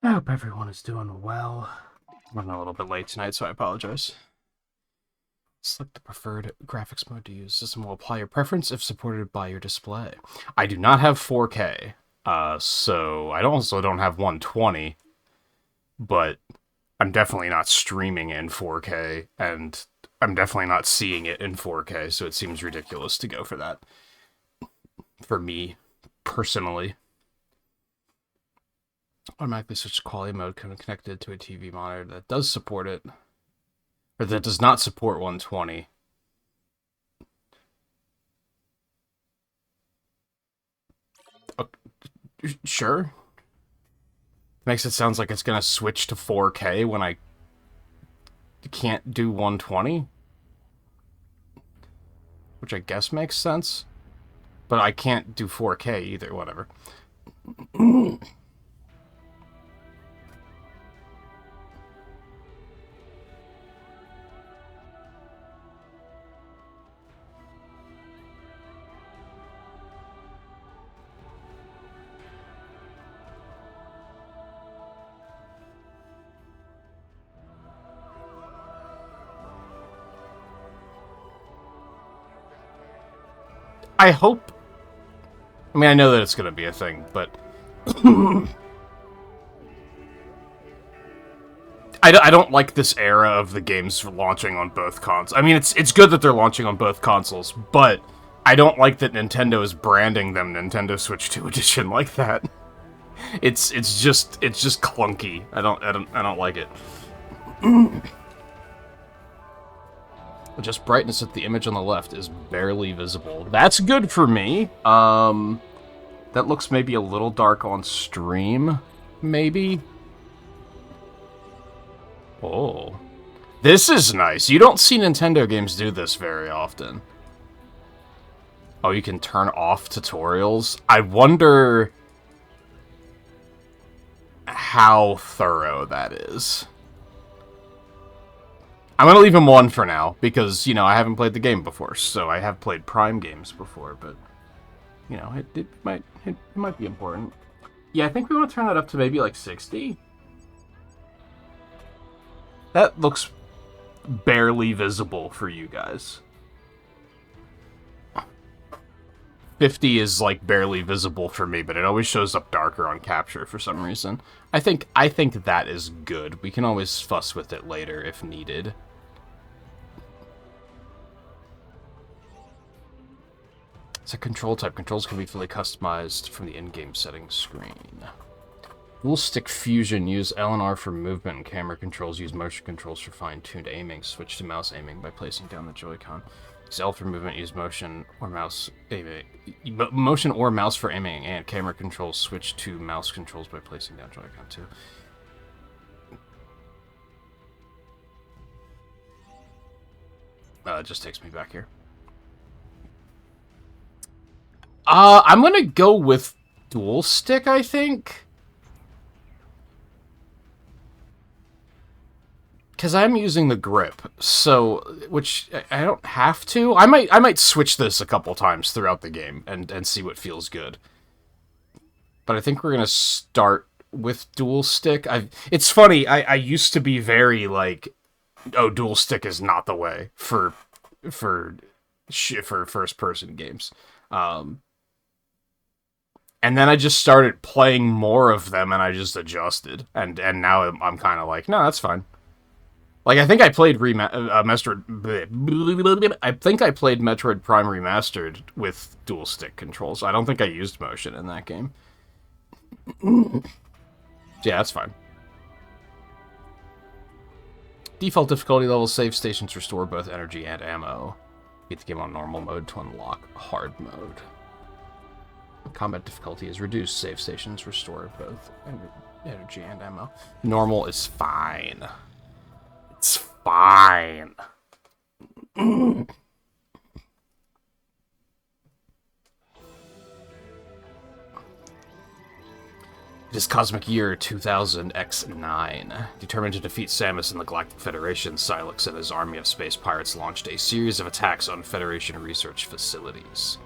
I hope everyone is doing well. I'm running a little bit late tonight, so I apologize. Select the preferred graphics mode to use. System will apply your preference if supported by your display. I do not have 4K, so I also don't have 120, but I'm definitely not streaming in 4K, and I'm definitely not seeing it in 4K, so it seems ridiculous to go for that. For me, personally. Automatically switch to quality mode connected to a TV monitor that does support it, or that does not support 120. Sure. Makes it sound like it's gonna switch to 4K when I can't do 120, which I guess makes sense. But I can't do 4K either. Whatever. I hope. I mean, I know that it's gonna be a thing, but I don't like this era of the games launching on both consoles. I mean, it's good that they're launching on both consoles, but I don't like that Nintendo is branding them Nintendo Switch 2 Edition like that. It's just clunky. I don't like it. Just brightness at the image on the left is barely visible. That's good for me. That looks maybe a little dark on stream, maybe. Oh. This is nice. You don't see Nintendo games do this very often. Oh, you can turn off tutorials? I wonder how thorough that is. I'm gonna leave him 1 for now, because, you know, I haven't played the game before, so I have played Prime games before, but, you know, it might be important. Yeah, I think we want to turn that up to maybe, like, 60. That looks barely visible for you guys. 50 is, like, barely visible for me, but it always shows up darker on capture for some reason. I think that is good. We can always fuss with it later if needed. It's a control type. Controls can be fully customized from the in-game settings screen. Dual stick fusion. Use L and R for movement and camera controls. Use motion controls for fine-tuned aiming. Switch to mouse aiming by placing down the Joy-Con. Use L for movement. Use motion or mouse aiming. Motion or mouse for aiming. And camera controls. Switch to mouse controls by placing down Joy-Con too. It just takes me back here. I'm gonna go with dual stick, I think. Because I'm using the grip, so, which I don't have to. I might switch this a couple times throughout the game and see what feels good. But I think we're gonna start with dual stick. It's funny. I used to be very like, oh, dual stick is not the way for first person games. And then I just started playing more of them, and I just adjusted. And now I'm kind of like, no, that's fine. Like, I think I played Metroid. I think I played Metroid Prime Remastered with dual stick controls. I don't think I used motion in that game. Yeah, that's fine. Default difficulty level. Save stations restore both energy and ammo. Beat the game on normal mode to unlock hard mode. Combat difficulty is reduced. Save stations restore both energy and ammo. Normal is fine. It's fine. It is Cosmic Year 2000 X9. Determined to defeat Samus and the Galactic Federation, Silex and his army of space pirates launched a series of attacks on Federation research facilities.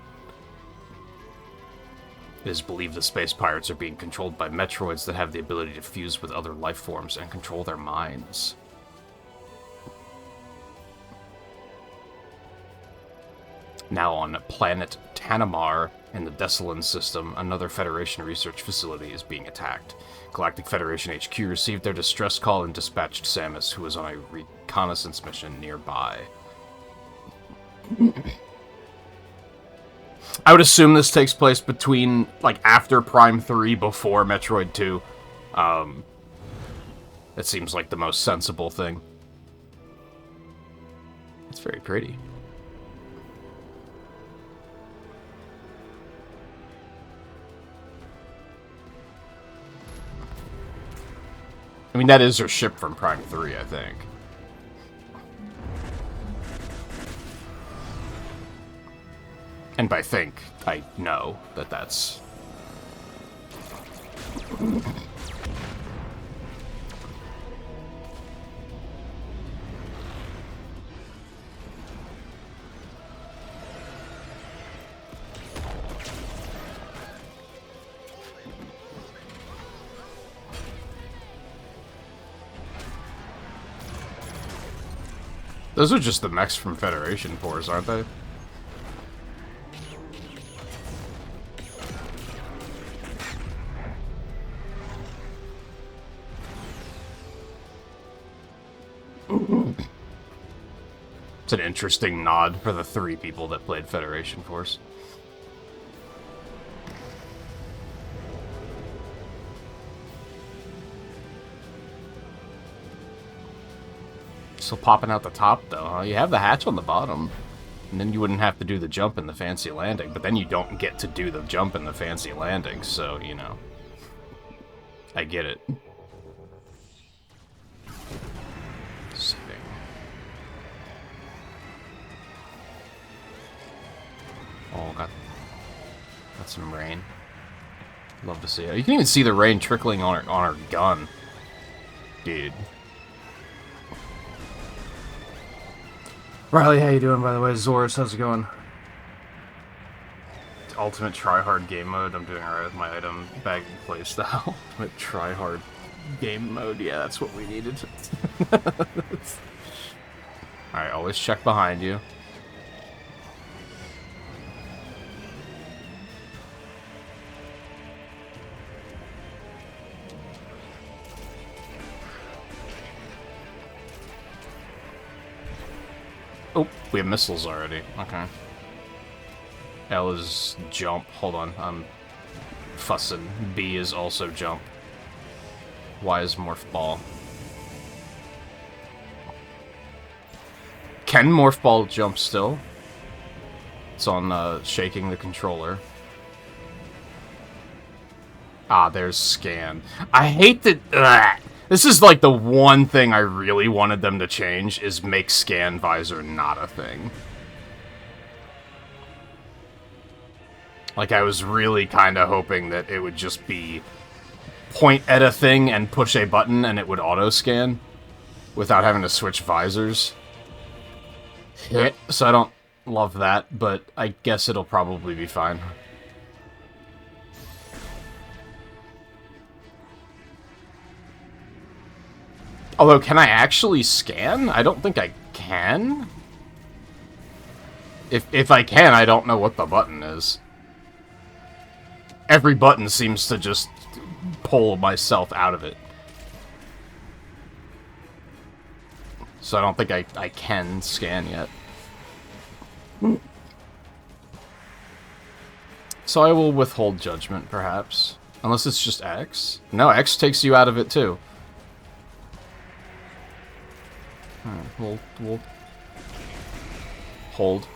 It is believed the space pirates are being controlled by Metroids that have the ability to fuse with other life forms and control their minds. Now on planet Tanamar in the Desolin system, another Federation research facility is being attacked. Galactic Federation HQ received their distress call and dispatched Samus, who was on a reconnaissance mission nearby. I would assume this takes place between, like, after Prime 3, before Metroid 2. That seems like the most sensible thing. It's very pretty. I mean, that is her ship from Prime 3, I think. And by think, I know that that's... Those are just the mechs from Federation Force, aren't they? It's an interesting nod for the 3 people that played Federation Force. Still popping out the top, though, huh? You have the hatch on the bottom. And then you wouldn't have to do the jump in the fancy landing. But then you don't get to do the jump in the fancy landing, so, you know. I get it. Saving. Oh, got some rain. Love to see it. You can even see the rain trickling on her gun. Dude. Riley, how you doing, by the way? Zorus, how's it going? Ultimate tryhard game mode. I'm doing alright with my item bagging playstyle. Ultimate tryhard game mode. Yeah, that's what we needed. Alright, always check behind you. Oh, we have missiles already. Okay. L is jump. Hold on, I'm fussing. B is also jump. Y is morph ball. Can morph ball jump still? It's on shaking the controller. Ah, there's scan. I hate that. Ugh. This is like the one thing I really wanted them to change, is make scan visor not a thing. Like, I was really kind of hoping that it would just be point at a thing and push a button and it would auto-scan without having to switch visors. So I don't love that, but I guess it'll probably be fine. Although, can I actually scan? I don't think I can. If I can, I don't know what the button is. Every button seems to just pull myself out of it. So I don't think I can scan yet. So I will withhold judgment, perhaps. Unless it's just X. No, X takes you out of it, too. We'll hold.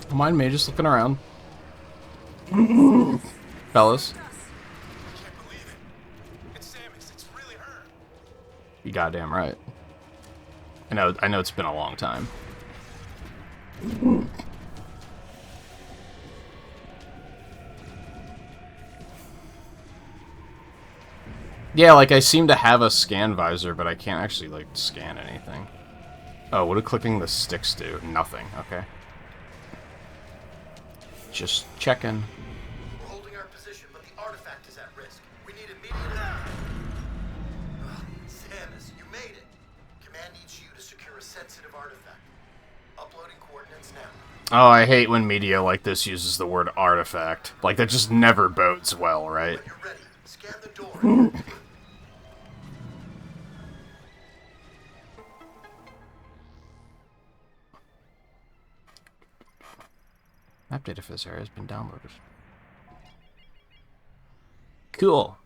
Don't mind me, just looking around. Fellas. You goddamn right. I know it's been a long time. Yeah, like, I seem to have a scan visor, but I can't actually, like, scan anything. Oh, what do clicking the sticks do? Nothing. Okay. Just checking. We're holding our position, but the artifact is at risk. We need immediate... Samus, you made it. Command needs you to secure a sensitive artifact. Uploading coordinates now. Oh, I hate when media like this uses the word artifact. Like, that just never bodes well, right? When you're ready, scan the door. Map data for this area has been downloaded. Cool.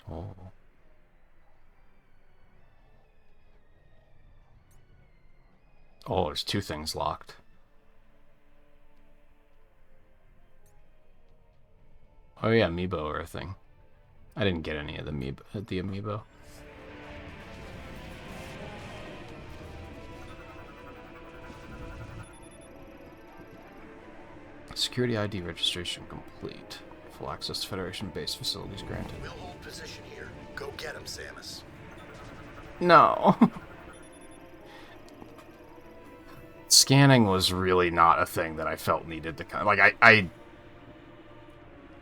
Oh. Oh, there's two things locked. Oh yeah, amiibo or a thing. I didn't get any of the amiibo. Security ID registration complete. Full access to Federation base facilities granted. We'll hold position here. Go get him, Samus. No. Scanning was really not a thing that I felt needed to kind of, like, I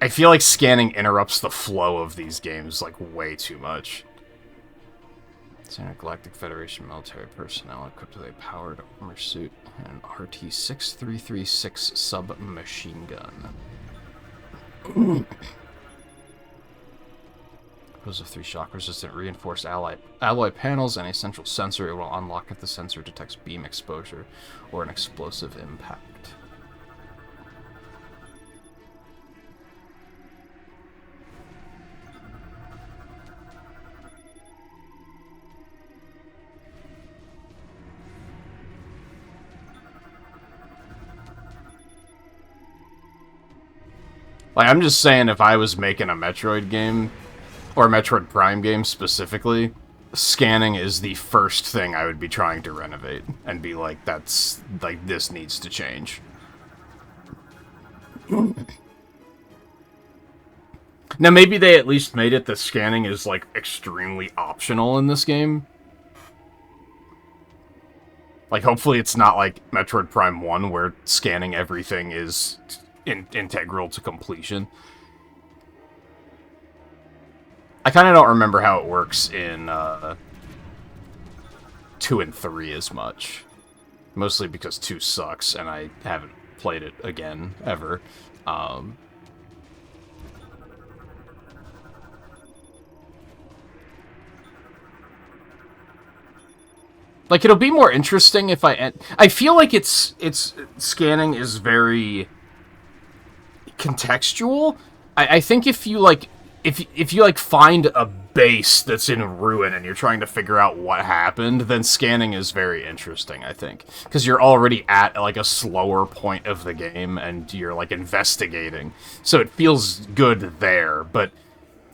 feel like scanning interrupts the flow of these games, like, way too much. Intergalactic Federation military personnel equipped with a powered armor suit and an RT-6336 submachine gun. Composed of 3 shock-resistant reinforced alloy panels and a central sensor, it will unlock if the sensor detects beam exposure or an explosive impact. Like, I'm just saying, if I was making a Metroid game, or a Metroid Prime game specifically, scanning is the first thing I would be trying to renovate, and be like, that's, like, this needs to change. Now, maybe they at least made it that scanning is, like, extremely optional in this game. Like, hopefully it's not like Metroid Prime 1, where scanning everything is integral to completion. I kind of don't remember how it works in 2 and 3 as much. Mostly because 2 sucks, and I haven't played it again, ever. Like, it'll be more interesting if I feel like it's scanning is very contextual. I think if you like if you like find a base that's in ruin and you're trying to figure out what happened, then scanning is very interesting, I think, because you're already at like a slower point of the game and you're like investigating, so it feels good there. But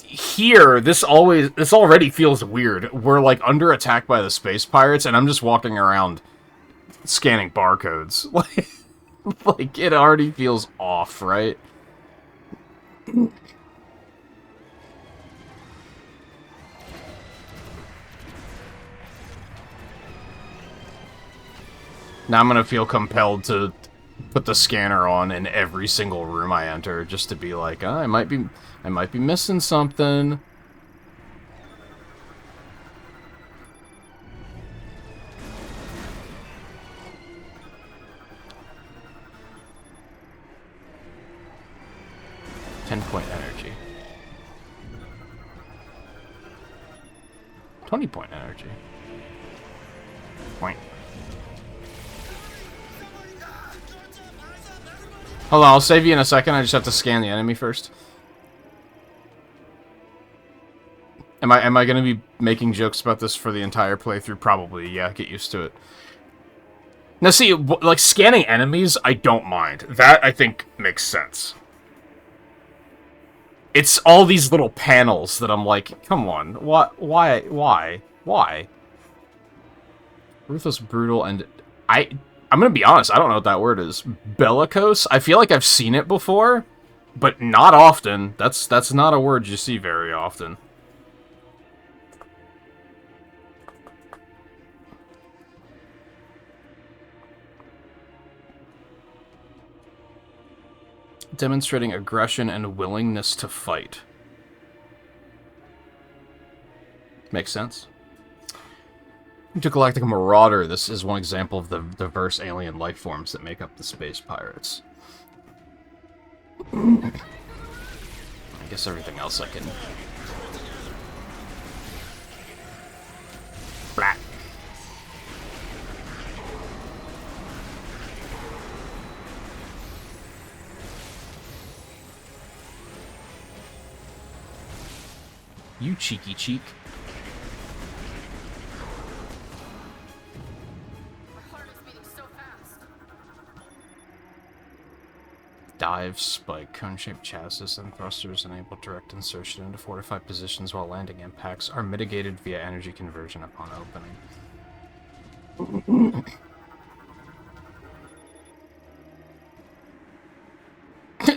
here, this already feels weird. We're like under attack by the space pirates, and I'm just walking around scanning barcodes. Like it already feels off, right? Now I'm gonna feel compelled to put the scanner on in every single room I enter, just to be like, oh, I might be missing something. .10 energy. 20 energy. Point. Hold on, I'll save you in a second. I just have to scan the enemy first. Am I gonna be making jokes about this for the entire playthrough? Probably, yeah, get used to it. Now see, like, scanning enemies, I don't mind. That, I think, makes sense. It's all these little panels that I'm like, come on, what? Why? Ruthless, brutal, and I'm gonna be honest. I don't know what that word is. Bellicose. I feel like I've seen it before, but not often. That's not a word you see very often. Demonstrating aggression and willingness to fight. Makes sense. Intergalactic Marauder. This is one example of the diverse alien life forms that make up the space pirates. I guess everything else I can... Blah. You cheeky cheek. Dive, spike, cone-shaped chassis, and thrusters enable direct insertion into fortified positions while landing impacts are mitigated via energy conversion upon opening.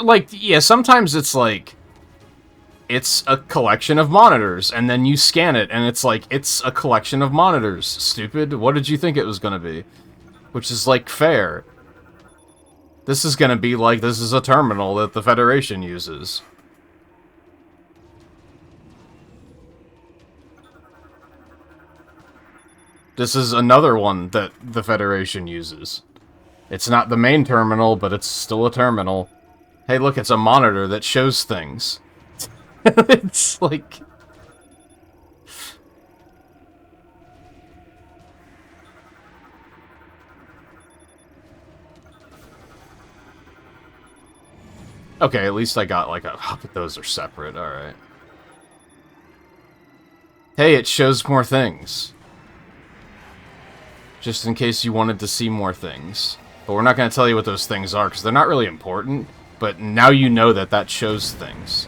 Like, yeah, sometimes it's like... It's a collection of monitors, and then you scan it, and it's like, it's a collection of monitors. Stupid. What did you think it was gonna be? Which is, like, fair. This is gonna be like, this is a terminal that the Federation uses. This is another one that the Federation uses. It's not the main terminal, but it's still a terminal. Hey, look, it's a monitor that shows things. It's like... Okay, at least I got like a... Oh, but those are separate, alright. Hey, it shows more things. Just in case you wanted to see more things. But we're not going to tell you what those things are, because they're not really important. But now you know that that shows things.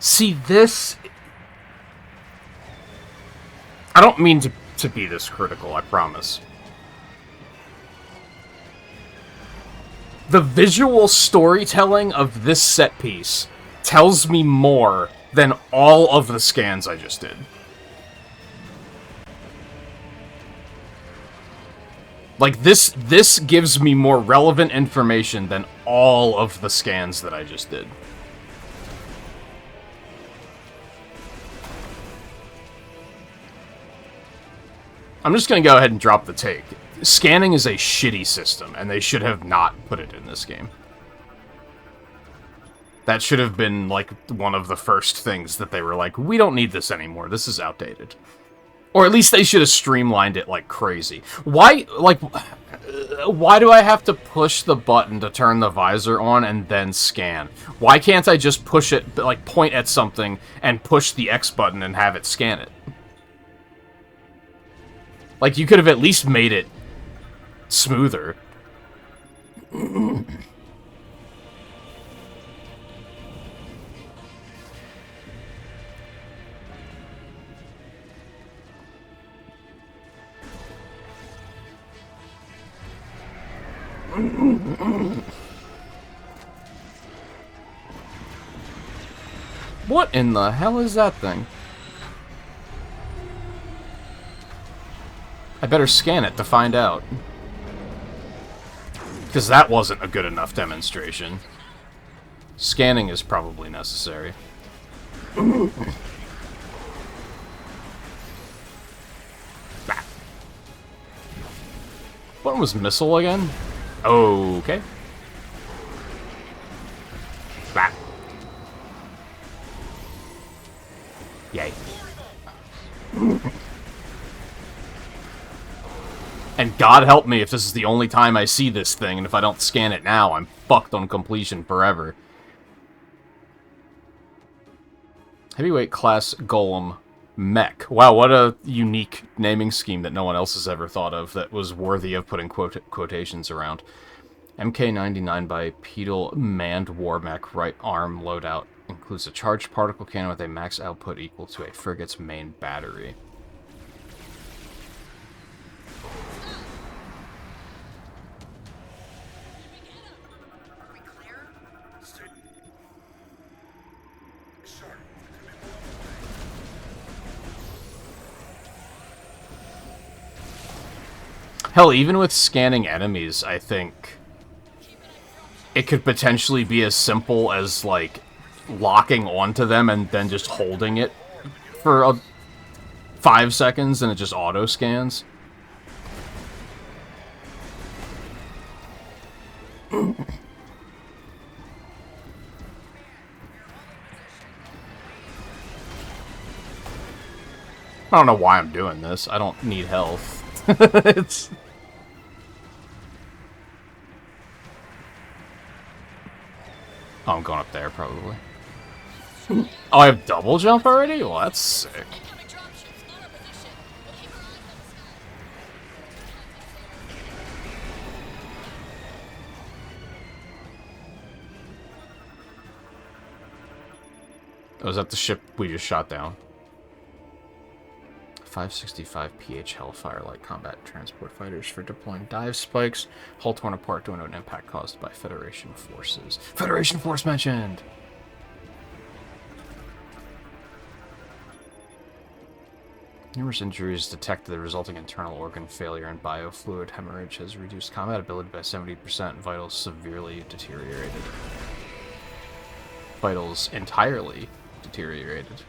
See, this... I don't mean to be this critical, I promise. The visual storytelling of this set piece tells me more than all of the scans I just did. Like, this gives me more relevant information than all of the scans that I just did. I'm just going to go ahead and drop the take. Scanning is a shitty system, and they should have not put it in this game. That should have been, like, one of the first things that they were like, we don't need this anymore, this is outdated. Or at least they should have streamlined it like crazy. Why, like, why do I have to push the button to turn the visor on and then scan? Why can't I just push it, like, point at something and push the X button and have it scan it? Like, you could have at least made it smoother. What in the hell is that thing? I better scan it to find out. Because that wasn't a good enough demonstration. Scanning is probably necessary. What was missile again? Okay. Bah. Yay. And God help me if this is the only time I see this thing, and if I don't scan it now, I'm fucked on completion forever. Heavyweight class golem. Mech. Wow, what a unique naming scheme that no one else has ever thought of that was worthy of putting quotations around. MK-99 bipedal manned war mech right arm loadout includes a charged particle cannon with a max output equal to a frigate's main battery. Hell, even with scanning enemies, I think it could potentially be as simple as, like, locking onto them and then just holding it for 5 seconds and it just auto-scans. I don't know why I'm doing this. I don't need health. It's... Oh, I'm going up there, probably. Oh, I have double jump already? Well, that's sick. Oh, is that the ship we just shot down? 565 PH Hellfire light combat transport fighters for deploying dive spikes. Hull torn apart due to an impact caused by Federation forces. Federation force mentioned! Numerous injuries detected, resulting internal organ failure and biofluid hemorrhage has reduced combat ability by 70%. Vitals severely deteriorated. Vitals entirely deteriorated.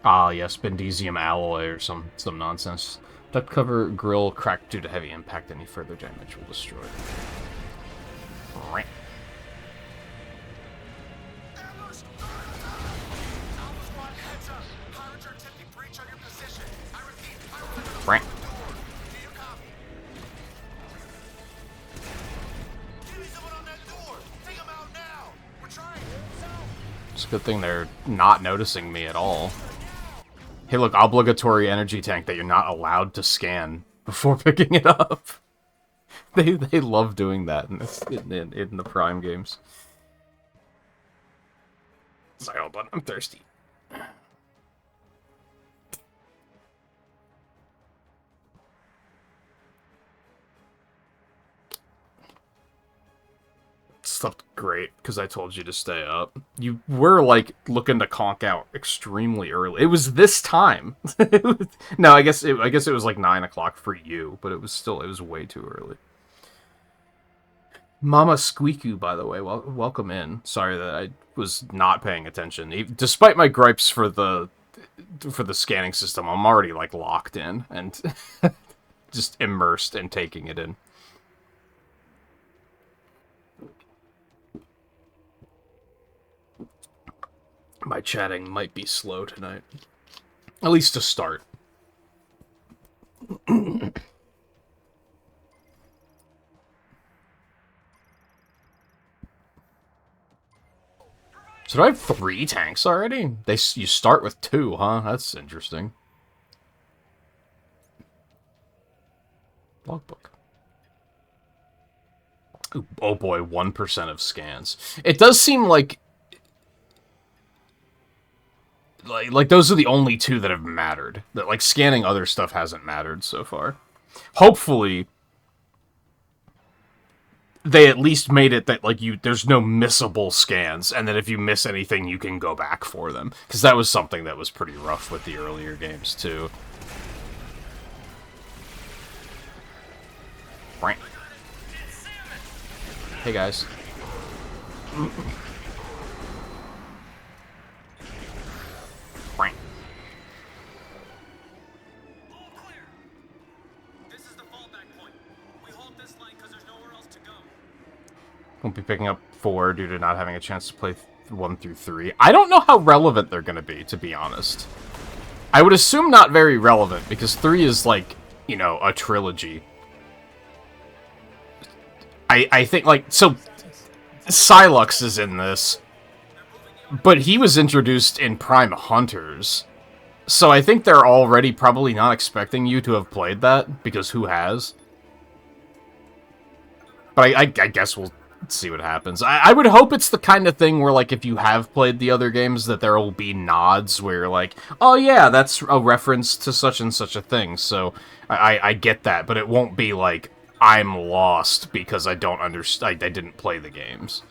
Ah, yes, Bendesium alloy or some nonsense. Duct cover grill cracked due to heavy impact. Any further damage will destroy it. Right. Right. It's a good thing they're not noticing me at all. Hey, look, obligatory energy tank that you're not allowed to scan before picking it up. They love doing that in the Prime games. Sorry, hold on, I'm thirsty. Slept great because I told you to stay up. You were like looking to conk out extremely early. It was this time. No, I guess it was like 9 o'clock for you, but it was way too early. Mama Squeaku, by the way, welcome in. Sorry that I was not paying attention. Despite my gripes for the scanning system, I'm already like locked in and just immersed in taking it in. My chatting might be slow tonight. At least to start. So do I have 3 tanks already? You start with 2, huh? That's interesting. Logbook. Ooh, oh boy, 1% of scans. It does seem like those are the only 2 that have mattered. That like scanning other stuff hasn't mattered so far. Hopefully they at least made it that like there's no missable scans, and that if you miss anything you can go back for them, because that was something that was pretty rough with the earlier games too. Right. Hey guys. Right. This is the fallback point. We hold this line because there's nowhere else to go. Won't be picking up 4 due to not having a chance to play 1 through 3. I don't know how relevant they're going to be honest. I would assume not very relevant, because 3 is like, you know, a trilogy. I think, like, so... Silux is in this, but he was introduced in Prime Hunters. So I think they're already probably not expecting you to have played that, because who has? But I guess we'll see what happens. I would hope it's the kind of thing where, like, if you have played the other games, that there will be nods where you're like, oh yeah, that's a reference to such and such a thing, so I get that, but it won't be like, I'm lost because I don't understand, I didn't play the games.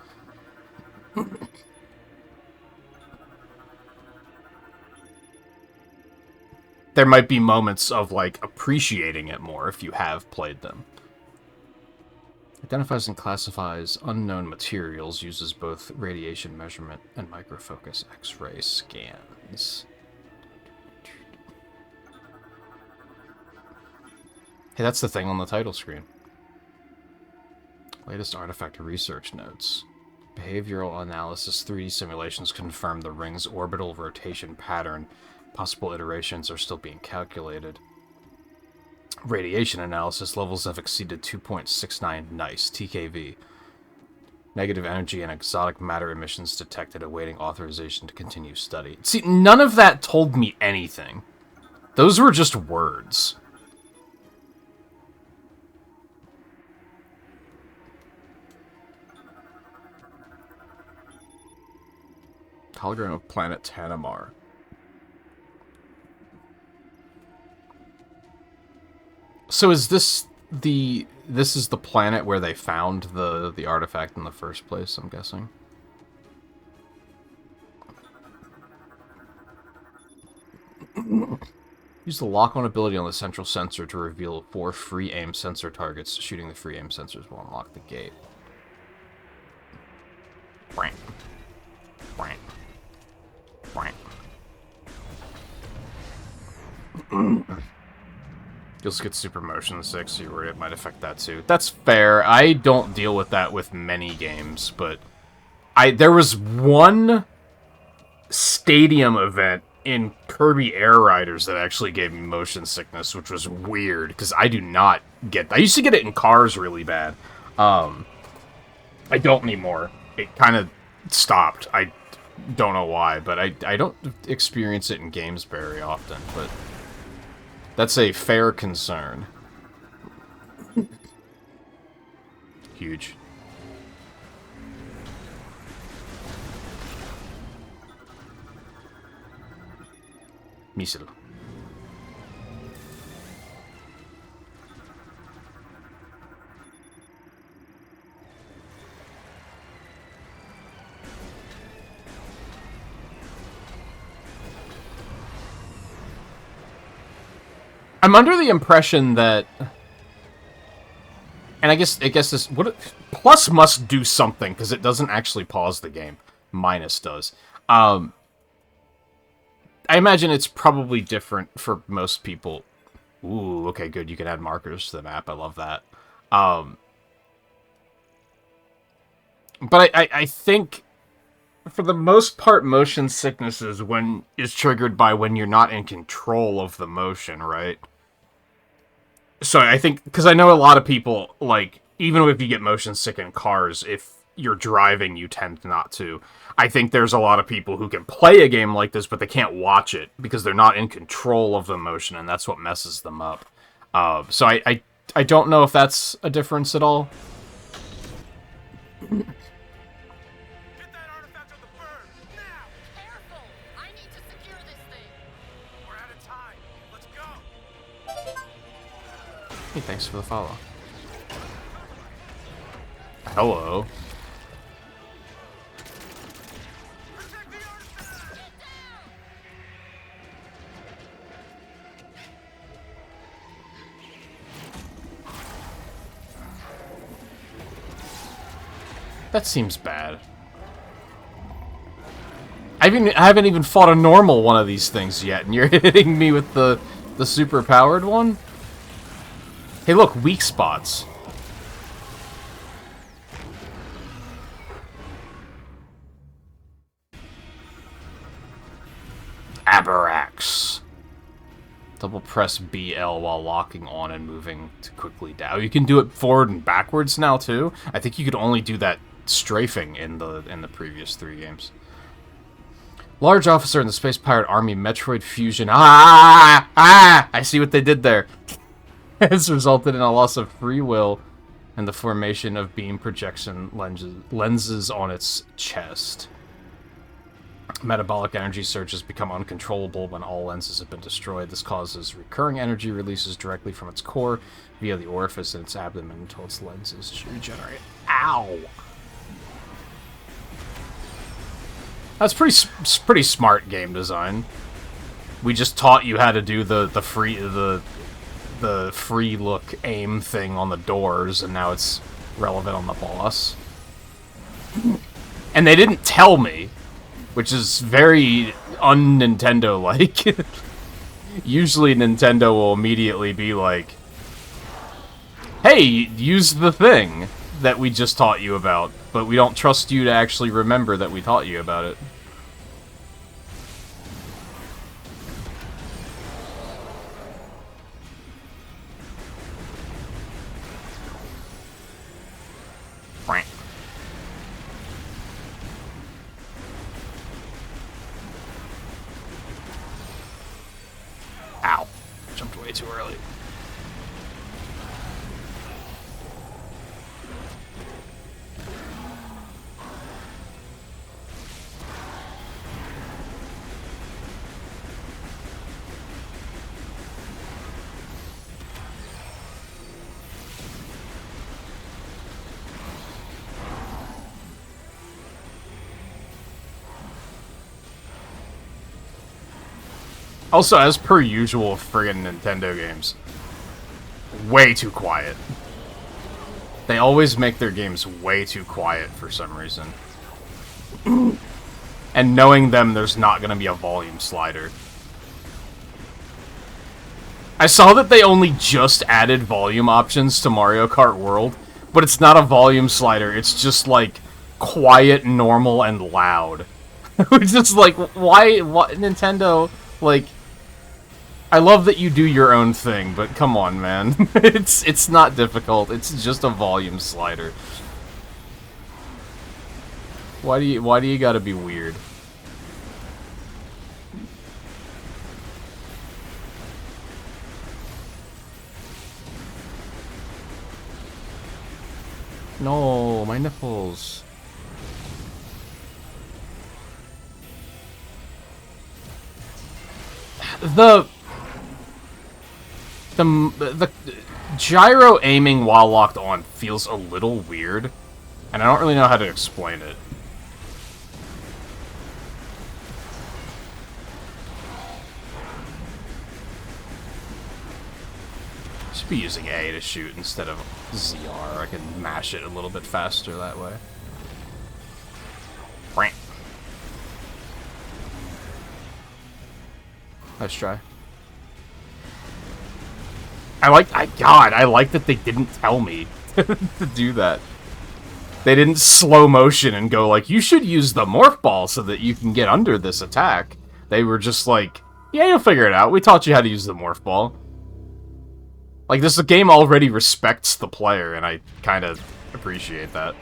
There might be moments of, like, appreciating it more if you have played them. Identifies and classifies unknown materials, uses both radiation measurement and microfocus X-ray scans. Hey, that's the thing on the title screen. Latest artifact research notes. Behavioral analysis 3D simulations confirm the ring's orbital rotation pattern. Possible iterations are still being calculated. Radiation analysis levels have exceeded 2.69 nice TKV. Negative energy and exotic matter emissions detected, awaiting authorization to continue study. See, none of that told me anything. Those were just words. Hologram of planet Tanamar. So is this is the planet where they found the artifact in the first place, I'm guessing? Use the lock-on ability on the central sensor to reveal 4 free aim sensor targets. Shooting the free aim sensors will unlock the gate. Brank. Brank. Brank. You'll get super motion sick, so you're worried it might affect that too. That's fair. I don't deal with that with many games, but there was one stadium event in Kirby Air Riders that actually gave me motion sickness, which was weird, because I do not get that. I used to get it in cars really bad. I don't anymore. It kind of stopped. I don't know why, but I don't experience it in games very often, but that's a fair concern. Huge. Missile. I'm under the impression that, and I guess this plus must do something because it doesn't actually pause the game. Minus does. I imagine it's probably different for most people. Ooh, okay, good. You can add markers to the map. I love that. But I think, for the most part, motion sickness is triggered by when you're not in control of the motion, right? So I think, because I know a lot of people, like, even if you get motion sick in cars, if you're driving, you tend not to. I think there's a lot of people who can play a game like this, but they can't watch it because they're not in control of the motion, and that's what messes them up. So I don't know if that's a difference at all. Get that artifact on the bird, now! Careful! I need to secure this thing. We're out of time. Let's go! Hey, thanks for the follow. Hello. Protect the artifact! Get down! That seems bad. I haven't even fought a normal one of these things yet, and you're hitting me with the super powered one? Hey, look, weak spots. Aberax. Double press BL while locking on and moving to quickly down. You can do it forward and backwards now, too. I think you could only do that strafing in the previous 3 games. Large officer in the Space Pirate Army Metroid Fusion. I see what they did there. Has resulted in a loss of free will and the formation of beam projection lenses on its chest. Metabolic energy surges become uncontrollable when all lenses have been destroyed. This causes recurring energy releases directly from its core via the orifice in its abdomen until its lenses regenerate. Ow! That's pretty smart game design. We just taught you how to do the free look aim thing on the doors, and now it's relevant on the boss. And they didn't tell me, which is very un-Nintendo-like. Usually Nintendo will immediately be like, hey, use the thing that we just taught you about, but we don't trust you to actually remember that we taught you about it. Ow. Jumped way too early. Also, as per usual, friggin' Nintendo games, way too quiet. They always make their games way too quiet for some reason. And knowing them, there's not gonna be a volume slider. I saw that they only just added volume options to Mario Kart World, but it's not a volume slider, it's just, like, quiet, normal, and loud. Which is like, why, Nintendo, like... I love that you do your own thing, but come on, man. It's not difficult. It's just a volume slider. Why do you gotta be weird? No, my nipples. The gyro aiming while locked on feels a little weird, and I don't really know how to explain it. Should be using A to shoot instead of ZR. I can mash it a little bit faster that way. Nice try. I like that they didn't tell me to do that. They didn't slow motion and go like, you should use the morph ball so that you can get under this attack. They were just like, yeah, you'll figure it out. We taught you how to use the morph ball. Like, this game already respects the player, and I kind of appreciate that.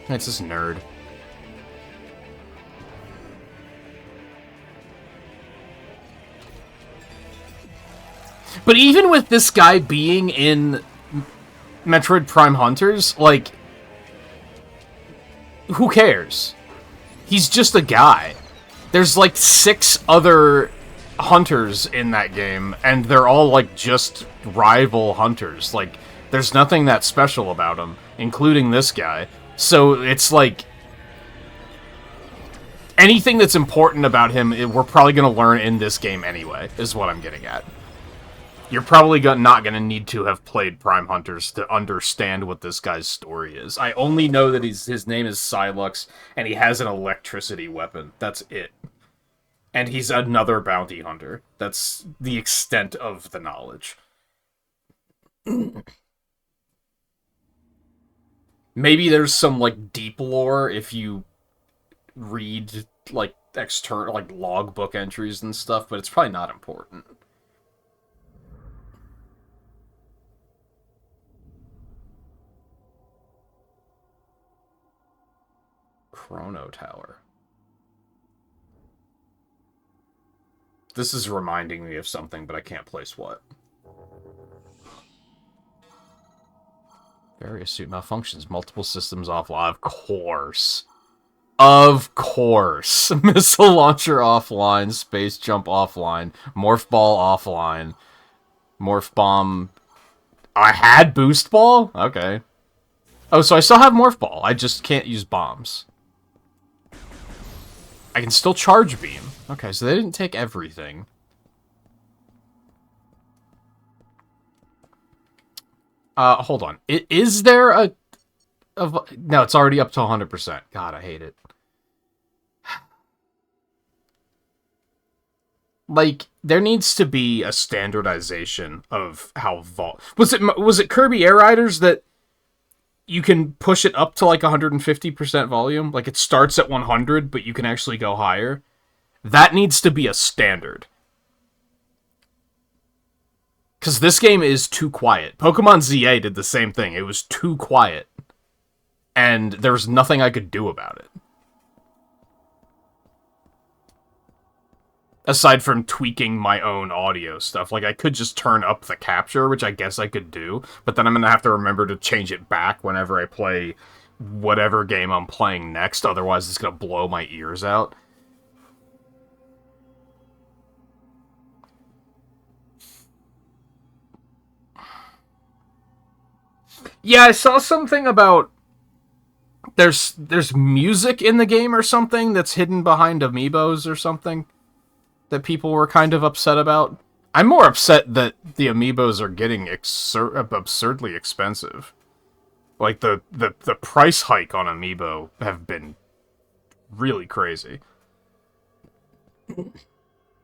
It's this nerd. But even with this guy being in Metroid Prime Hunters, like, who cares? He's just a guy. There's like 6 other hunters in that game, and they're all like just rival hunters. Like, there's nothing that special about them, including this guy. So it's like, anything that's important about him, we're probably going to learn in this game anyway, is what I'm getting at. You're probably not going to need to have played Prime Hunters to understand what this guy's story is. I only know that his name is Silux, and he has an electricity weapon. That's it. And he's another bounty hunter. That's the extent of the knowledge. Maybe there's some, like, deep lore if you read, like, external, like, logbook entries and stuff, but it's probably not important. Chrono Tower. This is reminding me of something, but I can't place what. Various suit malfunctions. Multiple systems offline. Of course. Of course. Missile launcher offline. Space jump offline. Morph ball offline. Morph bomb. I had boost ball? Okay. Oh, so I still have morph ball. I just can't use bombs. I can still charge beam. Okay, so they didn't take everything. Hold on. Is there a... No, it's already up to 100%. God, I hate it. Like, there needs to be a standardization of how Was it Kirby Air Riders that you can push it up to like 150% volume? Like, it starts at 100, but you can actually go higher? That needs to be a standard. Because this game is too quiet. Pokemon ZA did the same thing. It was too quiet. And there was nothing I could do about it. Aside from tweaking my own audio stuff. Like, I could just turn up the capture, which I guess I could do. But then I'm going to have to remember to change it back whenever I play whatever game I'm playing next. Otherwise, it's going to blow my ears out. Yeah, I saw something about there's music in the game or something that's hidden behind amiibos or something that people were kind of upset about. I'm more upset that the amiibos are getting absurdly expensive. Like, the price hike on amiibo have been really crazy.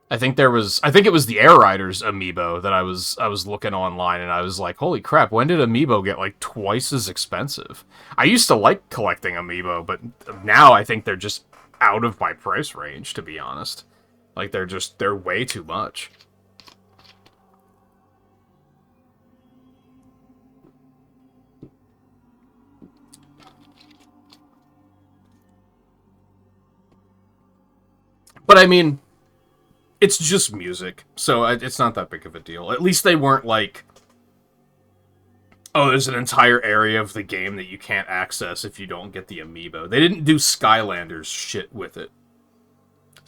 I think it was the Air Riders amiibo that I was looking online, and I was like, holy crap, when did amiibo get like twice as expensive? I used to like collecting amiibo, but now I think they're just out of my price range, to be honest. Like, they're way too much. But I mean, it's just music, so it's not that big of a deal. At least they weren't like, oh, there's an entire area of the game that you can't access if you don't get the amiibo. They didn't do Skylanders shit with it.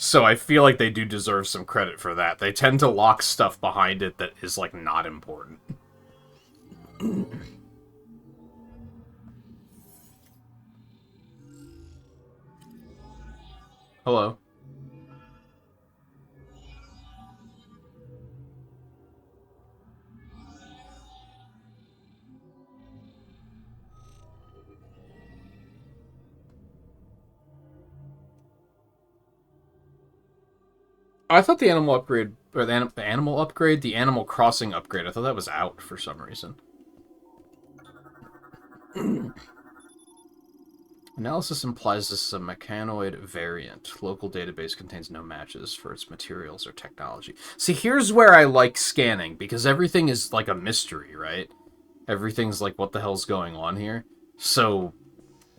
So I feel like they do deserve some credit for that. They tend to lock stuff behind it that is, like, not important. Hello. I thought the animal upgrade, or the animal upgrade, the Animal Crossing upgrade, I thought that was out for some reason. Analysis implies this is a mechanoid variant. Local database contains no matches for its materials or technology. See, here's where I like scanning, because everything is like a mystery, right? Everything's like, what the hell's going on here? So,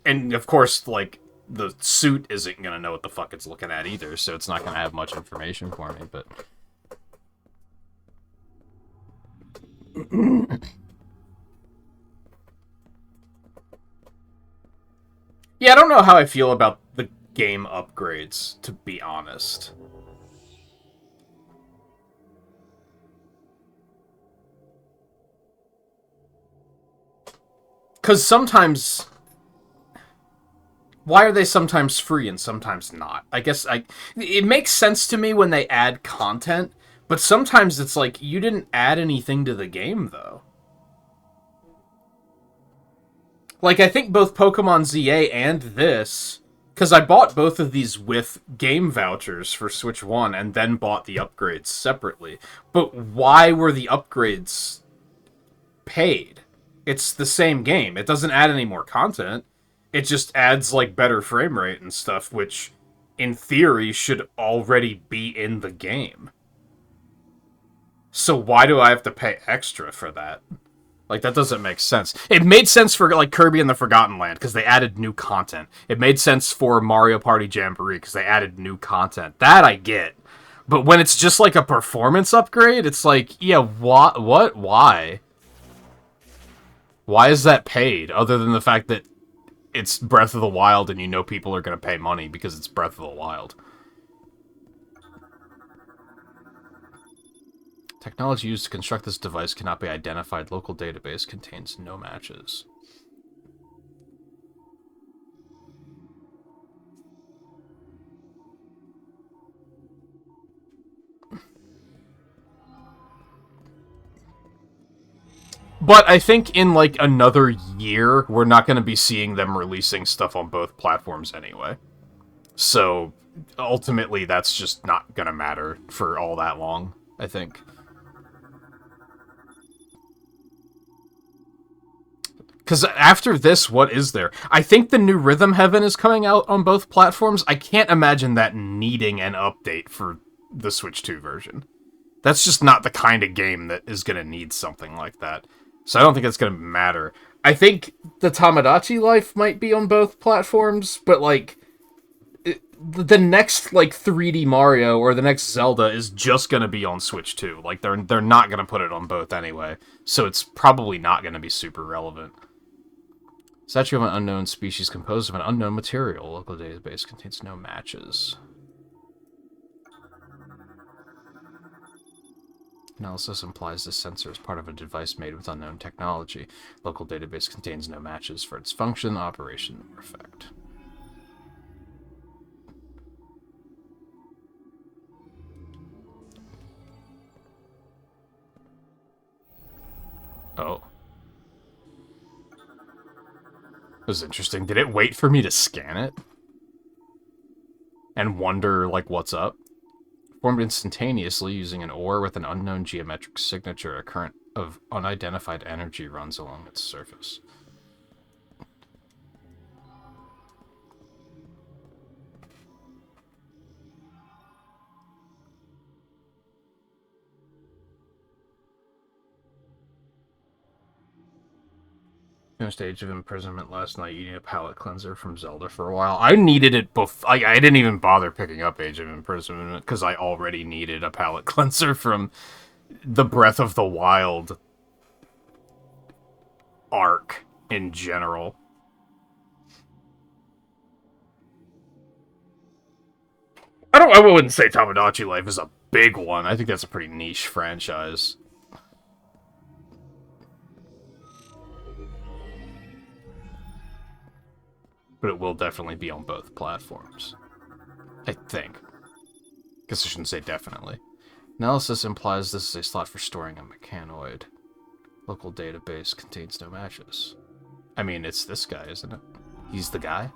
and of course, like, the suit isn't going to know what the fuck it's looking at either, so it's not going to have much information for me, but... Yeah, I don't know how I feel about the game upgrades, to be honest. Because sometimes... Why are they sometimes free and sometimes not? I guess it makes sense to me when they add content, but sometimes it's like, you didn't add anything to the game, though. Like, I think both Pokemon ZA and this, because I bought both of these with game vouchers for Switch 1 and then bought the upgrades separately. But why were the upgrades paid? It's the same game. It doesn't add any more content. It just adds, like, better frame rate and stuff, which, in theory, should already be in the game. So why do I have to pay extra for that? Like, that doesn't make sense. It made sense for, like, Kirby and the Forgotten Land, because they added new content. It made sense for Mario Party Jamboree, because they added new content. That I get. But when it's just, like, a performance upgrade, it's like, yeah, what? Why? Why is that paid, other than the fact that it's Breath of the Wild and you know people are going to pay money because it's Breath of the Wild? Technology used to construct this device cannot be identified. Local database contains no matches. But I think in, like, another year, we're not going to be seeing them releasing stuff on both platforms anyway. So, ultimately, that's just not going to matter for all that long, I think. Because after this, what is there? I think the new Rhythm Heaven is coming out on both platforms. I can't imagine that needing an update for the Switch 2 version. That's just not the kind of game that is going to need something like that. So I don't think it's going to matter. I think the Tamagotchi Life might be on both platforms, but, like, the next, like, 3D Mario or the next Zelda is just going to be on Switch 2. Like, they're not going to put it on both anyway. So it's probably not going to be super relevant. Statue of an unknown species composed of an unknown material. Local database contains no matches. Analysis implies this sensor is part of a device made with unknown technology. Local database contains no matches for its function, operation, or effect. Oh. Was interesting. Did it wait for me to scan it? And wonder, like, what's up? Formed instantaneously using an ore with an unknown geometric signature, a current of unidentified energy runs along its surface. Finished Age of Imprisonment last night. You need a palate cleanser from Zelda for a while. I needed it before. I didn't even bother picking up Age of Imprisonment because I already needed a palate cleanser from the Breath of the Wild arc in general. I wouldn't say Tamagotchi Life is a big one. I think that's a pretty niche franchise. But it will definitely be on both platforms. I think. Guess I shouldn't say definitely. Analysis implies this is a slot for storing a mechanoid. Local database contains no matches. I mean, it's this guy, isn't it? He's the guy?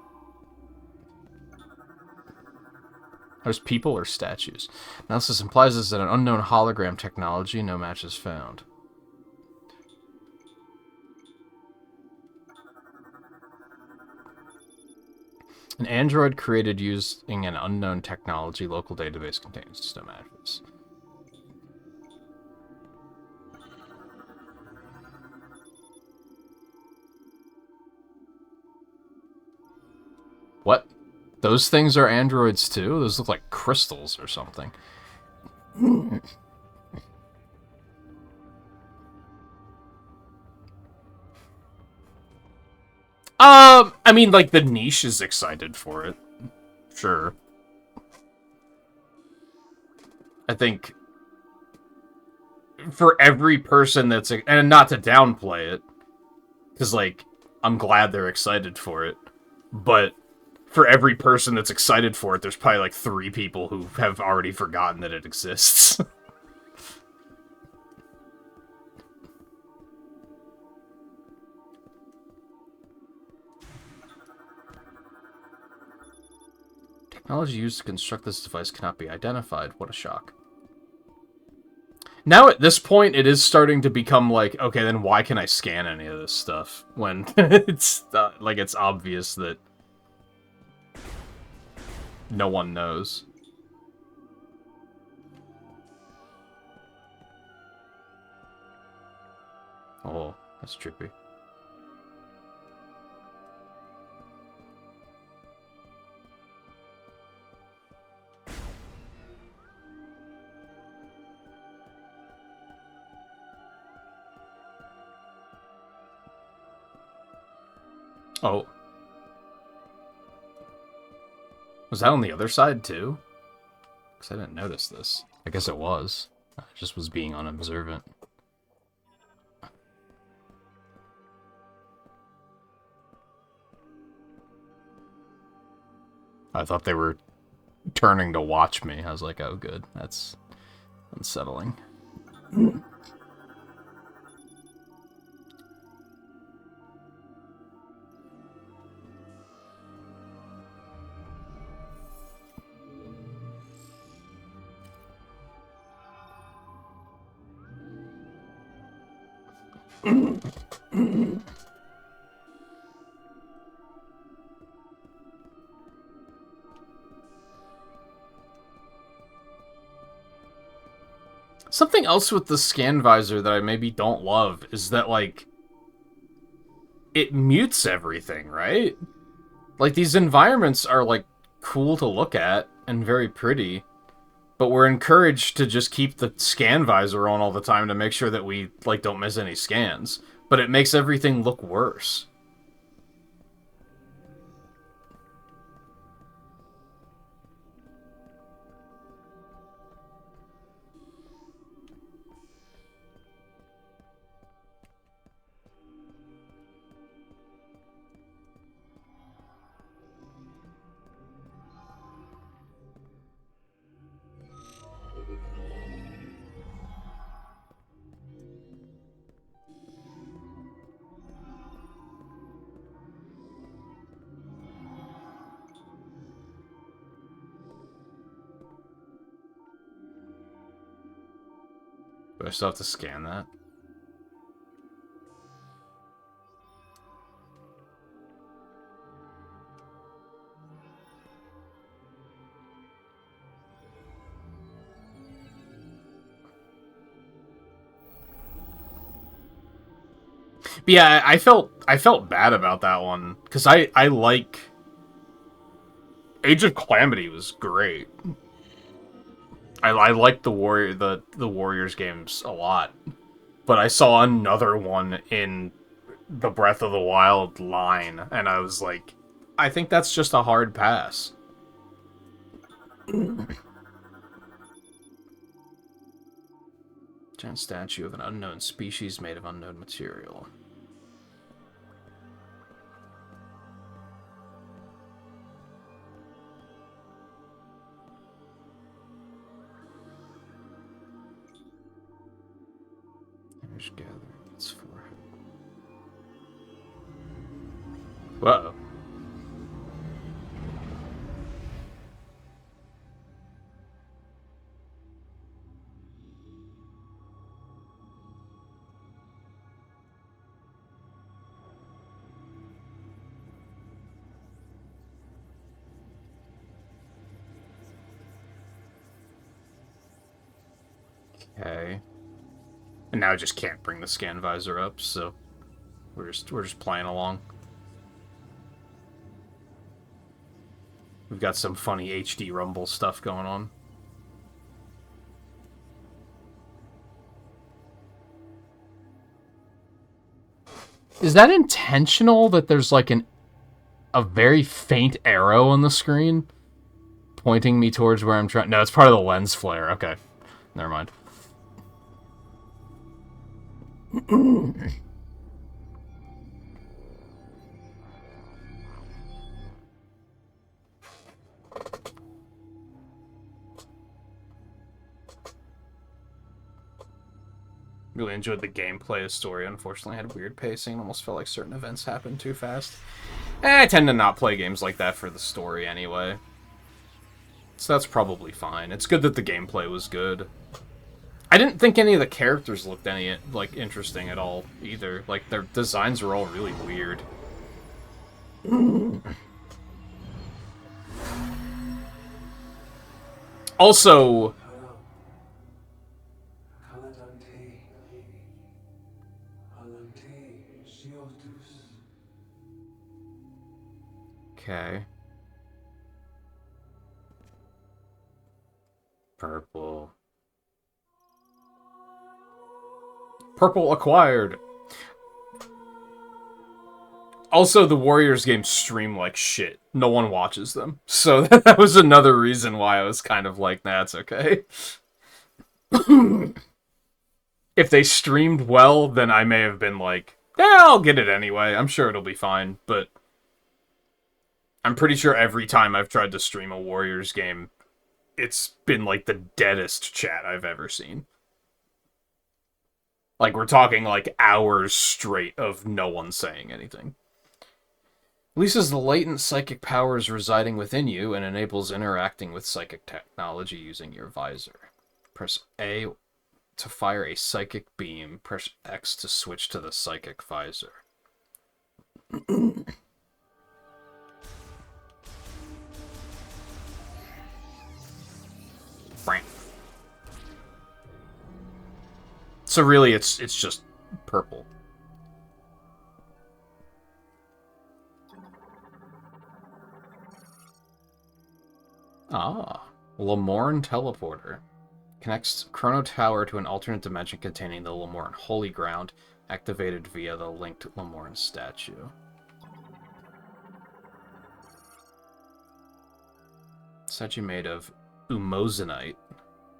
There's people or statues. Analysis implies this is an unknown hologram technology, no matches found. An android created using an unknown technology. Local database contains no matches. What? Those things are androids too? Those look like crystals or something. I mean, like, the niche is excited for it. Sure. I think for every person that's... And not to downplay it, because, like, I'm glad they're excited for it, but for every person that's excited for it, there's probably, like, 3 people who have already forgotten that it exists. Technology used to construct this device cannot be identified. What a shock. Now at this point, it is starting to become like, okay, then why can I scan any of this stuff? When it's, like, it's obvious that no one knows. Oh, That's trippy. Oh. Was that on the other side, too? Because I didn't notice this. I guess it was. I just was being unobservant. I thought they were turning to watch me. I was like, oh, good. That's unsettling. Something else with the scan visor that I maybe don't love is that, like, it mutes everything, right? Like, these environments are, like, cool to look at and very pretty, but we're encouraged to just keep the scan visor on all the time to make sure that we, like, don't miss any scans. But it makes everything look worse. Do I still have to scan that? But yeah, I felt bad about that one because I like Age of Calamity was great. I like the Warriors games a lot, but I saw another one in the Breath of the Wild line, and I was like, I think that's just a hard pass. Giant statue of an unknown species made of unknown material. Image gathering its forehead. Whoa. Okay. And now I just can't bring the scan visor up, so we're just playing along. We've got some funny HD Rumble stuff going on. Is that intentional that there's like a very faint arrow on the screen pointing me towards where I'm trying? No, it's part of the lens flare. Okay. Never mind. Really enjoyed the gameplay. The story, unfortunately, had weird pacing. Almost felt like certain events happened too fast. I tend to not play games like that for the story anyway. So that's probably fine. It's good that the gameplay was good. I didn't think any of the characters looked any, like, interesting at all, either. Like, their designs were all really weird. Also... Okay. Purple. Purple acquired. Also, the Warriors games stream like shit. No one watches them. So that was another reason why I was kind of like, nah, it's okay. If they streamed well, then I may have been like, yeah, I'll get it anyway. I'm sure it'll be fine. But I'm pretty sure every time I've tried to stream a Warriors game, it's been like the deadest chat I've ever seen. Like, we're talking like hours straight of no one saying anything. Releases the latent psychic powers residing within you and enables interacting with psychic technology using your visor. Press A to fire a psychic beam. Press X to switch to the psychic visor. So really, it's just purple. Ah, Lamorn Teleporter. Connects Chrono Tower to an alternate dimension containing the Lamorn Holy Ground, activated via the linked Lamorn statue. Statue made of Umozanite,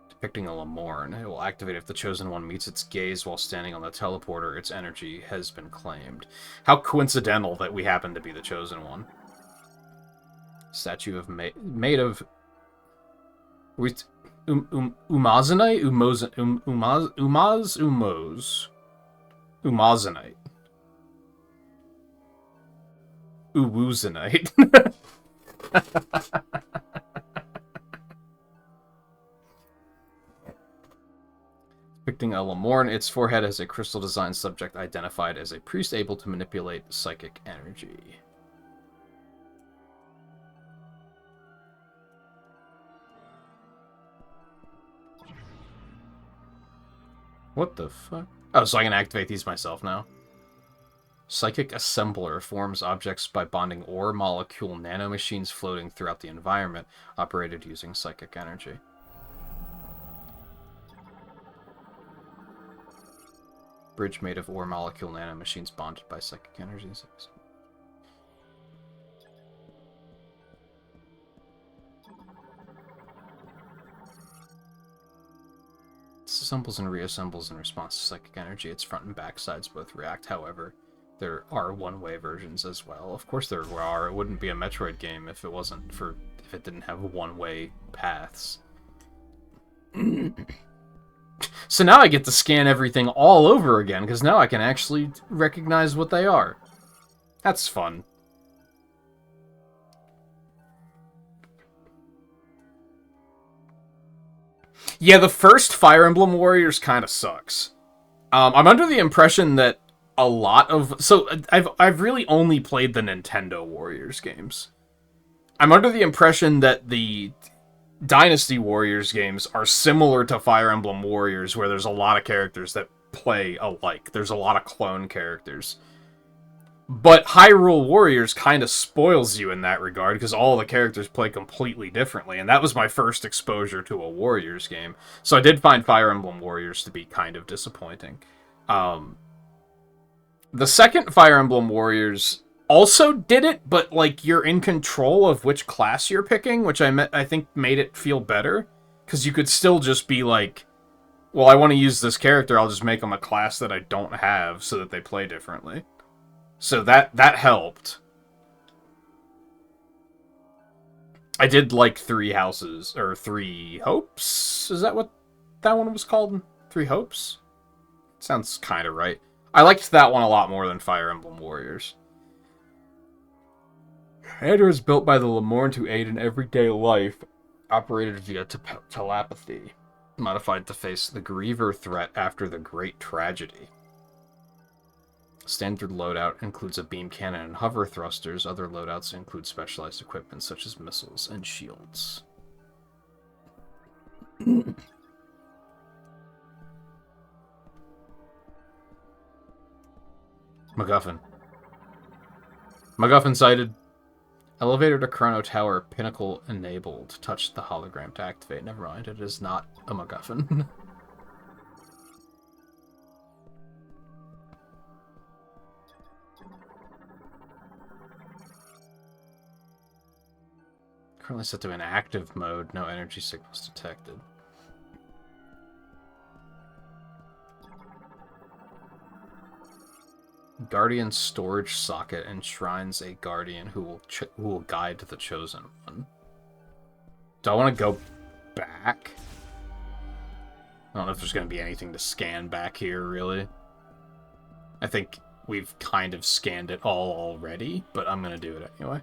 depicting a Lamorn. It will activate if the Chosen One meets its gaze while standing on the teleporter. Its energy has been claimed. How coincidental that we happen to be the Chosen One. Statue of made of Umazanite? Umazanite. Uwuzanite. Depicting a Lamorn, its forehead has a crystal design subject identified as a priest able to manipulate psychic energy. What the fuck? Oh, so I can activate these myself now. Psychic Assembler forms objects by bonding ore molecule nanomachines floating throughout the environment, operated using psychic energy. Bridge made of ore molecule nanomachines bonded by psychic energy. Assembles and reassembles in response to psychic energy. Its front and back sides both react, however. There are one-way versions as well. Of course there are. It wouldn't be a Metroid game if it didn't have one-way paths. So now I get to scan everything all over again, because now I can actually recognize what they are. That's fun. Yeah, the first Fire Emblem Warriors kind of sucks. I'm under the impression that a lot of... So, I've really only played the Nintendo Warriors games. I'm under the impression that the Dynasty Warriors games are similar to Fire Emblem Warriors, where there's a lot of characters that play alike. There's a lot of clone characters. But Hyrule Warriors kind of spoils you in that regard, because all the characters play completely differently, and that was my first exposure to a Warriors game. So I did find Fire Emblem Warriors to be kind of disappointing. The second Fire Emblem Warriors also did it, but like you're in control of which class you're picking, which I think made it feel better, because you could still just be like, well, I want to use this character, I'll just make them a class that I don't have so that they play differently. So that helped. I did like 3 houses, or 3 hopes? Is that what that one was called? 3 hopes? Sounds kind of right. I liked that one a lot more than Fire Emblem Warriors. Andor is built by the Lamorn to aid in everyday life, operated via telepathy. Modified to face the Griever threat after the Great Tragedy. Standard loadout includes a beam cannon and hover thrusters. Other loadouts include specialized equipment such as missiles and shields. MacGuffin. MacGuffin sighted. Elevator to Chrono Tower, Pinnacle enabled. Touch the hologram to activate. Never mind, it is not a MacGuffin. Currently set to inactive mode. No energy signals detected. Guardian storage socket enshrines a guardian who will guide the chosen one. Do I want to go back? I don't know if there's going to be anything to scan back here, really. I think we've kind of scanned it all already, but I'm going to do it anyway.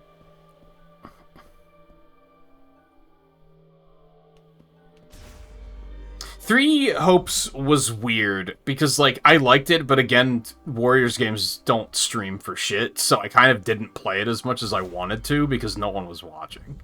Three Hopes was weird, because, like, I liked it, but again, Warriors games don't stream for shit, so I kind of didn't play it as much as I wanted to, because no one was watching.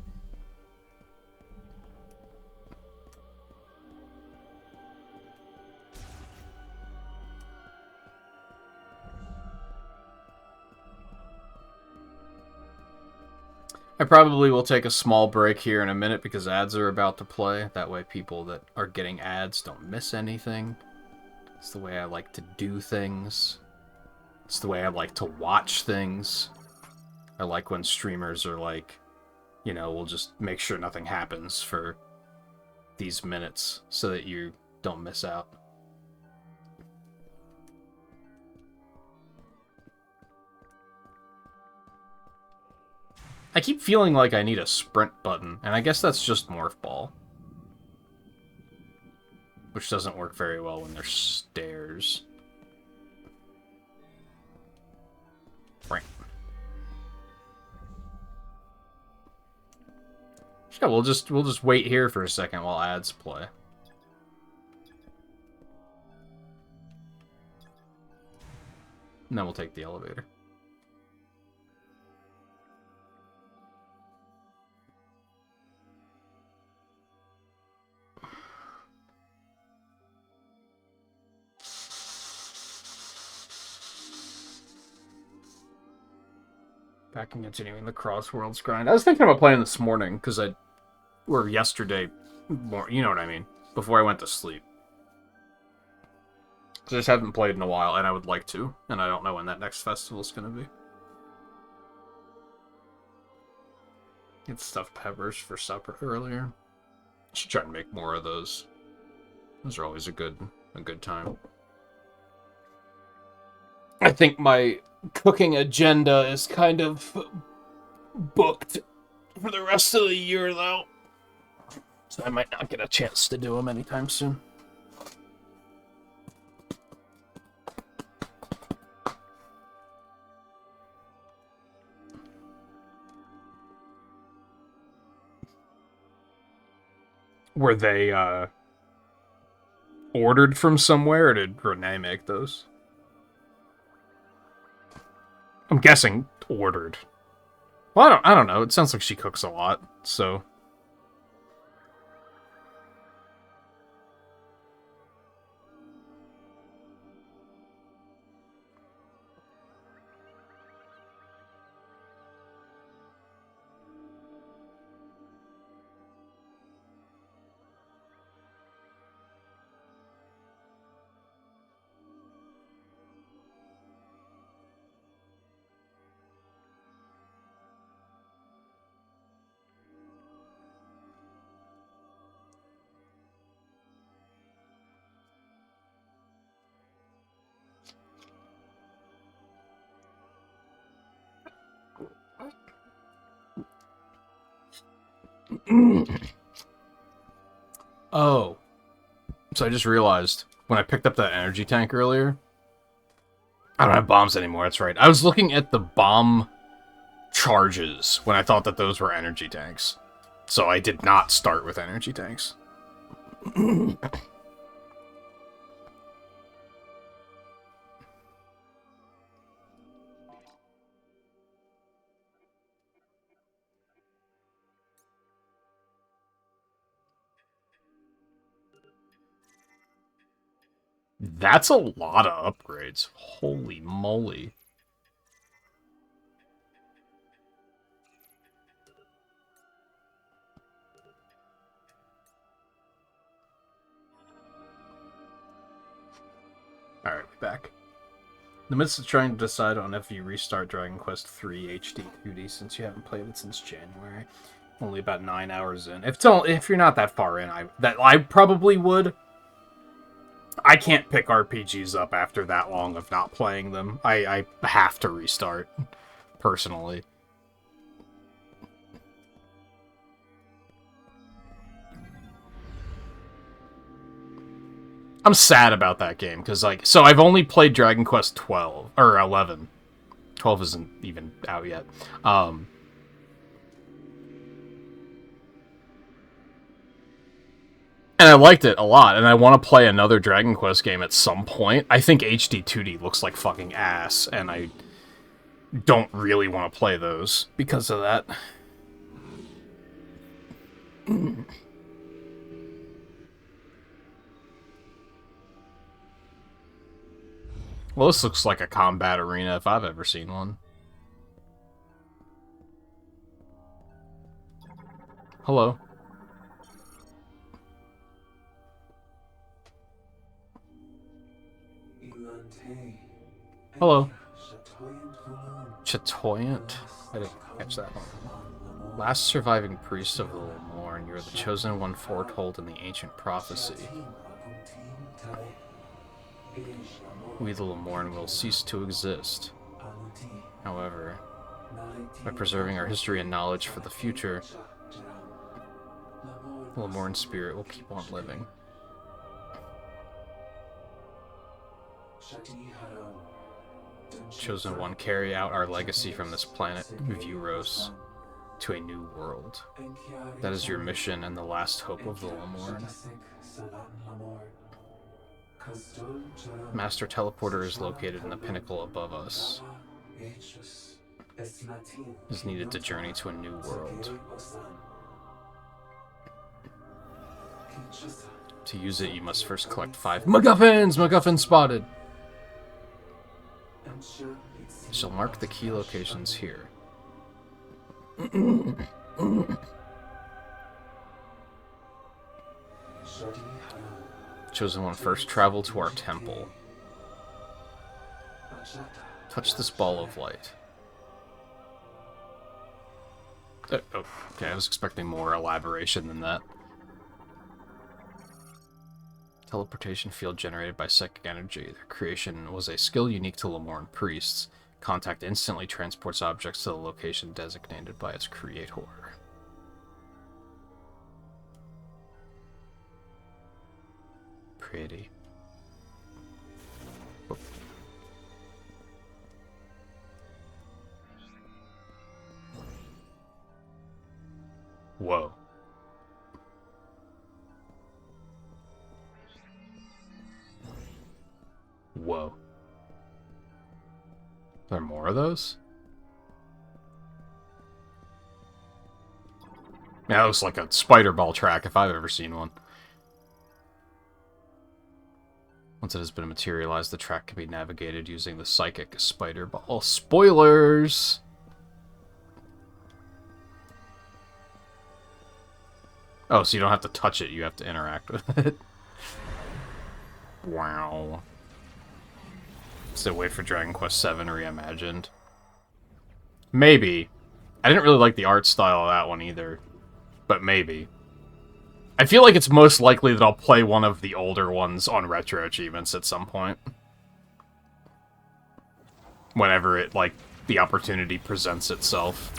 I probably will take a small break here in a minute because ads are about to play. That way people that are getting ads don't miss anything. It's the way I like to do things. It's the way I like to watch things. I like when streamers are like, you know, we'll just make sure nothing happens for these minutes so that you don't miss out. I keep feeling like I need a sprint button, and I guess that's just Morph Ball. Which doesn't work very well when there's stairs. Right. Yeah, we'll just wait here for a second while ads play. And then we'll take the elevator. Back and continuing the Crossworlds grind. I was thinking about playing this morning, because or yesterday, you know what I mean, before I went to sleep. Because I just haven't played in a while, and I would like to, and I don't know when that next festival's going to be. Get stuffed peppers for supper earlier. Should try and make more of those. Those are always a good time. I think my cooking agenda is kind of booked for the rest of the year, though. So I might not get a chance to do them anytime soon. Were they, ordered from somewhere, or did Renee make those? I'm guessing ordered. Well, I don't know. It sounds like she cooks a lot, so... Oh. So I just realized, when I picked up that energy tank earlier, I don't have bombs anymore, that's right. I was looking at the bomb charges when I thought that those were energy tanks. So I did not start with energy tanks. That's a lot of upgrades. Holy moly. Alright, we're back. In the midst of trying to decide on if you restart Dragon Quest III HD 2D since you haven't played it since January. Only about 9 hours in. If you're not that far in, I probably would. I can't pick RPGs up after that long of not playing them. I have to restart, personally. I'm sad about that game, because, like, so I've only played Dragon Quest 12, or 11. 12 isn't even out yet. And I liked it a lot, and I want to play another Dragon Quest game at some point. I think HD 2D looks like fucking ass, and I don't really want to play those because of that. Well, this looks like a combat arena if I've ever seen one. Hello. Hello. Chatoyant? I didn't catch that one. Last surviving priest of the Lemorn, you are the chosen one foretold in the ancient prophecy. We, the Lemorn, will cease to exist. However, by preserving our history and knowledge for the future, the Lemorn spirit will keep on living. Chosen one, carry out our legacy from this planet, Vuros, to a new world. That is your mission and the last hope of the Lemorn. Master Teleporter is located in the pinnacle above us. Is needed to journey to a new world. To use it, you must first collect 5 MacGuffins! MacGuffin spotted! I shall mark the key locations here. Chosen one, first travel to our temple. Touch this ball of light. Okay, I was expecting more elaboration than that. Teleportation field generated by psychic energy. Their creation was a skill unique to Lemorn priests. Contact instantly transports objects to the location designated by its creator. Pretty. Oh. Whoa. Whoa. Are there more of those? Yeah, that looks like a spider ball track if I've ever seen one. Once it has been materialized, the track can be navigated using the psychic spider ball. Spoilers! Oh, so you don't have to touch it, you have to interact with it. Wow. Still wait for Dragon Quest VII Reimagined. Maybe. I didn't really like the art style of that one either. But maybe. I feel like it's most likely that I'll play one of the older ones on Retro Achievements at some point. Whenever it, like, the opportunity presents itself.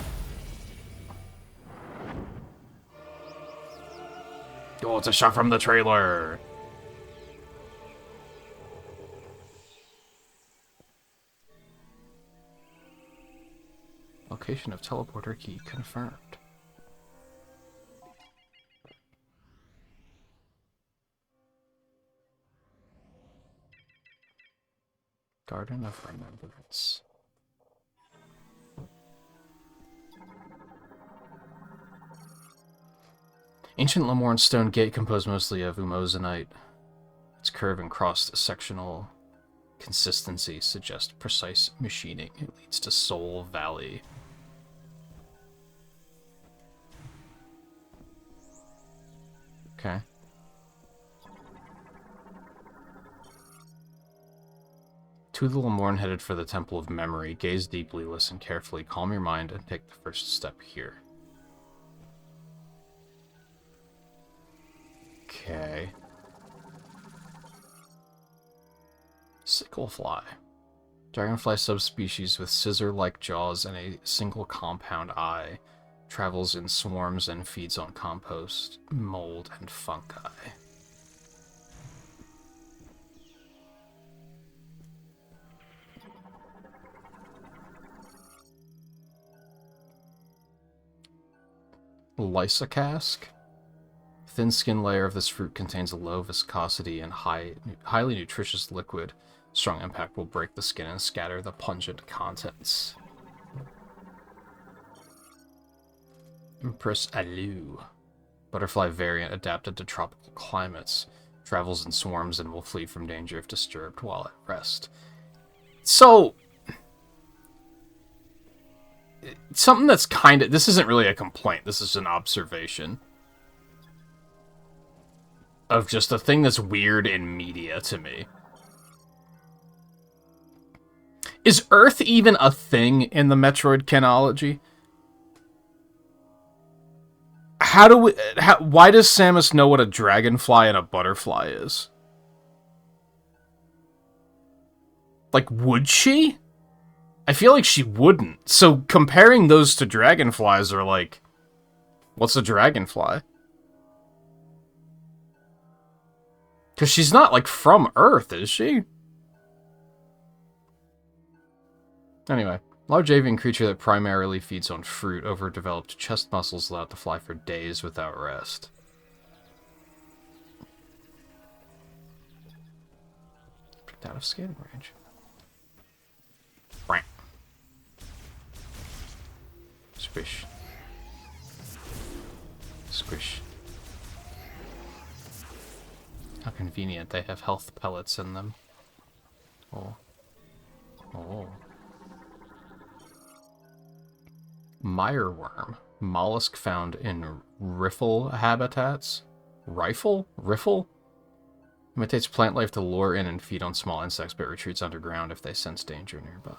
Oh, it's a shot from the trailer! Location of teleporter key confirmed. Garden of Remembrance. Ancient Lemorn stone gate composed mostly of umozanite. Its curve and cross-sectional consistency suggest precise machining. It leads to Soul Valley. Okay. To the Lemorn headed for the Temple of Memory. Gaze deeply, listen carefully, calm your mind, and take the first step here. Okay. Sicklefly. Dragonfly subspecies with scissor-like jaws and a single compound eye. Travels in swarms and feeds on compost, mold, and fungi. Lysocask. Thin skin layer of this fruit contains a low viscosity and highly nutritious liquid. Strong impact will break the skin and scatter the pungent contents. Empress Alu. Butterfly variant adapted to tropical climates. Travels in swarms and will flee from danger if disturbed while at rest. So, something that's kind of... This isn't really a complaint. This is an observation of just a thing that's weird in media to me. Is Earth even a thing in the Metroid canology? Why does Samus know what a dragonfly and a butterfly is? Like, would she? I feel like she wouldn't. So comparing those to dragonflies are like, what's a dragonfly? Because she's not, like, from Earth, is she? Anyway, large avian creature that primarily feeds on fruit. Overdeveloped chest muscles allowed to fly for days without rest. Picked out of scaling range. Squish. Squish. How convenient, they have health pellets in them. Oh. Oh. Mireworm. Mollusk found in riffle habitats. Riffle? Imitates plant life to lure in and feed on small insects, but retreats underground if they sense danger nearby.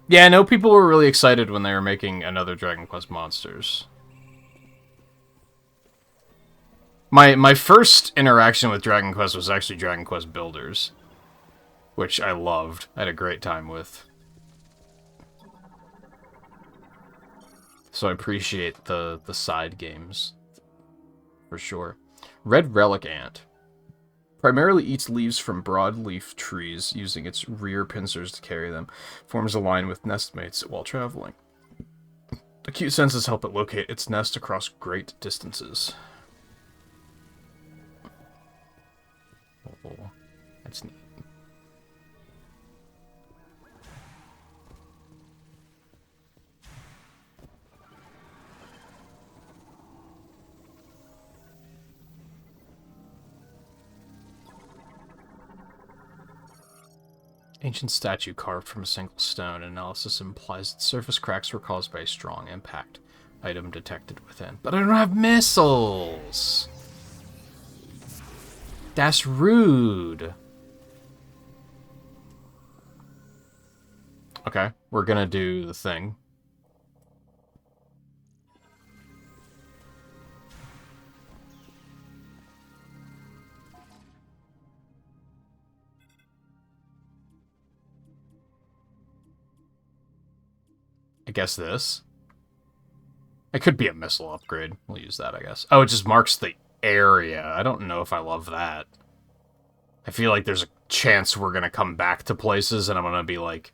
Yeah, I know people were really excited when they were making another Dragon Quest Monsters. My first interaction with Dragon Quest was actually Dragon Quest Builders, which I loved. I had a great time with. So I appreciate the side games, for sure. Red Relic Ant. Primarily eats leaves from broadleaf trees, using its rear pincers to carry them. Forms a line with nestmates while traveling. Acute senses help it locate its nest across great distances. Oh, that's neat. Ancient statue carved from a single stone. Analysis implies that surface cracks were caused by a strong impact. Item detected within. But I don't have missiles! That's rude. Okay, we're gonna do the thing. I guess this. It could be a missile upgrade. We'll use that, I guess. Oh, it just marks the area. I don't know if I love that. I feel like there's a chance we're going to come back to places and I'm going to be like,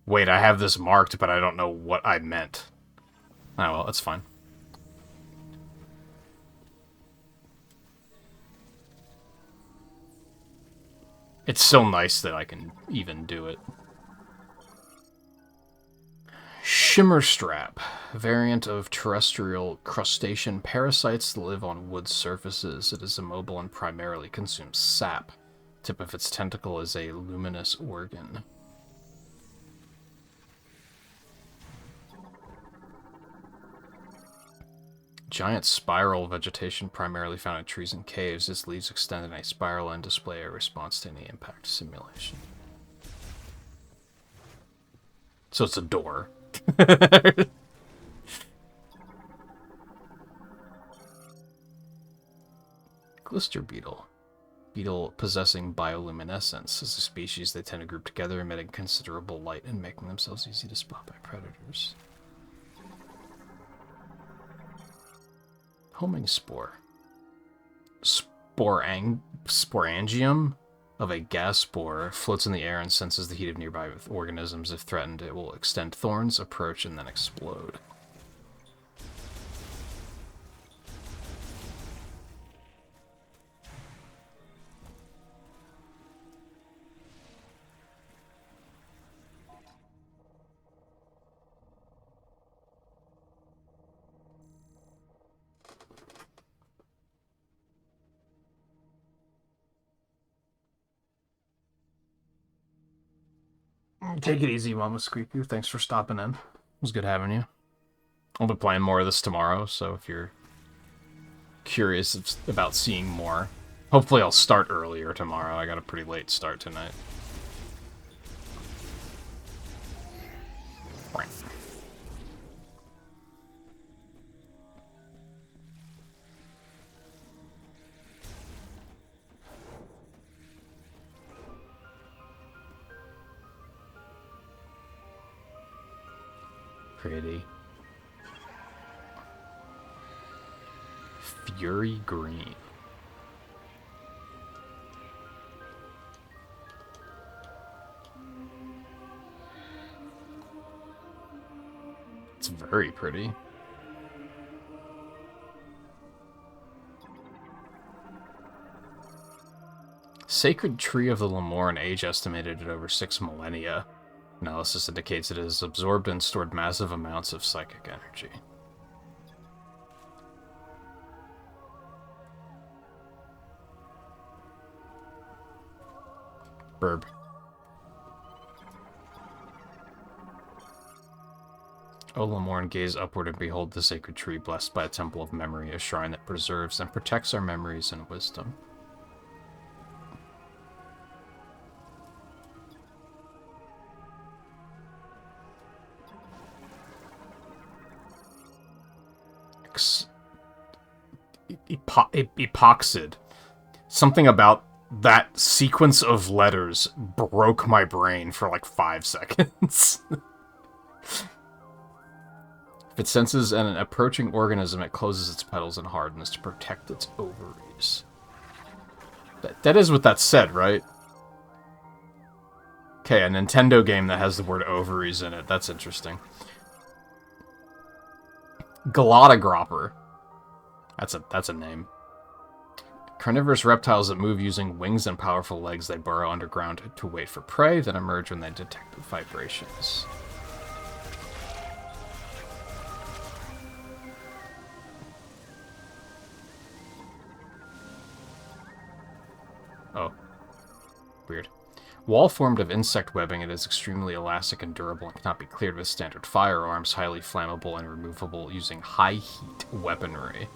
wait, I have this marked, but I don't know what I meant. Oh, well, that's fine. It's still nice that I can even do it. Shimmerstrap, variant of terrestrial crustacean parasites that live on wood surfaces. It is immobile and primarily consumes sap. Tip of its tentacle is a luminous organ. Giant spiral vegetation primarily found in trees and caves. Its leaves extend in a spiral and display a response to any impact simulation. So it's a door. Glister beetle. Beetle possessing bioluminescence. As a species, they tend to group together, emitting considerable light and making themselves easy to spot by predators. Homing spore. Sporangium of a gas spore floats in the air and senses the heat of nearby organisms. If threatened, it will extend thorns, approach, and then explode. Take it easy, Mama Squeaky. Thanks for stopping in. It was good having you. I'll be playing more of this tomorrow, so if you're curious about seeing more, hopefully I'll start earlier tomorrow. I got a pretty late start tonight. Pretty. Fury green. It's very pretty. Sacred Tree of the Lemoran, age estimated at over 6 millennia. Analysis indicates it has absorbed and stored massive amounts of psychic energy. Burb. O Lemoran, gaze upward and behold the sacred tree, blessed by a temple of memory, a shrine that preserves and protects our memories and wisdom. Epoxid. Something about that sequence of letters broke my brain for like 5 seconds. If it senses an approaching organism, it closes its petals and hardens to protect its ovaries. That is what that said, right? Okay, a Nintendo game that has the word ovaries in it. That's interesting. Galotogropper. That's a name. Carnivorous reptiles that move using wings and powerful legs. They burrow underground to wait for prey, then emerge when they detect vibrations. Oh. Weird. Wall formed of insect webbing, it is extremely elastic and durable and cannot be cleared with standard firearms, highly flammable and removable using high-heat weaponry.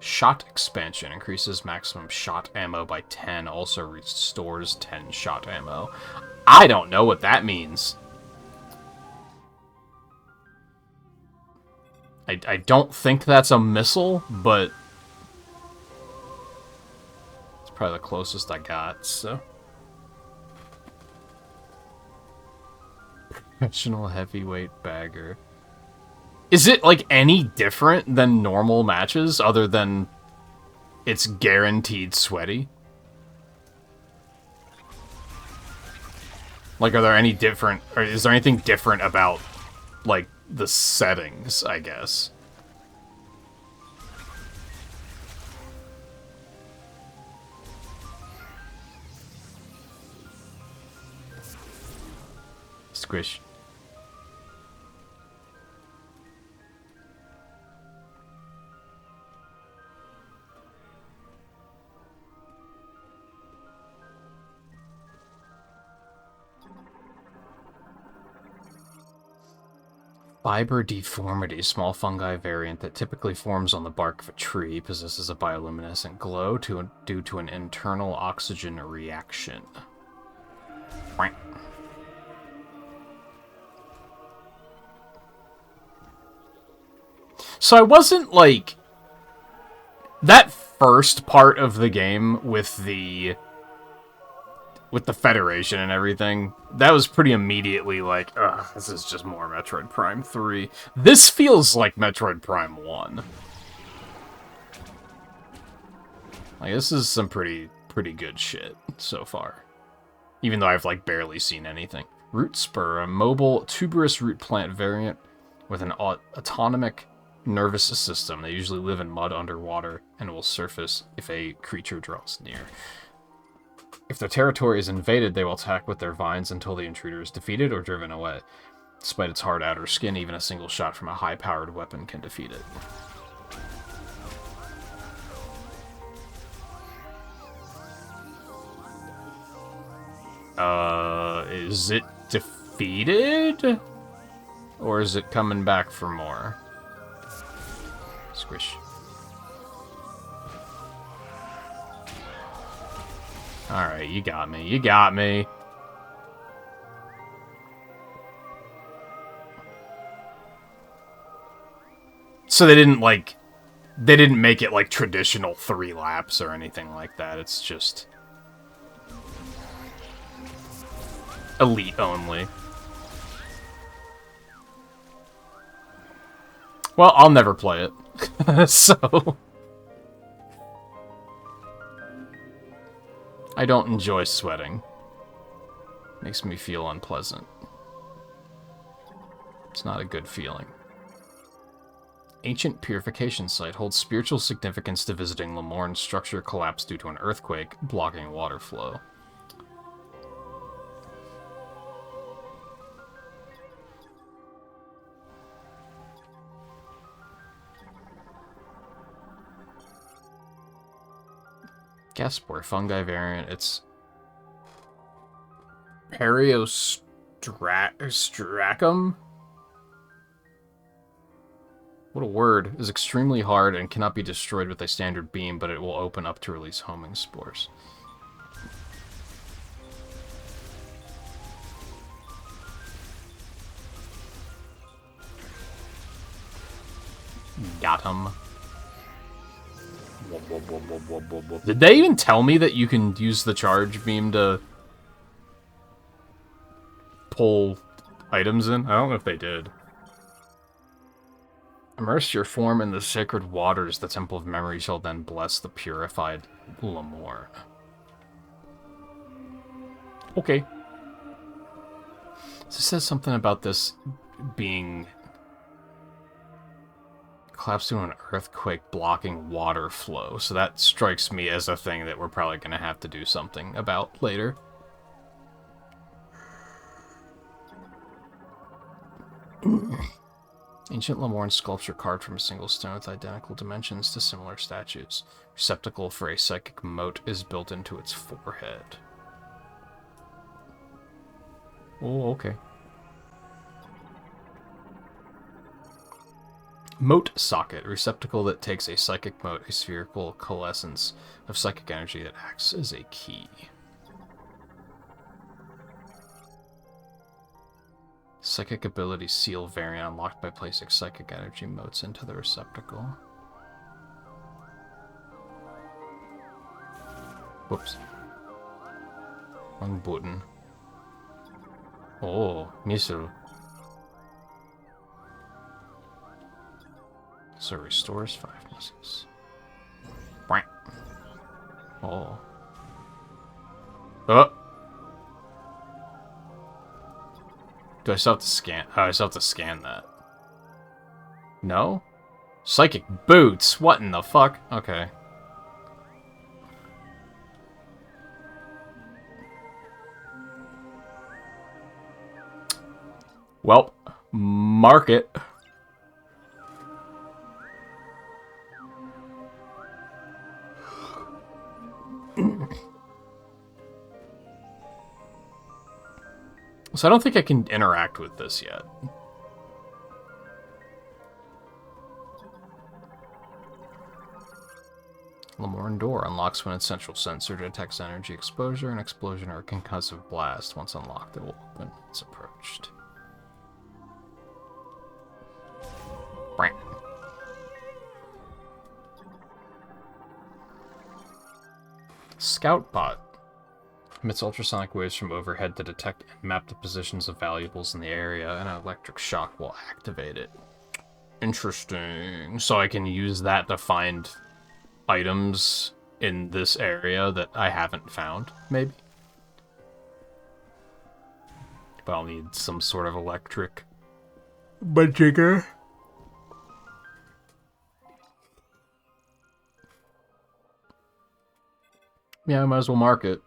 Shot expansion increases maximum shot ammo by 10, also restores 10 shot ammo. I don't know what that means. I don't think that's a missile, but it's probably the closest I got, so. Professional heavyweight bagger. Is it, like, any different than normal matches, other than it's guaranteed sweaty? Like, are there any different, or is there anything different about, like, the settings, I guess? Squish. Fiber deformity, small fungi variant that typically forms on the bark of a tree, possesses a bioluminescent glow due to an internal oxygen reaction. So I wasn't like... That first part of the game with the Federation and everything, that was pretty immediately like, ugh, this is just more Metroid Prime 3. This feels like Metroid Prime 1. Like, this is some pretty good shit so far. Even though I've, like, barely seen anything. Root Spur, a mobile tuberous root plant variant with an autonomic nervous system. They usually live in mud underwater and will surface if a creature draws near. If their territory is invaded, they will attack with their vines until the intruder is defeated or driven away. Despite its hard outer skin, even a single shot from a high-powered weapon can defeat it. Is it defeated? Or is it coming back for more? Squish. Alright, you got me. You got me. So they didn't, like... They didn't make it, like, traditional 3 laps or anything like that. It's just... Elite only. Well, I'll never play it. So... I don't enjoy sweating. Makes me feel unpleasant. It's not a good feeling. Ancient purification site holds spiritual significance to visiting Lemorne. Structure collapsed due to an earthquake, blocking water flow. Gaspore, fungi variant. It's Periostracum? What a word. Is extremely hard and cannot be destroyed with a standard beam, but it will open up to release homing spores. Got him. Did they even tell me that you can use the charge beam to pull items in? I don't know if they did. Immerse your form in the sacred waters. The Temple of Memory shall then bless the purified Lemorne. Okay. So it says something about this being collapsed due to an earthquake blocking water flow. So that strikes me as a thing that we're probably going to have to do something about later. Ancient Lemorne sculpture carved from a single stone with identical dimensions to similar statues. Receptacle for a psychic mote is built into its forehead. Oh, okay. Mote socket. Receptacle that takes a psychic mote, a spherical coalescence of psychic energy that acts as a key. Psychic ability seal variant unlocked by placing psychic energy motes into the receptacle. Whoops. Wrong button. Oh, missile. So restores 5 missiles. Oh. Oh! Do I still have to scan? Oh, I still have to scan that. No? Psychic boots? What in the fuck? Okay. Well, mark it. So I don't think I can interact with this yet. Lamorne door unlocks when its central sensor detects energy exposure, an explosion, or a concussive blast. Once unlocked, it will open. It's approached. Brant. Scout bot emits ultrasonic waves from overhead to detect and map the positions of valuables in the area, and an electric shock will activate it. Interesting. So I can use that to find items in this area that I haven't found, maybe? But I'll need some sort of electric majigger. Yeah, I might as well mark it.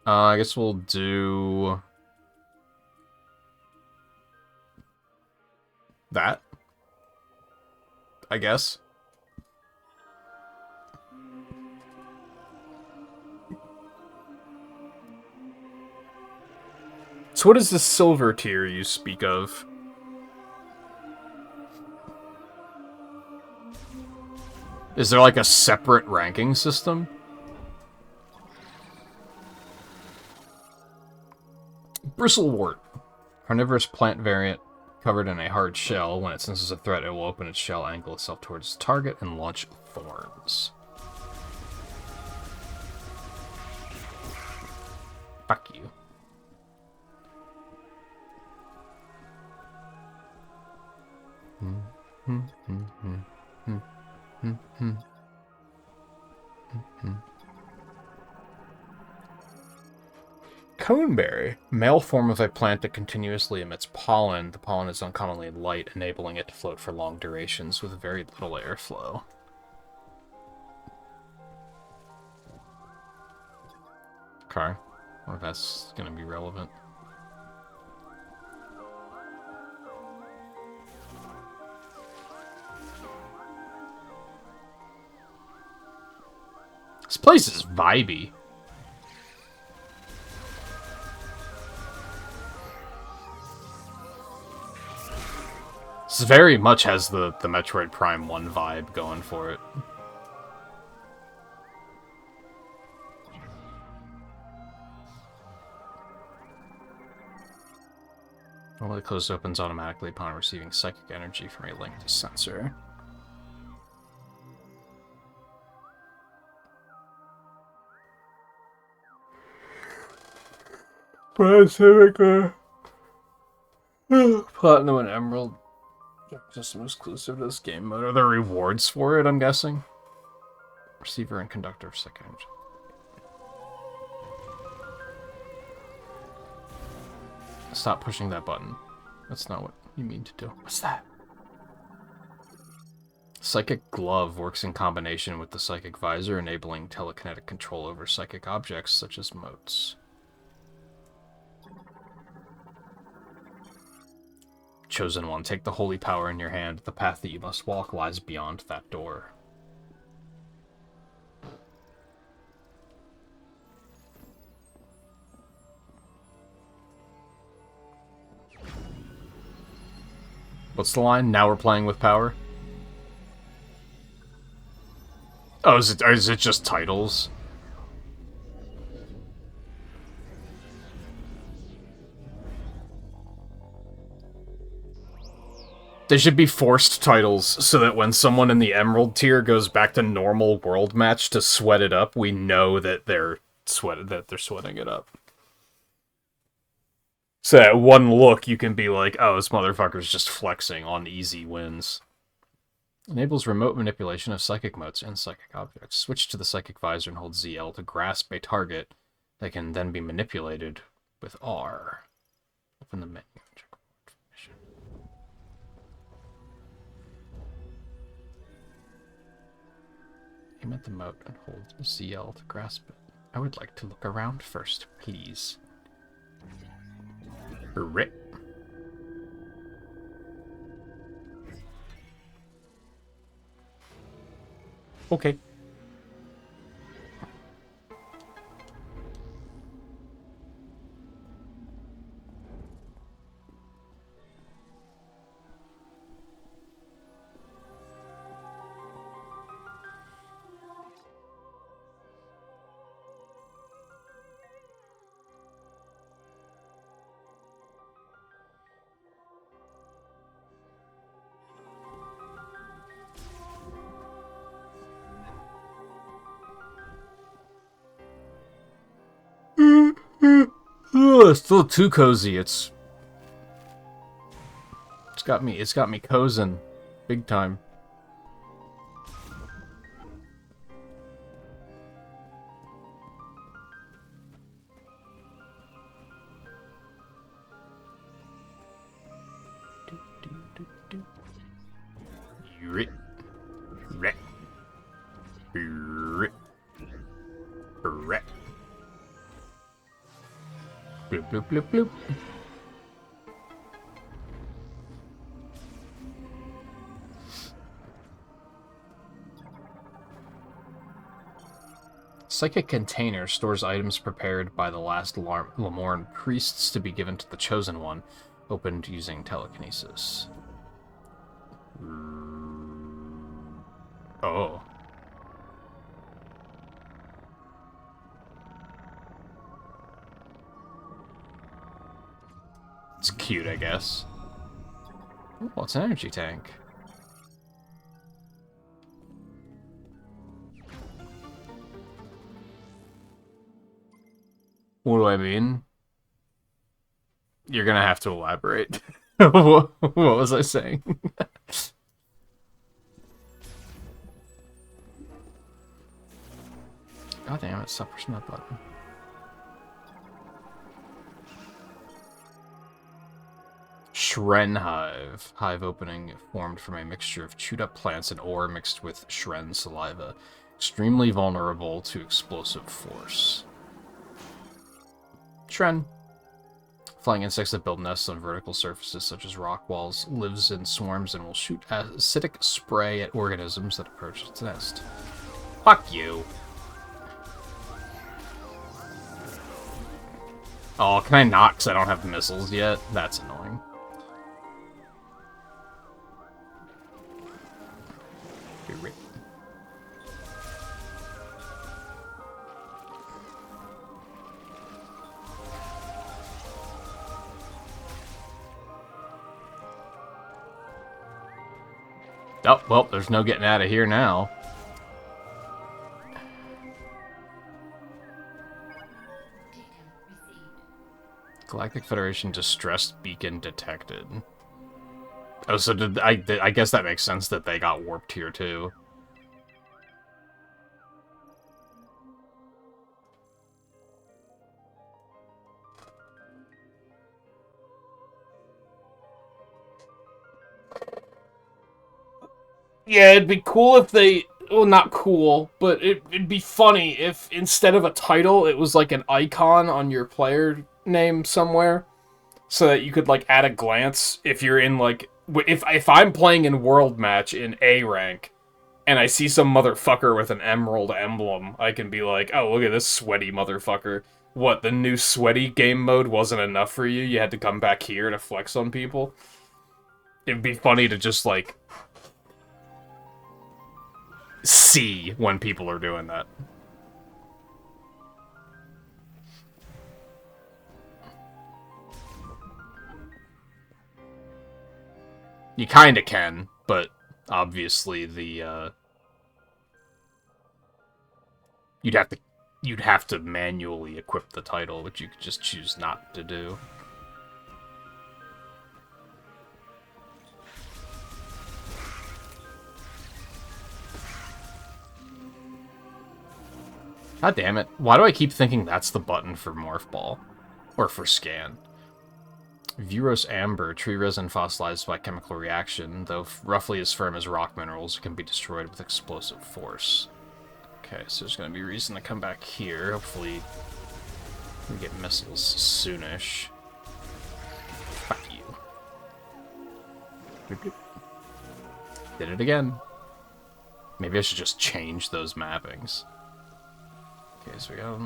I guess we'll do that. I guess. So what is this silver tier you speak of? Is there like a separate ranking system? Bristlewort. Carnivorous plant variant covered in a hard shell. When it senses a threat, it will open its shell, angle itself towards its target, and launch thorns. Fuck you. Coneberry. Male form of a plant that continuously emits pollen. The pollen is uncommonly light, enabling it to float for long durations with very little airflow. Okay. Well, that's going to be relevant. This place is vibey. This very much has the Metroid Prime 1 vibe going for it. Normally closed opens automatically upon receiving psychic energy from a linked sensor. Platinum and Emerald. System exclusive to this game mode. Are there rewards for it, I'm guessing? Receiver and conductor of psychic energy. Stop pushing that button. That's not what you mean to do. What's that? Psychic Glove works in combination with the Psychic Visor, enabling telekinetic control over psychic objects such as motes. Chosen One, take the holy power in your hand. The path that you must walk lies beyond that door. What's the line? Now we're playing with power? Oh, is it just titles? They should be forced titles, so that when someone in the Emerald tier goes back to normal world match to sweat it up, we know that they're sweating it up. So at one look, you can be like, oh, this motherfucker's just flexing on easy wins. Enables remote manipulation of psychic motes and psychic objects. Switch to the Psychic Visor and hold ZL to grasp a target that can then be manipulated with R. Open the menu. Check information. Aim at the mote and hold ZL to grasp it. I would like to look around first, please. Rip. Okay. Oh, it's still too cozy. It's got me cozen big time. Rit, ret, rit, ret. Bloop bloop bloop bloop. Psychic container stores items prepared by the last Lamorne priests to be given to the Chosen One, opened using telekinesis. Oh. It's cute, I guess. Oh, it's an energy tank. What do I mean? You're gonna have to elaborate. What was I saying? God damn it, stop pushing that button. Shren Hive. Hive opening formed from a mixture of chewed up plants and ore mixed with Shren saliva. Extremely vulnerable to explosive force. Shren. Flying insects that build nests on vertical surfaces such as rock walls, lives in swarms and will shoot acidic spray at organisms that approach its nest. Fuck you. Oh, can I not? Because I don't have missiles yet? That's annoying. Oh, well, there's no getting out of here now. Galactic Federation distressed beacon detected. Oh, so I guess that makes sense that they got warped here too. Yeah, it'd be cool if they... Well, not cool, but it'd be funny if instead of a title, it was like an icon on your player name somewhere. So that you could, like, at a glance, if you're in, like... If I'm playing in World Match in A rank, and I see some motherfucker with an emerald emblem, I can be like, oh, look at this sweaty motherfucker. What, the new sweaty game mode wasn't enough for you? You had to come back here to flex on people? It'd be funny to just, like... see when people are doing that. You kinda can, but obviously the you'd have to manually equip the title, which you could just choose not to do. God damn it. Why do I keep thinking that's the button for Morph Ball? Or for Scan? Vuros Amber, tree resin fossilized by chemical reaction, though roughly as firm as rock minerals, can be destroyed with explosive force. Okay, so there's gonna be reason to come back here. Hopefully we get missiles soonish. Fuck you. Did it again. Maybe I should just change those mappings. Okay, so we got a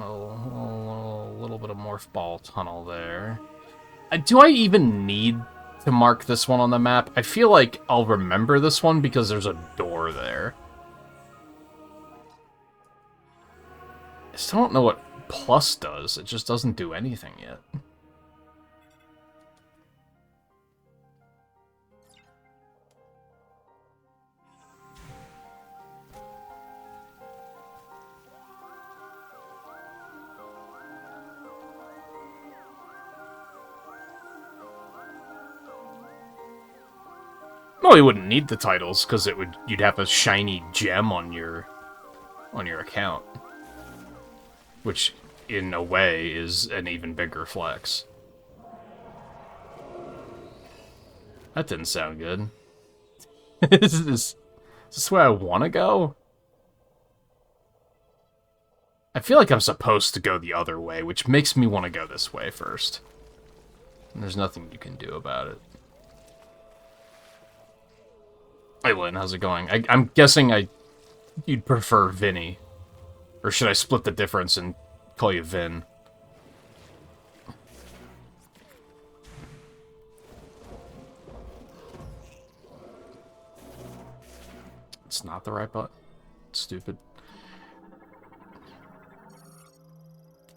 little bit of Morph Ball tunnel there. Do I even need to mark this one on the map? I feel like I'll remember this one because there's a door there. I still don't know what plus does. It just doesn't do anything yet. No, you wouldn't need the titles because you'd have a shiny gem on your account, which in a way is an even bigger flex. That didn't sound good. Is this where I want to go? I feel like I'm supposed to go the other way, which makes me want to go this way first. And there's nothing you can do about it. Hey Lynn, how's it going? I'm guessing you'd prefer Vinny. Or should I split the difference and call you Vin? It's not the right button. Stupid.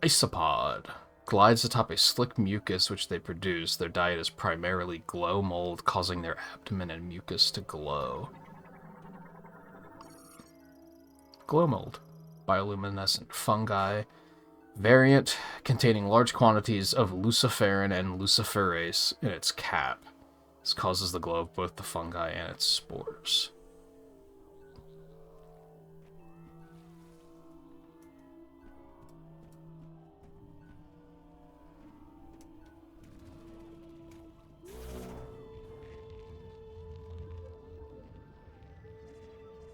Isopod. Glides atop a slick mucus which they produce. Their diet is primarily glow mold, causing their abdomen and mucus to glow. Glow mold. Bioluminescent fungi. Variant containing large quantities of luciferin and luciferase in its cap. This causes the glow of both the fungi and its spores.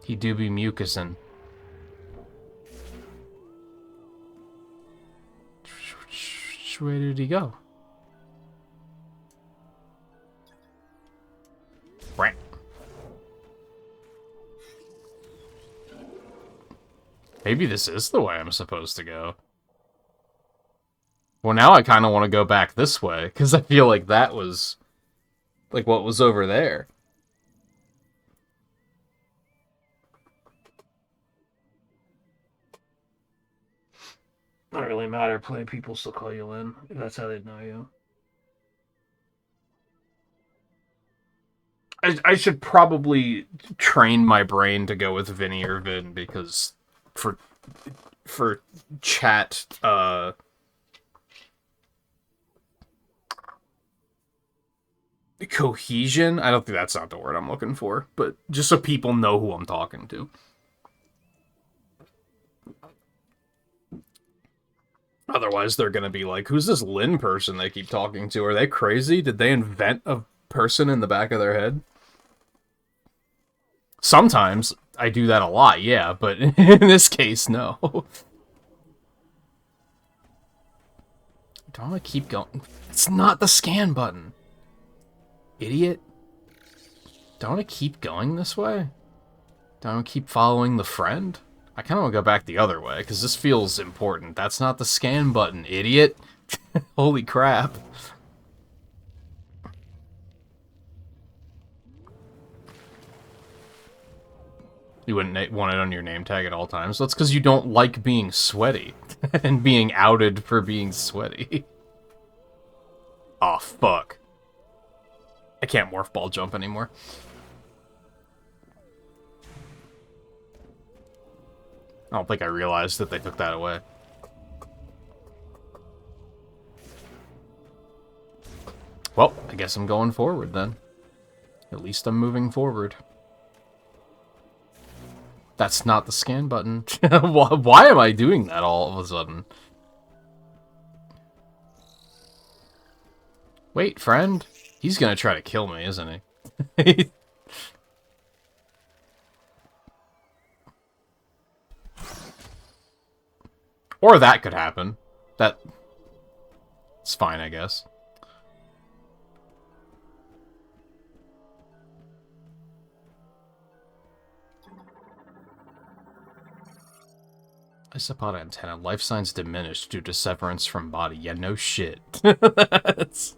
He do be mucusin. Which way did he go? Right. Maybe this is the way I'm supposed to go. Well, now I kind of want to go back this way, because I feel like that was, like, what was over there. Not really matter, play people still call you Lynn, if that's how they know you. I should probably train my brain to go with Vinny or Vin, because for chat, cohesion, I don't think that's not the word I'm looking for, but just so people know who I'm talking to. Otherwise, they're gonna be like, who's this Lynn person they keep talking to? Are they crazy? Did they invent a person in the back of their head? Sometimes I do that a lot, yeah, but in this case, no. Don't I keep going? It's not the scan button. Idiot. Don't I keep going this way? Don't I keep following the friend? I kind of want to go back the other way, because this feels important. That's not the scan button, idiot. Holy crap. You wouldn't want it on your name tag at all times. That's because you don't like being sweaty. And being outed for being sweaty. Aw, fuck. I can't morph ball jump anymore. I don't think I realized that they took that away. Well, I guess I'm going forward then. At least I'm moving forward. That's not the scan button. Why am I doing that all of a sudden? Wait, friend. He's gonna try to kill me, isn't he? Or that could happen. It's fine, I guess. Isopod antenna. Life signs diminished due to severance from body. Yeah, no shit. That's...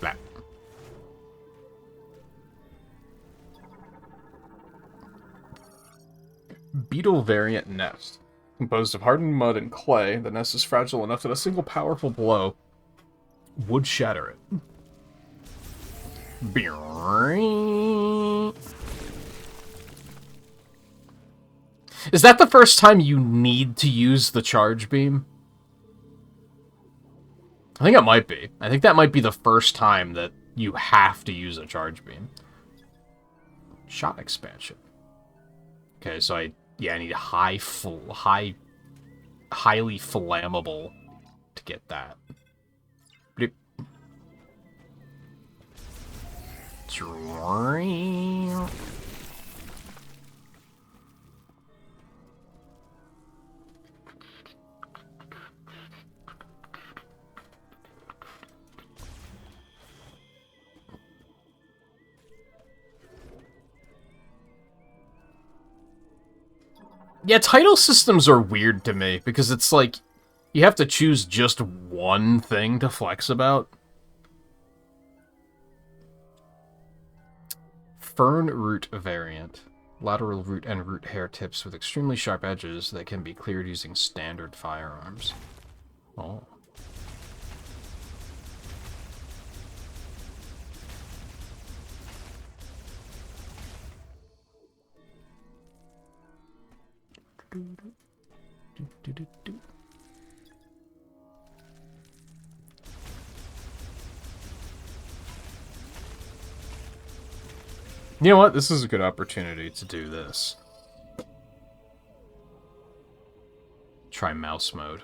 Blah. Beetle variant nest. Composed of hardened mud and clay, the nest is fragile enough that a single powerful blow would shatter it. Is that the first time you need to use the charge beam? I think it might be. I think that might be the first time that you have to use a charge beam. Shot expansion. Okay, so I need highly flammable to get that. Bloop. Yeah, title systems are weird to me, because it's like, you have to choose just one thing to flex about. Fern root variant. Lateral root and root hair tips with extremely sharp edges that can be cleared using standard firearms. Oh. You know what? This is a good opportunity to do this. Try mouse mode.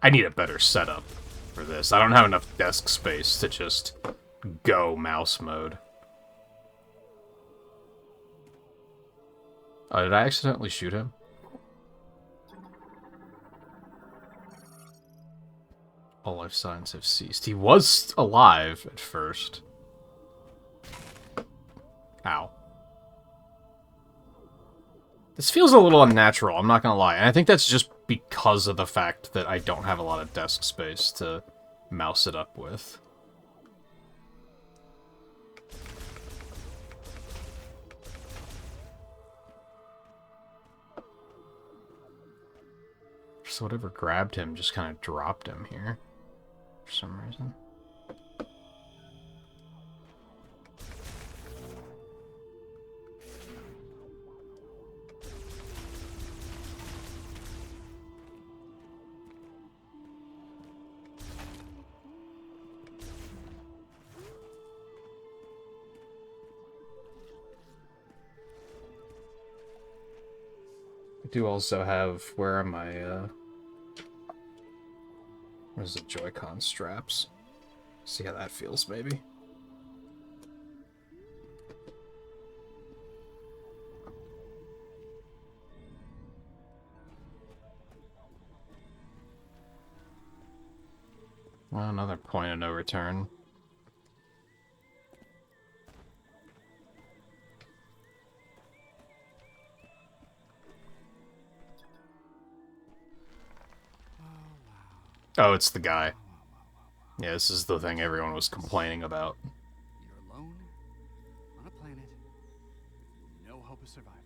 I need a better setup for this. I don't have enough desk space to just go mouse mode. Oh, did I accidentally shoot him? All life signs have ceased. He was alive at first. Ow. This feels a little unnatural, I'm not gonna lie. And I think that's just because of the fact that I don't have a lot of desk space to mouse it up with. So whatever grabbed him just kind of dropped him here. For some reason. I do also have, where are my, where's the Joy-Con straps? See how that feels, maybe? Well, another point of no return. Oh, it's the guy. Yeah, this is the thing everyone was complaining about. You're alone on a planet with no hope of survival.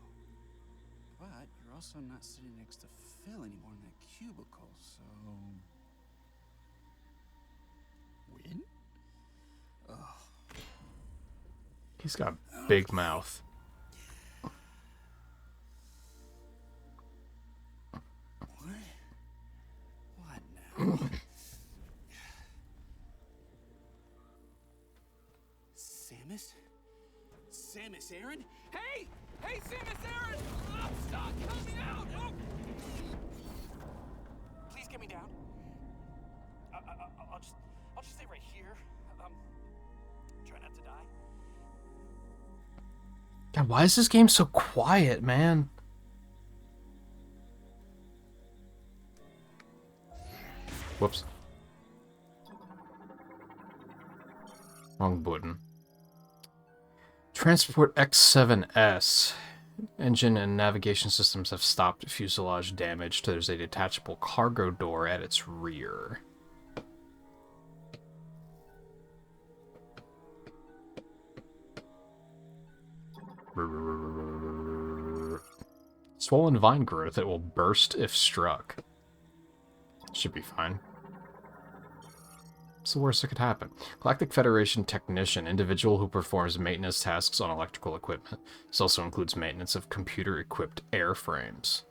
But you're also not sitting next to Phil anymore in that cubicle, so... Win? Ugh. He's got a big mouth. What now? Samus? Samus Aran? Hey! Hey, Samus Aran! Oh, stop! Help me out! Oh. Please get me down. I'll just stay right here. Try not to die. God, why is this game so quiet, man? Whoops. Wrong button. Transport X7S. Engine and navigation systems have stopped fuselage damage. There's a detachable cargo door at its rear. Swollen vine growth that will burst if struck. Should be fine. What's the worst that could happen? Galactic Federation technician, individual who performs maintenance tasks on electrical equipment. This also includes maintenance of computer-equipped airframes.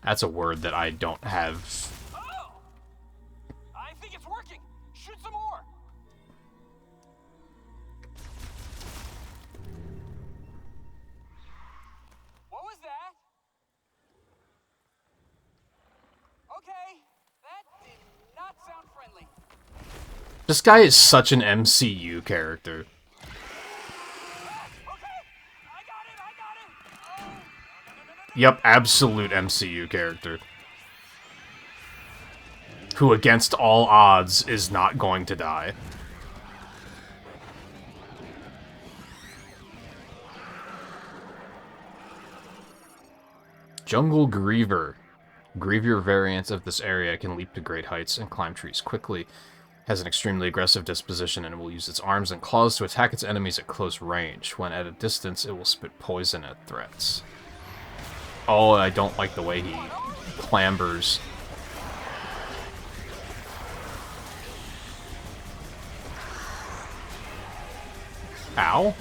That's a word that I don't have. Oh! I think it's working. Shoot some more. What was that? Okay, that did not sound friendly. This guy is such an MCU character. Okay, I got it. Oh, no. Yep, absolute MCU character. Who, against all odds, is not going to die. Jungle Griever. Griever variants of this area can leap to great heights and climb trees quickly. Has an extremely aggressive disposition and will use its arms and claws to attack its enemies at close range. When at a distance, it will spit poison at threats. Oh, I don't like the way he clambers. Ow?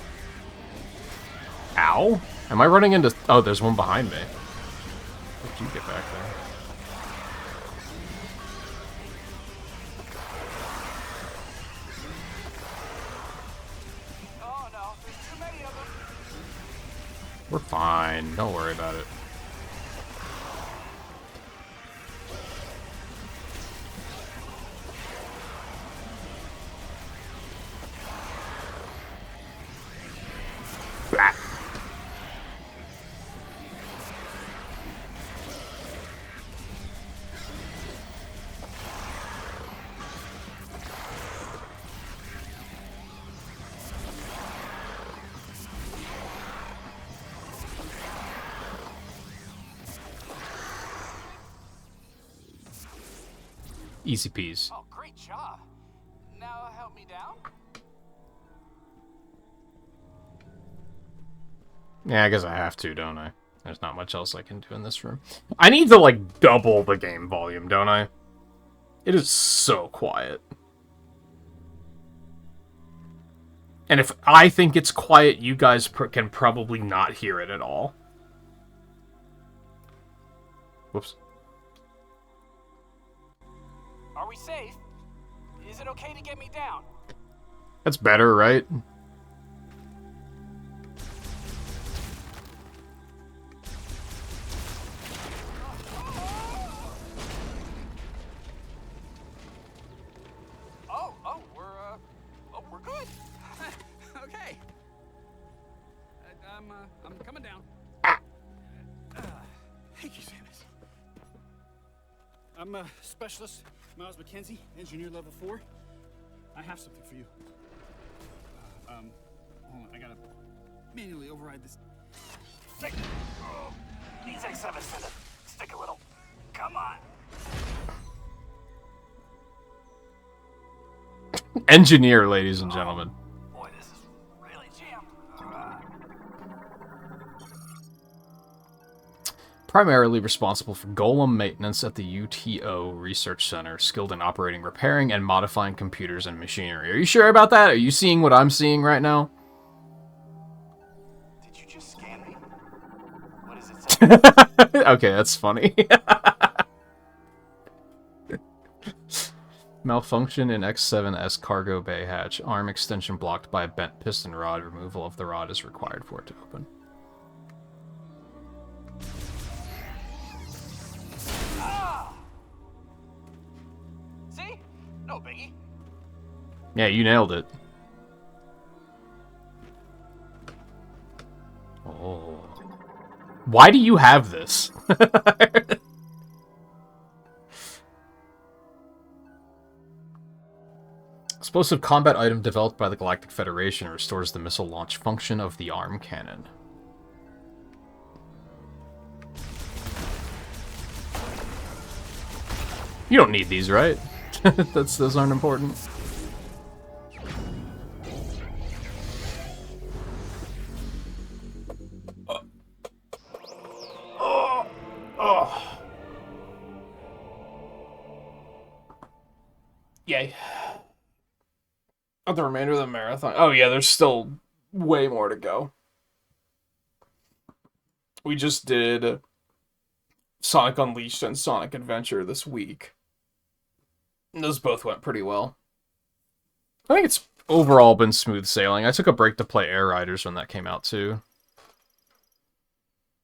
Ow? Am I running into... Oh, there's one behind me. How did you get back there? Oh no, there's too many of them. We're fine. Don't worry about it. Ah. Easy peas. Oh, great job. Now help me down. Yeah, I guess I have to, don't I? There's not much else I can do in this room. I need to, like, double the game volume, don't I? It is so quiet. And if I think it's quiet, you guys can probably not hear it at all. Whoops. Are we safe? Is it okay to get me down? That's better, right? We're good. Okay. I'm coming down. Thank you, Samus. I'm a specialist, Miles McKenzie, engineer level 4. I have something for you. Hold on, I gotta manually override this. These X7 stick a little. Come on. Engineer, ladies and gentlemen. Boy, this is really jammed. Primarily responsible for golem maintenance at the UTO Research Center, skilled in operating, repairing, and modifying computers and machinery. Are you sure about that? Are you seeing what I'm seeing right now? Did you just scan me? What does it say? Okay, that's funny. Malfunction in X7S cargo bay hatch. Arm extension blocked by a bent piston rod. Removal of the rod is required for it to open. See? No biggie. Yeah, you nailed it. Oh. Why do you have this? Explosive combat item developed by the Galactic Federation restores the missile launch function of the arm cannon. You don't need these, right? Those aren't important. Yay. Of the remainder of the marathon. Oh yeah, there's still way more to go. We just did Sonic Unleashed and Sonic Adventure this week. And those both went pretty well. I think it's overall been smooth sailing. I took a break to play Air Riders when that came out too.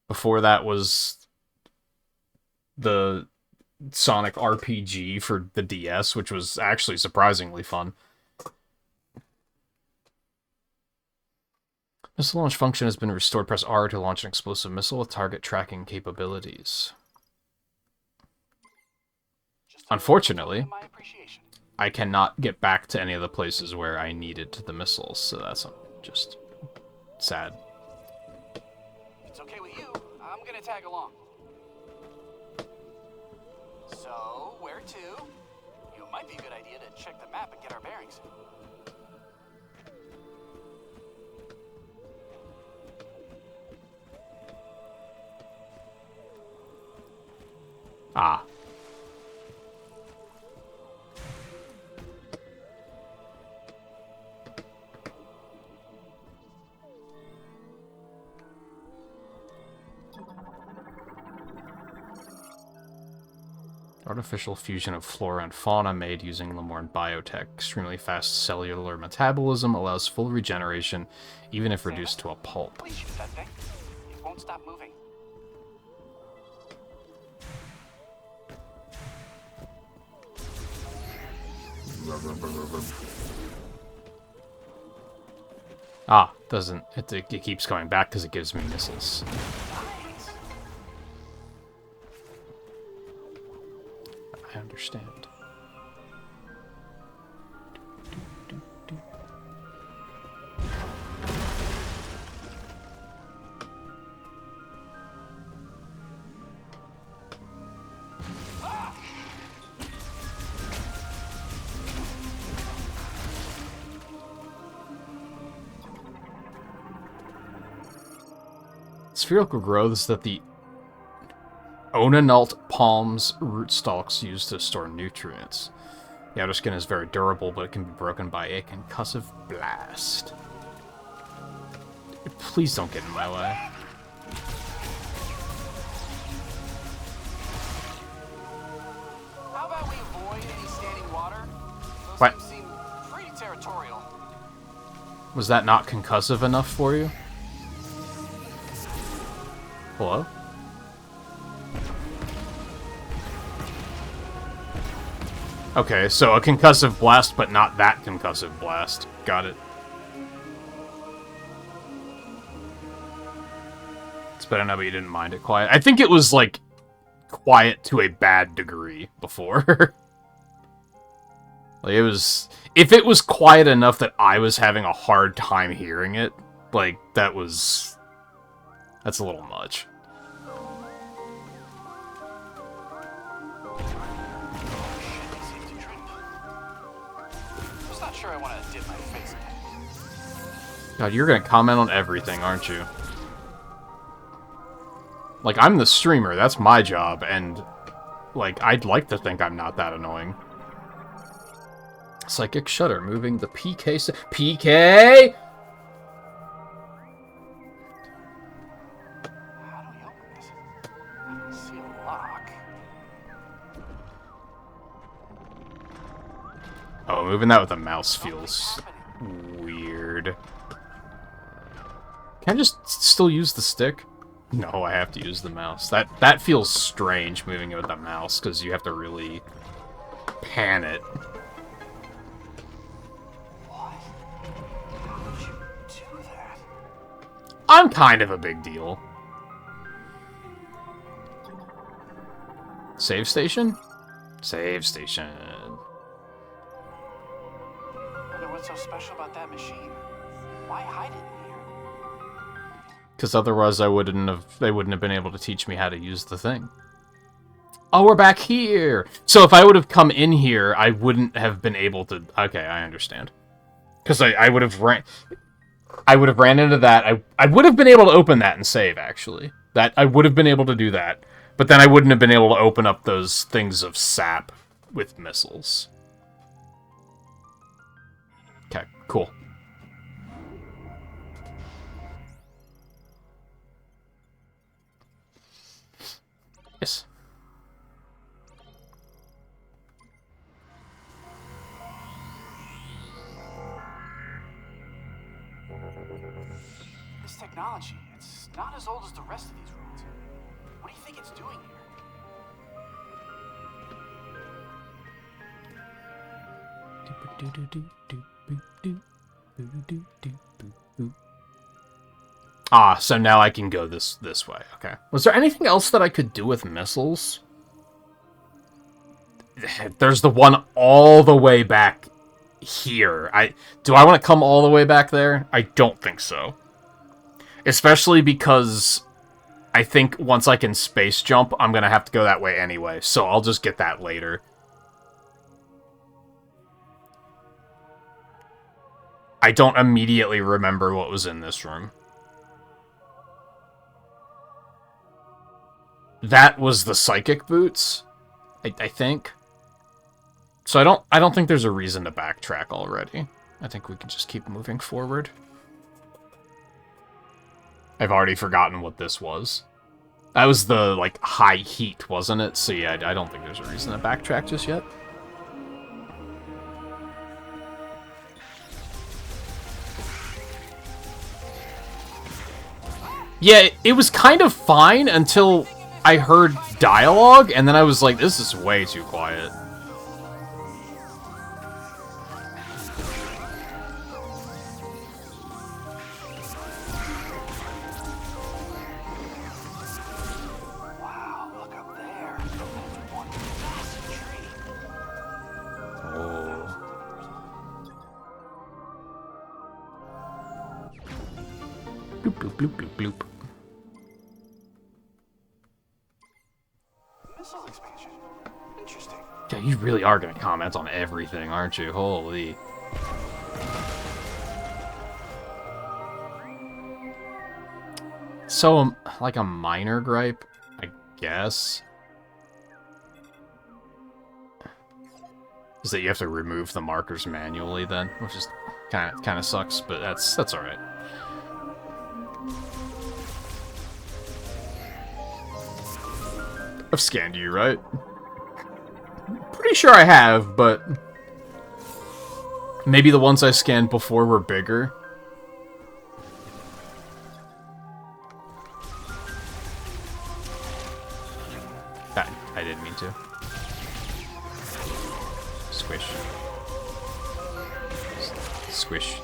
Before that was the Sonic RPG for the DS, which was actually surprisingly fun. Missile launch function has been restored. Press R to launch an explosive missile with target tracking capabilities. Unfortunately, I cannot get back to any of the places where I needed the missiles, so that's just sad. If it's okay with you, I'm gonna tag along. So, where to? It might be a good idea to check the map and get our bearings. Ah. Artificial fusion of flora and fauna made using Lemorn biotech. Extremely fast cellular metabolism allows full regeneration, even if reduced to a pulp. Please shoot that thing. It won't stop moving. Ah, doesn't it keeps coming back because it gives me missiles. I understand. Spherical growths that the Onanalt palm's root-stalks use to store nutrients. The outer skin is very durable, but it can be broken by a concussive blast. Please don't get in my way. How about we avoid any standing water? Those What? things seem pretty territorial. Was that not concussive enough for you? Hello? Okay, so a concussive blast, but not that concussive blast. Got it. It's better now, but you didn't mind it quiet. I think it was, like, quiet to a bad degree before. Like, it was... If it was quiet enough that I was having a hard time hearing it, like, that was... That's a little much. Just not sure I want to dip my face in it. God, you're gonna comment on everything, aren't you? Like, I'm the streamer, that's my job, and... Like, I'd like to think I'm not that annoying. Psychic Shutter, moving the PK... PK?! How do we open this? I can see a lock. Oh, moving that with a mouse feels Happening. weird. Can I just still use the stick? No, I have to use the mouse. That feels strange, moving it with the mouse, because you have to really pan it. What? How would you do that? I'm kind of a big deal. Save station? Save station. Wonder what's so special about that machine? Why hide it in here? Because otherwise they wouldn't have been able to teach me how to use the thing. Oh, we're back here! So if I would have come in here, I wouldn't have been able to... Okay, I understand. Because I would have ran into that. I would have been able to open that and save, actually. I would have been able to do that. But then I wouldn't have been able to open up those things of sap with missiles. Cool. Yes. This technology, it's not as old as the rest of these roads. What do you think it's doing here? Ah, so now I can go this way. Okay. Was there anything else that I could do with missiles? There's the one all the way back here. Do I want to come all the way back there? I don't think so. Especially because I think once I can space jump, I'm going to have to go that way anyway. So I'll just get that later. I don't immediately remember what was in this room. That was the psychic boots, I think. So I don't think there's a reason to backtrack already. I think we can just keep moving forward. I've already forgotten what this was. That was the, like, high heat, wasn't it? So yeah, I don't think there's a reason to backtrack just yet. Yeah, it was kind of fine until I heard dialogue, and then I was like, this is way too quiet. Wow, look up there. That's one massive tree. Oh. Bloop, bloop, bloop, bloop, bloop. Missile expansion. Interesting. Yeah, you really are going to comment on everything, aren't you? Holy. So, like a minor gripe, I guess, is that you have to remove the markers manually then, which is kind of sucks, but that's all right. I've scanned you, right? Pretty sure I have, but maybe the ones I scanned before were bigger. I didn't mean to. Squish. Squish.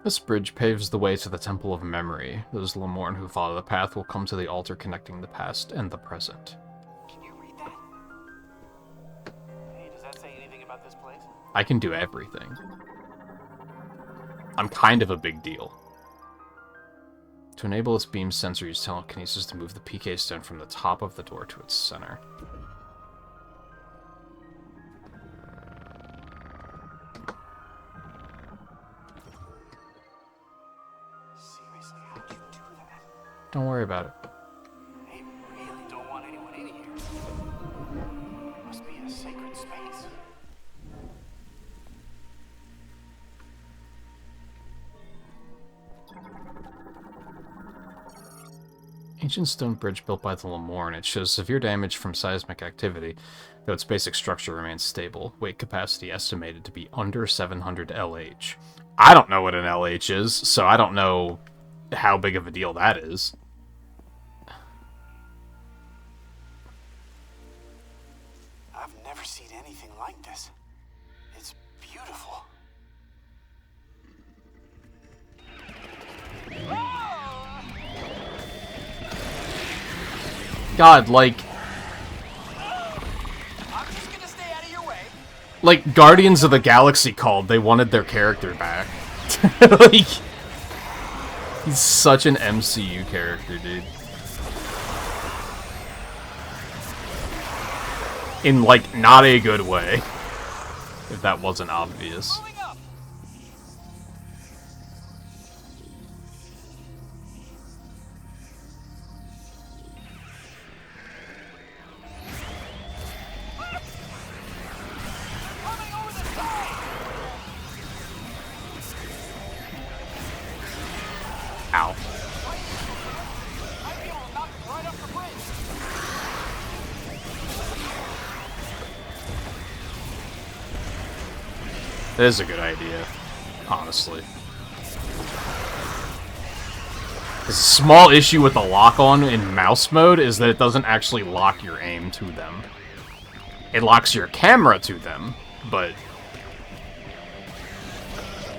This bridge paves the way to the Temple of Memory. Those Lemorn who follow the path will come to the altar connecting the past and the present. Can you read that? Hey, does that say anything about this place? I can do everything. I'm kind of a big deal. To enable its beam sensor, use telekinesis to move the PK stone from the top of the door to its center. Seriously, how'd you do that? Don't worry about it. They really don't want anyone in here. Must be a sacred space. Ancient stone bridge built by the Lemorn. It shows severe damage from seismic activity, though its basic structure remains stable. Weight capacity estimated to be under 700 LH. I don't know what an LH is, so I don't know how big of a deal that is. I've never seen anything like this. It's beautiful. God, like... I'm just gonna stay out of your way. Like, Guardians of the Galaxy called, they wanted their character back. Like... He's such an MCU character, dude. In, like, not a good way. If that wasn't obvious. Moving up. That is a good idea, honestly. The small issue with the lock-on in mouse mode is that it doesn't actually lock your aim to them. It locks your camera to them, but...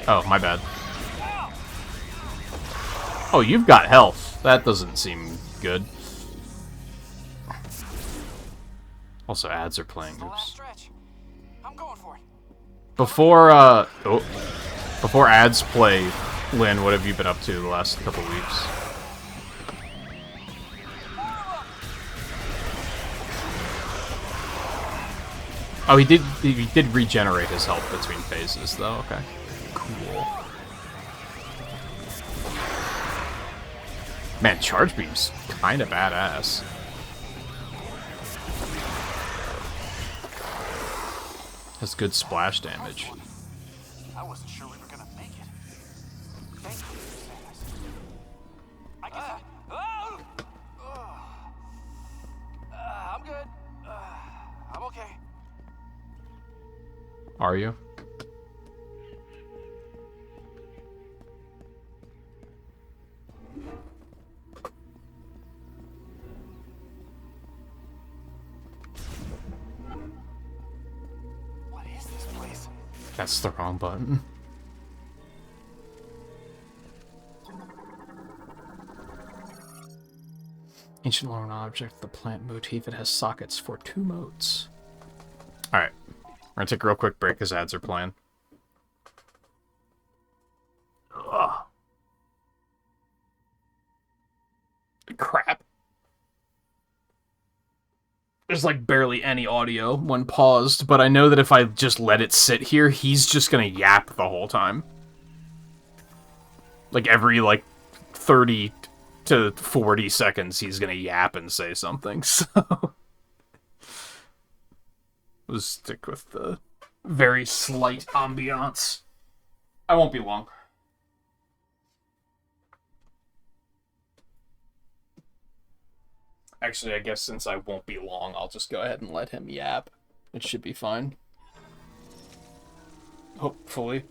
Oh, my bad. Oh, you've got health. That doesn't seem good. Also, ads are playing. Oops. I'm going for it. Before ads play, Lynn, what have you been up to the last couple weeks? Oh, he did regenerate his health between phases, though. Okay. Cool. Man, Charge Beam's kind of badass. Has good splash damage. I wasn't sure we were gonna make it. Thank you, Samus. I guess I'm good. I'm okay. Are you? What is this place? That's the wrong button. Ancient lore object, the plant motif. It has sockets for 2 modes. Alright. We're gonna take a real quick break as ads are playing. Ugh. Crap. There's like barely any audio when paused, but I know that if I just let it sit here, he's just gonna yap the whole time. Like every 30 to 40 seconds, he's gonna yap and say something, so... We'll stick with the very slight ambiance. I won't be long. Actually, I guess since I won't be long, I'll just go ahead and let him yap. It should be fine. Hopefully.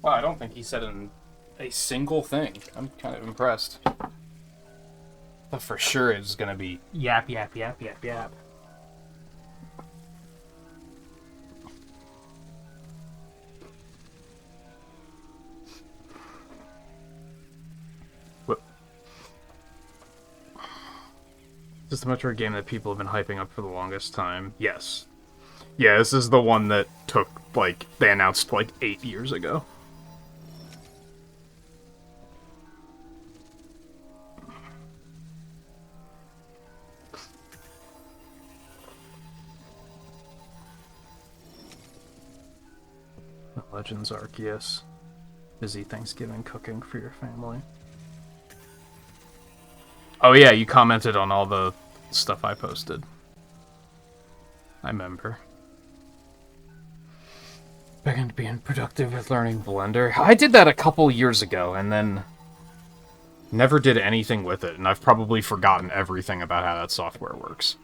Well, I don't think he said a single thing. I'm kind of impressed. But for sure it's gonna be yap, yap, yap, yap, yap. What? This is the Metroid game that people have been hyping up for the longest time. Yes. Yeah, this is the one that took, like, they announced, like, 8 years ago. Legends Arceus. Busy Thanksgiving cooking for your family. Oh yeah, you commented on all the stuff I posted. I remember. Began being productive with learning Blender. I did that a couple years ago, and then never did anything with it, and I've probably forgotten everything about how that software works.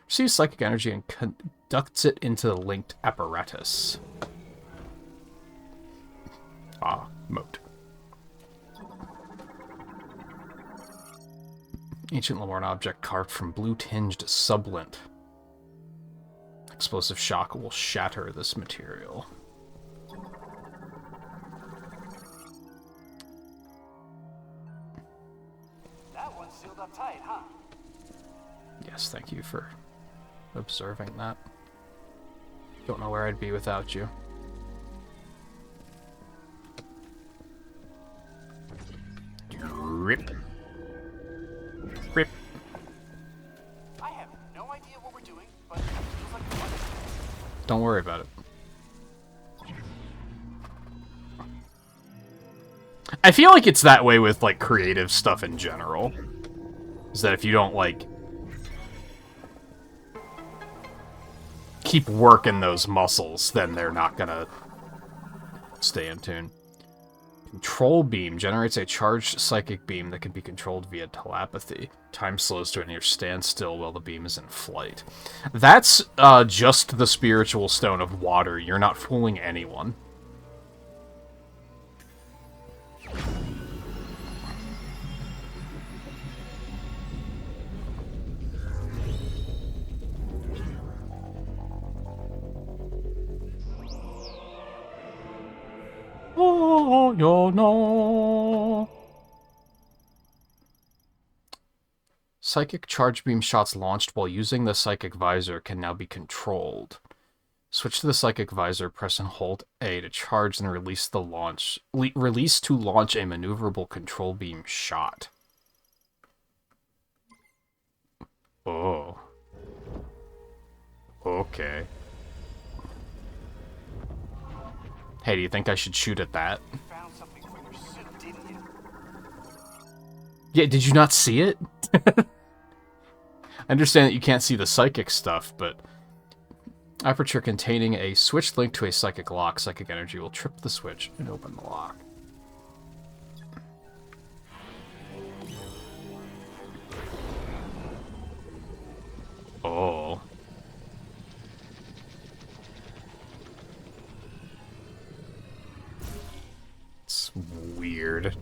Receives psychic energy and conducts it into the linked apparatus. Ah, mode. Ancient Lemurian object carved from blue-tinged sublint. Explosive shock will shatter this material. That one's sealed up tight, huh? Yes, thank you for observing that. Don't know where I'd be without you. Rip. Rip. I have no idea what we're doing, but it feels like fun. Don't worry about it. I feel like it's that way with, like, creative stuff in general. Is that if you don't, like, keep working those muscles, then they're not gonna stay in tune. Control beam generates a charged psychic beam that can be controlled via telepathy. Time slows to a near standstill while the beam is in flight. That's just the spiritual stone of water. You're not fooling anyone. Oh, you know. Psychic charge beam shots launched while using the psychic visor can now be controlled. Switch to the psychic visor, press and hold A to charge, and release the launch. Release to launch a maneuverable control beam shot. Oh. Okay. Hey, do you think I should shoot at that? You found something for your suit, didn't you? Yeah, did you not see it? I understand that you can't see the psychic stuff, but aperture containing a switch linked to a psychic lock. Psychic energy will trip the switch and open the lock. Oh. It's weird.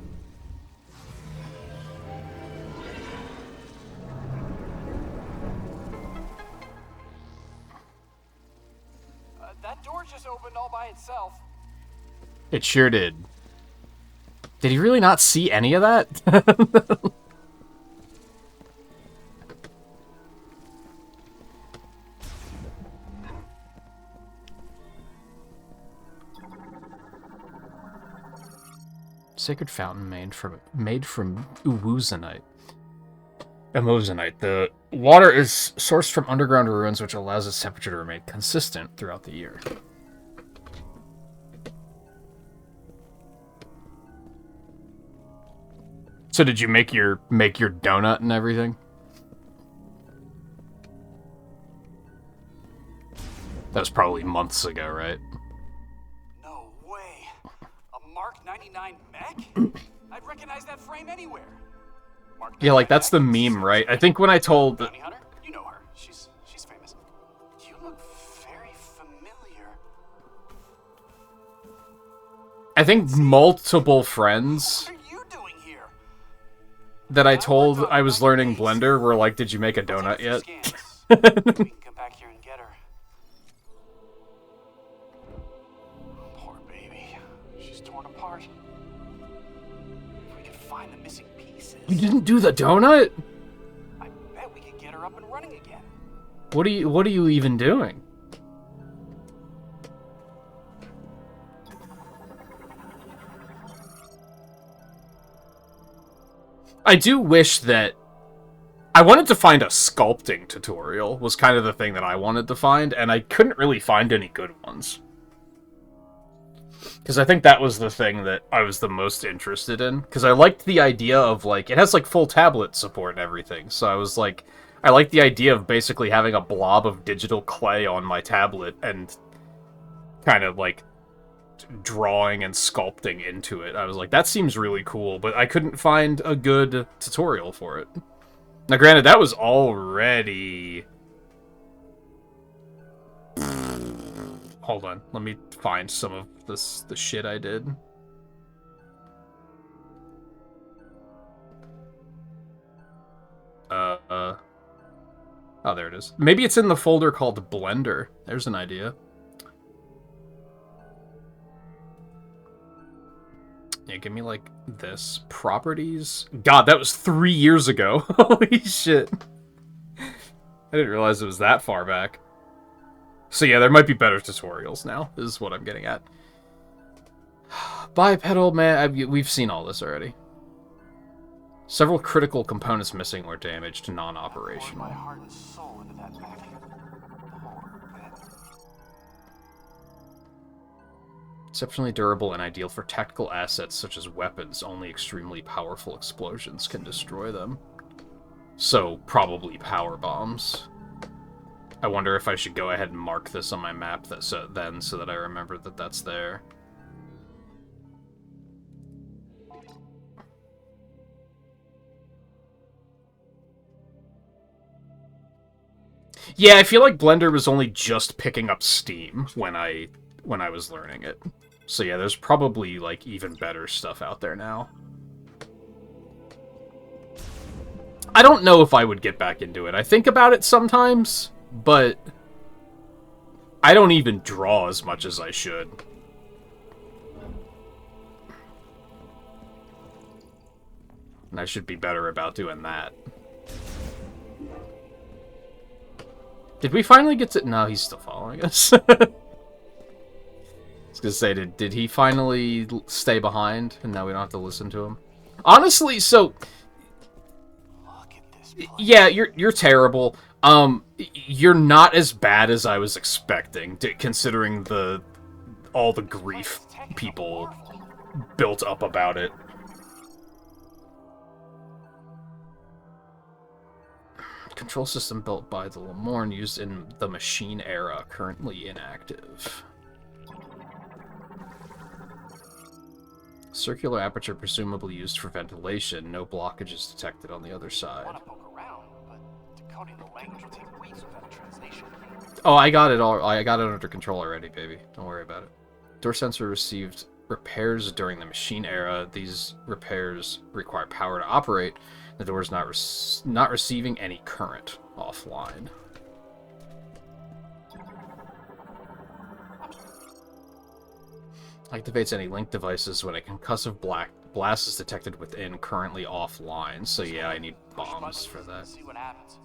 That door just opened all by itself. It sure did. Did he really not see any of that? Sacred fountain made from Uwuzanite. Amozanite. The water is sourced from underground ruins, which allows its temperature to remain consistent throughout the year. So did you make your donut and everything? That was probably months ago, right? No way. A Mark 99 mech? I'd recognize that frame anywhere. Mark Yeah, like that's the 99 meme, right? I think when I told Bounty hunter? You I think multiple friends What are you doing here? that I told I was learning Blender were like, "Did you make a donut yet?" We can come back here and get her. Poor baby. She's torn apart. If we could find the missing pieces, You didn't do the donut? I bet we could get her up and running again. What are you even doing? I do wish that I wanted to find a sculpting tutorial was kind of the thing that I wanted to find, and I couldn't really find any good ones. Because I think that was the thing that I was the most interested in. Because I liked the idea of, like, it has, like, full tablet support and everything. So I was like, I liked the idea of basically having a blob of digital clay on my tablet and kind of, like, drawing and sculpting into it. I was like, that seems really cool, but I couldn't find a good tutorial for it. Now, granted, that was already... Hold on, let me find some of the shit I did. Oh, there it is. Maybe it's in the folder called Blender. There's an idea. Yeah, give me, like, this. Properties? God, that was 3 years ago. Holy shit. I didn't realize it was that far back. So yeah, there might be better tutorials now, is what I'm getting at. Bipedal, man, we've seen all this already. Several critical components missing or damaged, non-operational. My heart and soul into that mech. Poor Ben. Exceptionally durable and ideal for tactical assets such as weapons. Only extremely powerful explosions can destroy them. So, probably power bombs. I wonder if I should go ahead and mark this on my map so that I remember that that's there. Yeah, I feel like Blender was only just picking up steam when I was learning it. So yeah, there's probably, like, even better stuff out there now. I don't know if I would get back into it. I think about it sometimes, but I don't even draw as much as I should. And I should be better about doing that. Did we finally get to... No, he's still following us. I was gonna say, did he finally stay behind, and now we don't have to listen to him? Honestly, so... Yeah, you're terrible. You're not as bad as I was expecting, considering all the grief people built up about it. Control system built by the Lemorne used in the Machine era, currently inactive. Circular aperture presumably used for ventilation. No blockages detected on the other side. I want to poke around, but decoding the language will take weeks without a translation. Oh, I got it under control already, baby. Don't worry about it. Door sensor received repairs during the Machine era. These repairs require power to operate. The door is not receiving any current offline. Activates any link devices when a concussive blast is detected within, currently offline. So yeah, I need bombs for that. See what happens.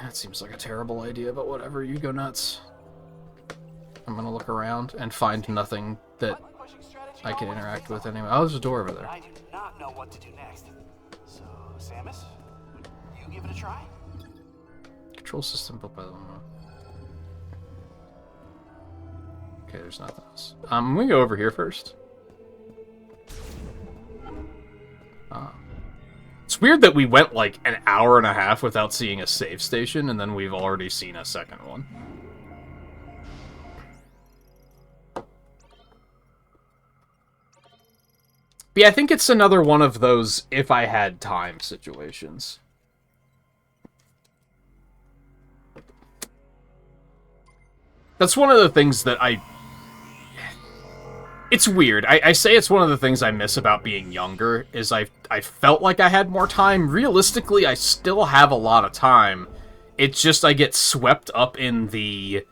That seems like a terrible idea, but whatever, you go nuts. I'm gonna look around and find nothing that I can interact with anyway. Oh, there's a door over there. I do not know what to do next. So, Samus, would you give it a try? Control system built by the Okay, there's nothing else. I'm gonna go over here first. It's weird that we went like an hour and a half without seeing a save station, and then we've already seen a second one. But yeah, I think it's another one of those if I had time situations. That's one of the things that It's weird. I say it's one of the things I miss about being younger, is I felt like I had more time. Realistically, I still have a lot of time. It's just I get swept up in the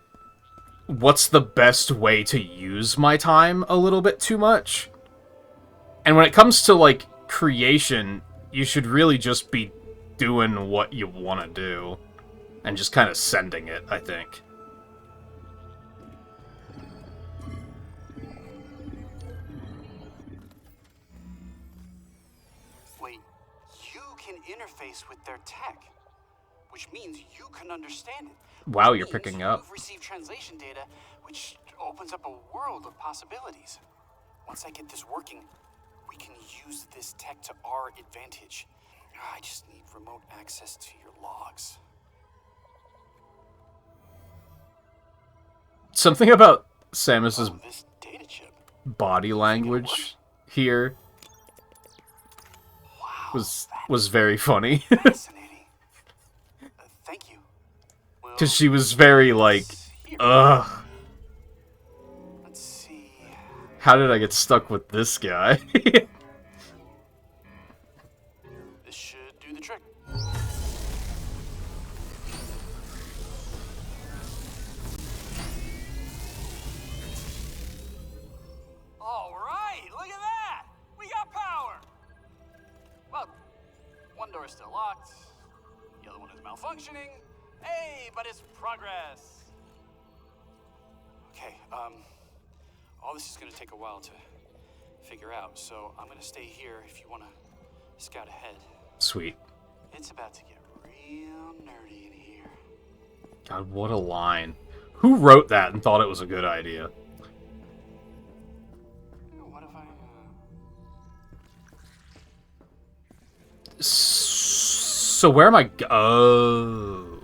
what's the best way to use my time a little bit too much. And when it comes to, like, creation, you should really just be doing what you want to do. And just kind of sending it, I think. Wait, you can interface with their tech, which means you can understand it. Wow, Which you're means picking up. You've received translation data, which opens up a world of possibilities. Once I get this working, we can use this tech to our advantage. I just need remote access to your logs. Something about Samus's Oh, this data chip. body language here Wow, was very funny. fascinating. Thank you. Well, Because she was very, like, here. ugh, Let's see. how did I get stuck with this guy? This should do the trick. All right, look at that! We got power! Well, one door is still locked, the other one is malfunctioning. Hey, but it's progress! Okay, all this is gonna take a while to figure out, so I'm gonna stay here if you wanna scout ahead. Sweet. It's about to get real nerdy in here. God, what a line. Who wrote that and thought it was a good idea? What if I, So where am I oh.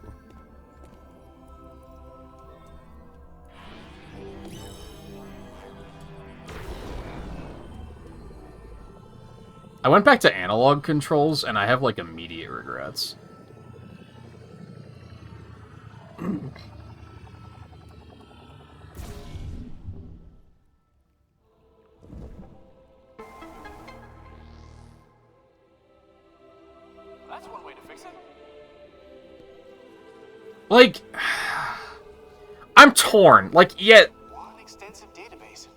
I went back to analog controls, and I have, like, immediate regrets. That's one way to fix it. Like, I'm torn. Like, yet, One extensive database.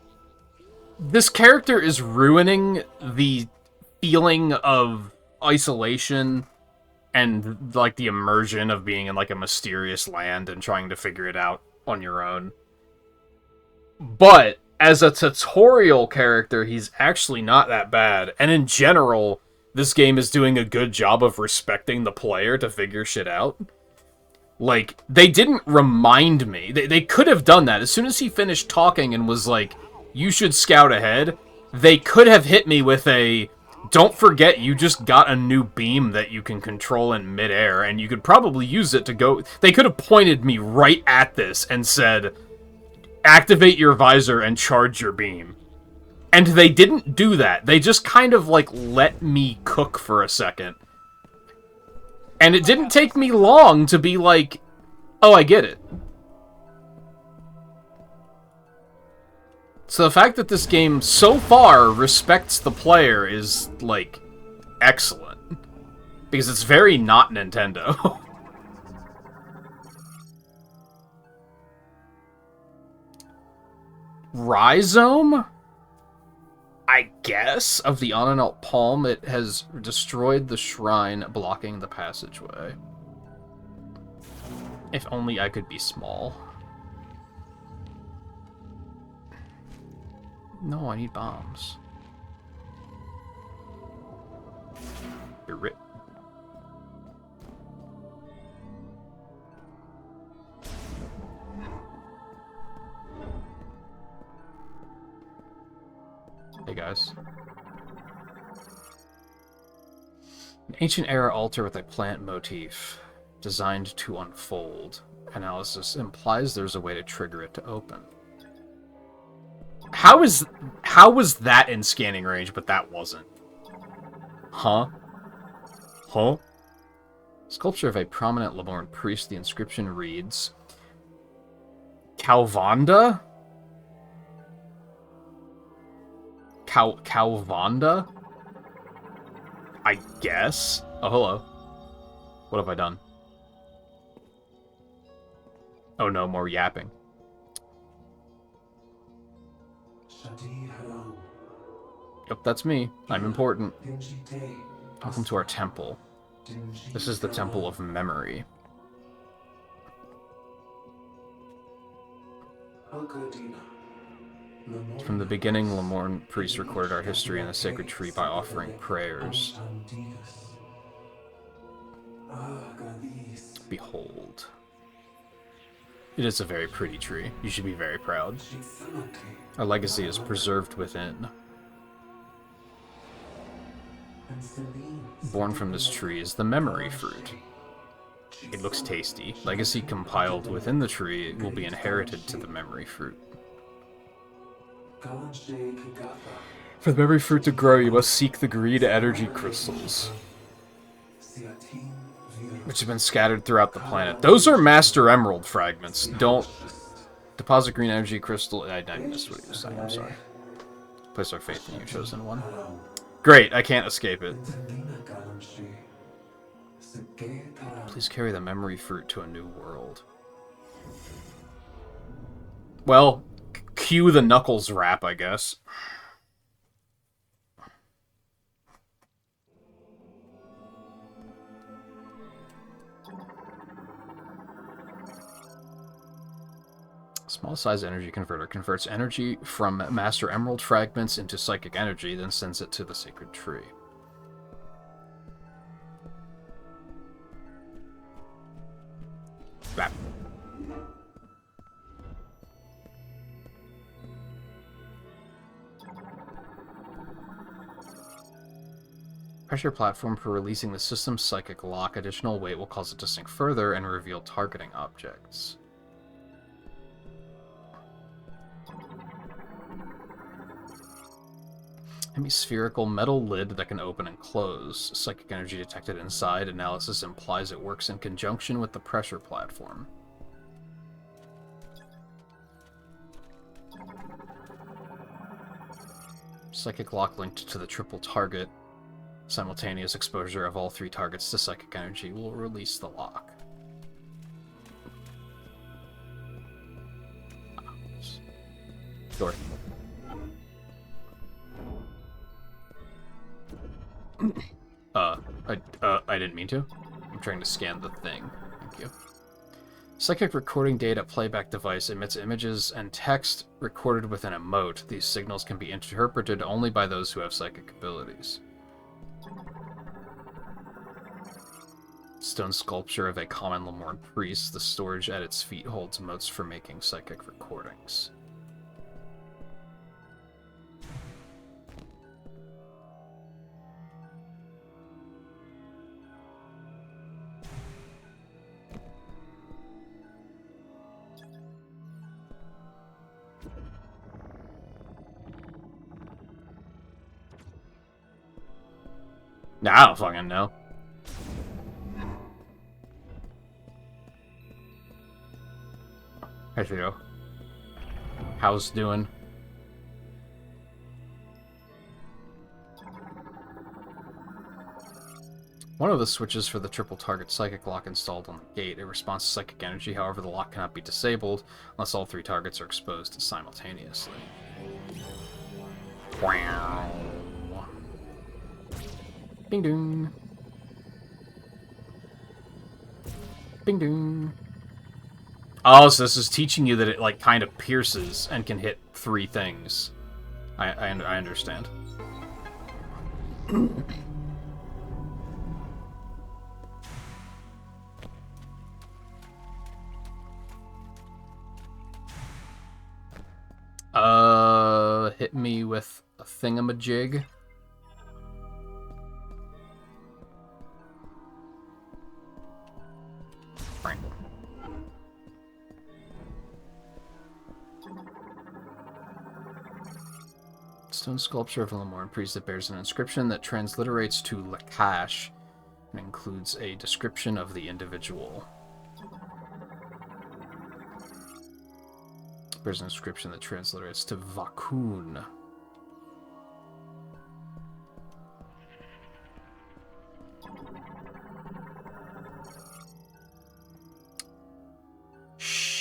this character is ruining the feeling of isolation and, like, the immersion of being in, like, a mysterious land and trying to figure it out on your own. But, as a tutorial character, he's actually not that bad. And in general, this game is doing a good job of respecting the player to figure shit out. Like, they didn't remind me. They could have done that. As soon as he finished talking and was like, you should scout ahead, they could have hit me with a, don't forget you just got a new beam that you can control in midair, and you could probably use it to go... They could have pointed me right at this and said, activate your visor and charge your beam. And they didn't do that. They just kind of, like, let me cook for a second. And it didn't take me long to be like, oh, I get it. So the fact that this game, so far, respects the player is, like, excellent. Because it's very not Nintendo. Rhizome? I guess, of the Ononalt Palm, it has destroyed the shrine, blocking the passageway. If only I could be small. No, I need bombs. You're rip. Hey guys. An ancient era altar with a plant motif, designed to unfold. Analysis implies there's a way to trigger it to open. How was that in scanning range, but that wasn't? Huh? Huh? Sculpture of a prominent Lemorn priest. The inscription reads, Calvanda? Calvanda? I guess? Oh, hello. What have I done? Oh no, more yapping. Yep, that's me. I'm important. Welcome to our temple. This is the Temple of Memory. From the beginning, Lemorne priests recorded our history in the sacred tree by offering prayers. Behold. It is a very pretty tree. You should be very proud. Our legacy is preserved within. Born from this tree is the memory fruit. It looks tasty. Legacy compiled within the tree will be inherited to the memory fruit. For the memory fruit to grow, you must seek the green energy crystals, which have been scattered throughout the planet. Those are Master Emerald fragments. Don't deposit green energy crystal. I missed what he was saying. I'm sorry. Place our faith in you, chosen one. Great, I can't escape it. Please carry the memory fruit to a new world. Well, cue the Knuckles rap, I guess. Small size energy converter converts energy from Master Emerald fragments into psychic energy, then sends it to the sacred tree. That. Pressure platform for releasing the system's psychic lock. Additional weight will cause it to sink further and reveal targeting objects. Hemispherical metal lid that can open and close. Psychic energy detected inside. Analysis implies it works in conjunction with the pressure platform. Psychic lock linked to the triple target. Simultaneous exposure of all three targets to psychic energy will release the lock. Door. I didn't mean to. I'm trying to scan the thing. Thank you. Psychic recording data playback device emits images and text recorded within a mote. These signals can be interpreted only by those who have psychic abilities. Stone sculpture of a common Lemorne priest. The storage at its feet holds motes for making psychic recordings. Nah, I don't fucking know. Hey Theo. How's doing? One of the switches for the triple target psychic lock installed on the gate. It responds to psychic energy, however the lock cannot be disabled unless all three targets are exposed simultaneously. Wow. Ding dong. Ding dong. Oh, so this is teaching you that it, like, kind of pierces and can hit three things. I understand. Hit me with a thingamajig. Right. Stone sculpture of a Lemorne priest that bears an inscription that transliterates to Lakash and includes a description of the individual. Bears an inscription that transliterates to Vakun.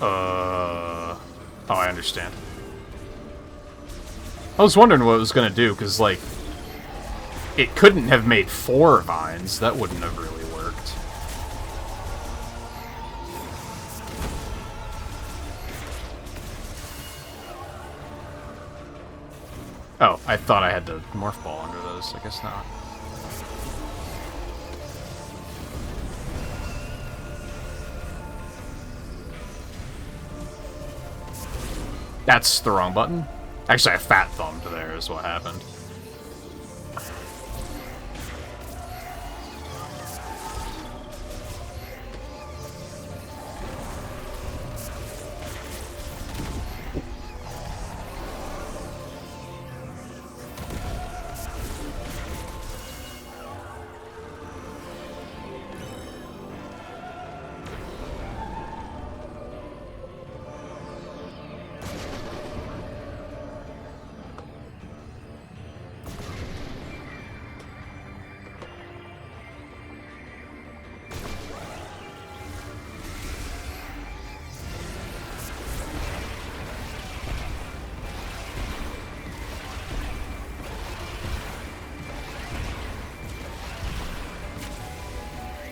Oh, I understand. I was wondering what it was gonna do, because, like, it couldn't have made 4 vines. That wouldn't have really worked. Oh, I thought I had to morph ball under those. I guess not. That's the wrong button. Actually, I fat thumbed there is what happened.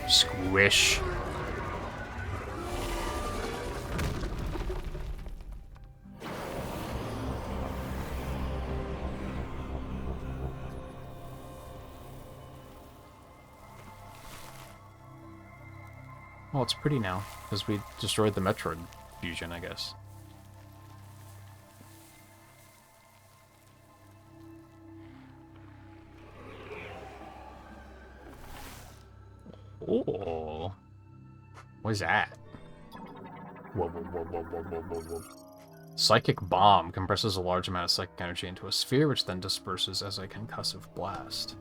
Squish. Well, it's pretty now, because we destroyed the Metroid fusion, I guess. Oh. What is that? Whoa, whoa, whoa, whoa, whoa, whoa, whoa, whoa. Psychic Bomb compresses a large amount of psychic energy into a sphere, which then disperses as a concussive blast.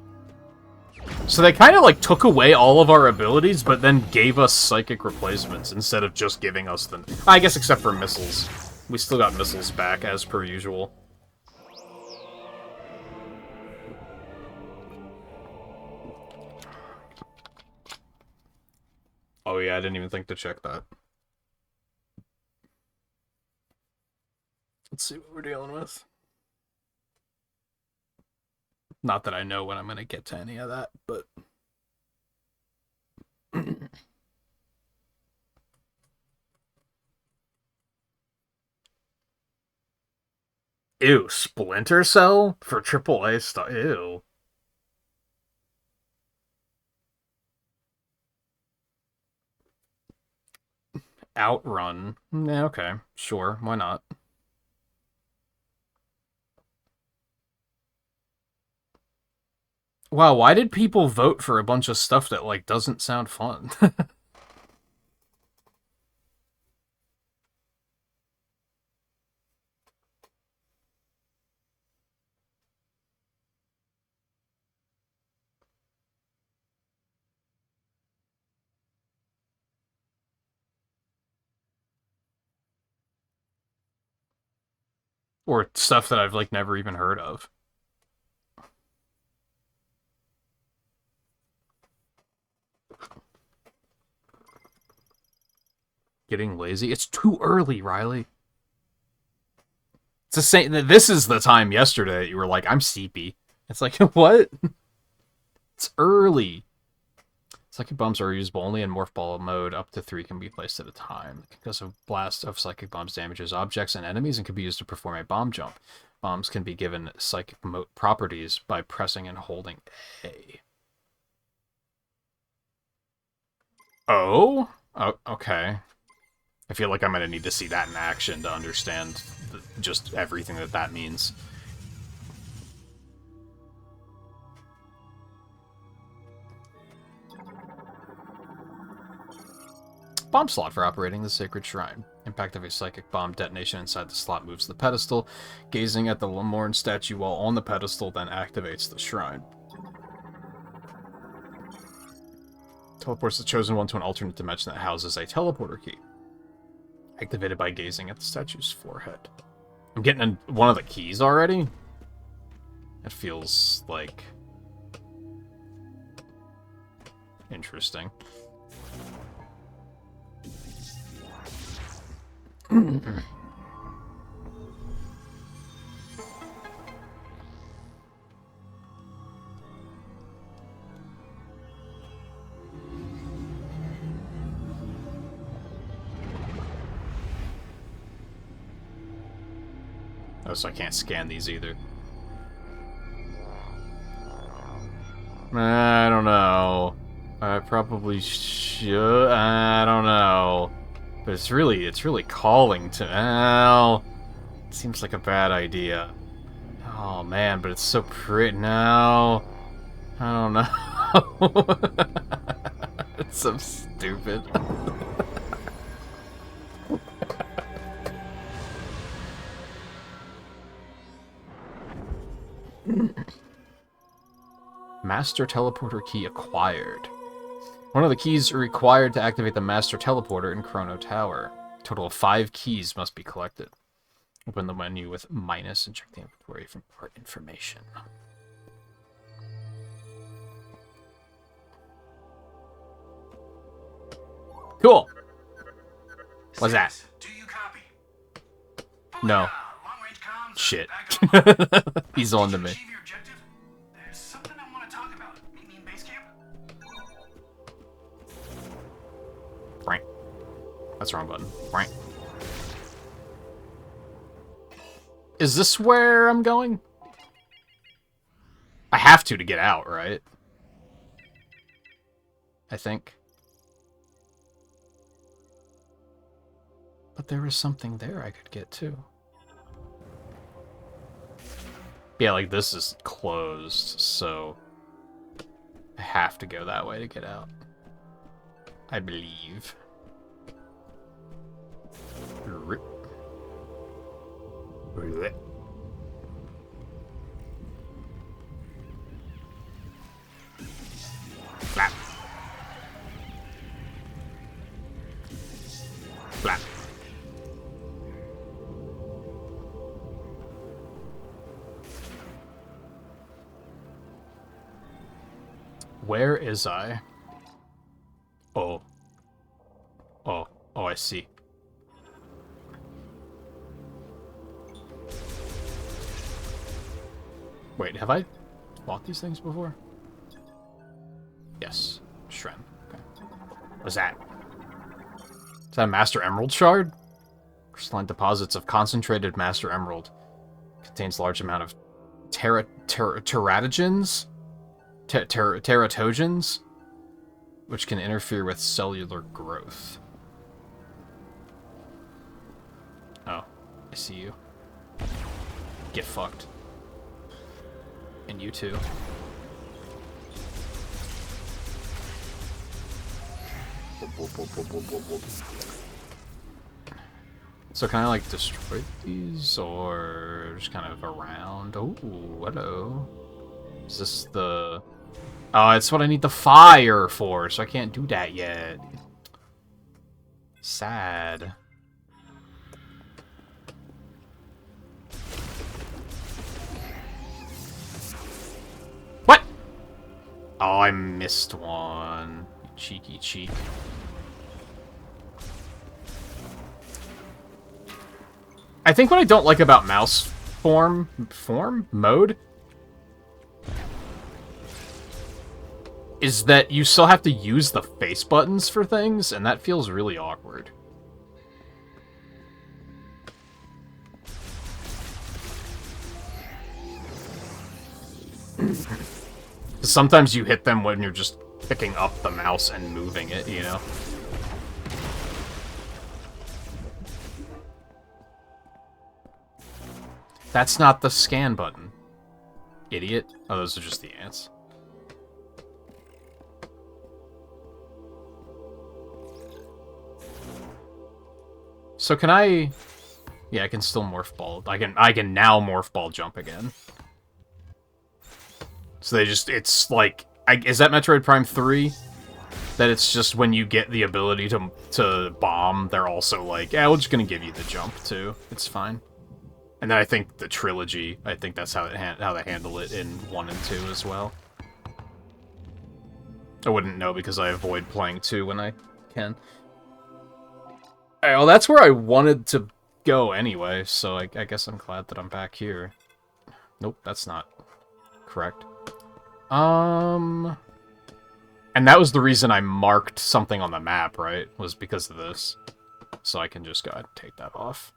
So they kind of, like, took away all of our abilities, but then gave us psychic replacements instead of just giving us them. I guess except for missiles. We still got missiles back, as per usual. Oh yeah, I didn't even think to check that. Let's see what we're dealing with. Not that I know when I'm going to get to any of that, but... Ew, Splinter Cell? For AAA stuff? Ew. Outrun. Yeah, okay. Sure, why not? Wow, why did people vote for a bunch of stuff that, like, doesn't sound fun? Or stuff that I've, like, never even heard of. Getting lazy? It's too early, Riley. It's the same. This is the time yesterday that you were like, I'm sleepy. It's like, what? It's early. Psychic bombs are usable only in morph ball mode. Up to 3 can be placed at a time. Because of blast of psychic bombs damages objects and enemies and can be used to perform a bomb jump. Bombs can be given psychic properties by pressing and holding A. Oh? Oh, okay. I feel like I'm going to need to see that in action to understand just everything that means. Bomb slot for operating the sacred shrine. Impact of a psychic bomb detonation inside the slot moves the pedestal. Gazing at the Lemorn statue while on the pedestal then activates the shrine. Teleports the chosen one to an alternate dimension that houses a teleporter key. Activated by gazing at the statue's forehead. I'm getting one of the keys already? It feels like... interesting. Oh, so I can't scan these either. I don't know. I probably should. I don't know. But it's really calling to. Well, it seems like a bad idea. Oh man, but it's so pretty now. I don't know. It's so stupid. Master Teleporter Key acquired. One of the keys required to activate the Master Teleporter in Chrono Tower. A total of 5 keys must be collected. Open the menu with minus and check the inventory for more information. Cool. What's that? Do you copy? No. Long-range comms. Shit. Backup. He's on to Did you me. achieve your objective? There's something I want to talk about. Meet me in base camp. Right. That's the wrong button. Right. Is this where I'm going? I have to get out, right? I think. But there was something there I could get to. Yeah, like this is closed, so I have to go that way to get out. I believe. Rip. Rip. Flap. Flap. Where is I? Oh. Oh. Oh, I see. Wait, have I bought these things before? Yes. Shrem. Okay. What's that? Is that a Master Emerald shard? Crystalline deposits of concentrated Master Emerald. Contains large amount of teratogens? Teratogens? Which can interfere with cellular growth. Oh, I see you. Get fucked. And you too. So can I like destroy these or just kind of around? Oh, hello. Is this the... Oh, it's what I need the fire for, so I can't do that yet. Sad. What? Oh, I missed one. Cheeky cheek. I think what I don't like about mouse mode is that you still have to use the face buttons for things, and that feels really awkward. Sometimes you hit them when you're just picking up the mouse and moving it, you know? That's not the scan button. Idiot. Oh, those are just the ants. So can I... Yeah, I can still morph ball. I can now morph ball jump again. So they just... It's like... is that Metroid Prime 3? That it's just when you get the ability to bomb, they're also like, yeah, we're just gonna give you the jump, too. It's fine. And then I think the trilogy, I think that's how they handle it in 1 and 2 as well. I wouldn't know because I avoid playing 2 when I can. Alright, well, that's where I wanted to go anyway, so I guess I'm glad that I'm back here. Nope, that's not correct. And that was the reason I marked something on the map, right? Was because of this. So I can just go ahead and take that off.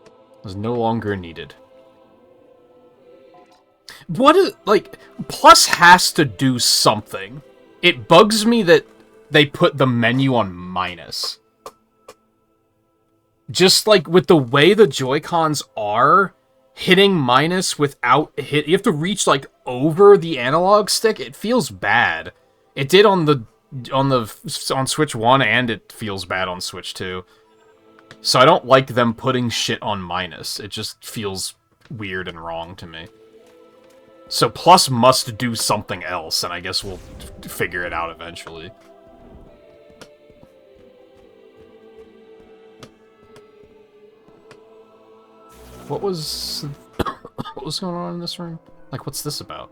It was no longer needed. What is, like, Plus has to do something. It bugs me that they put the menu on minus. Just like with the way the Joy-Cons are, hitting minus without hit, you have to reach like over the analog stick. It feels bad. It did on Switch 1, and it feels bad on Switch 2. So I don't like them putting shit on minus. It just feels weird and wrong to me. So Plus must do something else, and I guess we'll figure it out eventually. What was going on in this room? Like, what's this about?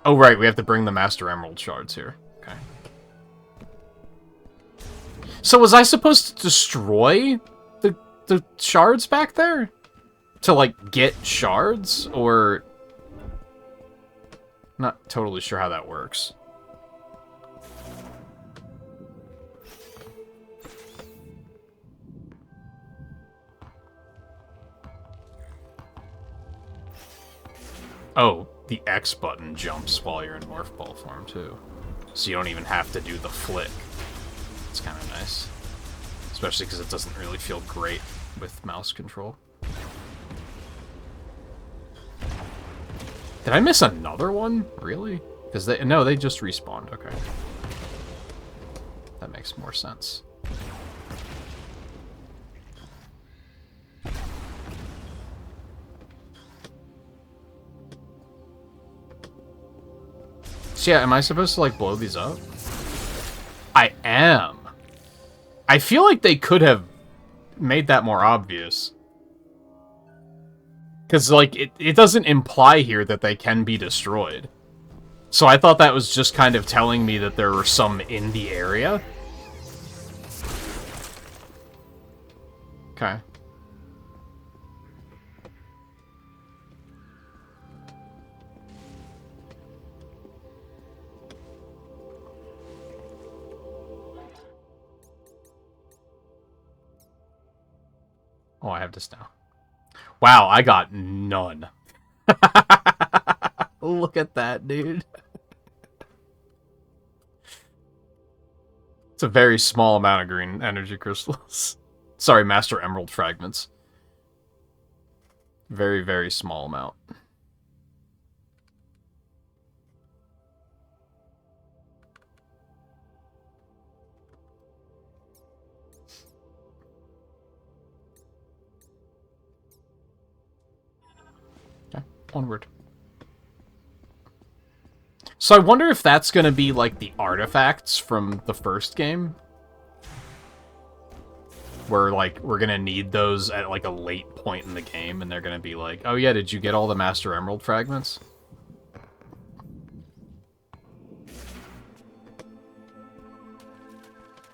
Oh, right, we have to bring the Master Emerald shards here. Okay. So was I supposed to destroy the shards back there? To, like, get shards? Or... Not totally sure how that works. Oh, the X button jumps while you're in Morph Ball form, too. So you don't even have to do the flick. It's kind of nice. Especially because it doesn't really feel great with mouse control. Did I miss another one? Really? Because they just respawned. Okay. That makes more sense. So yeah, am I supposed to, like, blow these up? I am. I feel like they could have made that more obvious. Because, like, it doesn't imply here that they can be destroyed. So I thought that was just kind of telling me that there were some in the area. Okay. Oh, I have this now. Wow, I got none. Look at that, dude. It's a very small amount of green energy crystals. Sorry, Master Emerald fragments. Very, very small amount. Onward. So I wonder if that's going to be like the artifacts from the first game. Where, like, we're going to need those at, like, a late point in the game, and they're going to be like, oh yeah, did you get all the Master Emerald fragments?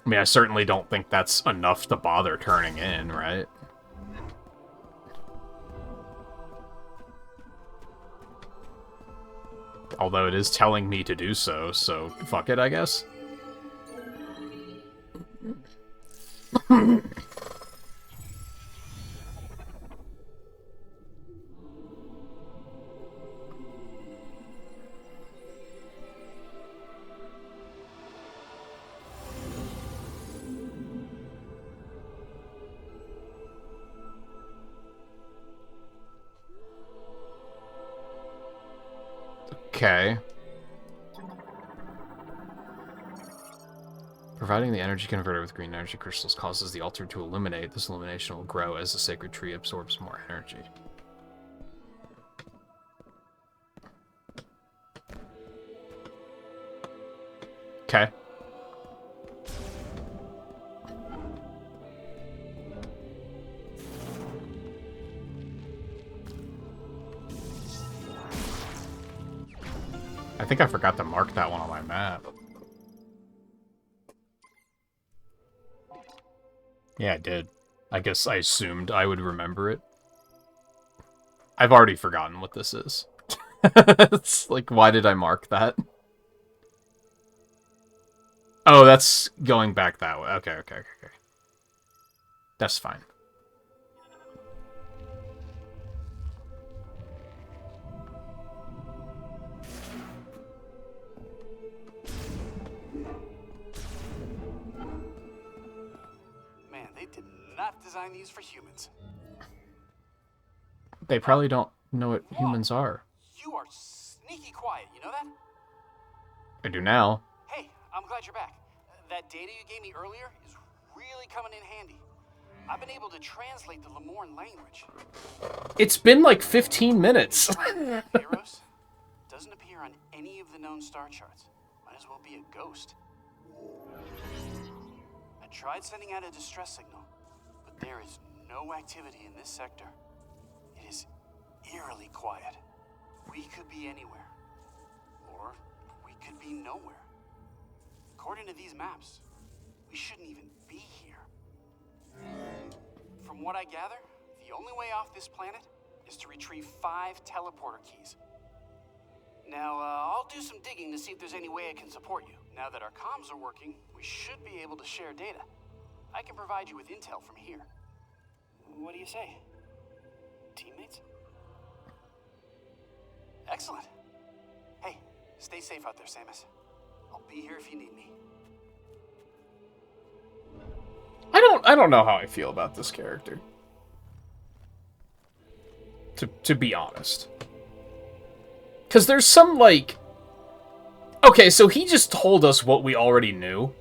I mean, I certainly don't think that's enough to bother turning in, right? Although it is telling me to do so, so fuck it, I guess. Okay. Providing the energy converter with green energy crystals causes the altar to illuminate. This illumination will grow as the sacred tree absorbs more energy. Okay. I think I forgot to mark that one on my map. Yeah, I did. I guess I assumed I would remember it. I've already forgotten what this is. It's like, why did I mark that? Oh, that's going back that way. Okay. That's fine. Man, they did not design these for humans. They probably don't know what humans are. You are sneaky quiet, you know that? I do now. Hey, I'm glad you're back. That data you gave me earlier is really coming in handy. I've been able to translate the Lemorn language. It's been like 15 minutes. Heroes doesn't appear on any of the known star charts. Might as well be a ghost. I tried sending out a distress signal, but there is no activity in this sector. It is eerily quiet. We could be anywhere, or we could be nowhere. According to these maps, we shouldn't even be here. From what I gather, the only way off this planet is to retrieve 5 teleporter keys. Now, I'll do some digging to see if there's any way I can support you. Now that our comms are working, we should be able to share data. I can provide you with intel from here. What do you say? Teammates? Excellent. Hey, stay safe out there, Samus. I'll be here if you need me. I don't know how I feel about this character. To be honest. Cause there's some like, okay, so he just told us what we already knew.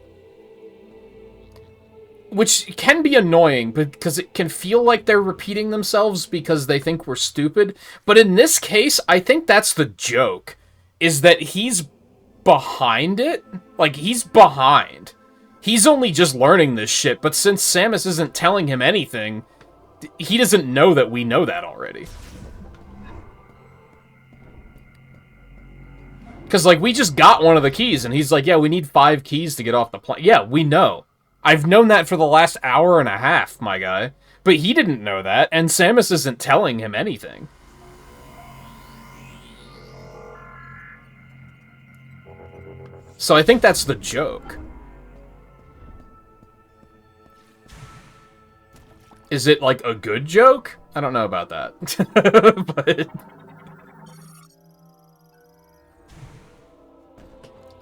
Which can be annoying, because it can feel like they're repeating themselves because they think we're stupid. But in this case, I think that's the joke. Is that he's behind it? Like, he's behind. He's only just learning this shit, but since Samus isn't telling him anything, he doesn't know that we know that already. Because, like, we just got one of the keys, and he's like, yeah, we need 5 keys to get off the plane. Yeah, we know. I've known that for the last hour and a half, my guy. But he didn't know that, and Samus isn't telling him anything. So I think that's the joke. Is it, like, a good joke? I don't know about that. But...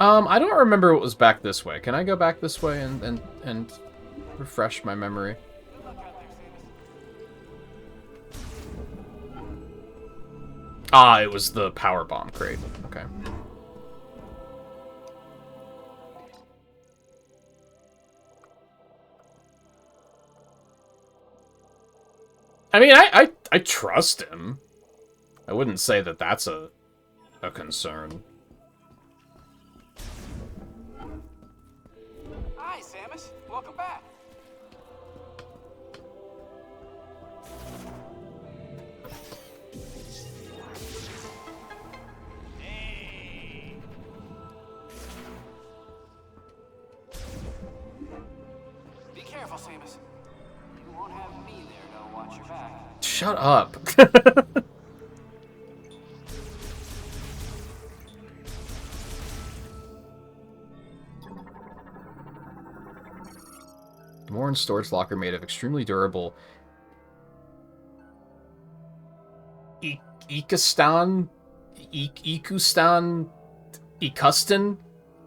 I don't remember what was back this way. Can I go back this way and refresh my memory? Ah, it was the power bomb crate. Okay. I mean, I trust him. I wouldn't say that that's a concern. Hi, Samus. Welcome back. Hey. Be careful, Samus. You won't have me there to watch your back. Shut up. More in storage locker made of extremely durable Ekustan?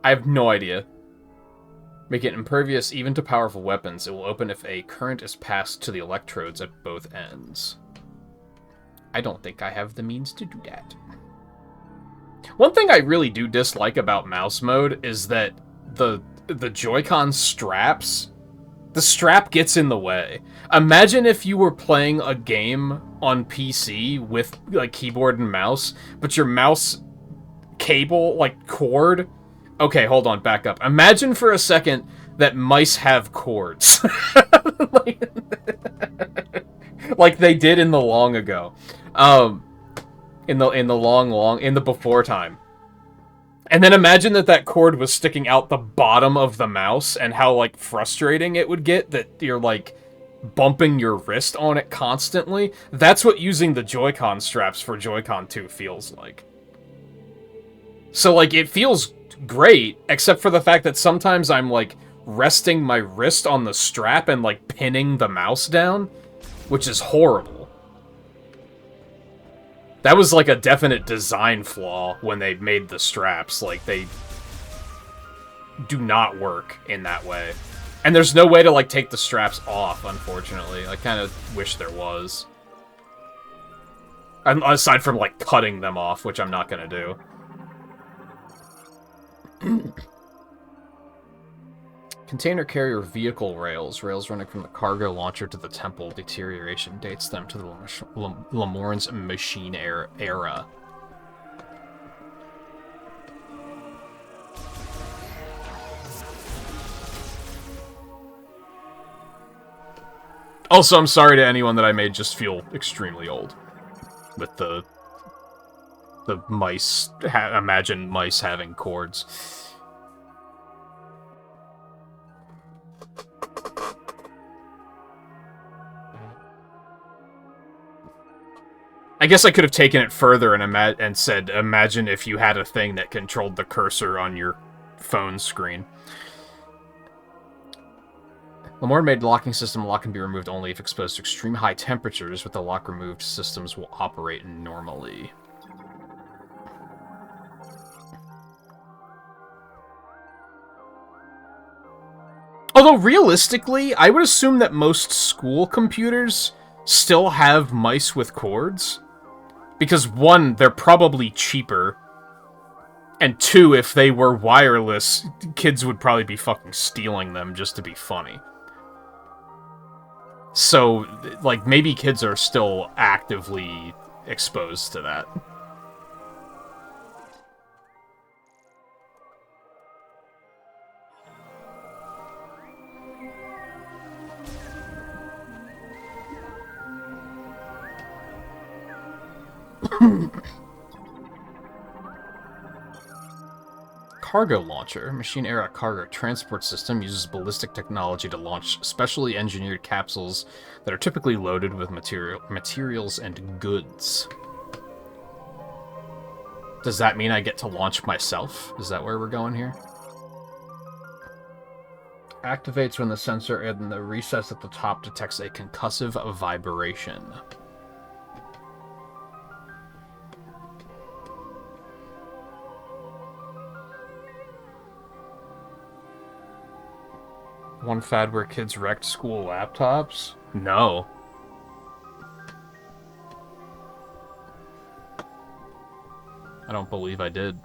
I have no idea. Make it impervious even to powerful weapons. It will open if a current is passed to the electrodes at both ends. I don't think I have the means to do that. One thing I really do dislike about mouse mode is that the Joy-Con straps... The strap gets in the way. Imagine if you were playing a game on PC with, like, keyboard and mouse, but your mouse cable, like, cord... Okay, hold on, back up. Imagine for a second that mice have cords. like they did in the long ago. In the before time. And then imagine that cord was sticking out the bottom of the mouse and how, like, frustrating it would get that you're, like, bumping your wrist on it constantly. That's what using the Joy-Con straps for Joy-Con 2 feels like. So, like, it feels great, except for the fact that sometimes I'm, like, resting my wrist on the strap and, like, pinning the mouse down, which is horrible. That was, like, a definite design flaw when they made the straps. Like, they do not work in that way. And there's no way to, like, take the straps off, unfortunately. I kind of wish there was. Aside from, like, cutting them off, which I'm not gonna do. Container carrier vehicle rails. Rails running from the cargo launcher to the temple. Deterioration dates them to the Lamorne's machine era. Also, I'm sorry to anyone that I made just feel extremely old. With the mice, imagine mice having cords. I guess I could have taken it further and said, imagine if you had a thing that controlled the cursor on your phone screen. Lamorne-made locking system. Lock can be removed only if exposed to extreme high temperatures. With the lock removed, systems will operate normally. Although, realistically, I would assume that most school computers still have mice with cords. Because, one, they're probably cheaper. And two, if they were wireless, kids would probably be fucking stealing them just to be funny. So, like, maybe kids are still actively exposed to that. Cargo launcher. Machine-era cargo transport system uses ballistic technology to launch specially engineered capsules that are typically loaded with materials and goods. Does that mean I get to launch myself? Is that where we're going here? Activates when the sensor in the recess at the top detects a concussive vibration. One fad where kids wrecked school laptops? No. I don't believe I did.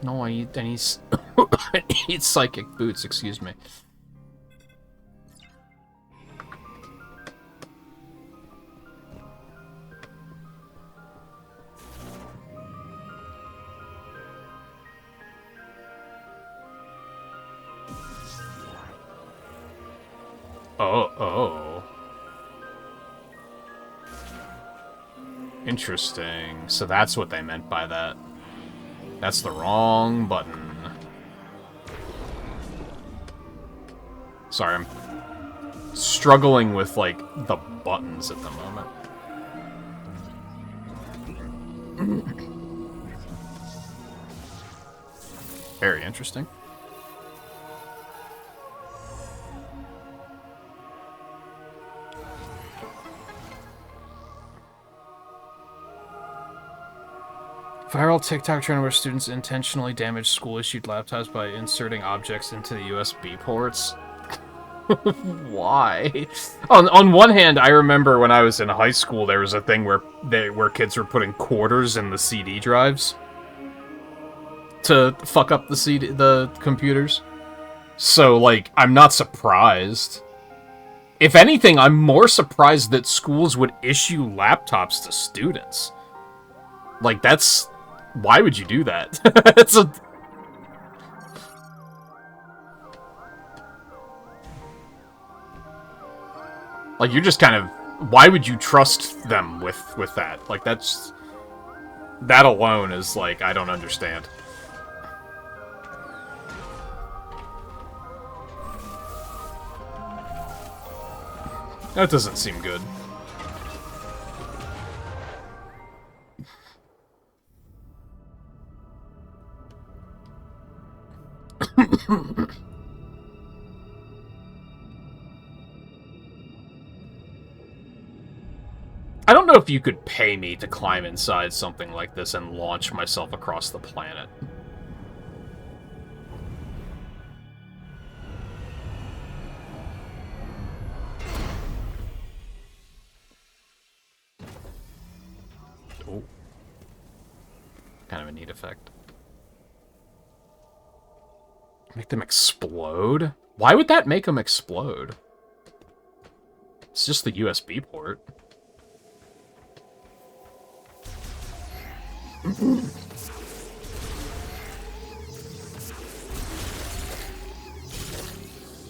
No, I need I need psychic boots, excuse me. Oh. Interesting. So that's what they meant by that. That's the wrong button. Sorry, I'm struggling with, like, the buttons at the moment. Very interesting. Viral TikTok trend where students intentionally damage school-issued laptops by inserting objects into the USB ports. Why? On one hand, I remember when I was in high school, there was a thing where kids were putting quarters in the CD drives to fuck up the computers. So, like, I'm not surprised. If anything, I'm more surprised that schools would issue laptops to students. Like, that's... Why would you do that? It's a... Like, you're just kind of... Why would you trust them with that? Like, that's... That alone is, like, I don't understand. That doesn't seem good. I don't know if you could pay me to climb inside something like this and launch myself across the planet. Oh. Kind of a neat effect. Make them explode? Why would that make them explode? It's just the USB port.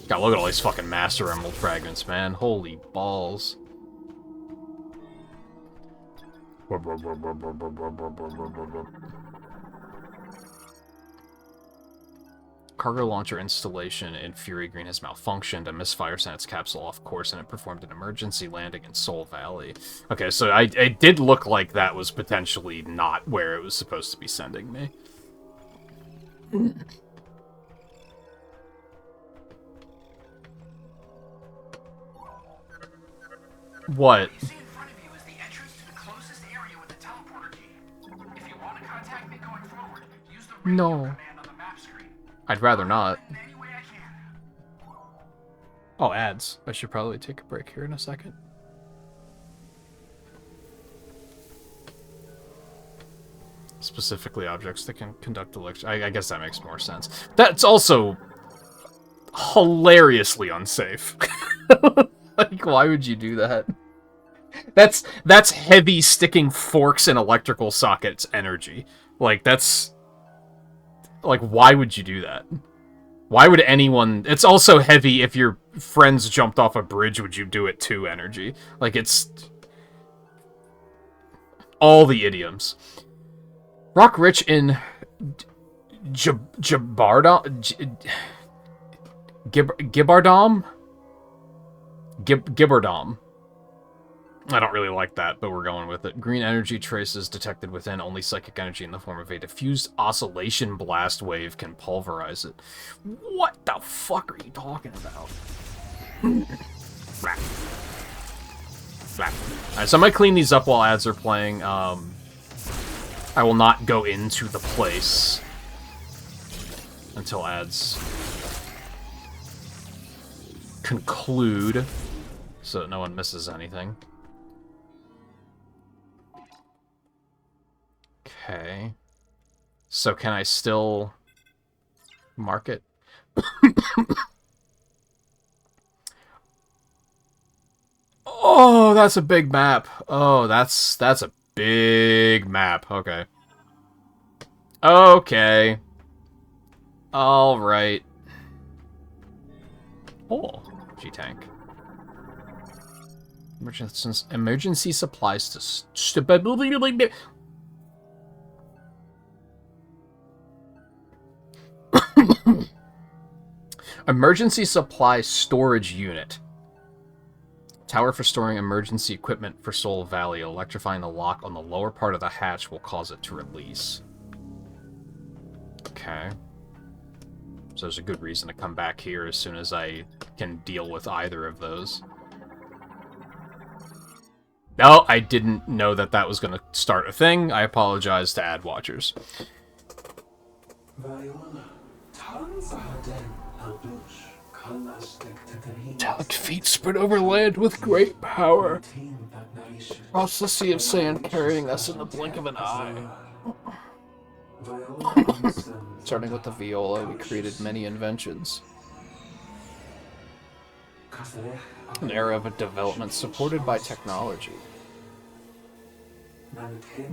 God, look at all these fucking Master Emerald fragments, man. Holy balls. Cargo launcher installation in Fury Green has malfunctioned. A misfire sent its capsule off course and it performed an emergency landing in Soul Valley. Okay, so it did look like that was potentially not where it was supposed to be sending me. What? You see in front of you is the entrance to the closest area with the teleporter key. If you want to contact me going forward, use the radio command on the map screen. I'd rather not. In any way I can. Oh, ads. I should probably take a break here in a second. Specifically objects that can conduct electric... I guess that makes more sense. That's also hilariously unsafe. Like, why would you do that? That's heavy sticking forks in electrical sockets energy. Like, that's... Like, why would you do that? Why would anyone... It's also heavy if your friends jumped off a bridge, would you do it too energy? Like, it's... All the idioms. Rock rich in... Gibbardom? Gibbardom? Gibbardom. I don't really like that, but we're going with it. Green energy traces detected within. Only psychic energy in the form of a diffused oscillation blast wave can pulverize it. What the fuck are you talking about? Alright, so I might clean these up while ads are playing. I will not go into the place until ads conclude, so that no one misses anything. Okay. So can I still mark it? Oh, that's a big map. Oh, that's a big map. Okay. Okay. All right. Oh, G-Tank. Emergency supplies to Emergency supply storage unit. Tower for storing emergency equipment for Soul Valley. Electrifying the lock on the lower part of the hatch will cause it to release. Okay. So there's a good reason to come back here as soon as I can deal with either of those. No, I didn't know that that was going to start a thing. I apologize to ad watchers. Metallic feet spread over land with great power. Across the sea of sand, carrying us in the blink of an eye. Starting with the viola, we created many inventions. An era of development supported by technology.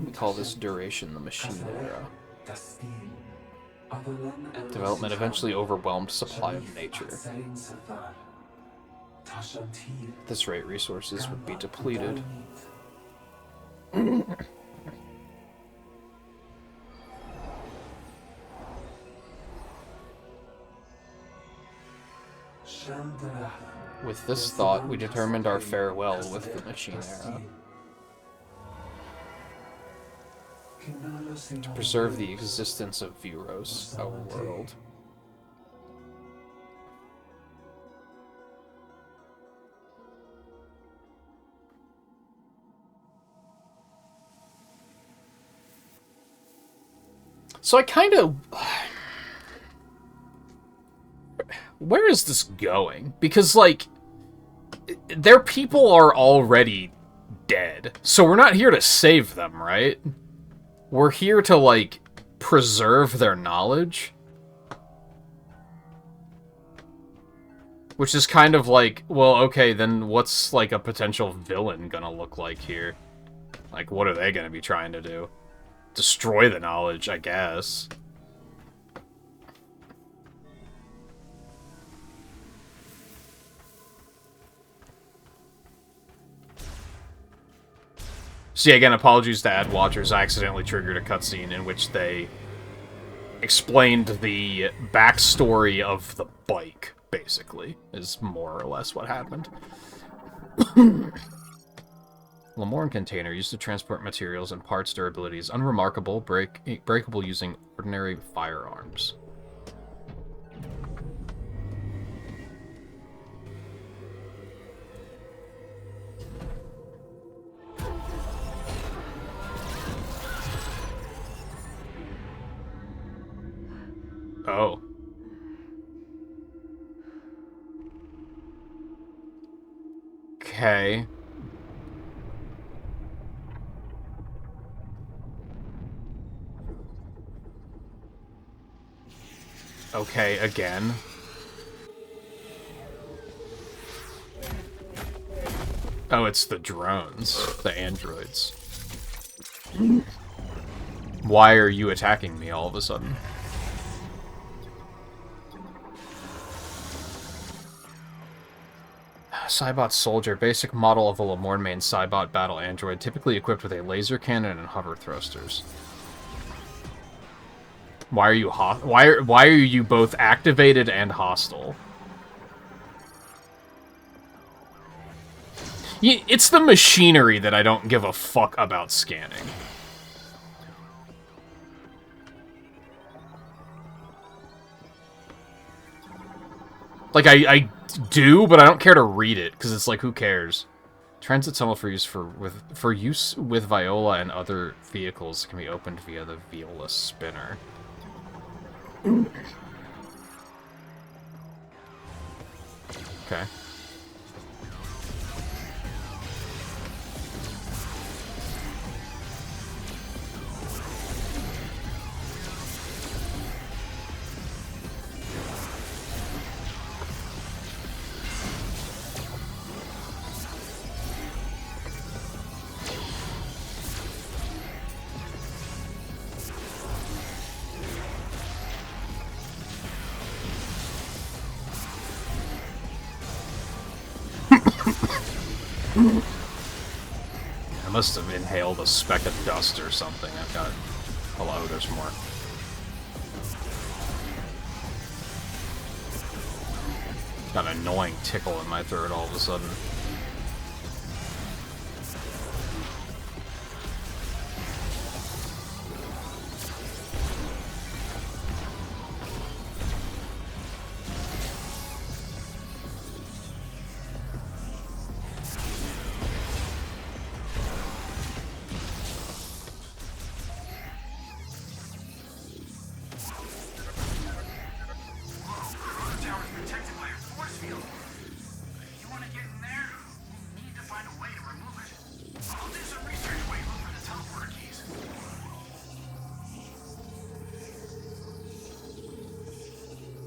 We call this duration the machine era. Development eventually overwhelmed supply of nature. At this rate, resources would be depleted. With this thought, we determined our farewell with the Machine Era. To preserve the existence of Viros, our world. So I kind of... Where is this going? Because, like, their people are already dead. So we're not here to save them, right? We're here to, like, preserve their knowledge. Which is kind of like, well, okay, then what's, like, a potential villain gonna look like here? Like, what are they gonna be trying to do? Destroy the knowledge, I guess. So yeah, again, apologies to ad watchers. I accidentally triggered a cutscene in which they explained the backstory of the bike, basically, is more or less what happened. Lemoran container used to transport materials and parts. Durability is unremarkable, breakable using ordinary firearms. Oh. Okay. Okay, again. Oh, it's the drones. The androids. Why are you attacking me all of a sudden? Cybot Soldier, basic model of a Lemoran main Cybot battle android, typically equipped with a laser cannon and hover thrusters. Why are you why are you both activated and hostile? It's the machinery that I don't give a fuck about scanning. Like, I do, but I don't care to read it, because it's like, who cares? Transit tunnel for use with Viola and other vehicles can be opened via the Viola spinner. Okay. I must have inhaled a speck of dust or something. I've got... Hello, there's more. Got an annoying tickle in my throat all of a sudden.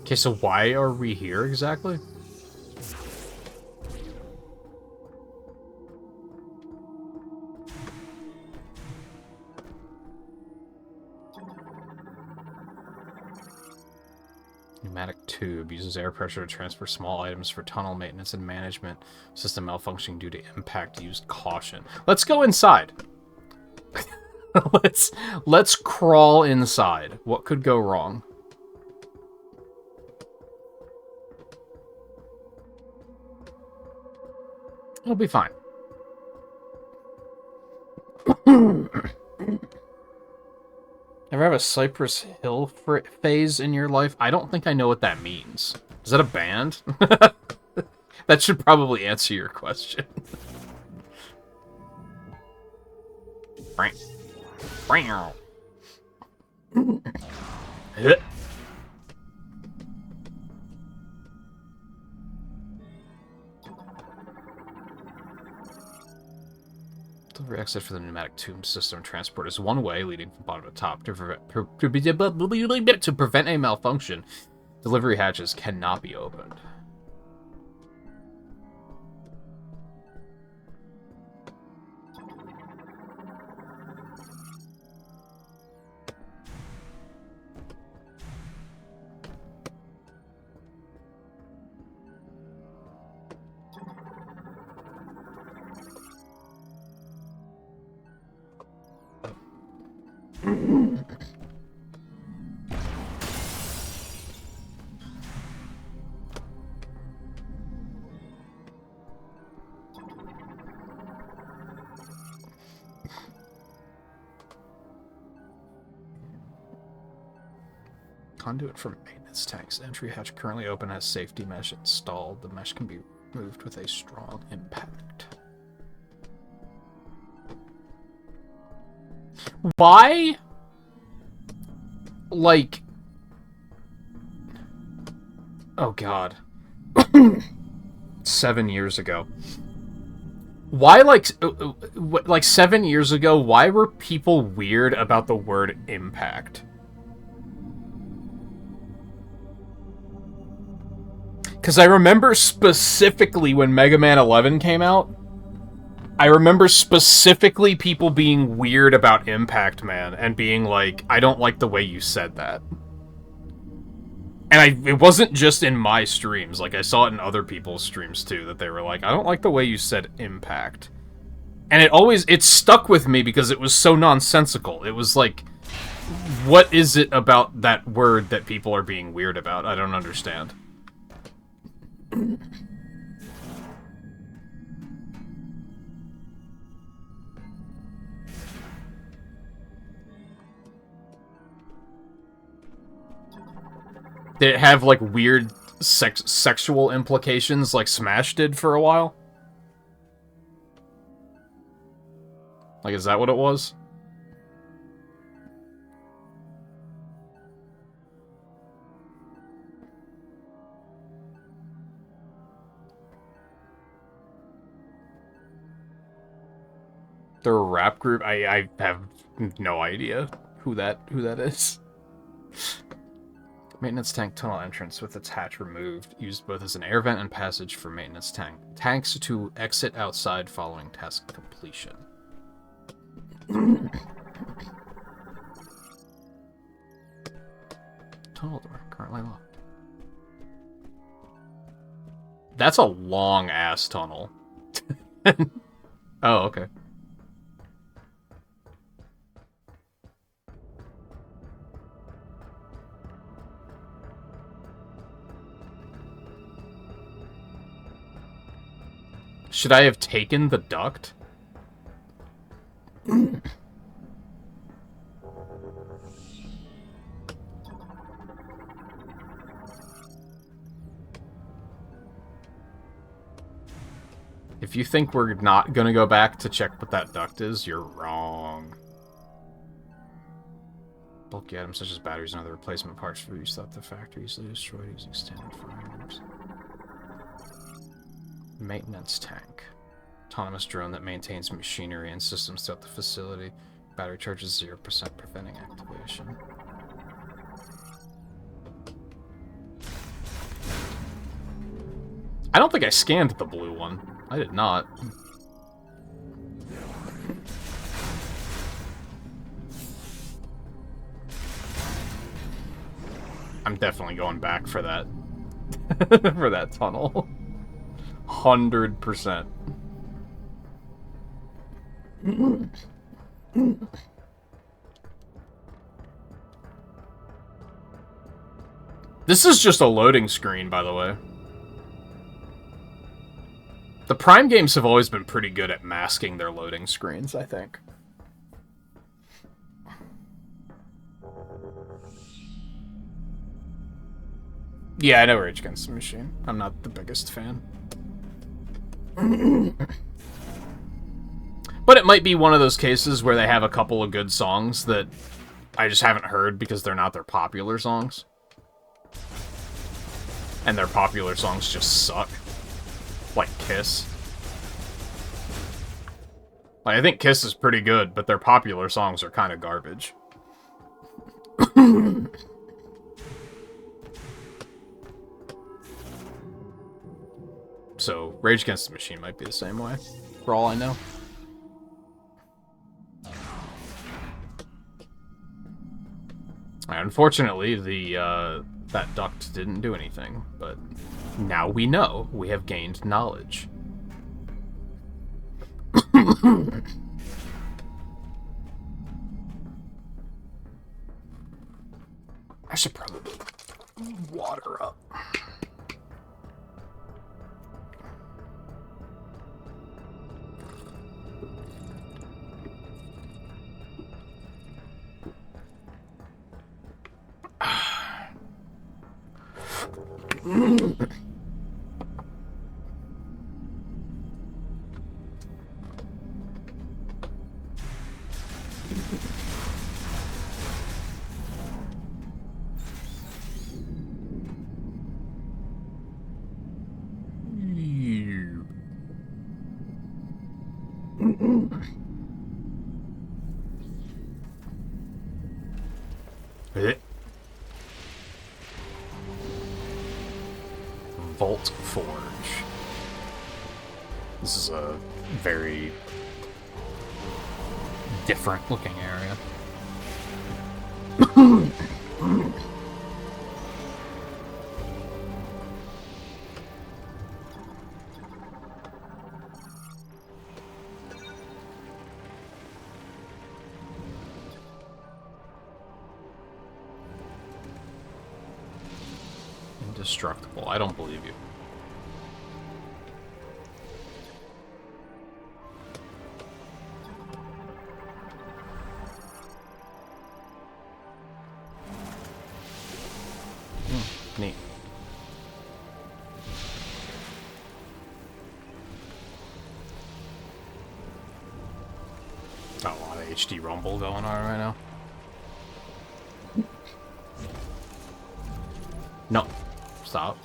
Okay, so why are we here exactly? Pneumatic tube uses air pressure to transfer small items for tunnel maintenance and management. System malfunctioning due to impact. Use caution. Let's go inside. let's crawl inside. What could go wrong? It'll be fine. Ever have a Cypress Hill phase in your life? I don't think I know what that means. Is that a band? That should probably answer your question. Delivery exit for the pneumatic tube system transport is one way leading from bottom to top. To prevent a malfunction, delivery hatches cannot be opened. Conduit from maintenance tanks. Entry hatch currently open has safety mesh installed. The mesh can be removed with a strong impact. Why? Like... Oh god. 7 years ago. Why, like 7 years ago, why were people weird about the word impact? Because I remember specifically when Mega Man 11 came out, I remember specifically people being weird about Impact Man and being like, I don't like the way you said that. And it wasn't just in my streams, like I saw it in other people's streams too, that they were like, I don't like the way you said Impact. And it stuck with me because it was so nonsensical. It was like, what is it about that word that people are being weird about? I don't understand. Did it have, like, weird sexual implications like Smash did for a while? Like, is that what it was? They're a rap group? I have no idea who that is. Maintenance tank tunnel entrance with its hatch removed, used both as an air vent and passage for maintenance tanks to exit outside following task completion. Tunnel door currently locked. That's a long ass tunnel. Oh, okay. Should I have taken the duct? If you think we're not gonna go back to check what that duct is, you're wrong. Bulky items such as batteries and other replacement parts for use at the factory easily destroyed using standard firearms. Maintenance tank. Autonomous drone that maintains machinery and systems throughout the facility. Battery charge is 0%, preventing activation. I don't think I scanned the blue one. I did not. I'm definitely going back for that. For that tunnel. 100%. This is just a loading screen, by the way. The Prime games have always been pretty good at masking their loading screens, I think. Yeah, I know Rage Against the Machine. I'm not the biggest fan. But it might be one of those cases where they have a couple of good songs that I just haven't heard because they're not their popular songs. And their popular songs just suck. Like Kiss. Like, I think Kiss is pretty good, but their popular songs are kind of garbage. So, Rage Against the Machine might be the same way, for all I know. Unfortunately, that duct didn't do anything, but now we know. We have gained knowledge. I should probably water up. Vault Forge. This is a very different looking area. Indestructible. I don't believe you. Neat. Got a lot of HD rumble going on right now. No. Stop.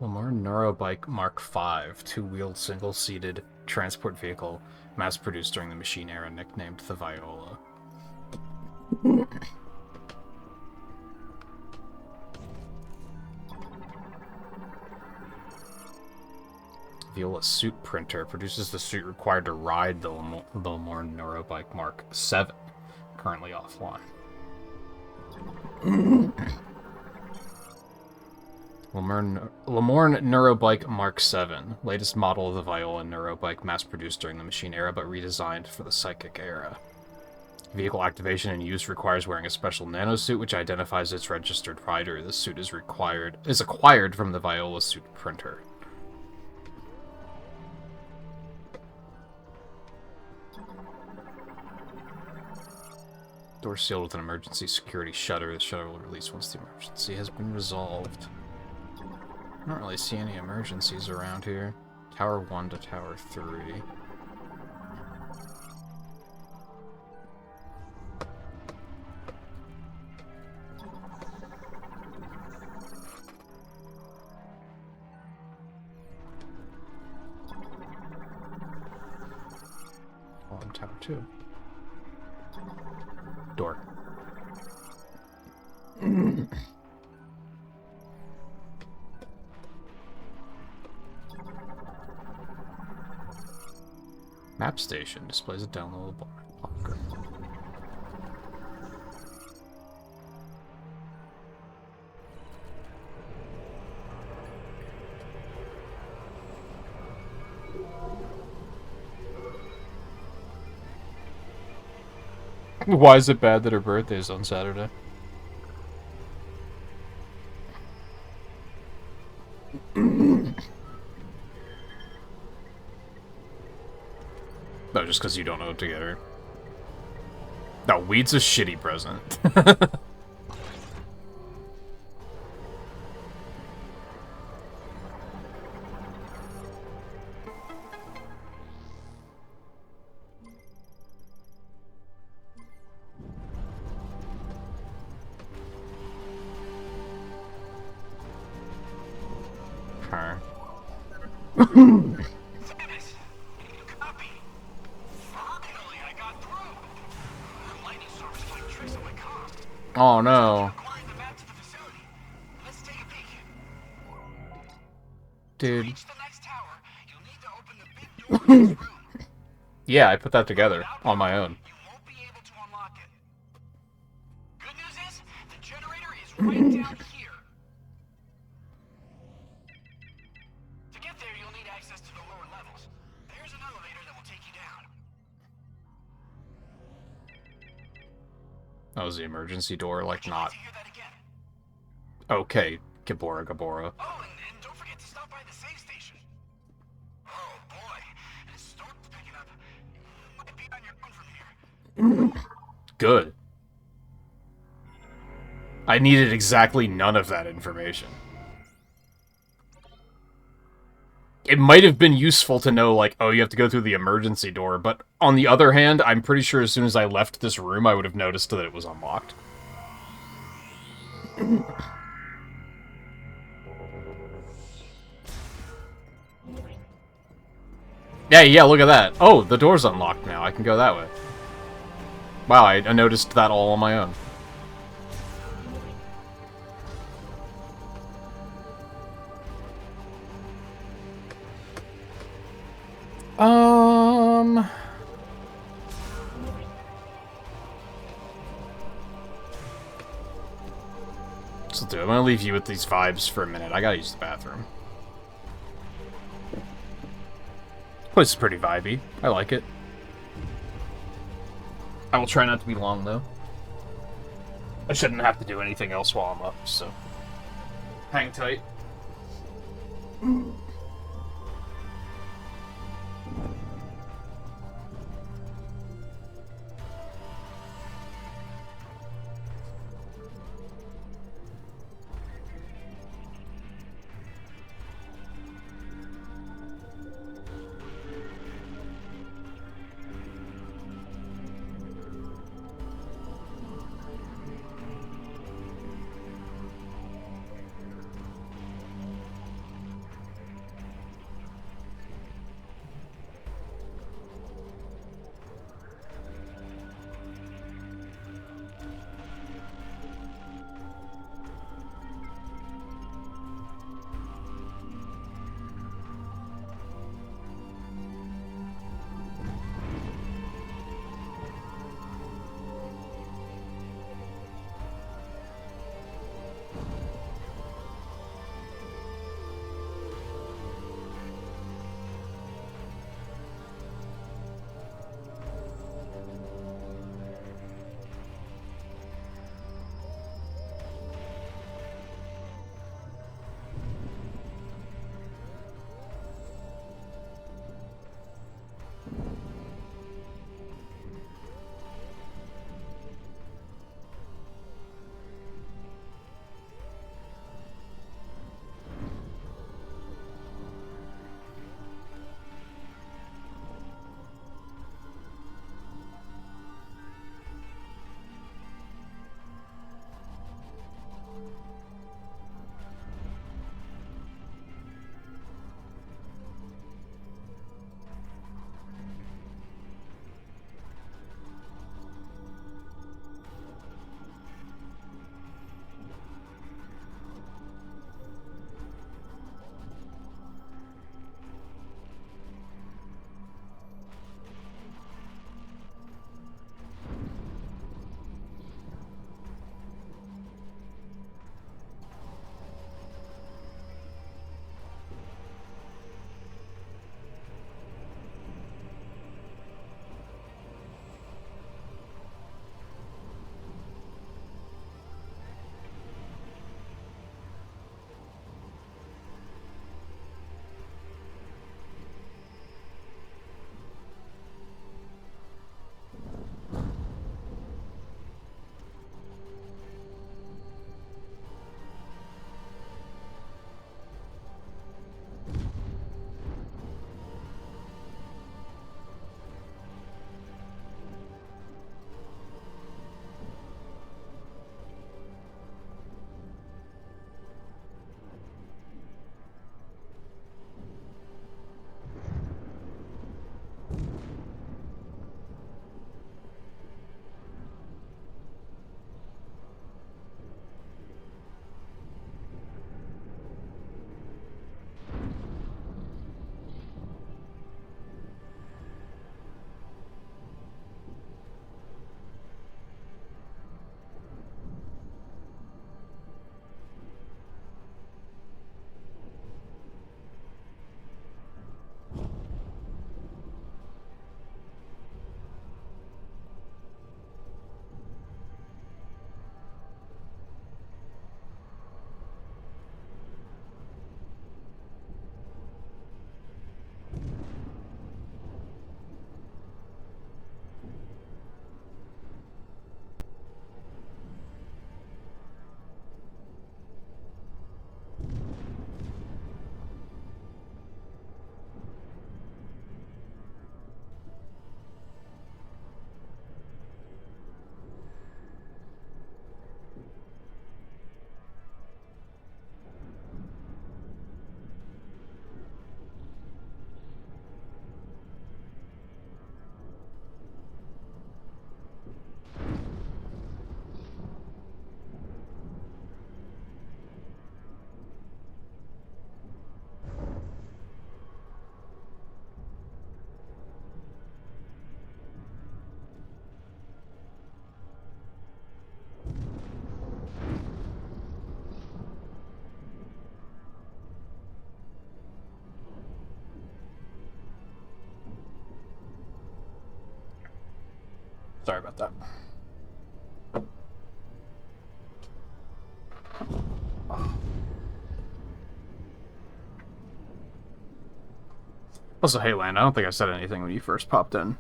Lamar Neurobike Mark V, two-wheeled, single-seated transport vehicle, mass-produced during the Machine era, nicknamed the Viola. Viola suit printer produces the suit required to ride the Lamar Neurobike Mark VII, currently offline. Lamorne Neurobike Mark VII, latest model of the Viola Neurobike mass-produced during the Machine era but redesigned for the Psychic era. Vehicle activation and use requires wearing a special nanosuit which identifies its registered rider. This suit is acquired from the Viola suit printer. Door sealed with an emergency security shutter. The shutter will release once the emergency has been resolved. I don't really see any emergencies around here. Tower 1 to Tower 3. On Tower 2. Door. Map station displays a downloadable blocker. Why is it bad that her birthday is on Saturday? No, just because you don't know what to get her. No, weed's a shitty present. Her. Copy. Finally, I got through. Lightning storm is playing tricks on my comms. Oh no. Acquiring the map to the facility. Let's take a peek. Dude. Reach the next tower. You'll need to open the big door in this room. Yeah, I put that together on my own. You won't be able to unlock it. Good news is, the generator is right down here. To get there, you'll need access to the lower levels. There's an elevator that will take you down. That was the emergency door, like not. To hear that again. Okay, Gabora Gabora. Oh, and don't forget to stop by the save station. Oh boy, this storm's picking up. You might be on your own from here. Good. I needed exactly none of that information. It might have been useful to know, like, oh, you have to go through the emergency door, but on the other hand, I'm pretty sure as soon as I left this room, I would have noticed that it was unlocked. Yeah, look at that. Oh, the door's unlocked now. I can go that way. Wow, I noticed that all on my own. So do. I'm gonna leave you with these vibes for a minute. I gotta use the bathroom. Place is pretty vibey. I like it. I will try not to be long though. I shouldn't have to do anything else while I'm up, so hang tight. Sorry about that. Also, hey, Lan, I don't think I said anything when you first popped in.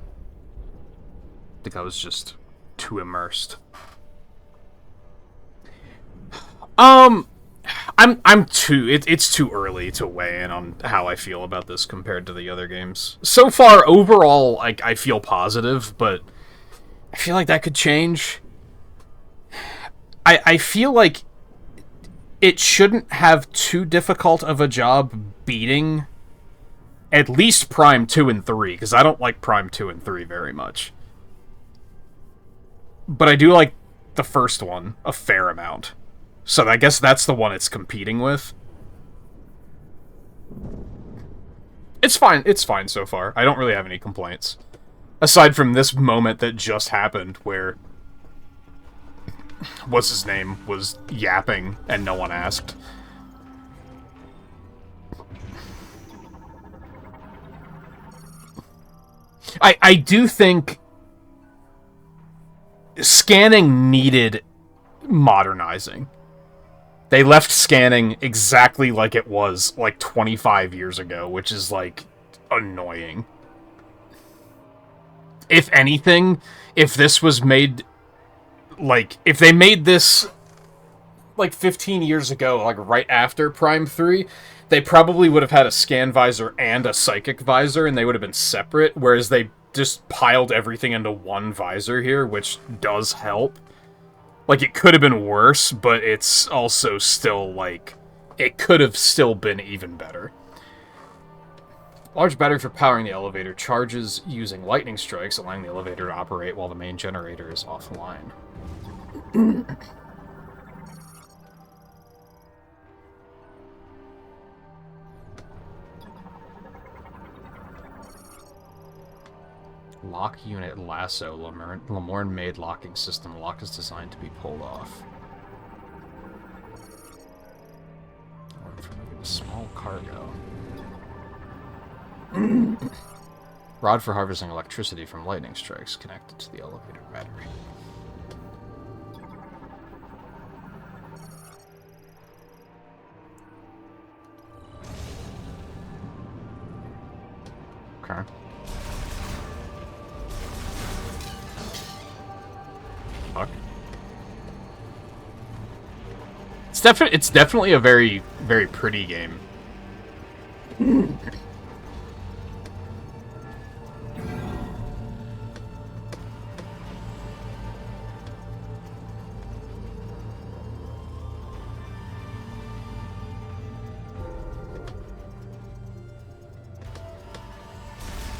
I think I was just too immersed. It's too early to weigh in on how I feel about this compared to the other games. So far, overall, I feel positive, but I feel like that could change. I feel like it shouldn't have too difficult of a job beating at least Prime 2 and 3, because I don't like Prime 2 and 3 very much. But I do like the first one a fair amount. So I guess that's the one it's competing with. It's fine so far. I don't really have any complaints. Aside from this moment that just happened where... what's his name was yapping and no one asked. I do think scanning needed modernizing. They left scanning exactly like it was, like, 25 years ago, which is, like, annoying. If anything, if this was made, like, if they made this, like, 15 years ago, like, right after Prime 3, they probably would have had a scan visor and a psychic visor, and they would have been separate, whereas they just piled everything into one visor here, which does help. Like, it could have been worse, but it's also still, like, it could have still been even better. Large battery for powering the elevator charges using lightning strikes, allowing the elevator to operate while the main generator is offline. Lock unit lasso. Lamorne-made locking system. Lock is designed to be pulled off. Small cargo. Rod for harvesting electricity from lightning strikes connected to the elevator battery. Okay. Fuck. It's definitely a very, very pretty game.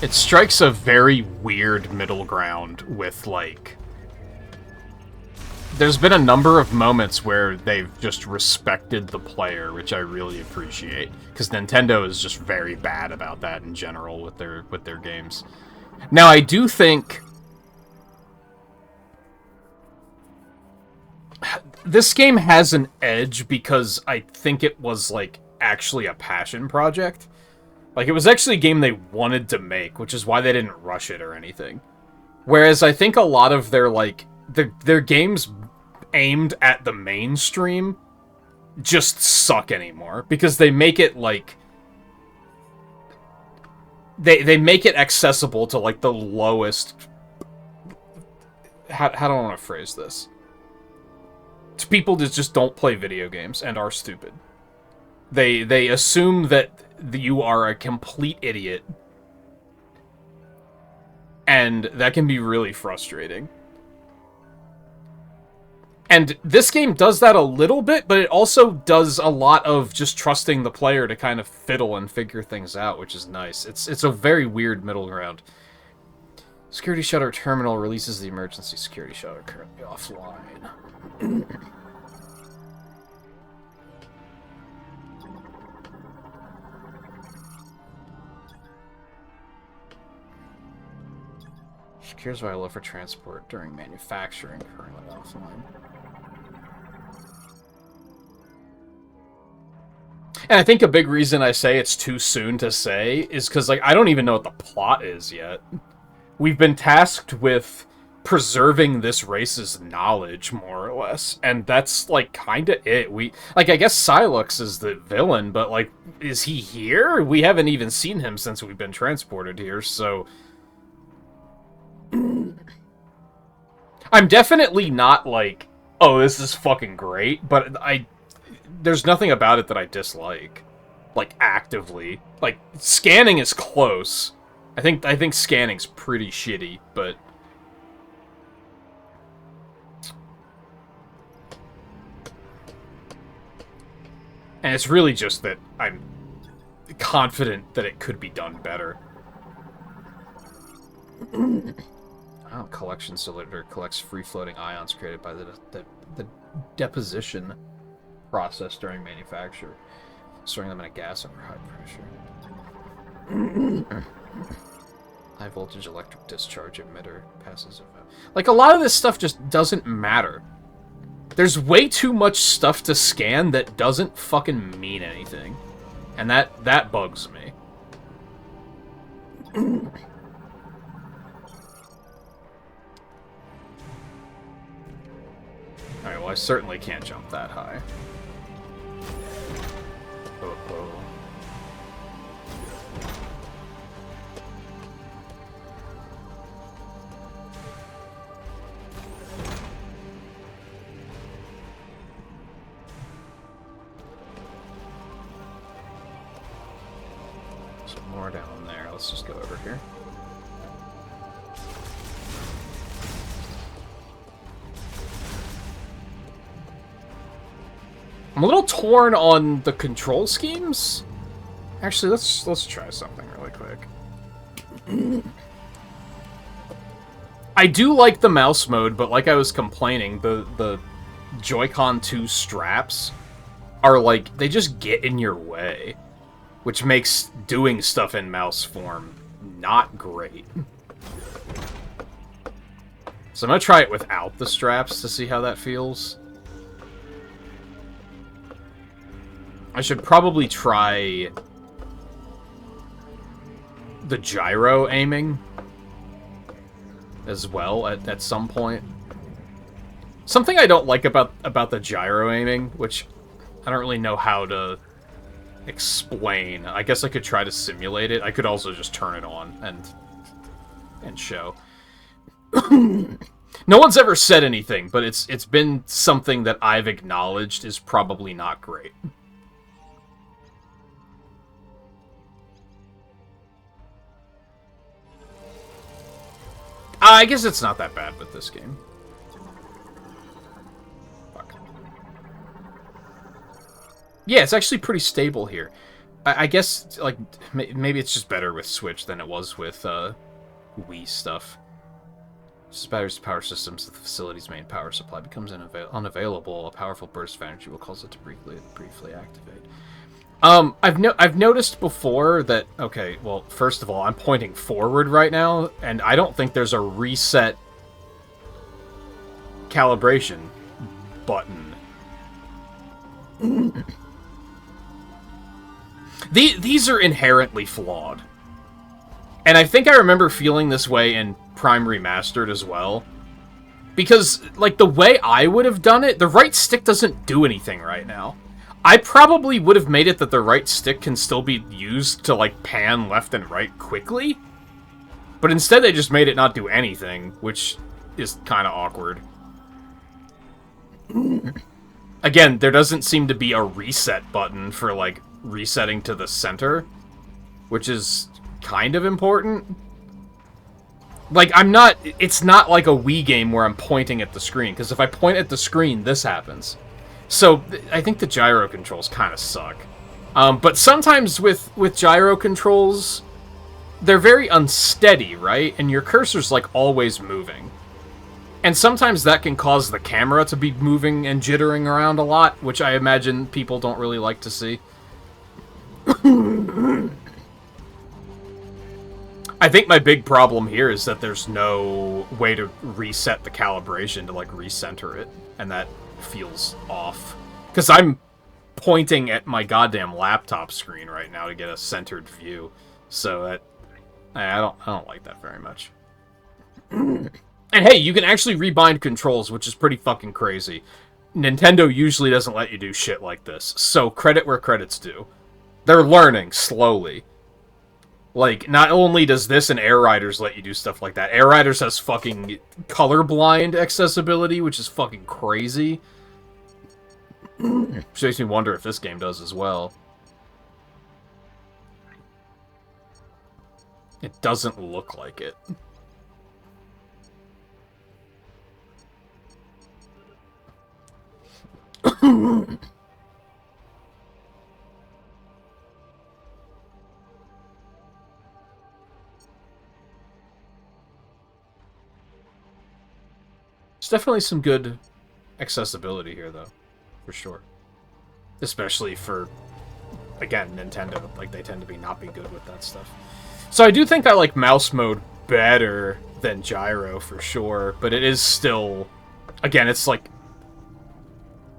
It strikes a very weird middle ground with, like... There's been a number of moments where they've just respected the player, which I really appreciate. Because Nintendo is just very bad about that in general with their games. Now, I do think... This game has an edge because I think it was, like, actually a passion project. Like, it was actually a game they wanted to make, which is why they didn't rush it or anything. Whereas I think a lot of their, like, their games aimed at the mainstream just suck anymore. Because they make it, like... They make it accessible to, like, the lowest... How do I want to phrase this? To people that just don't play video games and are stupid. They assume that you are a complete idiot. And that can be really frustrating. And this game does that a little bit, but it also does a lot of just trusting the player to kind of fiddle and figure things out, which is nice. It's a very weird middle ground. Security shutter terminal releases the emergency security shutter currently offline. Secures vital for transport during manufacturing, currently offline. And I think a big reason I say it's too soon to say is because, like, I don't even know what the plot is yet. We've been tasked with preserving this race's knowledge, more or less. And that's, like, kind of it. I guess Silux is the villain, but, like, is he here? We haven't even seen him since we've been transported here, so... I'm definitely not, like, oh, this is fucking great, but there's nothing about it that I dislike. Like, actively. Like, scanning is close. I think scanning's pretty shitty, but... And it's really just that I'm confident that it could be done better. Oh, collection cylinder collects free-floating ions created by the deposition process during manufacture, storing them in a gas under high pressure. High voltage electric discharge emitter passes event. Like, a lot of this stuff just doesn't matter. There's way too much stuff to scan that doesn't fucking mean anything. And that bugs me. Alright, well, I certainly can't jump that high. Oh. Some more down there. Let's just go over here. I'm a little torn on the control schemes. Actually, let's try something really quick. I do like the mouse mode, but like I was complaining, the Joy-Con 2 straps are like, they just get in your way, which makes doing stuff in mouse form not great. So I'm gonna try it without the straps to see how that feels. I should probably try the gyro aiming as well at some point. Something I don't like about the gyro aiming, which I don't really know how to explain. I guess I could try to simulate it. I could also just turn it on and show. No one's ever said anything, but it's been something that I've acknowledged is probably not great. I guess it's not that bad with this game. Fuck. Yeah, it's actually pretty stable here. I guess, like, maybe it's just better with Switch than it was with Wii stuff. As batteries to power systems, the facility's main power supply becomes unavailable. A powerful burst of energy will cause it to briefly activate. I've noticed before that, okay, well, first of all, I'm pointing forward right now, and I don't think there's a reset calibration button. These are inherently flawed. And I think I remember feeling this way in Prime Remastered as well. Because, like, the way I would have done it, the right stick doesn't do anything right now. I probably would have made it that the right stick can still be used to, like, pan left and right quickly. But instead they just made it not do anything, which is kind of awkward. Again, there doesn't seem to be a reset button for, like, resetting to the center, which is kind of important. Like, it's not like a Wii game where I'm pointing at the screen, because if I point at the screen, this happens. So, I think the gyro controls kind of suck. But sometimes with gyro controls, they're very unsteady, right? And your cursor's, like, always moving. And sometimes that can cause the camera to be moving and jittering around a lot, which I imagine people don't really like to see. I think my big problem here is that there's no way to reset the calibration to, like, recenter it. And that feels off. Because I'm pointing at my goddamn laptop screen right now to get a centered view. So that... I don't like that very much. And hey, you can actually rebind controls, which is pretty fucking crazy. Nintendo usually doesn't let you do shit like this, so credit where credit's due. They're learning, slowly. Like, not only does this and Air Riders let you do stuff like that, Air Riders has fucking colorblind accessibility, which is fucking crazy. Which makes me wonder if this game does as well. It doesn't look like it. There's definitely some good accessibility here, though. For sure. Especially for, again, Nintendo. Like, they tend to not be good with that stuff. So I do think I like mouse mode better than gyro, for sure. But it is still... Again, it's like...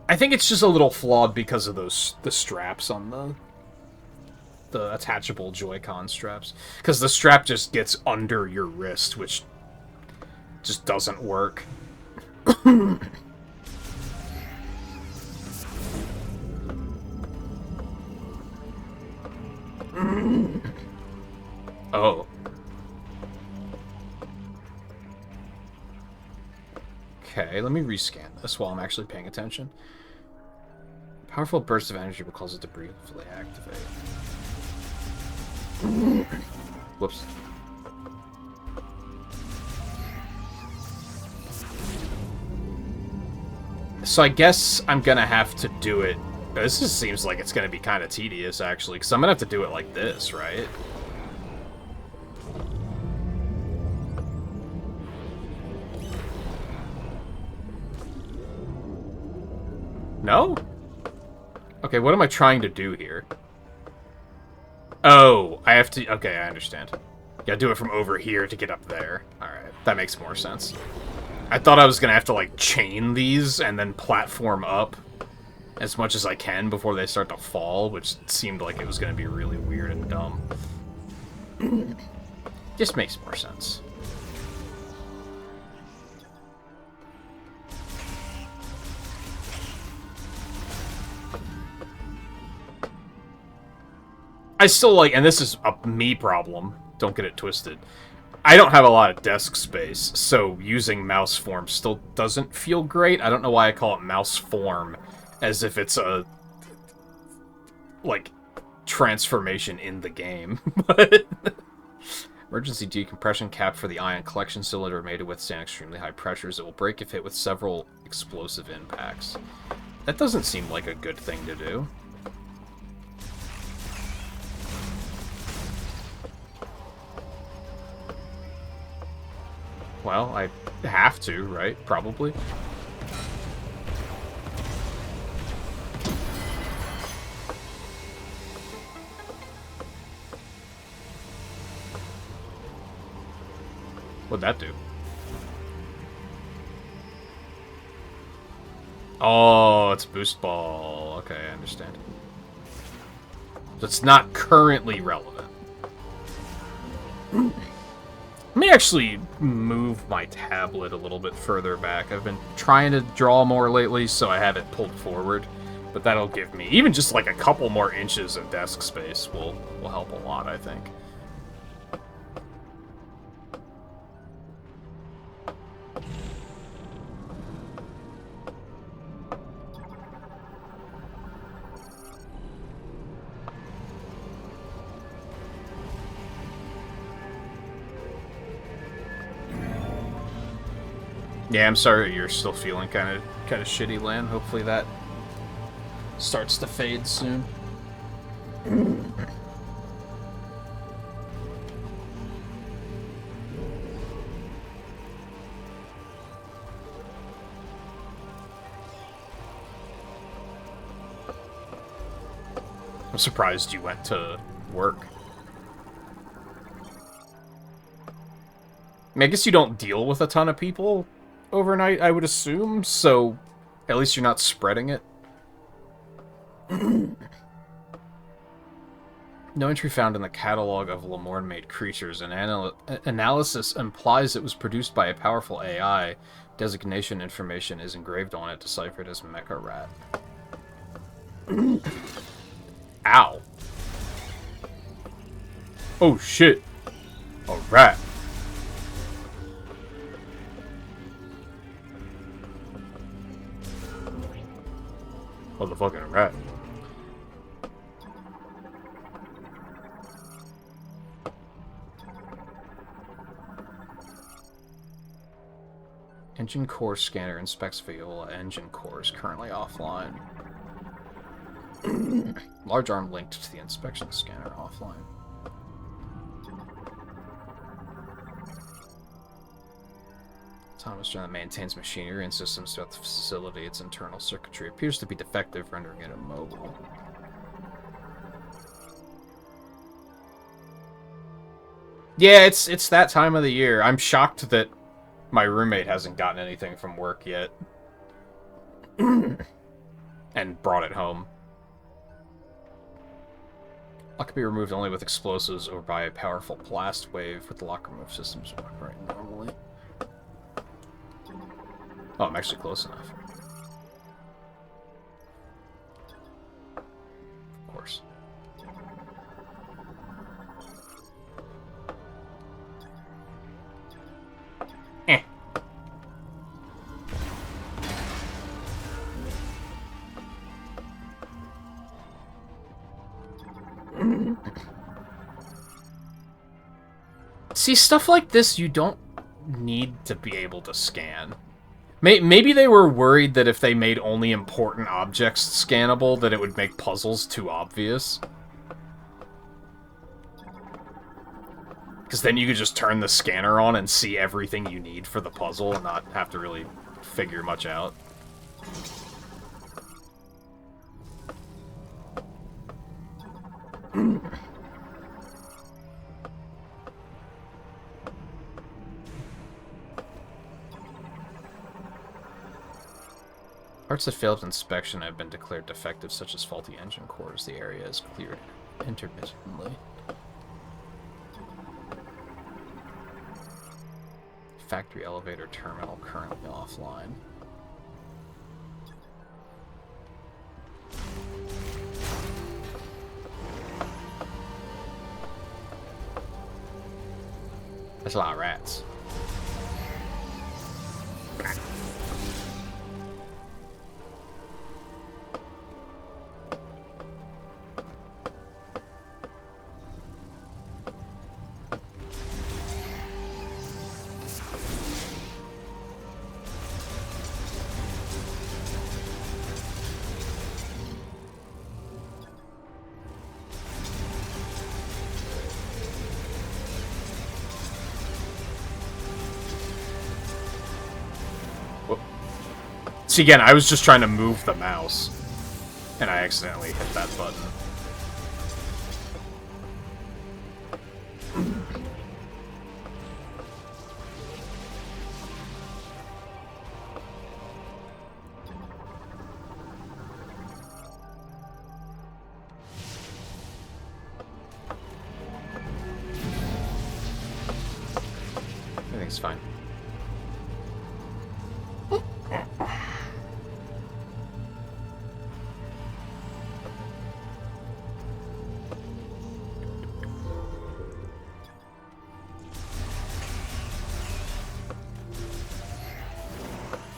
I think it's just a little flawed because of the straps on the attachable Joy-Con straps. Because the strap just gets under your wrist, which just doesn't work. Oh. Okay, let me rescan this while I'm actually paying attention. Powerful burst of energy will cause it to briefly activate. Whoops. So I guess I'm gonna have to do it. This just seems like it's gonna be kind of tedious, actually, because I'm gonna have to do it like this, right? No? Okay, what am I trying to do here? Oh, I have to... Okay, I understand. Gotta do it from over here to get up there. Alright, that makes more sense. I thought I was gonna have to, like, chain these and then platform up as much as I can before they start to fall, which seemed like it was gonna be really weird and dumb. Just makes more sense. I still like, and this is a me problem, don't get it twisted. I don't have a lot of desk space, so using mouse form still doesn't feel great. I don't know why I call it mouse form, as if it's a, like, transformation in the game. But emergency decompression cap for the ion collection cylinder made to withstand extremely high pressures. It will break if hit with several explosive impacts. That doesn't seem like a good thing to do. Well, I have to, right? Probably. What'd that do? Oh, it's boost ball. Okay, I understand. So it's not currently relevant. Let me actually move my tablet a little bit further back. I've been trying to draw more lately, so I have it pulled forward. But that'll give me, even just like a couple more inches of desk space will help a lot, I think. Yeah, I'm sorry you're still feeling kind of shitty, Lan. Hopefully that starts to fade soon. I'm surprised you went to work. I mean, I guess you don't deal with a ton of people overnight, I would assume, so at least you're not spreading it. No entry found in the catalog of Lamorne-made creatures. An analysis implies it was produced by a powerful AI. Designation information is engraved on it, deciphered as Mecha Rat. Ow. Oh shit. A rat. Motherfucking rat. Engine core scanner inspects Viola engine cores currently offline. Large arm linked to the inspection scanner offline. Autonomous drone that maintains machinery and systems throughout the facility. Its internal circuitry appears to be defective, rendering it immobile. Yeah, it's that time of the year. I'm shocked that my roommate hasn't gotten anything from work yet. And brought it home. Lock can be removed only with explosives or by a powerful blast wave, with the lock remove systems operating normally. Oh, I'm actually close enough. Of course. Eh. See, stuff like this you don't need to be able to scan. Maybe they were worried that if they made only important objects scannable, that it would make puzzles too obvious. Because then you could just turn the scanner on and see everything you need for the puzzle and not have to really figure much out. Parts that failed inspection have been declared defective, such as faulty engine cores. The area is cleared intermittently. Factory elevator terminal currently offline. That's a lot of rats. See, again, I was just trying to move the mouse, and I accidentally hit that button. Everything's fine.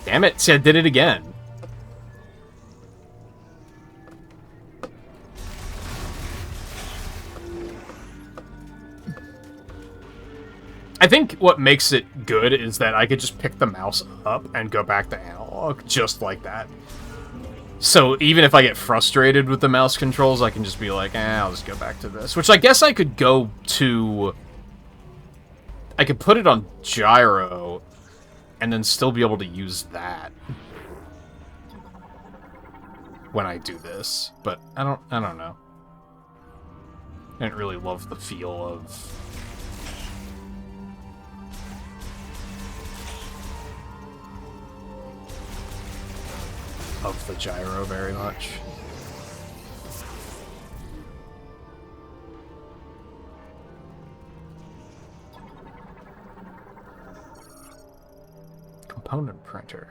Damn it, see, I did it again. I think what makes it good is that I could just pick the mouse up and go back to analog, just like that. So even if I get frustrated with the mouse controls, I can just be like, I'll just go back to this. Which I guess I could go to... I could put it on gyro and then still be able to use that when I do this, but I don't know. I didn't really love the feel of the gyro very much. component printer.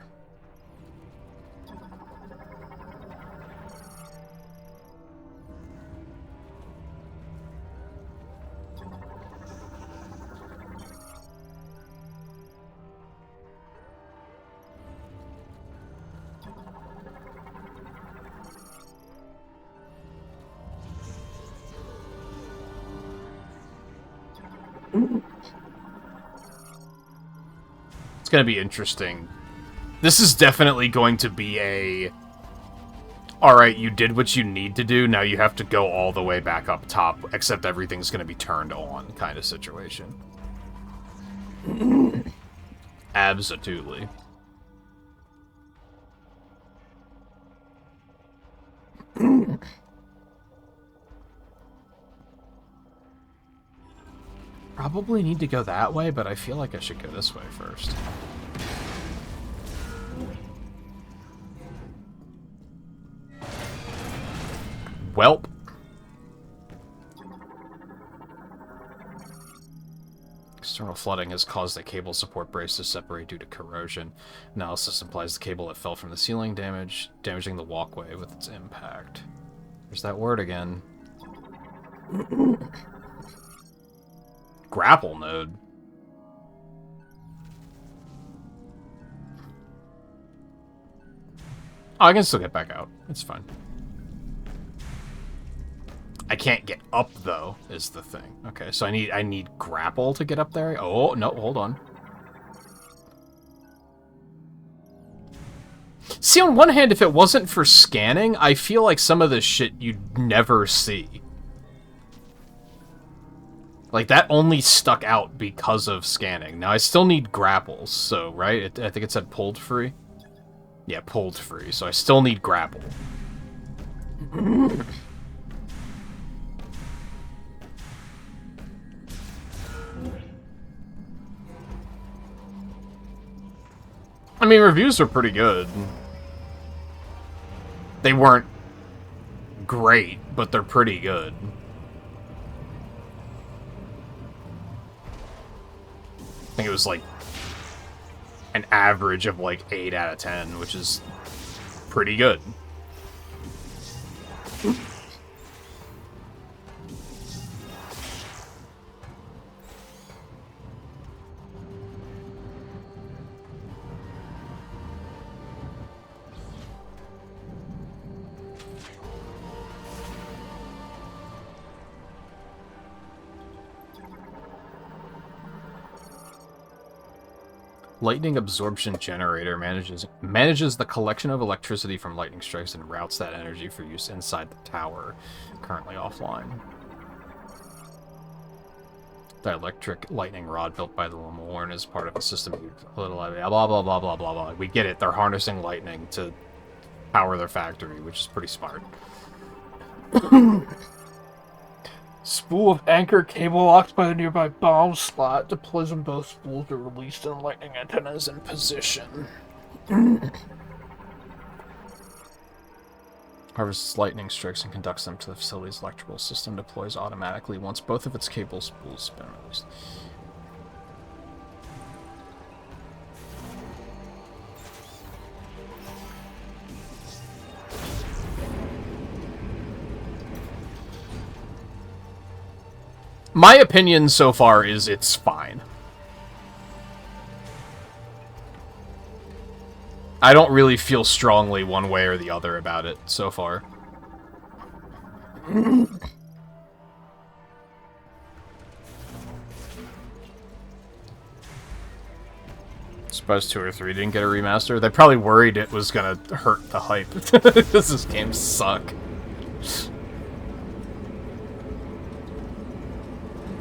It's gonna be interesting. This is definitely going to be a... Alright, you did what you need to do, now you have to go all the way back up top, except everything's gonna be turned on kind of situation. Absolutely. Probably need to go that way, but I feel like I should go this way first. Welp. External flooding has caused the cable support brace to separate due to corrosion. Analysis implies the cable that fell from the ceiling damaging the walkway with its impact. There's that word again. Grapple node. Oh, I can still get back out. It's fine. I can't get up though, is the thing. Okay, so I need grapple to get up there. Oh no, hold on. See, on one hand, if it wasn't for scanning, I feel like some of this shit you'd never see. Like, that only stuck out because of scanning. Now, I still need grapples, so, right? I think it said pulled free? Yeah, pulled free, so I still need grapple. I mean, reviews are pretty good. They weren't great, but they're pretty good. I think it was like an average of like 8 out of 10, which is pretty good. Lightning absorption generator manages the collection of electricity from lightning strikes and routes that energy for use inside the tower, currently offline. The electric lightning rod built by the Lemorn is part of a system blah blah blah blah blah blah blah. We get it. They're harnessing lightning to power their factory, which is pretty smart. Spool of anchor cable locked by the nearby bomb slot deploys when both spools are released and lightning antennas in position. Harvests lightning strikes and conducts them to the facility's electrical system. Deploys automatically once both of its cable spools have been released. My opinion so far is it's fine. I don't really feel strongly one way or the other about it so far. Suppose 2 or 3 didn't get a remaster. They probably worried it was gonna hurt the hype. This game suck.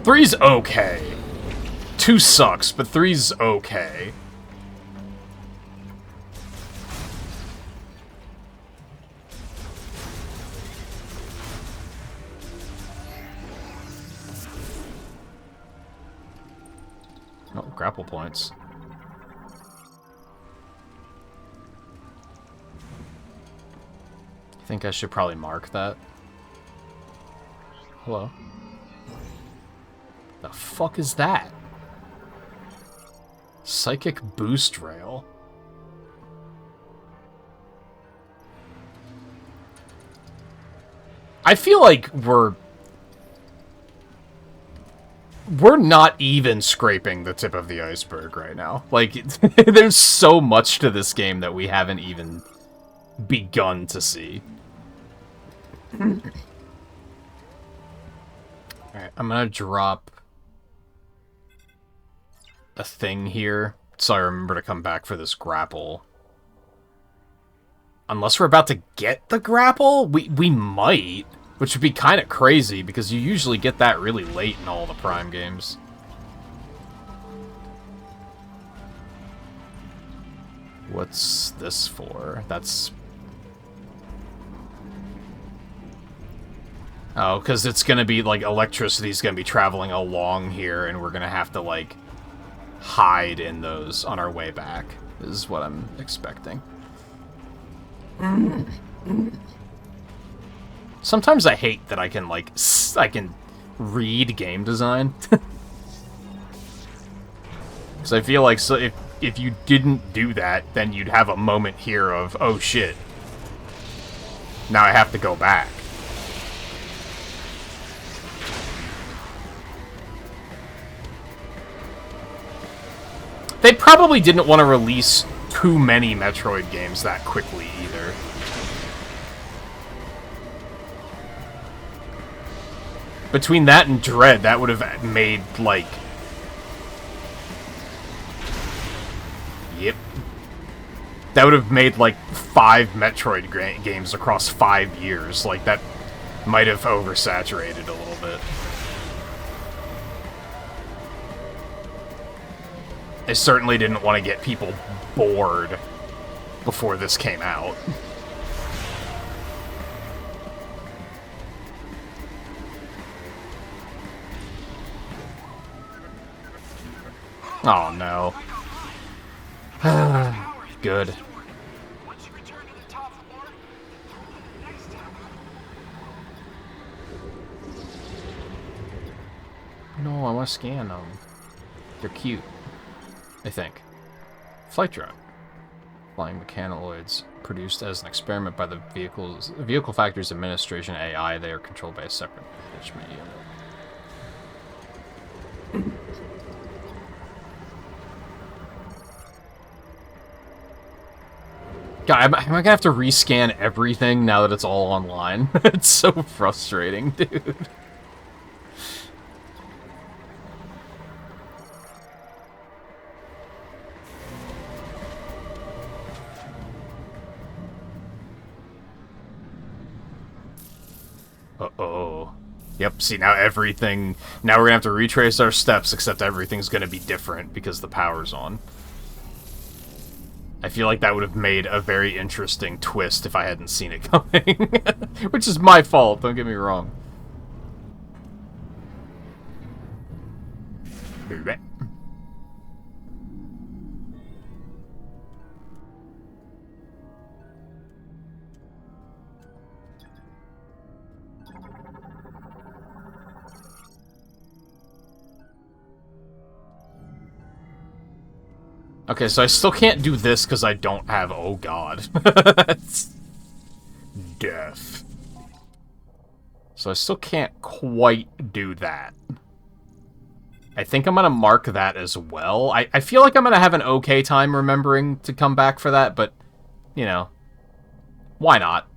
3's okay. 2 sucks, but 3's okay. Oh, grapple points. I think I should probably mark that. Hello? The fuck is that? Psychic boost rail. I feel like we're not even scraping the tip of the iceberg right now. Like, there's so much to this game that we haven't even begun to see. Alright, I'm gonna drop a thing here, so I remember to come back for this grapple. Unless we're about to get the grapple? We might. Which would be kind of crazy, because you usually get that really late in all the Prime games. What's this for? That's... Oh, because it's going to be, like, electricity's going to be traveling along here, and we're going to have to, like, hide in those on our way back, is what I'm expecting. Sometimes I hate that I can, like, I can read game design. Because I feel like so if you didn't do that, then you'd have a moment here of, oh shit, now I have to go back. They probably didn't want to release too many Metroid games that quickly either. Between that and Dread, that would have made, like... Yep. That would have made, like, 5 Metroid games across 5 years. Like, that might have oversaturated a little bit. I certainly didn't want to get people bored before this came out. Oh, no. Good. No, I want to scan them. They're cute, I think. Flight drone. Flying mechanoids produced as an experiment by the Vehicle Factories Administration AI. They are controlled by a separate management unit. God, am I gonna have to rescan everything now that it's all online? It's so frustrating, dude. Uh-oh. Yep, see, now everything... Now we're gonna have to retrace our steps, except everything's gonna be different because the power's on. I feel like that would have made a very interesting twist if I hadn't seen it coming. Which is my fault, don't get me wrong. Okay, so I still can't do this because I don't have... Oh, God. Death. So I still can't quite do that. I think I'm going to mark that as well. I feel like I'm going to have an okay time remembering to come back for that, but, you know, why not?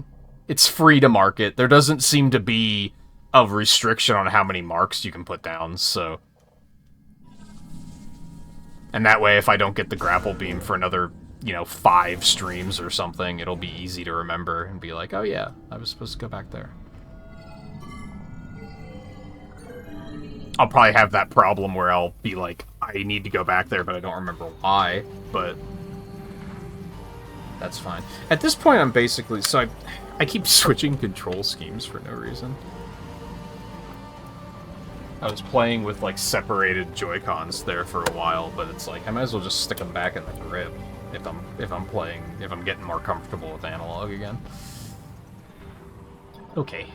It's free to mark it. There doesn't seem to be a restriction on how many marks you can put down, so... And that way, if I don't get the grapple beam for another, you know, 5 streams or something, it'll be easy to remember and be like, oh yeah, I was supposed to go back there. I'll probably have that problem where I'll be like, I need to go back there, but I don't remember why, but that's fine. At this point, I'm basically... So I keep switching control schemes for no reason. I was playing with, like, separated Joy-Cons there for a while, but it's like, I might as well just stick them back in the grip if I'm getting more comfortable with analog again. Okay.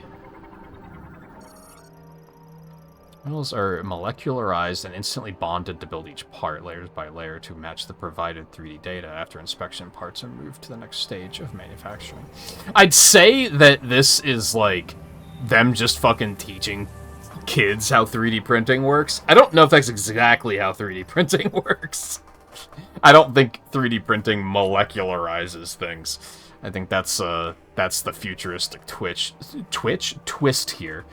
Metals are molecularized and instantly bonded to build each part, layers by layer, to match the provided 3D data. After inspection, parts are moved to the next stage of manufacturing. I'd say that this is, like, them just fucking teaching kids how 3D printing works. I don't know if that's exactly how 3D printing works. I don't think 3D printing molecularizes things. I think that's the futuristic twist here.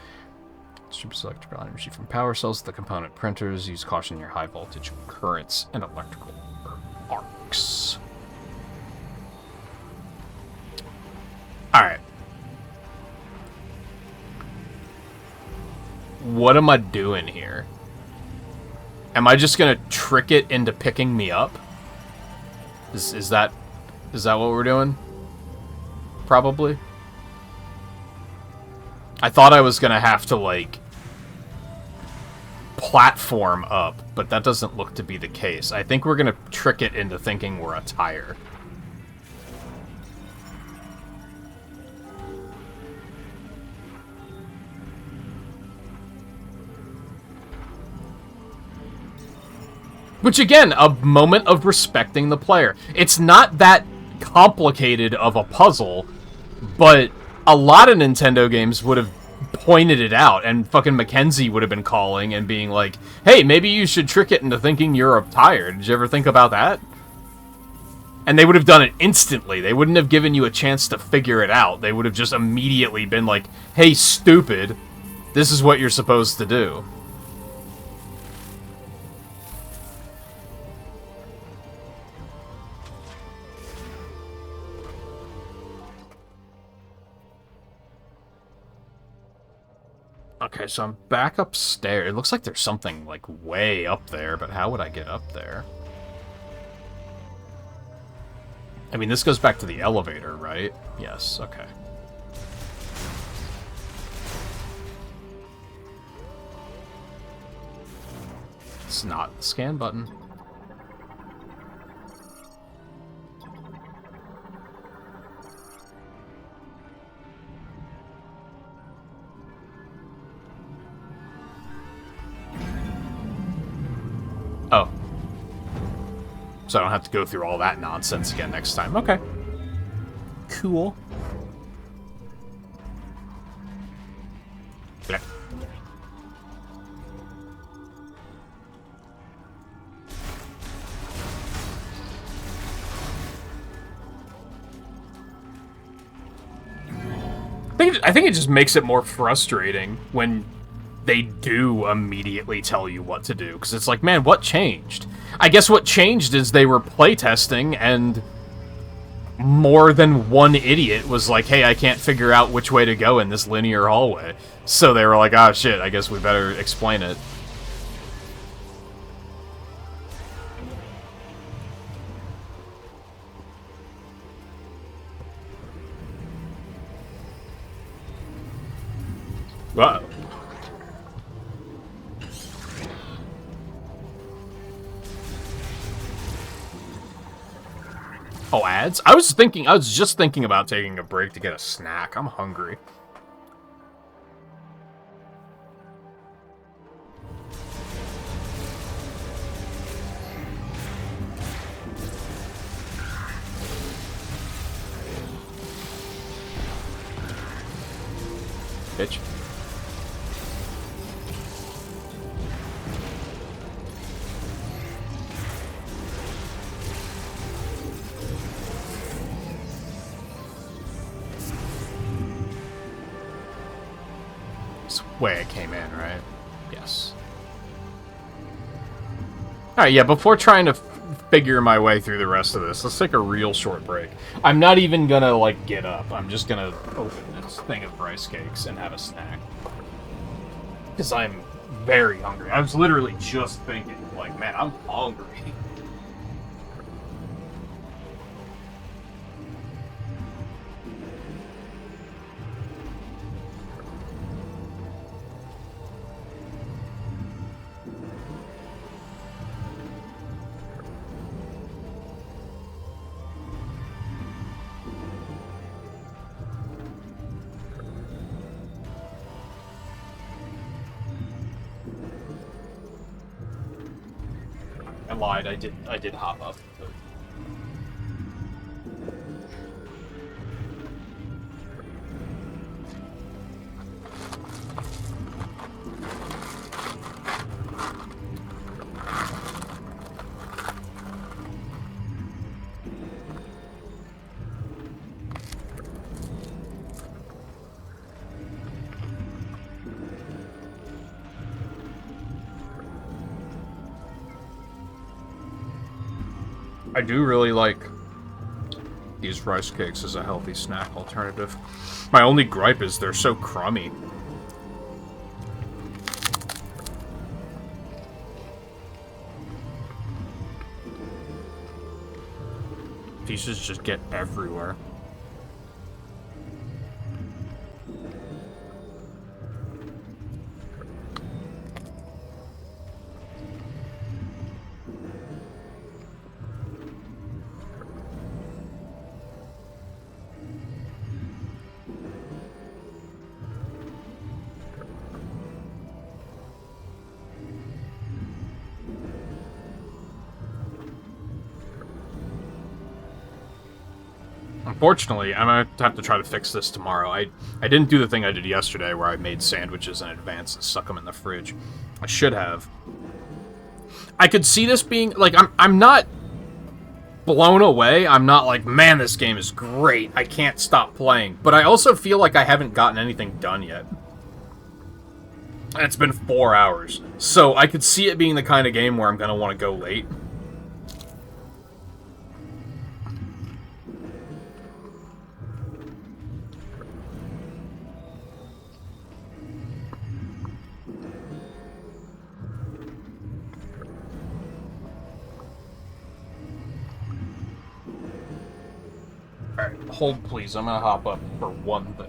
Distributes electrical energy from power cells to the component printers. Use caution near high voltage currents and electrical arcs. Alright. What am I doing here? Am I just gonna trick it into picking me up? Is that what we're doing? Probably. I thought I was gonna have to, like, platform up, but that doesn't look to be the case. I think we're gonna trick it into thinking we're a tire. Which, again, a moment of respecting the player. It's not that complicated of a puzzle, but a lot of Nintendo games would have pointed it out, and fucking Mackenzie would have been calling and being like, hey, maybe you should trick it into thinking you're a tire. Did you ever think about that? And they would have done it instantly. They wouldn't have given you a chance to figure it out. They would have just immediately been like, hey, stupid, this is what you're supposed to do. Okay, so I'm back upstairs. It looks like there's something, like, way up there, but how would I get up there? I mean, this goes back to the elevator, right? Yes, okay. It's not the scan button. Oh. So I don't have to go through all that nonsense again next time. Okay. Cool. Yeah. I think it just makes it more frustrating when they do immediately tell you what to do, because it's like, man, what changed? I guess what changed is they were playtesting, and more than one idiot was like, hey, I can't figure out which way to go in this linear hallway. So they were like, ah, shit, I guess we better explain it. Whoa. Oh, ads? I was just thinking about taking a break to get a snack. I'm hungry. Bitch. Way I came in, right? Yes. Alright, yeah, before trying to figure my way through the rest of this, let's take a real short break. I'm not even gonna, like, get up. I'm just gonna open this thing of rice cakes and have a snack. Because I'm very hungry. I was literally just thinking, like, man, I'm hungry. I lied, I did hop up. But... I do really like these rice cakes as a healthy snack alternative. My only gripe is they're so crummy. Pieces just get everywhere. Unfortunately, I'm gonna have to try to fix this tomorrow. I didn't do the thing I did yesterday where I made sandwiches in advance and stuck them in the fridge. I should have. I could see this being like I'm not blown away. I'm not like, man, this game is great. I can't stop playing. But I also feel like I haven't gotten anything done yet. And it's been 4 hours. So I could see it being the kind of game where I'm gonna want to go late. Alright, hold please, I'm gonna hop up for one thing.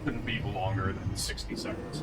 Couldn't be longer than 60 seconds.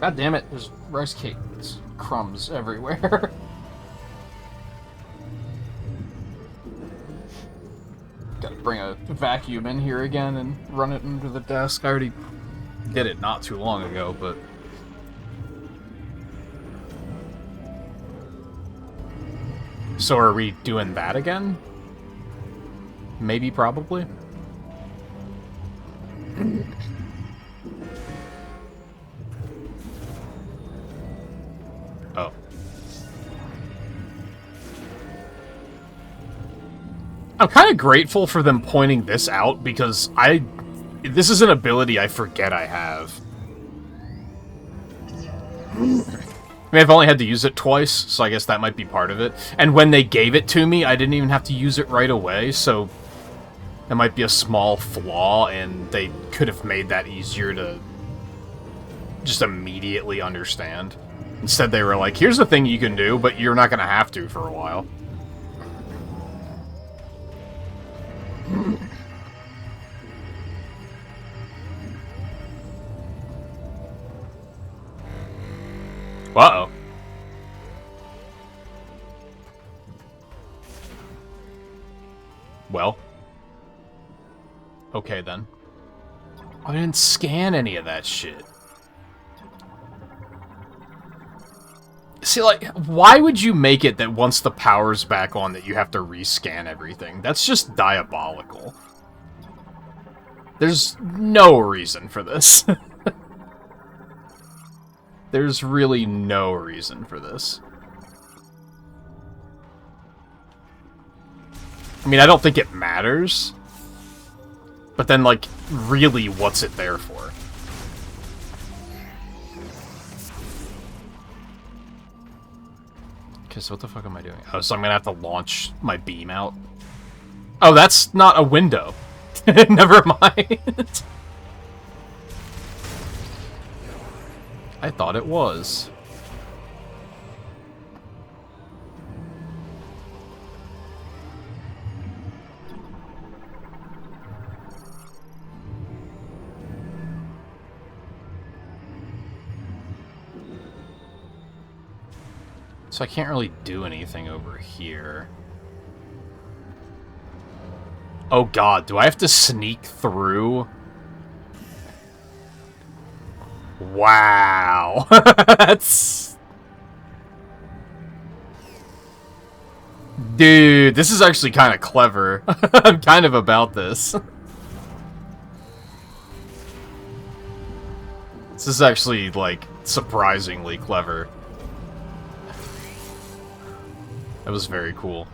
God damn it, there's rice cakes crumbs everywhere. Gotta bring a vacuum in here again and run it under the desk. I already did it not too long ago, but... So are we doing that again? Maybe, probably? Oh. I'm kind of grateful for them pointing this out, because this is an ability I forget I have. I mean, I've only had to use it twice, so I guess that might be part of it. And when they gave it to me, I didn't even have to use it right away, so... That might be a small flaw, and they could have made that easier to just immediately understand. Instead, they were like, here's the thing you can do, but you're not going to have to for a while. Uh-oh. Well. Okay, then. I didn't scan any of that shit. See, like, why would you make it that once the power's back on that you have to rescan everything? That's just diabolical. There's no reason for this. There's really no reason for this. I mean, I don't think it matters. But then, like, really, what's it there for? Okay, so what the fuck am I doing? Oh, so I'm gonna have to launch my beam out. Oh, that's not a window. Never mind. I thought it was. So I can't really do anything over here. Oh god, do I have to sneak through? Wow. That's... Dude, this is actually kind of clever. I'm kind of about this. This is actually, like, surprisingly clever. That was very cool.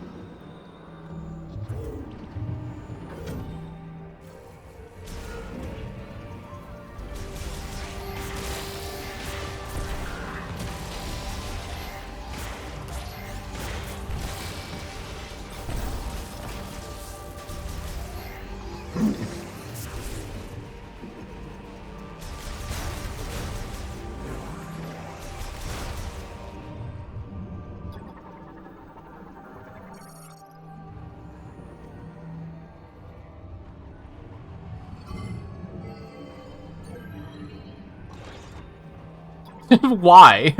Why?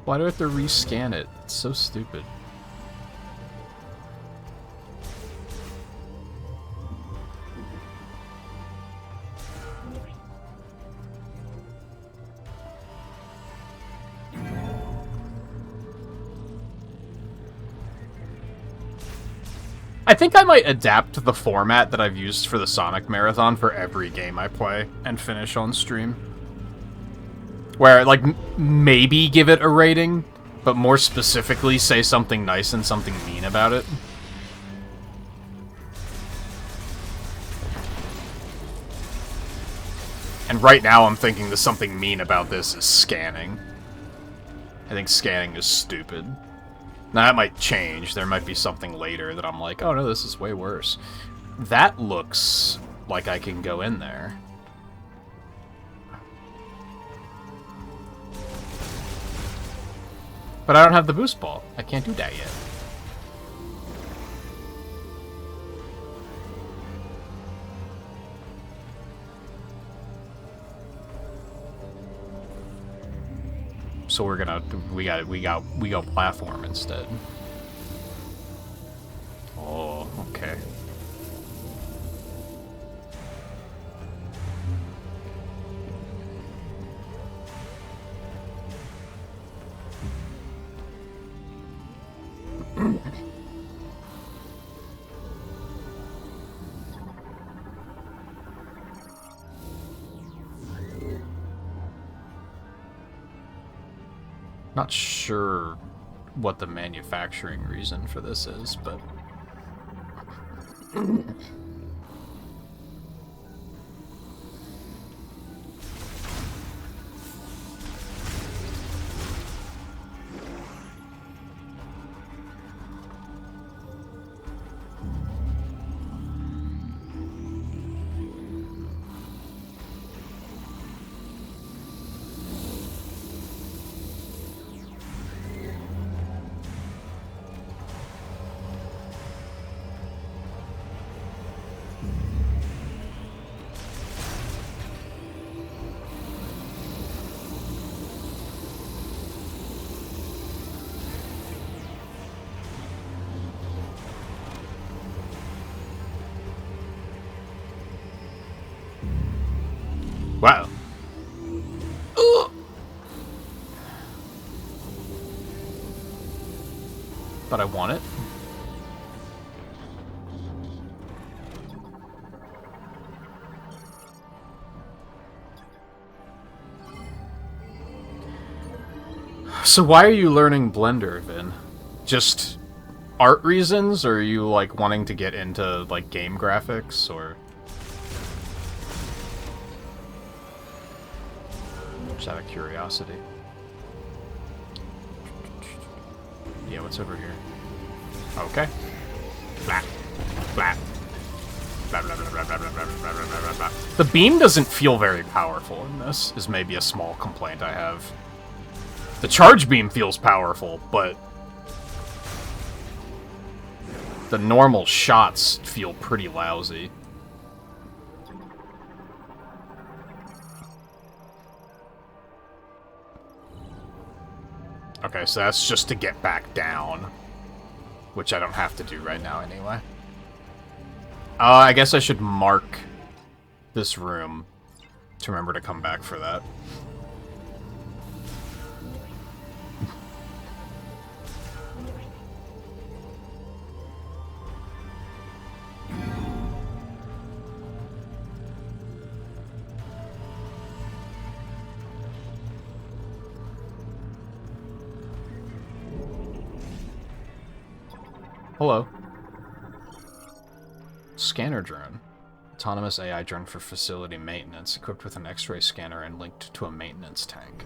Why do I have to rescan it? It's so stupid. I think I might adapt the format that I've used for the Sonic Marathon for every game I play and finish on stream. Where, like, maybe give it a rating, but more specifically say something nice and something mean about it. And right now I'm thinking the something mean about this is scanning. I think scanning is stupid. Now, that might change. There might be something later that I'm like, oh no, this is way worse. That looks like I can go in there. But I don't have the boost ball. I can't do that yet. So we're gonna we go platform instead. Oh, okay. Not sure what the manufacturing reason for this is, but... Wow. But I want it. So why are you learning Blender, Vin? Just art reasons, or are you, like, wanting to get into, like, game graphics, or... Just out of curiosity. Yeah, what's over here? Okay. Blah. Blah. Blah, blah, blah, blah, blah, blah, blah, blah, blah, blah, blah. The beam doesn't feel very powerful in this, is maybe a small complaint I have. The charge beam feels powerful, but... the normal shots feel pretty lousy. Okay, so that's just to get back down. Which I don't have to do right now anyway. I guess I should mark this room to remember to come back for that. Hello. Scanner drone. Autonomous AI drone for facility maintenance, equipped with an X-ray scanner and linked to a maintenance tank.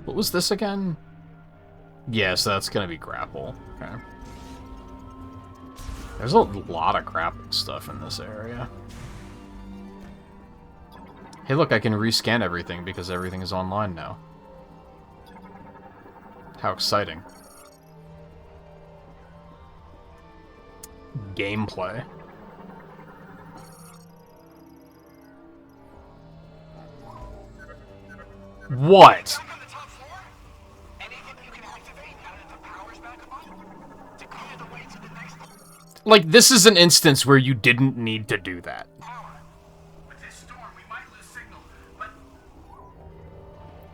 What was this again? Yeah, so that's gonna be grapple. Okay. There's a lot of grapple stuff in this area. Hey look, I can rescan everything because everything is online now. How exciting. Gameplay. What? Like, this is an instance where you didn't need to do that.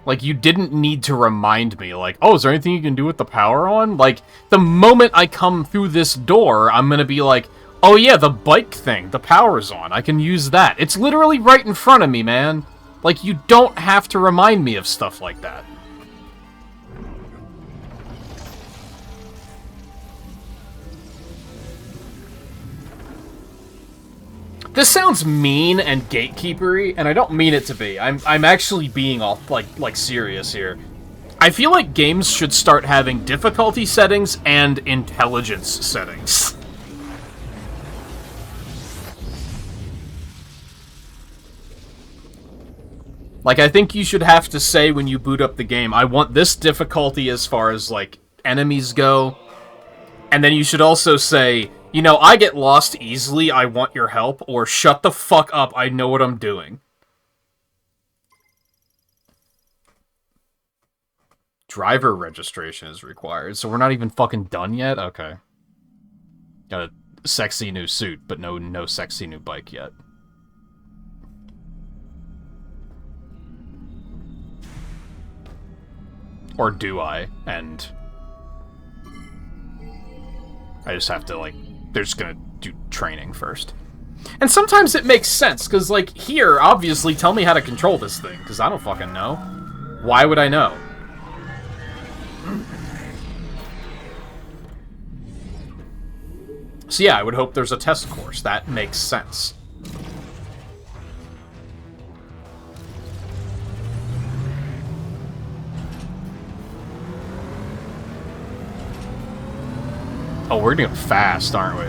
Like, you didn't need to remind me, like, oh, is there anything you can do with the power on? Like, the moment I come through this door, I'm gonna be like, oh yeah, the bike thing, the power's on, I can use that. It's literally right in front of me, man. Like, you don't have to remind me of stuff like that. This sounds mean and gatekeepery, and I don't mean it to be. I'm actually being all like serious here. I feel like games should start having difficulty settings and intelligence settings. Like, I think you should have to say when you boot up the game, I want this difficulty as far as, like, enemies go. And then you should also say, you know, I get lost easily, I want your help, or shut the fuck up, I know what I'm doing. Driver registration is required, so we're not even fucking done yet? Okay. Got a sexy new suit, but no sexy new bike yet. Or do I? And I just have to, like, they're just gonna do training first. And sometimes it makes sense, because, like, here, obviously, tell me how to control this thing, because I don't fucking know. Why would I know? So yeah, I would hope there's a test course. That makes sense. Oh, we're doing fast, aren't we?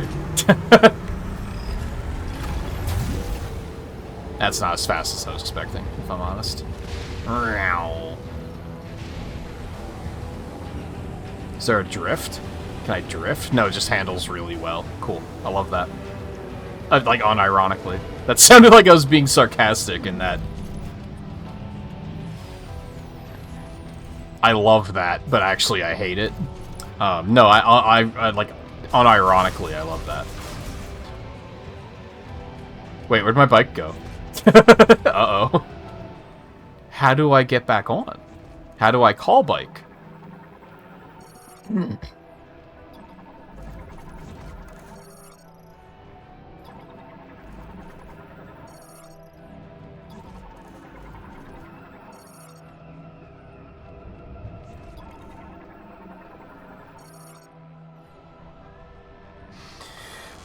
That's not as fast as I was expecting, if I'm honest. Is there a drift? Can I drift? No, it just handles really well. Cool. I love that. Like, unironically. That sounded like I was being sarcastic in that. I love that, but actually I hate it. No, I like, unironically, I love that. Wait, where'd my bike go? Uh-oh. How do I get back on? How do I call bike?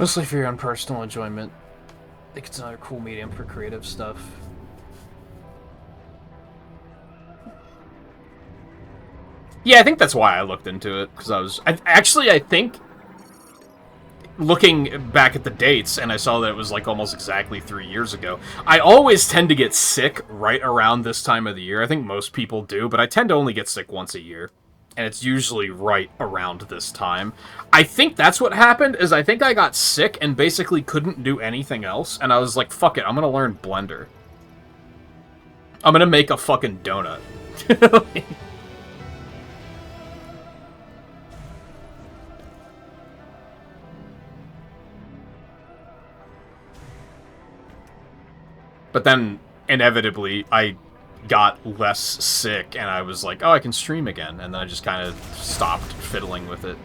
Mostly for your own personal enjoyment. I think it's another cool medium for creative stuff. Yeah, I think that's why I looked into it, because I think, looking back at the dates, and I saw that it was like almost exactly 3 years ago. I always tend to get sick right around this time of the year. I think most people do, but I tend to only get sick once a year. And it's usually right around this time. I think that's what happened, is I think I got sick and basically couldn't do anything else, and I was like, fuck it, I'm gonna learn Blender. I'm gonna make a fucking donut. But then, inevitably, I got less sick, and I was like, oh, I can stream again. And then I just kind of stopped fiddling with it.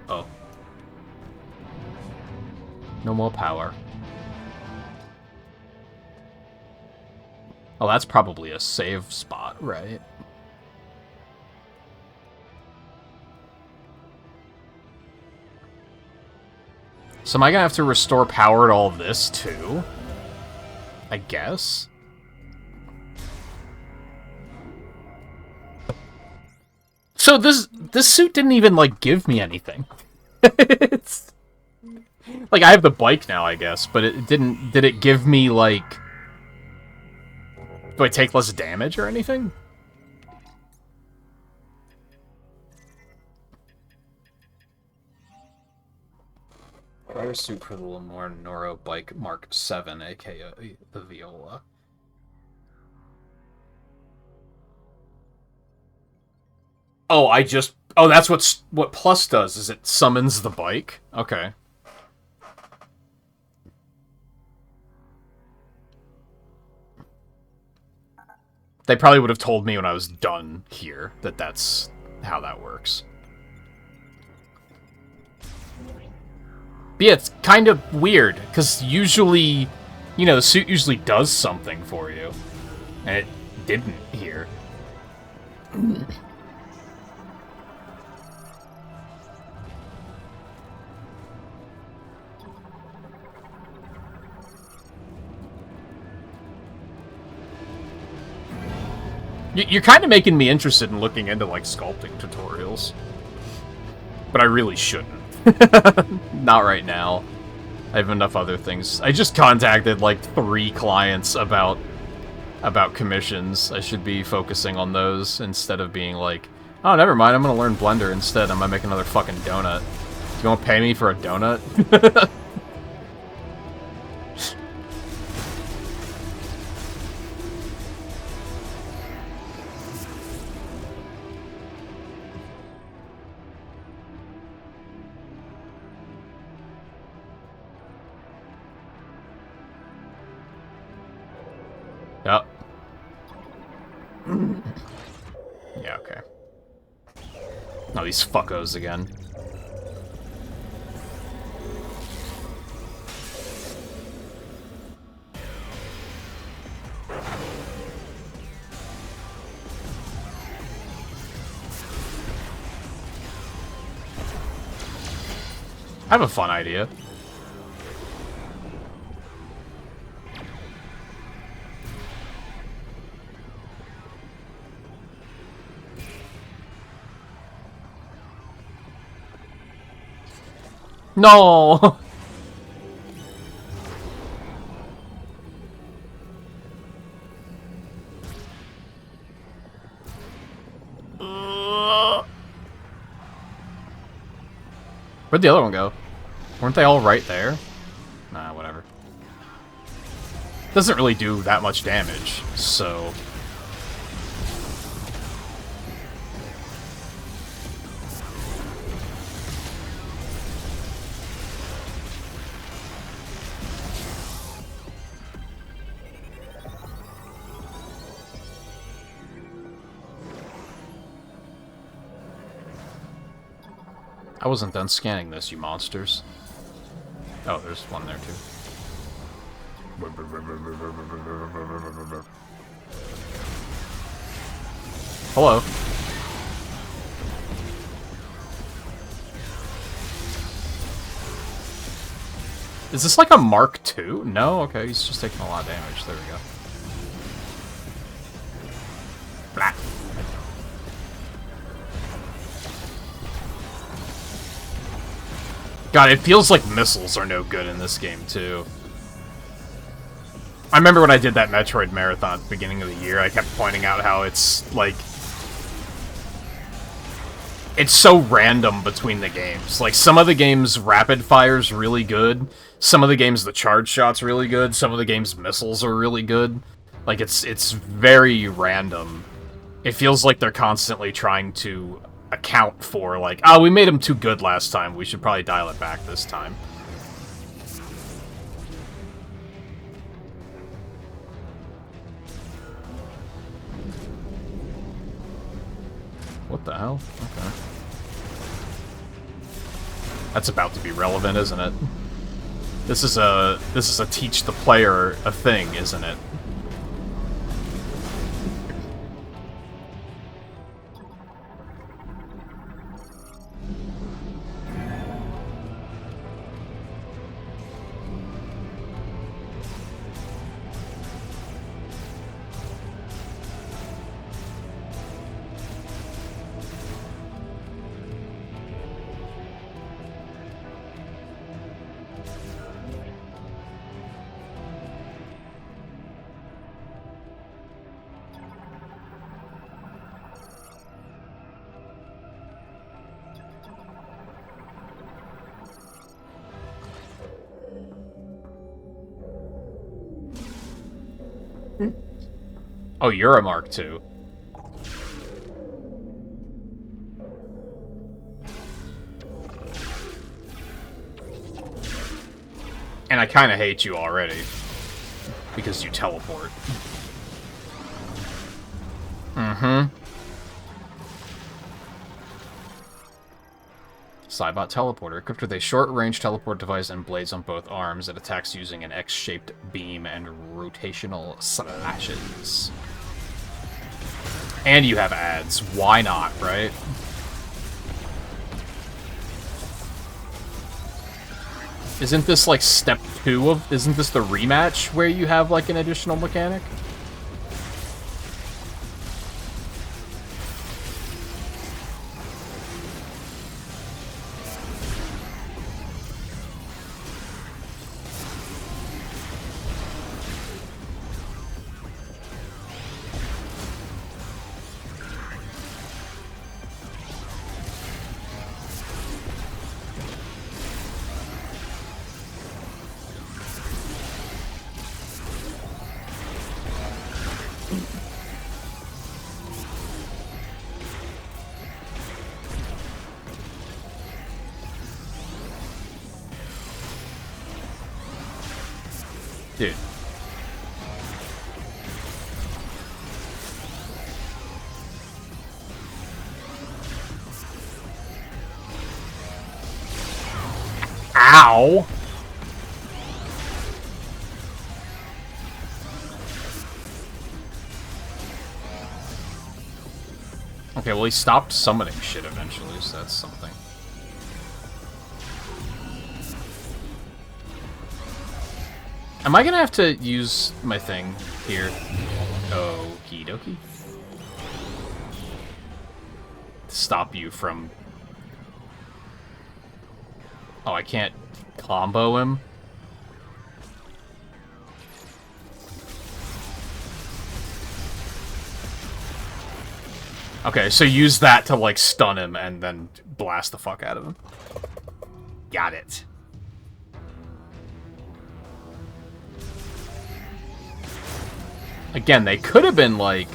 Oh. No more power. Oh, that's probably a save spot, right? So am I gonna have to restore power to all this, too? I guess? So this suit didn't even, like, give me anything. It's... Like, I have the bike now, I guess, but it didn't... Did it give me, like... Do I take less damage or anything? Fire suit for the Lamore Noro Bike Mark 7, aka the Viola. Oh, oh, that's what Plus does, is it summons the bike? Okay. They probably would have told me when I was done here that that's how that works. But yeah, it's kind of weird, because usually, you know, the suit usually does something for you. And it didn't here. You're kind of making me interested in looking into, like, sculpting tutorials. But I really shouldn't. Not right now. I have enough other things. I just contacted, like, 3 clients about commissions. I should be focusing on those instead of being like, oh, never mind, I'm gonna learn Blender instead. I'm gonna make another fucking donut. Do you want to pay me for a donut? Yep. Yeah, okay. Oh, these fuckos again. I have a fun idea. No! Where'd the other one go? Weren't they all right there? Nah, whatever. Doesn't really do that much damage, so... I wasn't done scanning this, you monsters. Oh, there's one there, too. Hello. Is this like a Mark II? No? Okay, he's just taking a lot of damage. There we go. Blah. God, it feels like missiles are no good in this game, too. I remember when I did that Metroid marathon at the beginning of the year, I kept pointing out how it's, like... It's so random between the games. Like, some of the games, rapid fire's really good. Some of the games, the charge shot's really good. Some of the games, missiles are really good. Like, it's very random. It feels like they're constantly trying to account for, like, oh, we made them too good last time, we should probably dial it back this time. What the hell? Okay. That's about to be relevant, isn't it? This is a teach the player a thing, isn't it? Oh, you're a Mark II. And I kind of hate you already. Because you teleport. Mm-hmm. Cybot Teleporter. Equipped with a short-range teleport device and blades on both arms, it attacks using an X-shaped beam and rotational slashes. And you have ads. Why not, right? Isn't this like step 2 of... Isn't this the rematch where you have like an additional mechanic? Dude. Ow! Okay, well he stopped summoning shit eventually, so that's something. Am I gonna have to use my thing here? Okie dokie. Stop you from... Oh, I can't combo him? Okay, so use that to, like, stun him and then blast the fuck out of him. Got it. Again, they could have been like,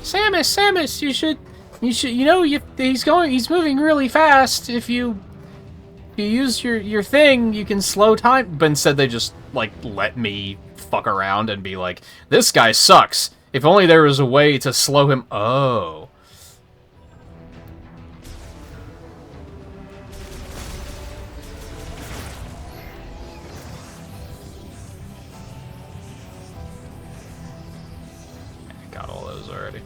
Samus, you should, you know, he's moving really fast. If you use your thing, you can slow time. But instead, they just like let me fuck around and be like, this guy sucks. If only there was a way to slow him. Oh. Got all those already.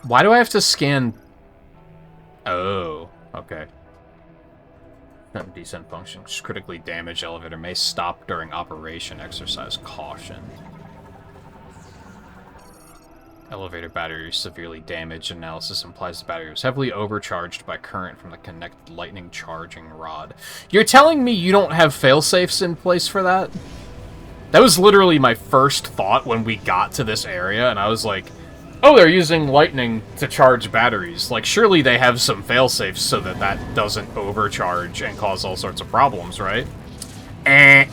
Why do I have to scan... Oh, okay. Descent functions. Critically damaged elevator may stop during operation. Exercise caution. Elevator battery severely damaged. Analysis implies the battery was heavily overcharged by current from the connected lightning charging rod. You're telling me you don't have failsafes in place for that? That was literally my first thought when we got to this area, and I was like, oh, they're using lightning to charge batteries. Like, surely they have some failsafes so that that doesn't overcharge and cause all sorts of problems, right? Eh.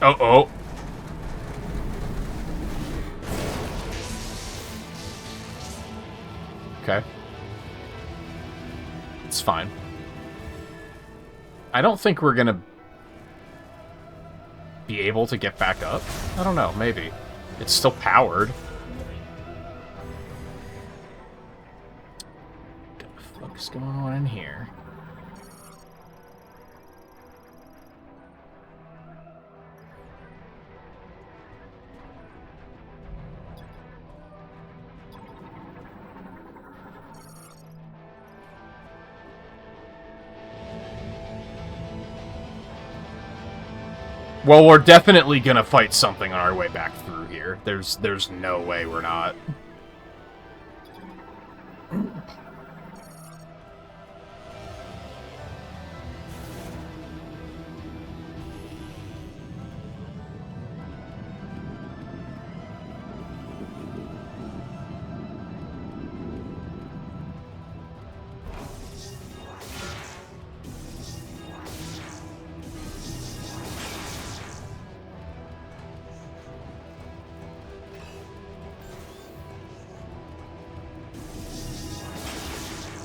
Uh-oh. Okay. It's fine. I don't think we're gonna be able to get back up. I don't know, maybe. It's still powered. What the fuck's going on in here? Well, we're definitely gonna fight something on our way back through here. There's no way we're not.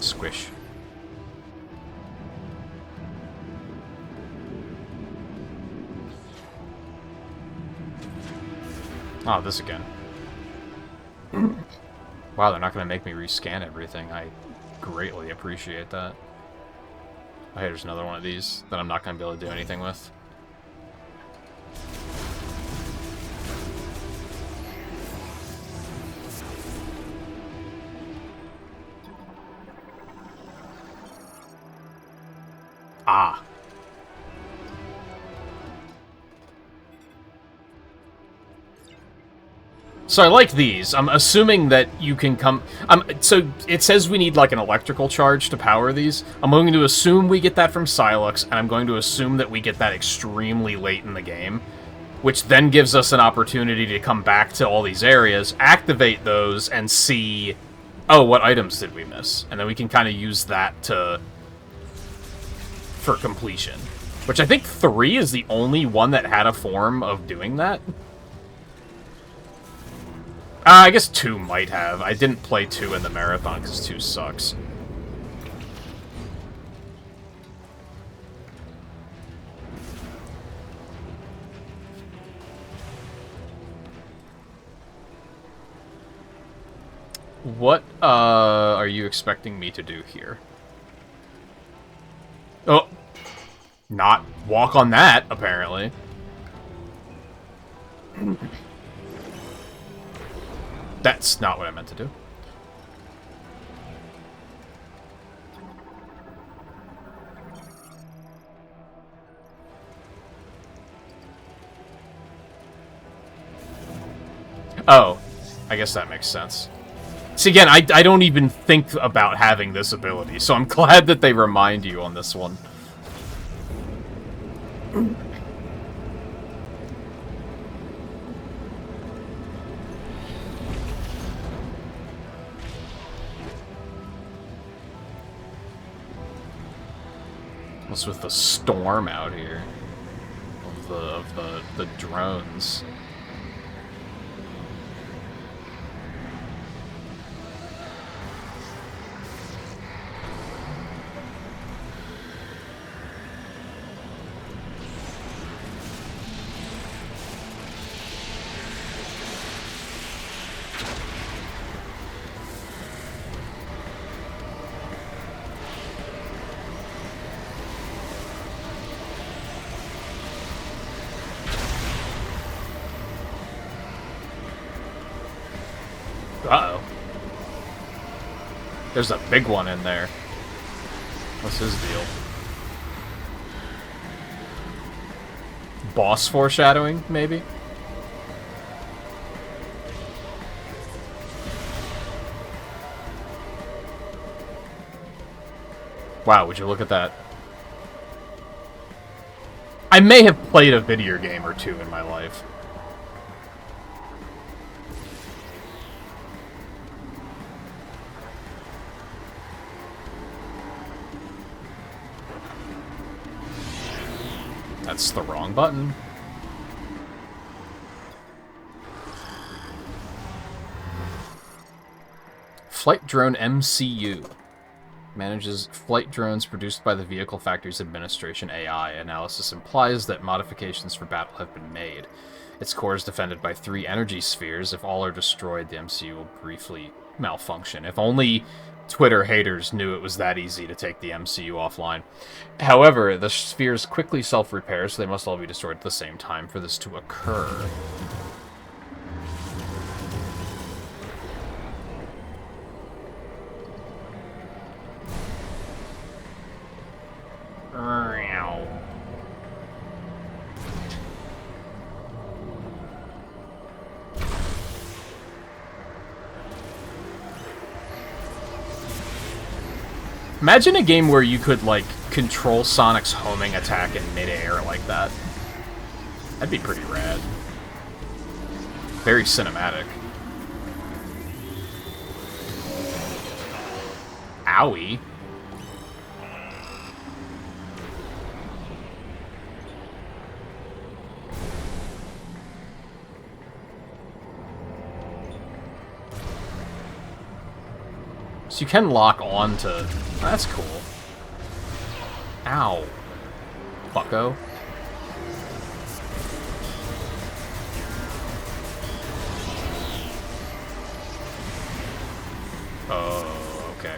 Squish. Oh, this again. Wow, they're not going to make me rescan everything. I greatly appreciate that. Oh, hey, there's another one of these that I'm not going to be able to do anything with. Ah. So I like these. I'm assuming that you can come... so it says we need like an electrical charge to power these. I'm going to assume we get that from Silux, and I'm going to assume that we get that extremely late in the game, which then gives us an opportunity to come back to all these areas, activate those, and see, oh, what items did we miss? And then we can kind of use that to... for completion. Which I think 3 is the only one that had a form of doing that. I guess 2 might have. I didn't play 2 in the marathon because 2 sucks. What are you expecting me to do here? Oh! Not walk on that, apparently. That's not what I meant to do. Oh, I guess that makes sense. See, again, I don't even think about having this ability, so I'm glad that they remind you on this one. What's with the storm out here of the drones? There's a big one in there. What's his deal? Boss foreshadowing, maybe? Wow, would you look at that? I may have played a video game or two in my life. That's the wrong button. Flight Drone MCU. Manages flight drones produced by the Vehicle Factories Administration AI. Analysis implies that modifications for battle have been made. Its core is defended by 3 energy spheres. If all are destroyed, the MCU will briefly malfunction. If only Twitter haters knew it was that easy to take the MCU offline. However, the spheres quickly self-repair, so they must all be destroyed at the same time for this to occur. Imagine a game where you could, like, control Sonic's homing attack in midair like that. That'd be pretty rad. Very cinematic. Owie. So you can lock on to... That's cool. Ow. Bucko. Oh, okay.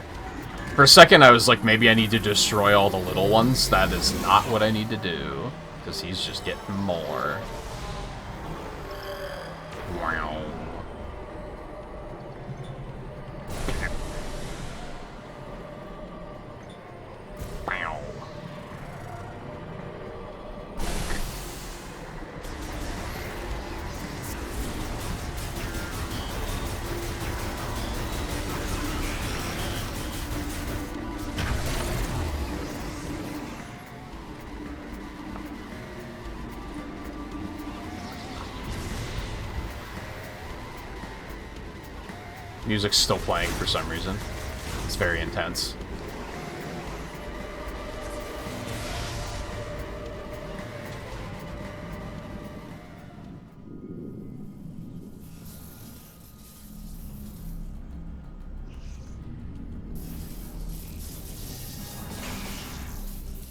For a second I was like, maybe I need to destroy all the little ones. That is not what I need to do. Because he's just getting more. Wow. Music's still playing for some reason. It's very intense.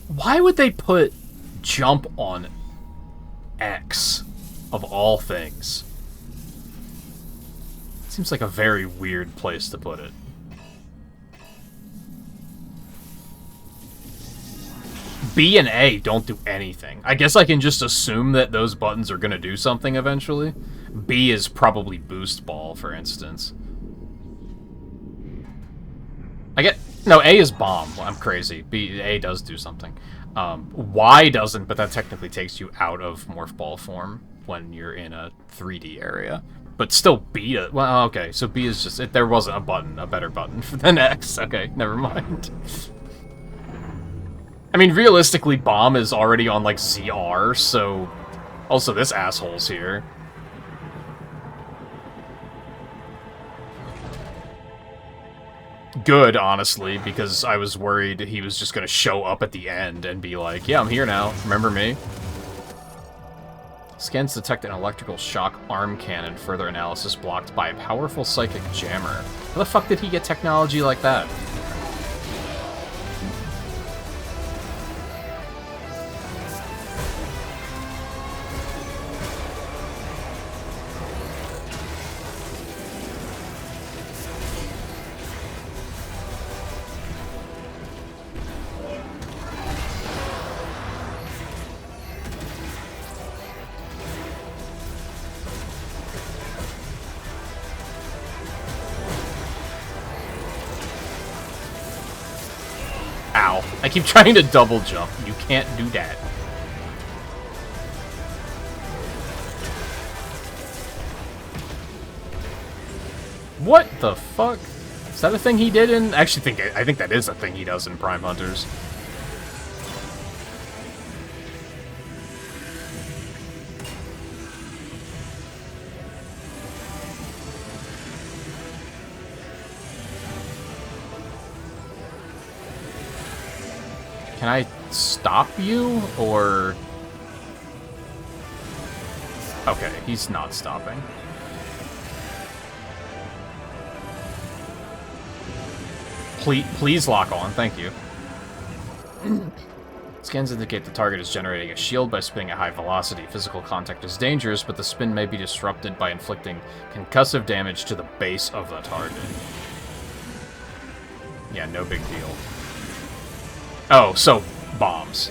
Why would they put jump on X, of all things? Seems like a very weird place to put it. B and A don't do anything. I guess I can just assume that those buttons are going to do something eventually. B is probably boost ball, for instance. No, A is bomb. I'm crazy. A does do something. Y doesn't, but that technically takes you out of morph ball form when you're in a 3D area. But still, B... Well, okay, so B is just... there wasn't a better button than X. Okay, never mind. I mean, realistically, bomb is already on, like, ZR, so... Also, this asshole's here. Good, honestly, because I was worried he was just gonna show up at the end and be like, yeah, I'm here now, remember me? Scans detect an electrical shock arm cannon, further analysis blocked by a powerful psychic jammer. How the fuck did he get technology like that? Ow. I keep trying to double jump. You can't do that. What the fuck? Is that a thing he did in... Actually, I think that is a thing he does in Prime Hunters. Can I stop you, or... Okay, he's not stopping. Please lock on, thank you. Scans indicate the target is generating a shield by spinning at high velocity. Physical contact is dangerous, but the spin may be disrupted by inflicting concussive damage to the base of the target. Yeah, no big deal. Oh, so bombs.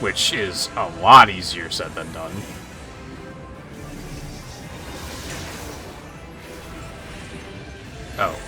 Which is a lot easier said than done. Oh.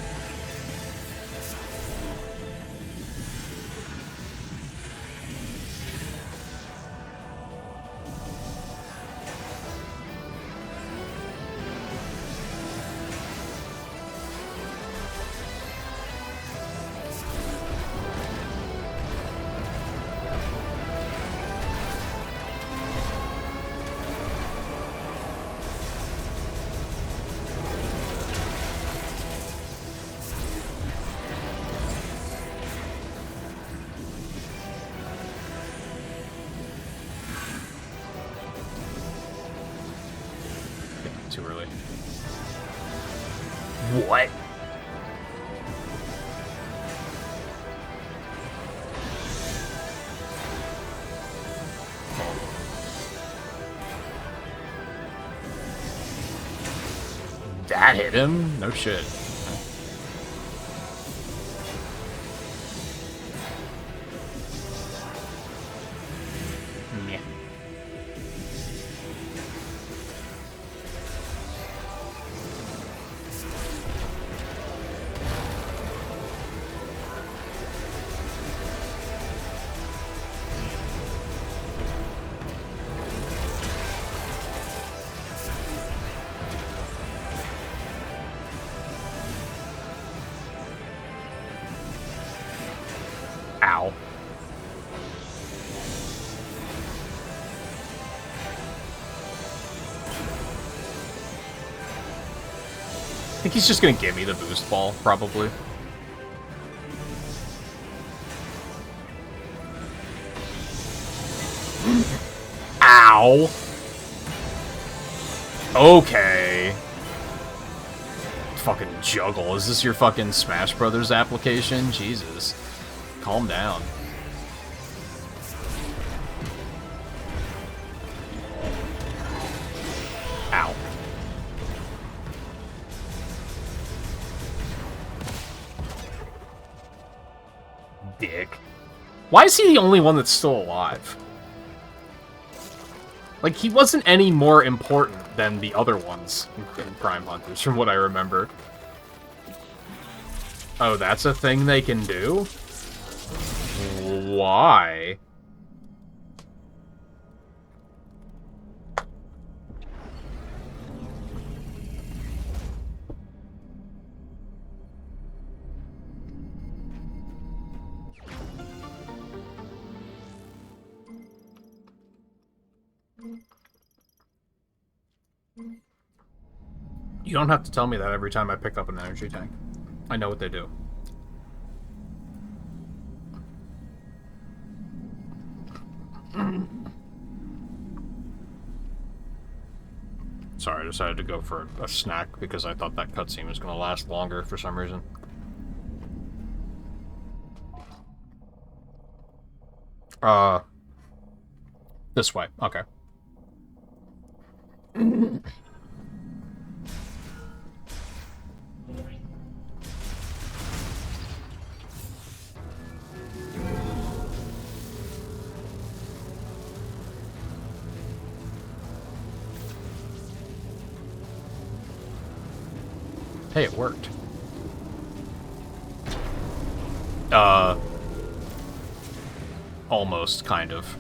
Too early. What? That hit him? No shit. Yeah. Ow. I think he's just gonna give me the boost ball, probably. Ow. Okay. Fucking juggle. Is this your fucking Smash Brothers application? Jesus. Calm down. Ow. Dick. Why is he the only one that's still alive? Like, he wasn't any more important than the other ones in Prime Hunters, from what I remember. Oh, that's a thing they can do? Why? You don't have to tell me that every time I pick up an energy tank. I know what they do. Sorry, I decided to go for a snack because I thought that cutscene was going to last longer for some reason. This way. Okay. Hey, it worked. Almost, kind of.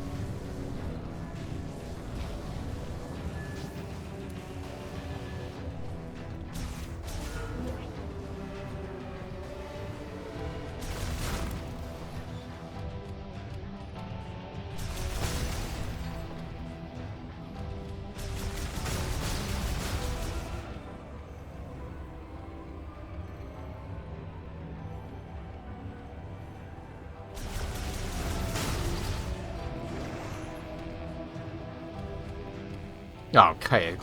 Okay.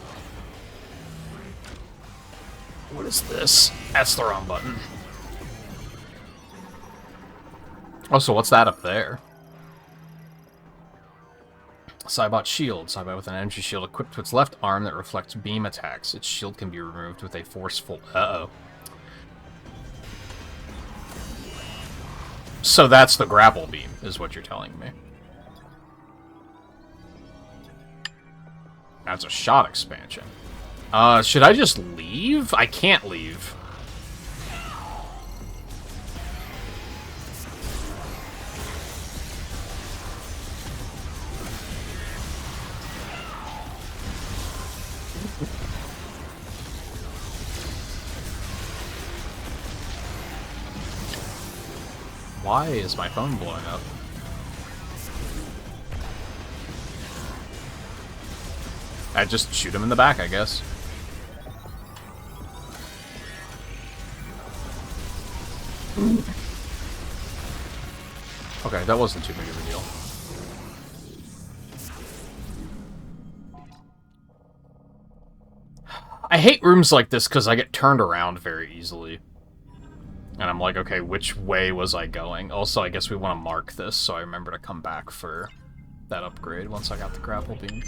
What is this? That's the wrong button. Oh, so what's that up there? Cybot shield. Cybot with an energy shield equipped to its left arm that reflects beam attacks. Its shield can be removed with a forceful... Uh-oh. So that's the grapple beam, is what you're telling me. That's a shot expansion. Should I just leave? I can't leave. Why is my phone blowing up? I just shoot him in the back, I guess. Okay, that wasn't too big of a deal. I hate rooms like this because I get turned around very easily. And I'm like, okay, which way was I going? Also, I guess we want to mark this, so I remember to come back for that upgrade once I got the grapple beam.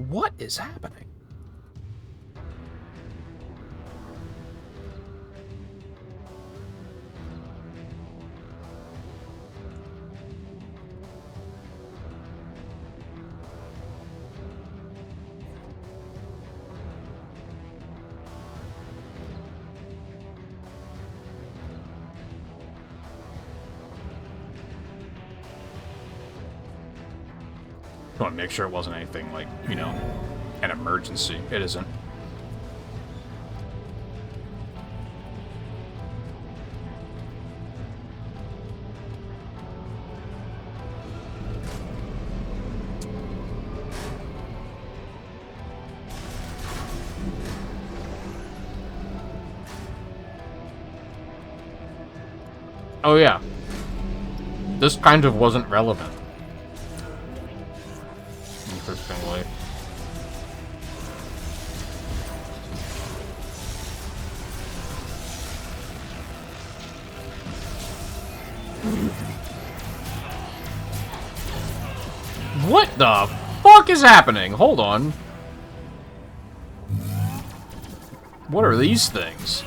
What is happening? I want to make sure it wasn't anything like, you know, an emergency. It isn't. Oh yeah. This kind of wasn't relevant. Interestingly. What the fuck is happening? Hold on. What are these things?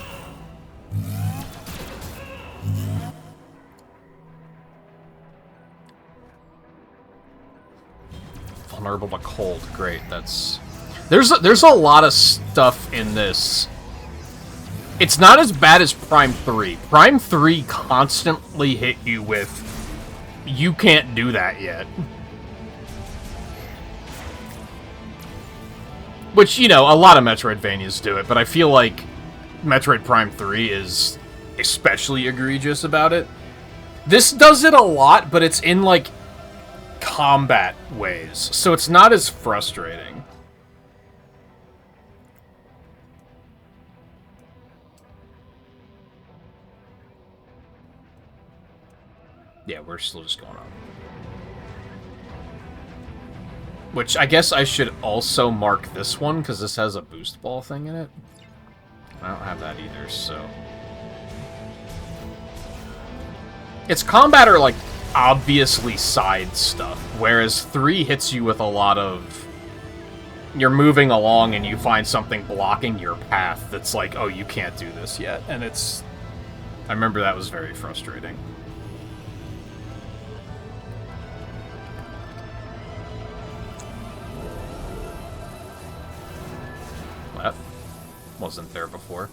Vulnerable to cold. Great, that's... There's a lot of stuff in this. It's not as bad as Prime 3. Prime 3 constantly hit you with, you can't do that yet. Which, you know, a lot of Metroidvanias do it, but I feel like Metroid Prime 3 is especially egregious about it. This does it a lot, but it's in, like, combat ways, so it's not as frustrating. Yeah, we're still just going on. Which, I guess I should also mark this one, because this has a boost ball thing in it. I don't have that either, so... Its combat are, like, obviously side stuff, whereas 3 hits you with a lot of... You're moving along and you find something blocking your path that's like, oh, you can't do this yet, and it's... I remember that was very frustrating. That wasn't there before.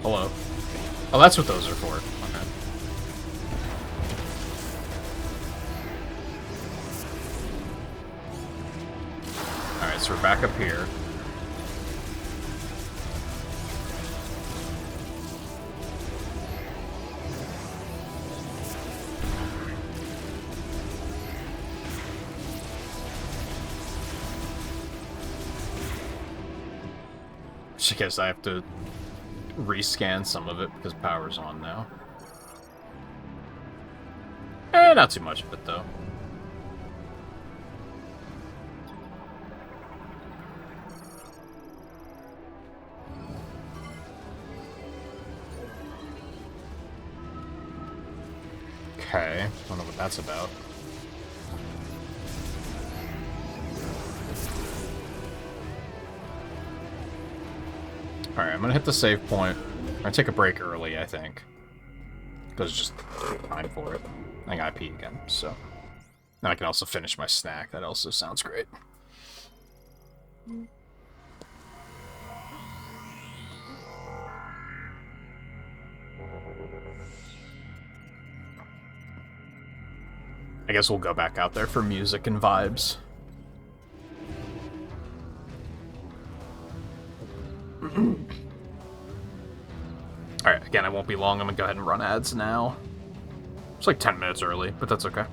Hello. Oh, that's what those are for. Okay. Alright, so we're back up here. I guess I have to rescan some of it because power's on now. Not too much of it, though. Okay, I don't know what that's about. Alright, I'm gonna hit the save point. I'm gonna take a break early, I think. Because it's just time for it. I gotta pee again, so. And I can also finish my snack. That also sounds great. I guess we'll go back out there for music and vibes. Alright, again, I won't be long. I'm gonna go ahead and run ads now. It's like 10 minutes early, but that's okay.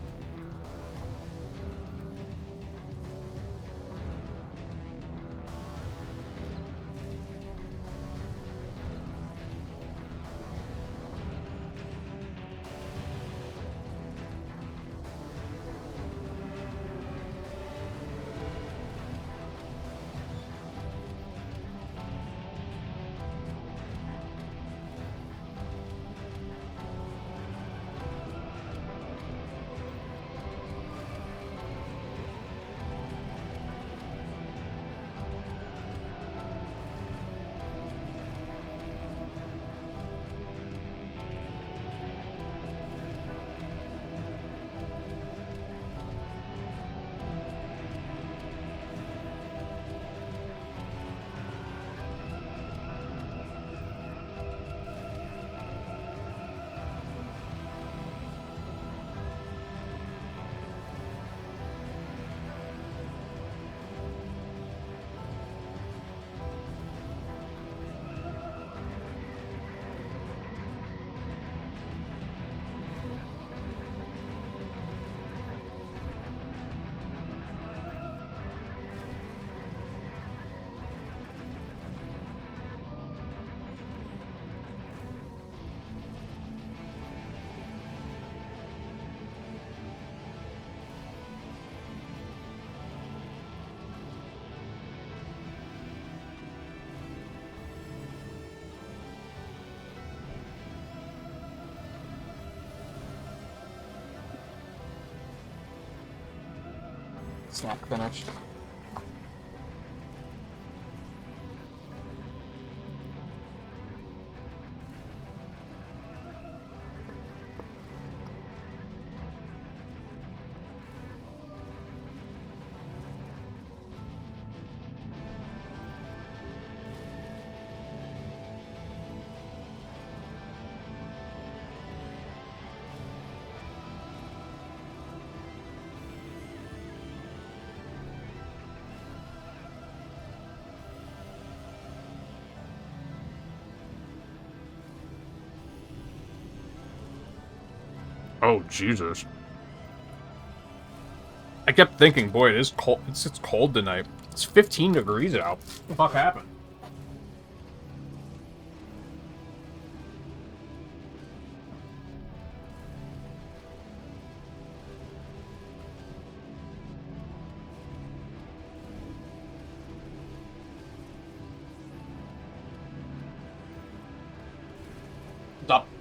Snack finished. Oh, Jesus. I kept thinking, boy, it is cold. It's cold tonight. It's 15 degrees out. What the fuck happened?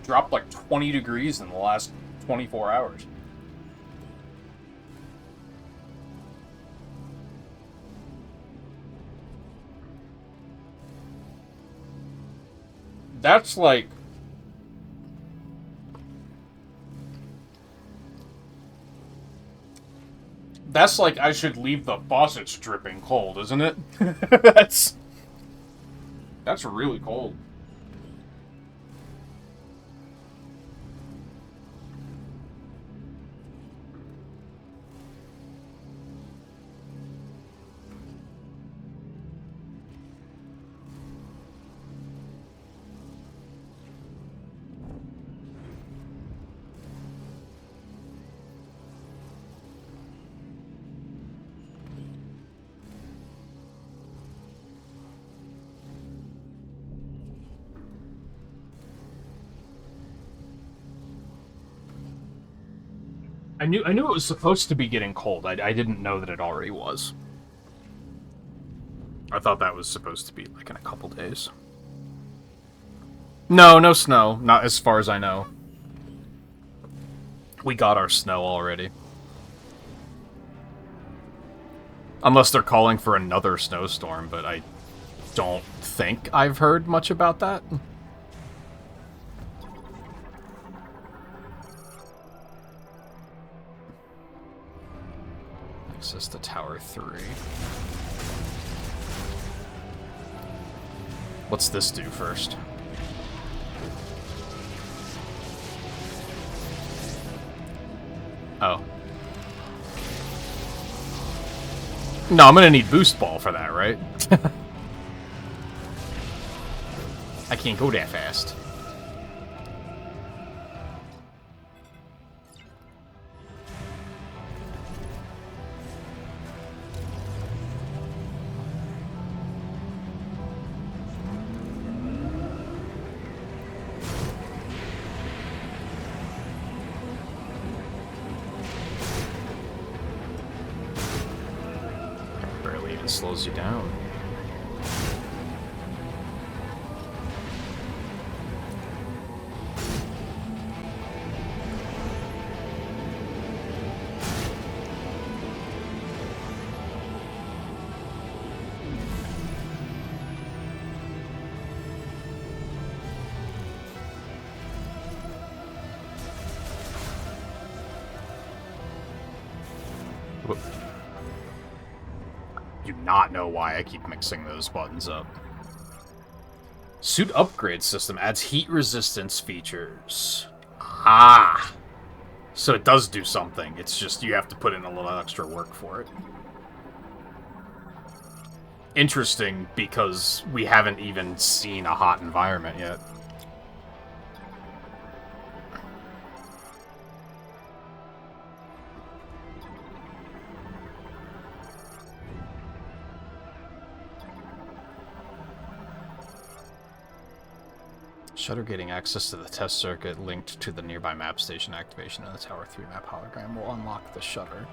Dropped like 20 degrees in the last 24 hours. That's like... That's like I should leave the faucets dripping cold, isn't it? That's really cold. I knew it was supposed to be getting cold. I didn't know that it already was. I thought that was supposed to be like in a couple days. No, no snow. Not as far as I know. We got our snow already. Unless they're calling for another snowstorm, but I don't think I've heard much about that. Access to Tower 3. What's this do first? Oh. No, I'm gonna need boost ball for that, right? I can't go that fast. Barely even slows you down. Whoop. Do not know why I keep mixing those buttons up. Suit upgrade system adds heat resistance features. Ah! So it does do something. It's just you have to put in a little extra work for it. Interesting, because we haven't even seen a hot environment yet. Shutter getting access to the test circuit linked to the nearby map station activation and the Tower 3 map hologram will unlock the shutter.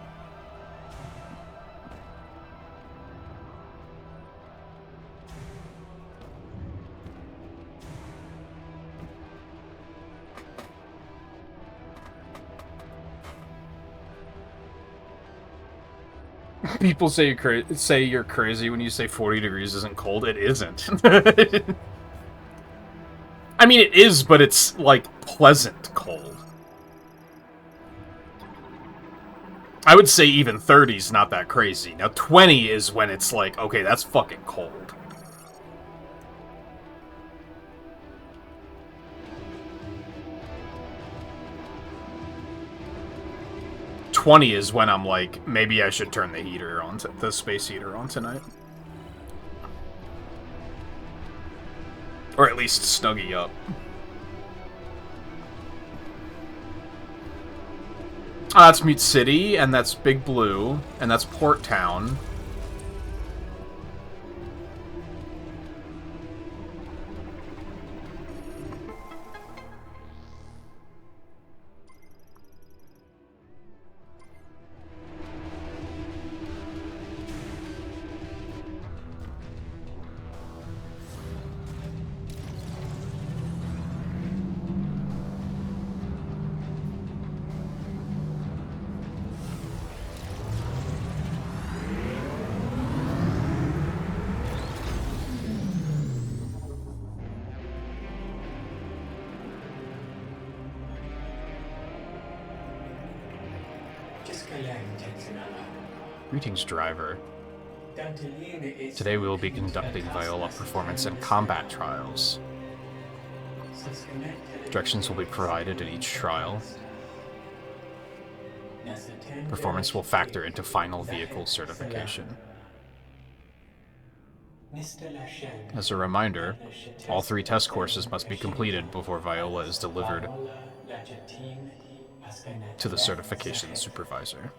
People say you're crazy when you say 40 degrees isn't cold. It isn't. I mean, it is, but it's, like, pleasant cold. I would say even 30's not that crazy. Now, 20 is when it's like, okay, that's fucking cold. $20 is when I'm like, maybe I should turn the heater on, the space heater on tonight. Or at least snuggie up. That's Mute City, and that's Big Blue, and that's Port Town. Greetings, driver. Today we will be conducting Viola performance and combat trials. Directions will be provided in each trial. Performance will factor into final vehicle certification. As a reminder, all 3 test courses must be completed before Viola is delivered to the certification supervisor.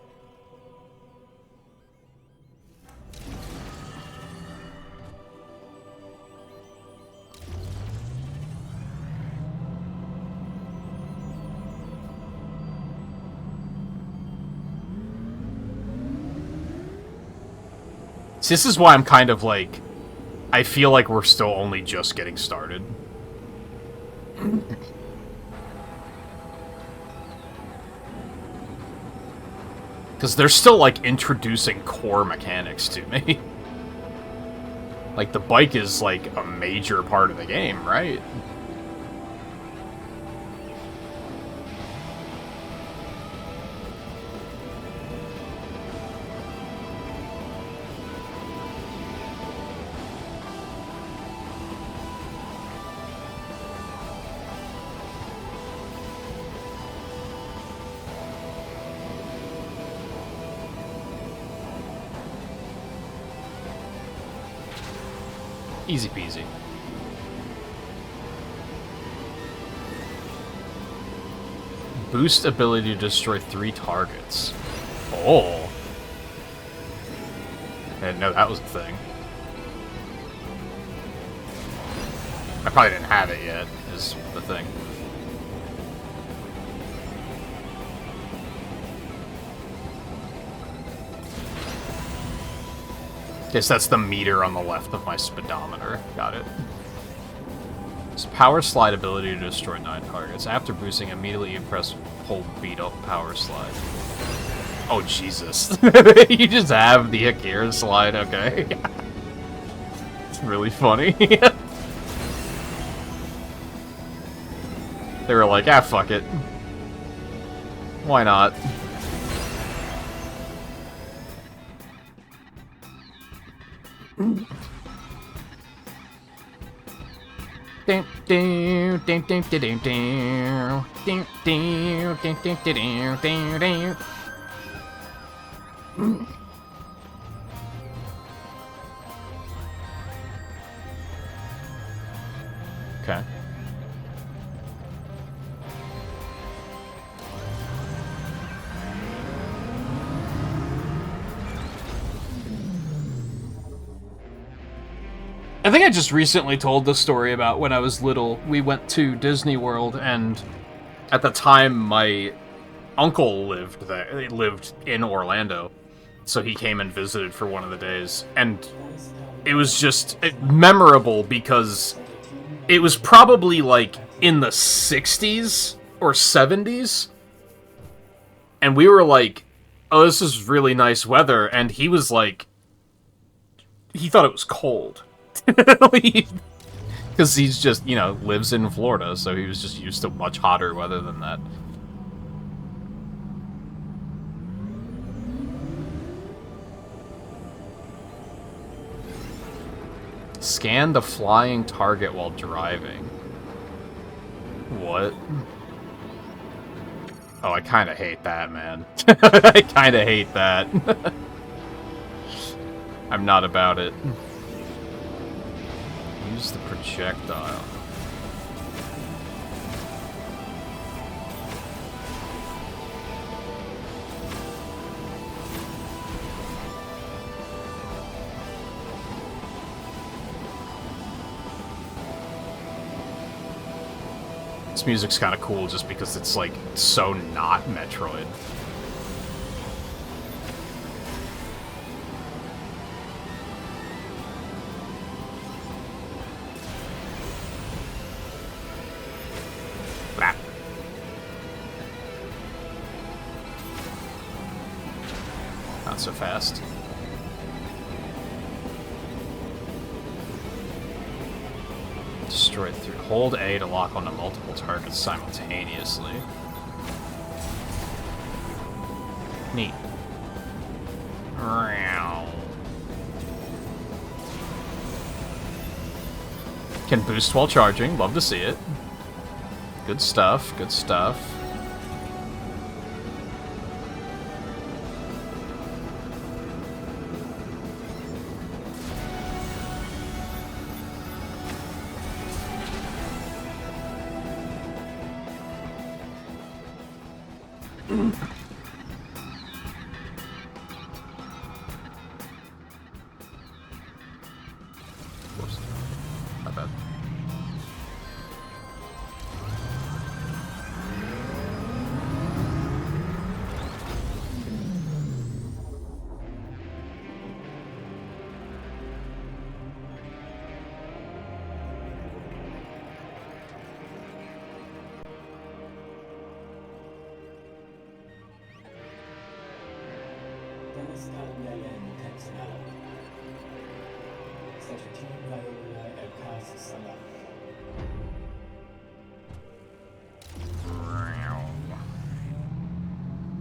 This is why I'm kind of like... I feel like we're still only just getting started. Because they're still, like, introducing core mechanics to me. Like, the bike is, like, a major part of the game, right? Easy peasy. Boost ability to destroy 3 targets. Oh. I didn't know that was a thing. I probably didn't have it yet, is the thing. Guess that's the meter on the left of my speedometer. Got it. It's power slide ability to destroy 9 targets. After boosting, immediately you press hold beat up power slide. Oh, Jesus. You just have the Akira slide, okay. It's really funny. They were like, ah, fuck it. Why not? Okay. I think I just recently told the story about when I was little. We went to Disney World, and at the time, my uncle lived there. He lived in Orlando, so he came and visited for one of the days. And it was just memorable because it was probably like in the 60s or 70s, and we were like, "Oh, this is really nice weather," and he was like, he thought it was cold. Because he's just, you know, lives in Florida, so he was just used to much hotter weather than that. Scan the flying target while driving. What? Oh, I kind of hate that, man. I kind of hate that. I'm not about it. Use the projectile. This music's kind of cool just because it's, like, so not Metroid. Blah. Not so fast. Destroy through. Hold A to lock onto multiple targets simultaneously. Neat. Can boost while charging. Love to see it. Good stuff. Good stuff. Whoops. My bad.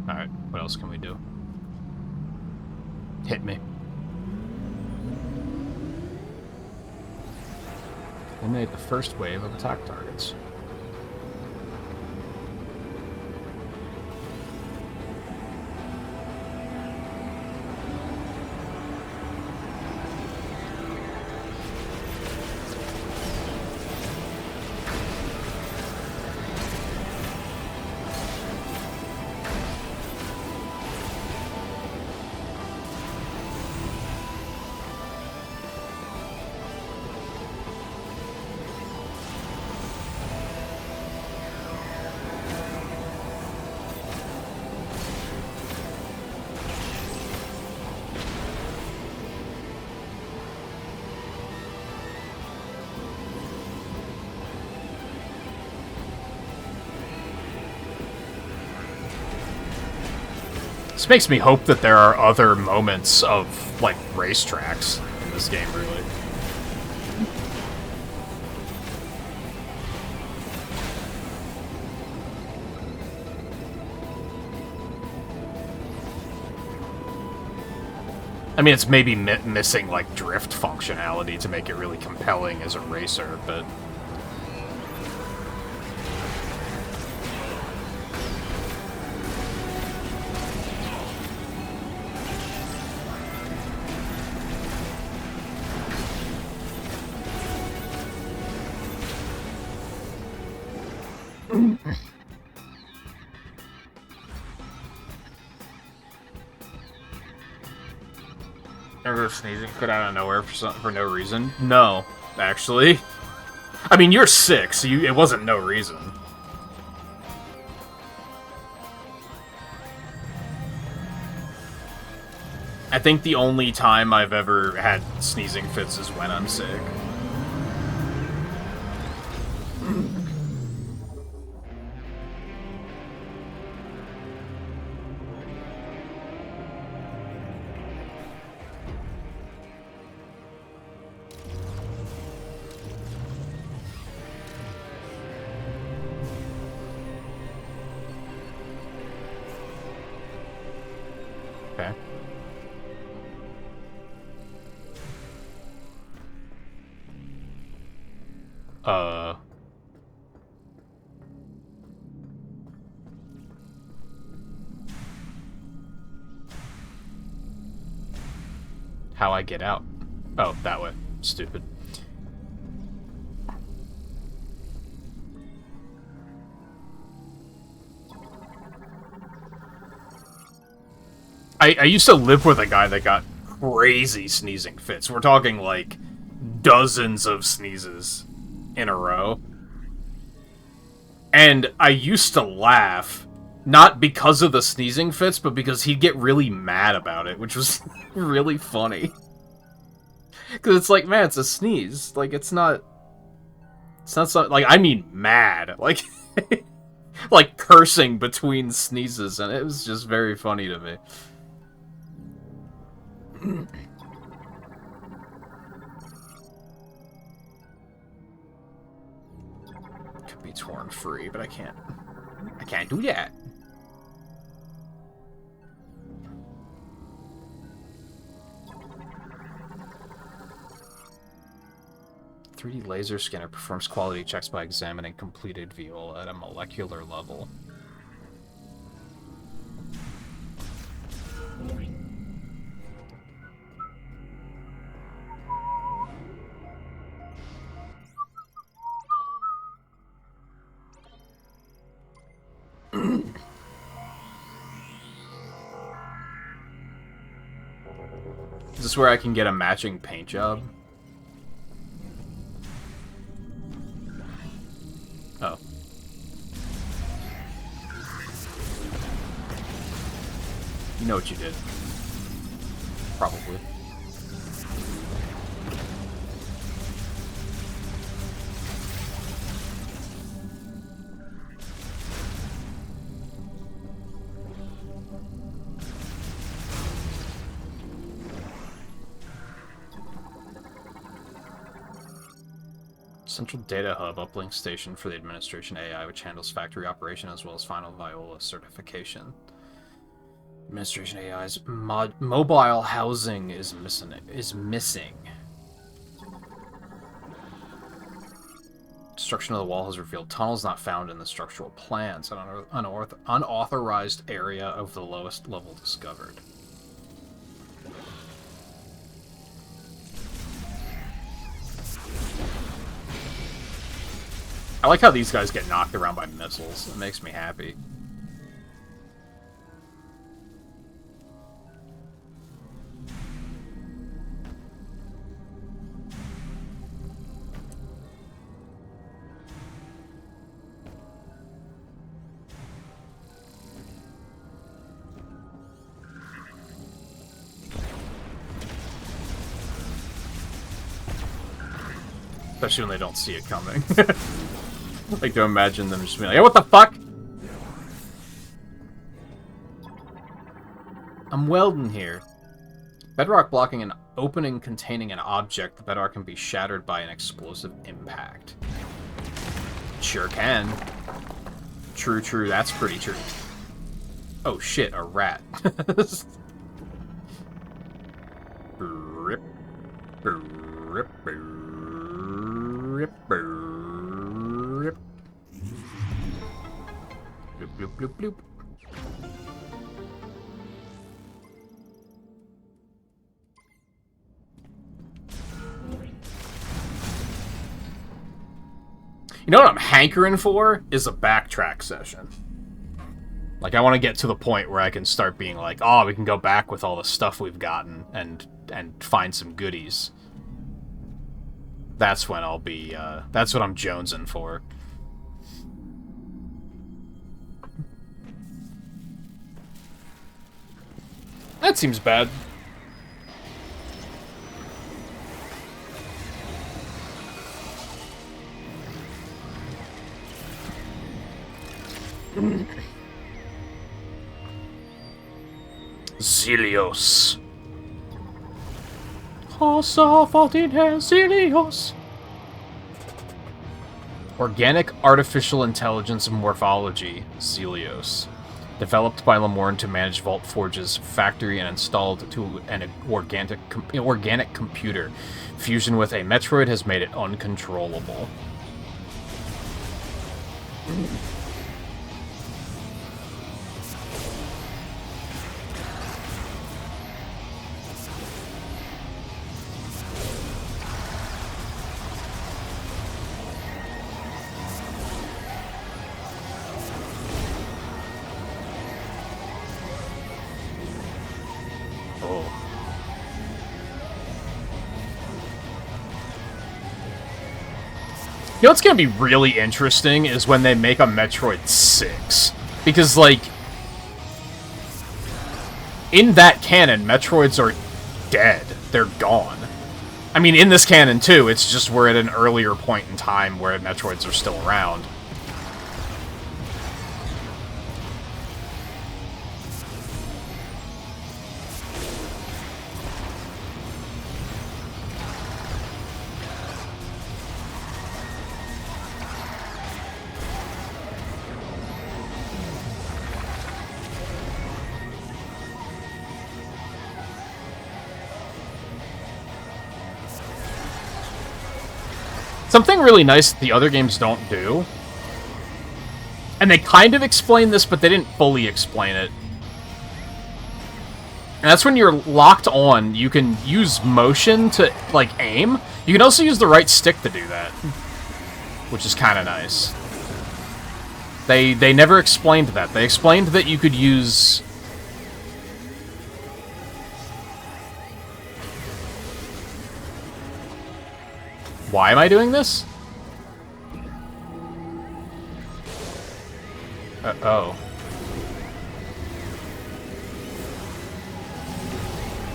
Alright, what else can we do? Hit me. Eliminate the first wave of attack targets. This makes me hope that there are other moments of, like, racetracks in this game, really. I mean, it's maybe missing, like, drift functionality to make it really compelling as a racer, but... Ever sneezing fit out of nowhere for no reason? No, actually. I mean, you're 6, so it wasn't no reason. I think the only time I've ever had sneezing fits is when I'm sick. Okay. How I get out? Oh, that way. Stupid. I used to live with a guy that got crazy sneezing fits. We're talking, like, dozens of sneezes in a row. And I used to laugh, not because of the sneezing fits, but because he'd get really mad about it, which was really funny. Because it's like, man, it's a sneeze. Like, it's not so, like, I mean mad. Like, like cursing between sneezes, and it was just very funny to me. Could be torn free, but I can't do that. .3D laser scanner performs quality checks by examining completed VOL at a molecular level. Is this where I can get a matching paint job? Oh. You know what you did. Probably. Central Data Hub uplink station for the administration AI, which handles factory operation as well as final Viola certification. Administration AI's mobile housing is missing. Destruction of the wall has revealed tunnels not found in the structural plans. An unauthorized area of the lowest level discovered. I like how these guys get knocked around by missiles. It makes me happy. Especially when they don't see it coming. Like to imagine them just being like, hey, what the fuck? I'm welding here. Bedrock blocking an opening containing an object. The bedrock can be shattered by an explosive impact. Sure can. True, true, that's pretty true. Oh shit, a rat. Rip. Rip. Rip. Rip. Bloop, bloop, bloop, bloop. You know what I'm hankering for? Is a backtrack session. Like, I want to get to the point where I can start being like, oh, we can go back with all the stuff we've gotten and find some goodies. That's when I'll be, that's what I'm jonesing for. That seems bad. Zelios. Zelios. Organic Artificial Intelligence Morphology, Zelios. Developed by Lamorne to manage Vault Forge's factory and installed to an organic computer. Fusion with a Metroid has made it uncontrollable. You know what's gonna be really interesting is when they make a Metroid 6. Because, like, in that canon, Metroids are dead. They're gone. I mean, in this canon, too, it's just we're at an earlier point in time where Metroids are still around. Something really nice that the other games don't do, and they kind of explain this, but they didn't fully explain it. And that's when you're locked on, you can use motion to, like, aim. You can also use the right stick to do that, which is kind of nice. They never explained that. They explained that you could use... Why am I doing this? Oh.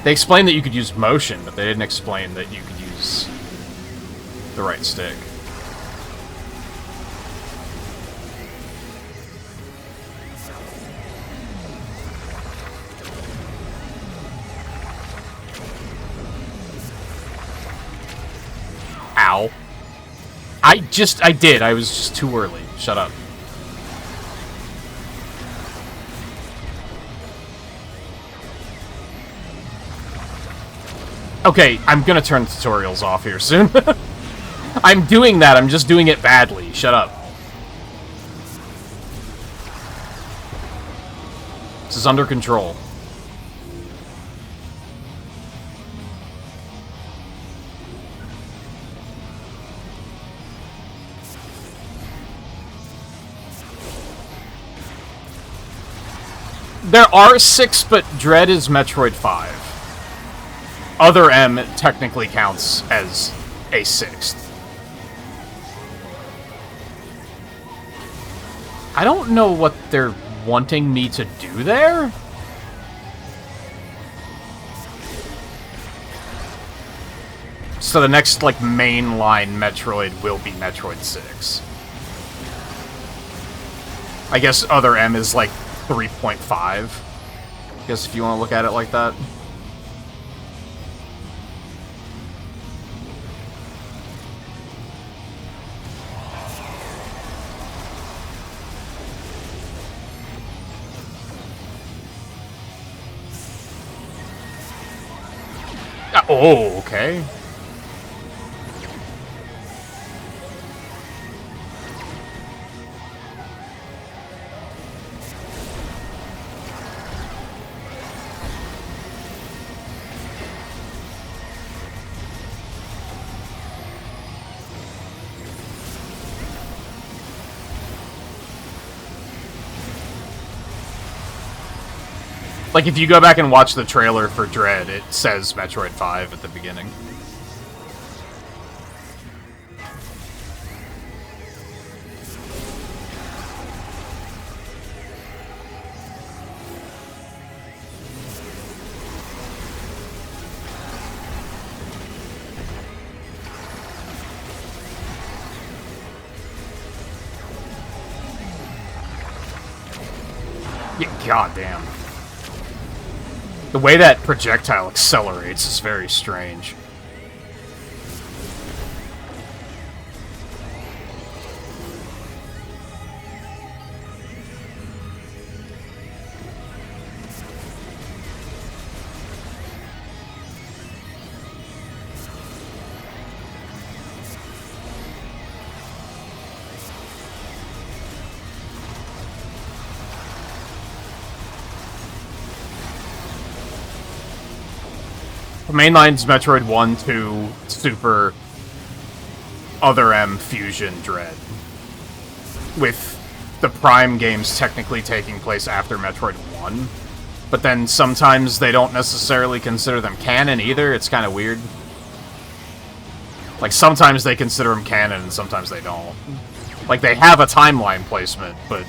They explained that you could use motion, but they didn't explain that you could use the right stick. Ow. I did. I was just too early. Shut up. Okay, I'm gonna turn the tutorials off here soon. I'm doing that, I'm just doing it badly. Shut up. This is under control. There are 6, but Dread is Metroid 5. Other M technically counts as a 6th. I don't know what they're wanting me to do there. So the next, like, mainline Metroid will be Metroid 6. I guess Other M is, like, 3.5. I guess if you want to look at it like that. Oh, okay. Like, if you go back and watch the trailer for Dread, it says Metroid 5 at the beginning. Yeah, goddamn. The way that projectile accelerates is very strange. Mainline's Metroid 1, 2, Super, Other M, Fusion, Dread. With the Prime games technically taking place after Metroid 1. But then sometimes they don't necessarily consider them canon either. It's kind of weird. Like, sometimes they consider them canon and sometimes they don't. Like, they have a timeline placement, but...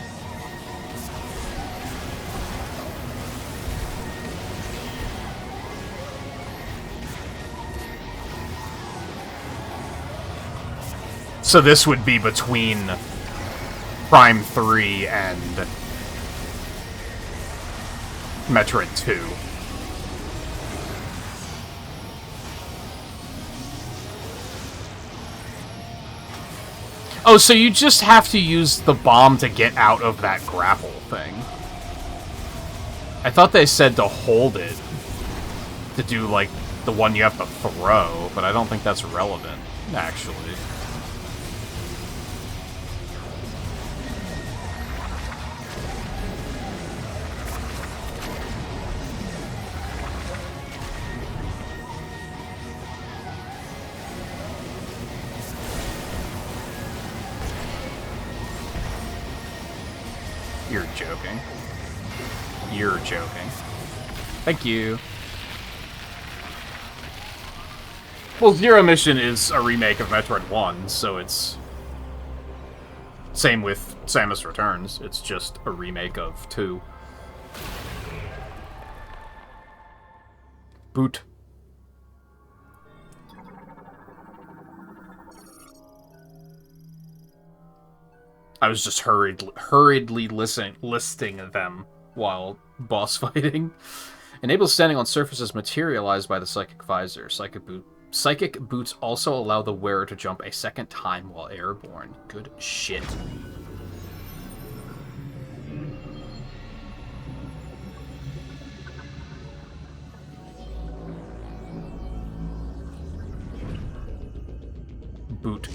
So this would be between Prime 3 and Metroid 2. Oh, so you just have to use the bomb to get out of that grapple thing. I thought they said to hold it to do, like, the one you have to throw, but I don't think that's relevant, actually. You're joking. You're joking. Thank you. Well, Zero Mission is a remake of Metroid 1, so it's... Same with Samus Returns. It's just a remake of 2. Boot. I was just hurriedly listing them while boss fighting. Enables standing on surfaces materialized by the Psychic Visor. Psychic Boot Psychic boots also allow the wearer to jump a second time while airborne. Good shit. Boot.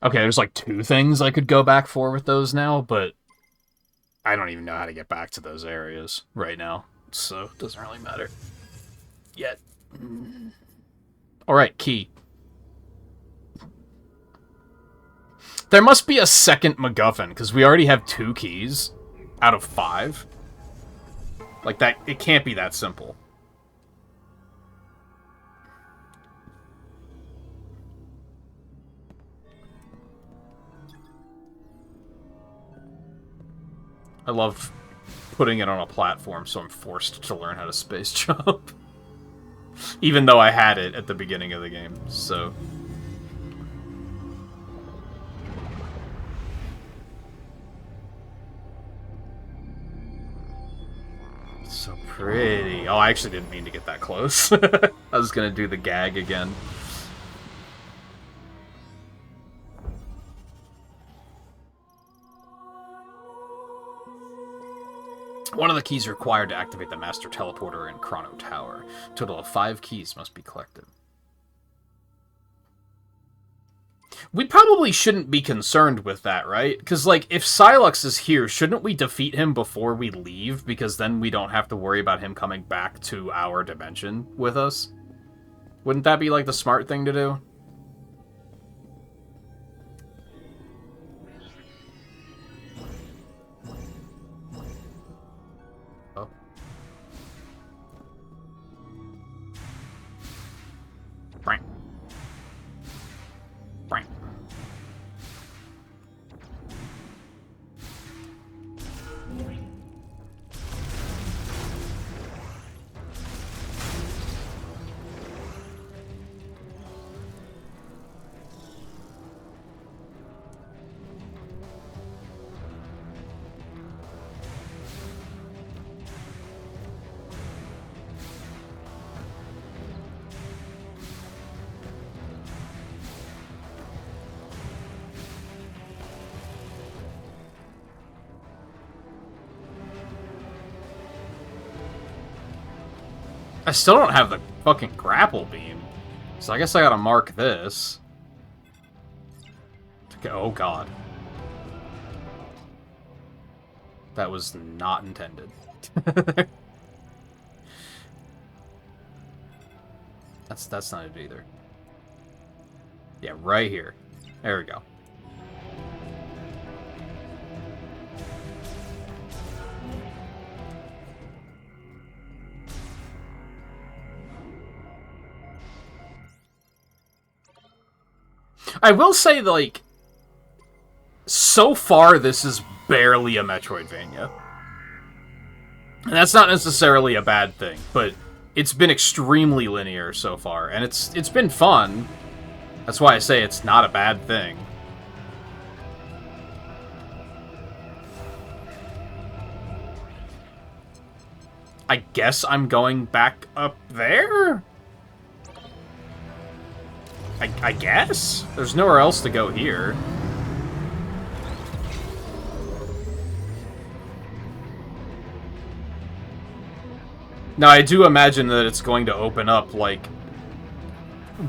Okay, there's like 2 things I could go back for with those now, but I don't even know how to get back to those areas right now, so it doesn't really matter yet. Alright, key. There must be a second MacGuffin, because we already have 2 keys out of 5. Like, that, it can't be that simple. I love putting it on a platform, so I'm forced to learn how to space jump. Even though I had it at the beginning of the game, so... So pretty. Oh, I actually didn't mean to get that close. I was gonna do the gag again. One of the keys required to activate the Master Teleporter in Chrono Tower. A total of 5 keys must be collected. We probably shouldn't be concerned with that, right? Because, like, if Sylux is here, shouldn't we defeat him before we leave? Because then we don't have to worry about him coming back to our dimension with us? Wouldn't that be, like, the smart thing to do? Oh. Right. Right. I still don't have the fucking grapple beam. So I guess I gotta mark this. Oh god. That was not intended. That's not it either. Yeah, right here. There we go. I will say, like, so far this is barely a Metroidvania. And that's not necessarily a bad thing, but it's been extremely linear so far, and it's been fun. That's why I say it's not a bad thing. I guess I'm going back up there? I guess? There's nowhere else to go here. Now, I do imagine that it's going to open up, like,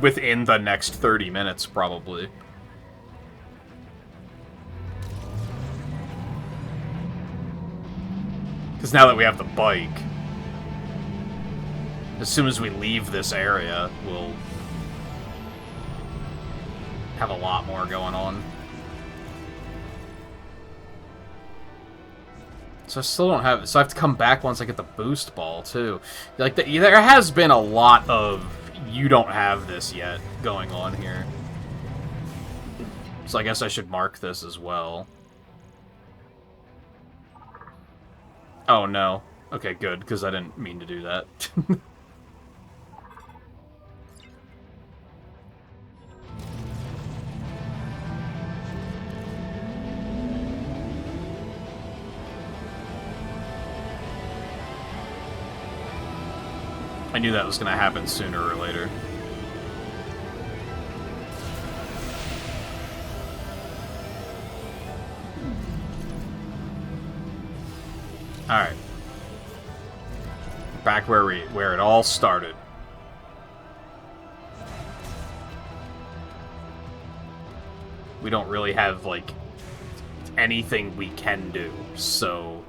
within the next 30 minutes, probably. Because now that we have the bike, as soon as we leave this area, we'll have a lot more going on. So I still don't have it. So I have to come back once I get the boost ball, too. Like, there has been a lot of you don't have this yet going on here. So I guess I should mark this as well. Oh, no. Okay, good, because I didn't mean to do that. I knew that was going to happen sooner or later. Alright. Back where it all started. We don't really have, like, anything we can do, so...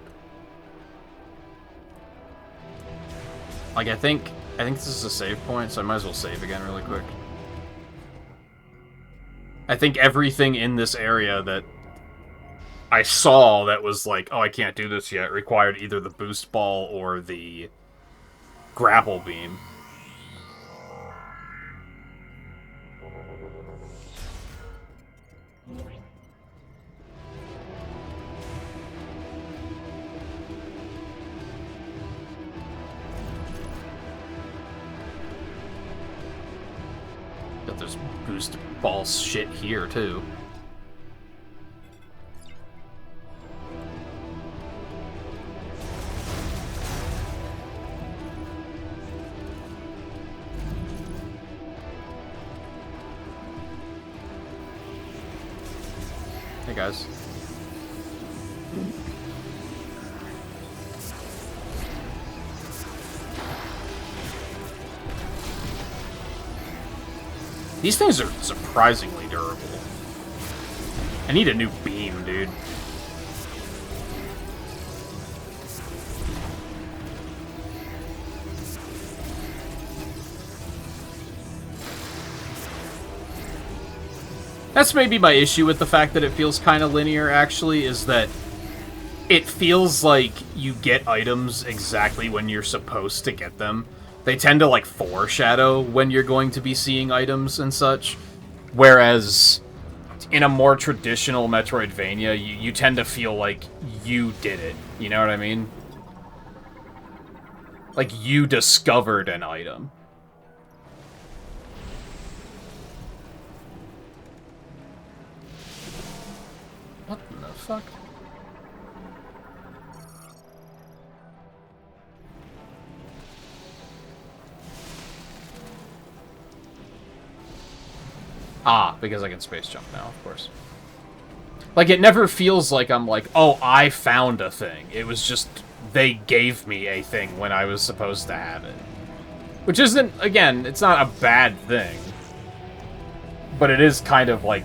Like, I think this is a save point, so I might as well save again really quick. I think everything in this area that I saw that was like, oh, I can't do this yet, required either the boost ball or the grapple beam. But there's boost ball shit here, too. Hey, guys. These things are surprisingly durable. I need a new beam, dude. That's maybe my issue with the fact that it feels kind of linear, actually, is that it feels like you get items exactly when you're supposed to get them. They tend to, like, foreshadow when you're going to be seeing items and such. Whereas, in a more traditional Metroidvania, you tend to feel like you did it. You know what I mean? Like, you discovered an item. What the fuck? Ah, because I can space jump now, of course. Like, it never feels like I'm like, oh, I found a thing. It was just, they gave me a thing when I was supposed to have it. Which isn't, again, it's not a bad thing. But it is kind of, like,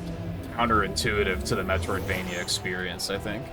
counterintuitive to the Metroidvania experience, I think.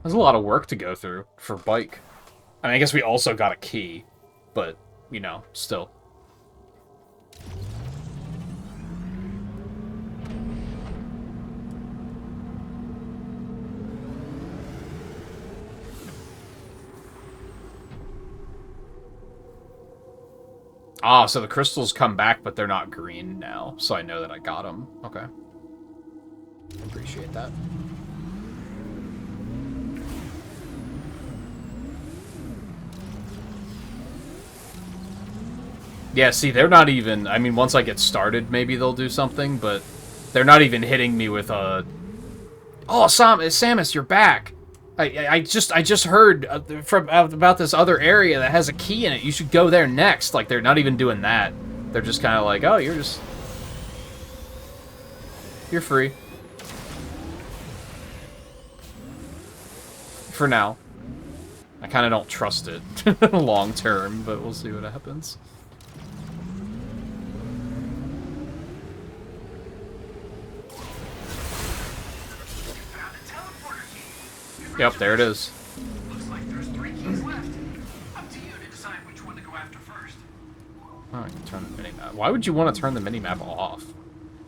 There's a lot of work to go through for Bike. I mean, I guess we also got a key, but, you know, still. Ah, so the crystals come back, but they're not green now, so I know that I got them. Okay. Appreciate that. Yeah, see, they're not even... I mean, once I get started, maybe they'll do something, but they're not even hitting me with a... Oh, Samus, you're back! I just heard about this other area that has a key in it. You should go there next. Like, they're not even doing that. They're just kind of like, oh, you're free. For now. I kind of don't trust it long term, but we'll see what happens. Yep, there it is. Looks like there's 3 keys left. Up to you to decide which one to go after first. Oh, I can turn the minimap. Why would you want to turn the minimap off?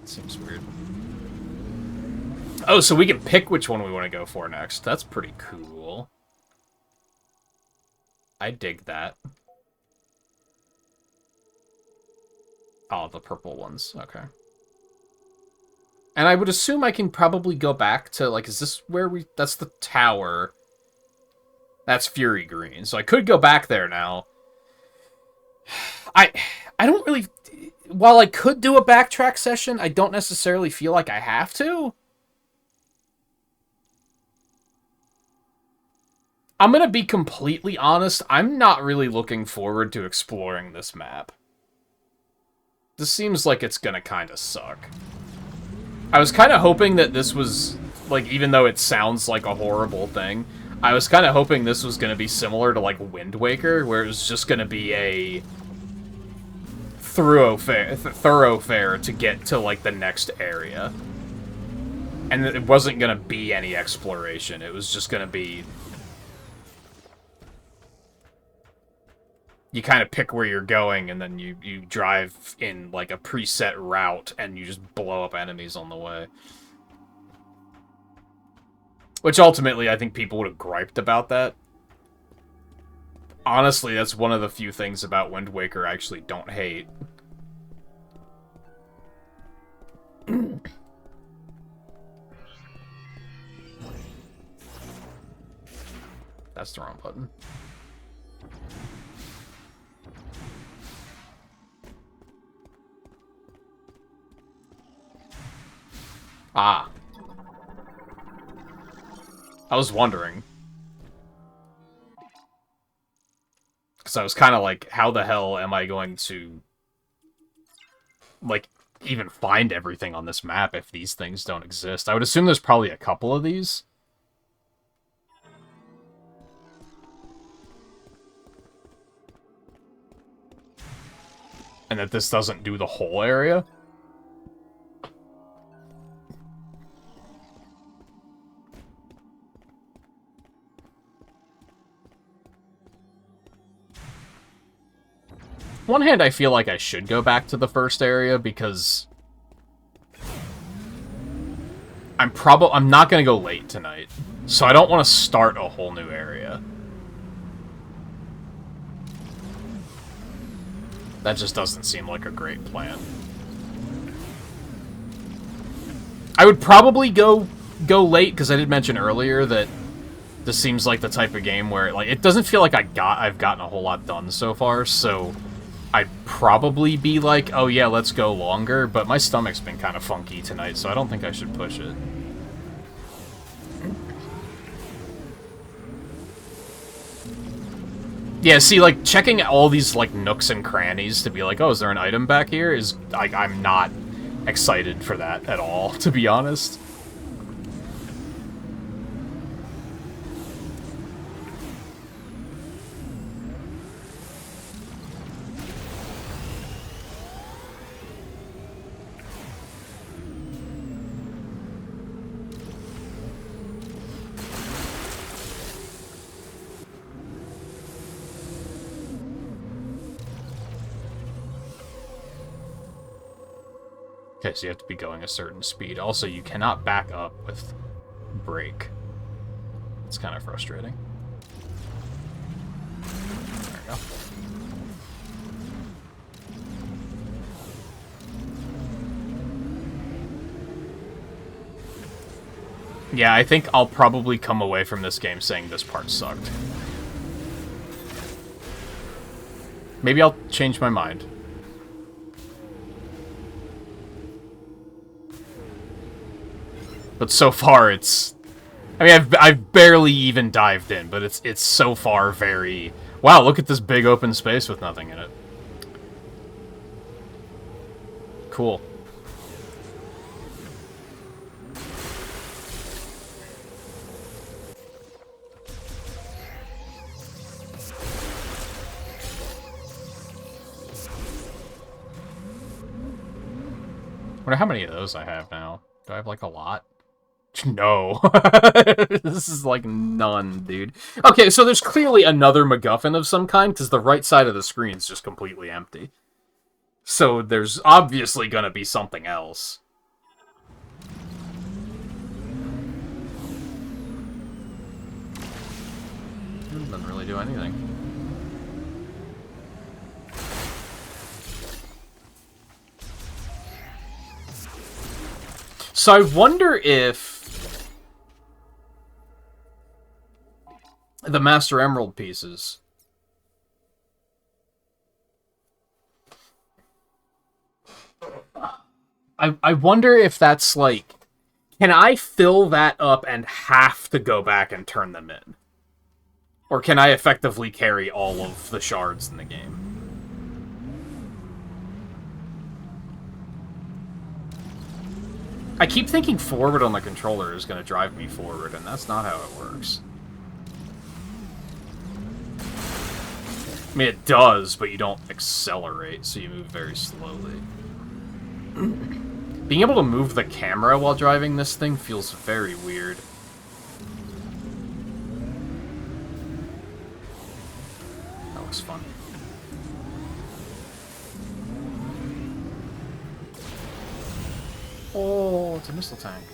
It seems weird. Oh, so we can pick which one we want to go for next. That's pretty cool. I dig that. Oh, the purple ones. Okay. And I would assume I can probably go back to, like, is this where we... That's the tower. That's Fury Green. So I could go back there now. I don't really... While I could do a backtrack session, I don't necessarily feel like I have to. I'm gonna be completely honest, I'm not really looking forward to exploring this map. This seems like it's gonna kinda suck. I was kinda hoping that this was, like, even though it sounds like a horrible thing, I was kinda hoping this was gonna be similar to, like, Wind Waker, where it was just gonna be a thoroughfare to get to, like, the next area. And it wasn't gonna be any exploration, it was just gonna be... You kind of pick where you're going, and then you drive in, like, a preset route, and you just blow up enemies on the way. Which, ultimately, I think people would have griped about that. Honestly, that's one of the few things about Wind Waker I actually don't hate. That's the wrong button. Ah. I was wondering. Because I was kind of like, how the hell am I going to, like, even find everything on this map if these things don't exist? I would assume there's probably a couple of these. And that this doesn't do the whole area. On one hand, I feel like I should go back to the first area because I'm not gonna go late tonight, so I don't want to start a whole new area. That just doesn't seem like a great plan. I would probably go late because I did mention earlier that this seems like the type of game where, like, it doesn't feel like I've gotten a whole lot done so far, so I'd probably be like, oh yeah, let's go longer, but my stomach's been kind of funky tonight, so I don't think I should push it. Yeah, see, like, checking all these, like, nooks and crannies to be like, oh, is there an item back here? Is, like, I'm not excited for that at all, to be honest. Okay, so you have to be going a certain speed. Also, you cannot back up with brake. It's kind of frustrating. There we go. Yeah, I think I'll probably come away from this game saying this part sucked. Maybe I'll change my mind. But so far, it's... I mean, I've barely even dived in, but it's so far very... Wow, look at this big open space with nothing in it. Cool. I wonder how many of those I have now. Do I have, like, a lot? No. This is, like, none, dude. Okay, so there's clearly another MacGuffin of some kind, because the right side of the screen is just completely empty. So there's obviously gonna be something else. Doesn't really do anything. So I wonder if the Master Emerald pieces... I wonder if that's like... Can I fill that up and have to go back and turn them in? Or can I effectively carry all of the shards in the game? I keep thinking forward on the controller is going to drive me forward, and that's not how it works. I mean, it does, but you don't accelerate, so you move very slowly. Being able to move the camera while driving this thing feels very weird. That looks fun. Oh, it's a missile tank.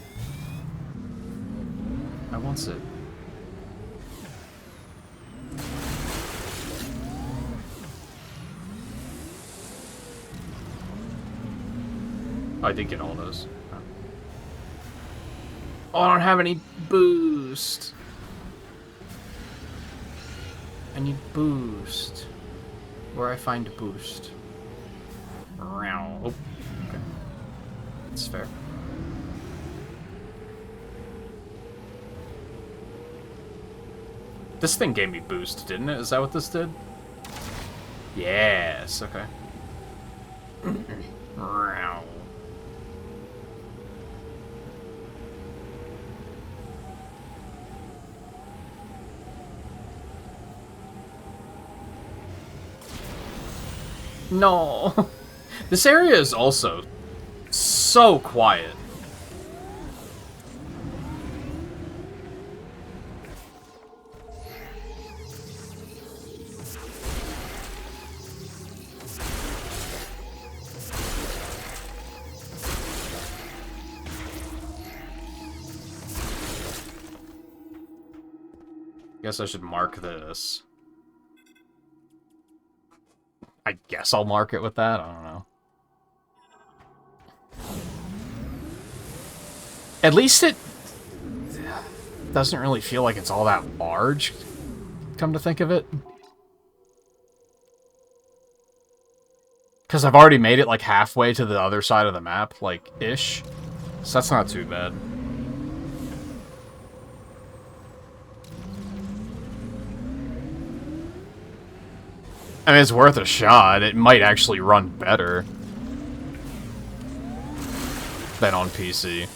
I want it. Oh, I did get all those. Oh, I don't have any boost. I need boost. Where I find boost? Oh, okay. That's fair. This thing gave me boost, didn't it? Is that what this did? Yes, okay. No! This area is also so quiet. Guess I should mark this. I guess I'll mark it with that. I don't know. At least it doesn't really feel like it's all that large, come to think of it. Because I've already made it like halfway to the other side of the map, like, ish. So that's not too bad. I mean, it's worth a shot. It might actually run better than on PC.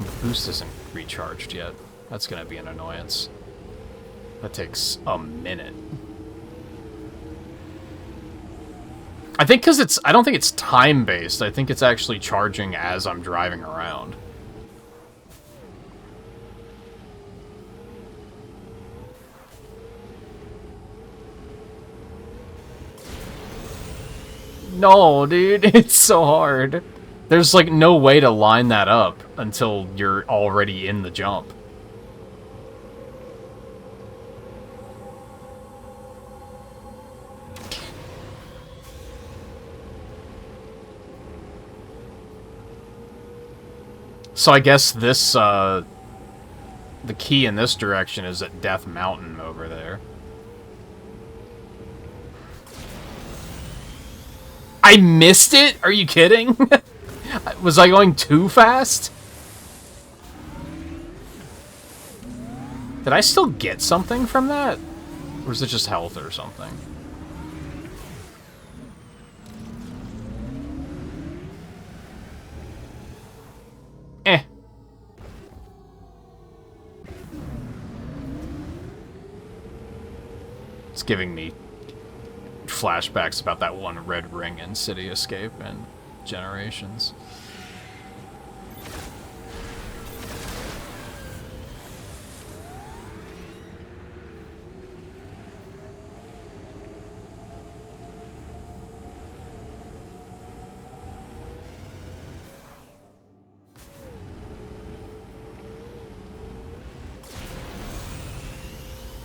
My boost isn't recharged yet. That's gonna be an annoyance. That takes a minute. I think because it's... I don't think it's time-based. I think it's actually charging as I'm driving around. No, dude. It's so hard. There's, like, no way to line that up until you're already in the jump. So I guess this, the key in this direction is at Death Mountain over there. I missed it? Are you kidding? Was I going too fast? Did I still get something from that? Or is it just health or something? Eh. It's giving me flashbacks about that one red ring in City Escape and Generations.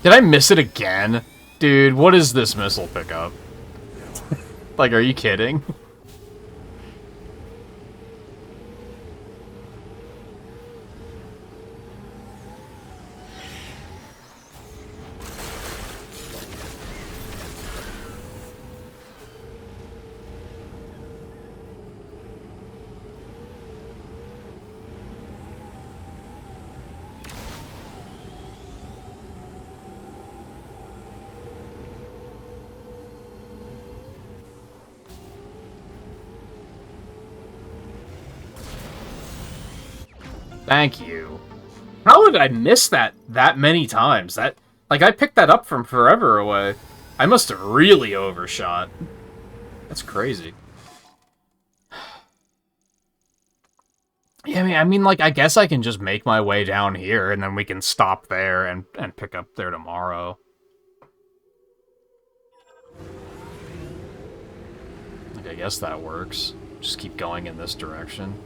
Did I miss it again? Dude, what is this missile pickup? Like, are you kidding? Thank you. How did I miss that many times? Like, I picked that up from forever away. I must have really overshot. That's crazy. Yeah, I mean, like, I guess I can just make my way down here, and then we can stop there and pick up there tomorrow. Like, I guess that works. Just keep going in this direction.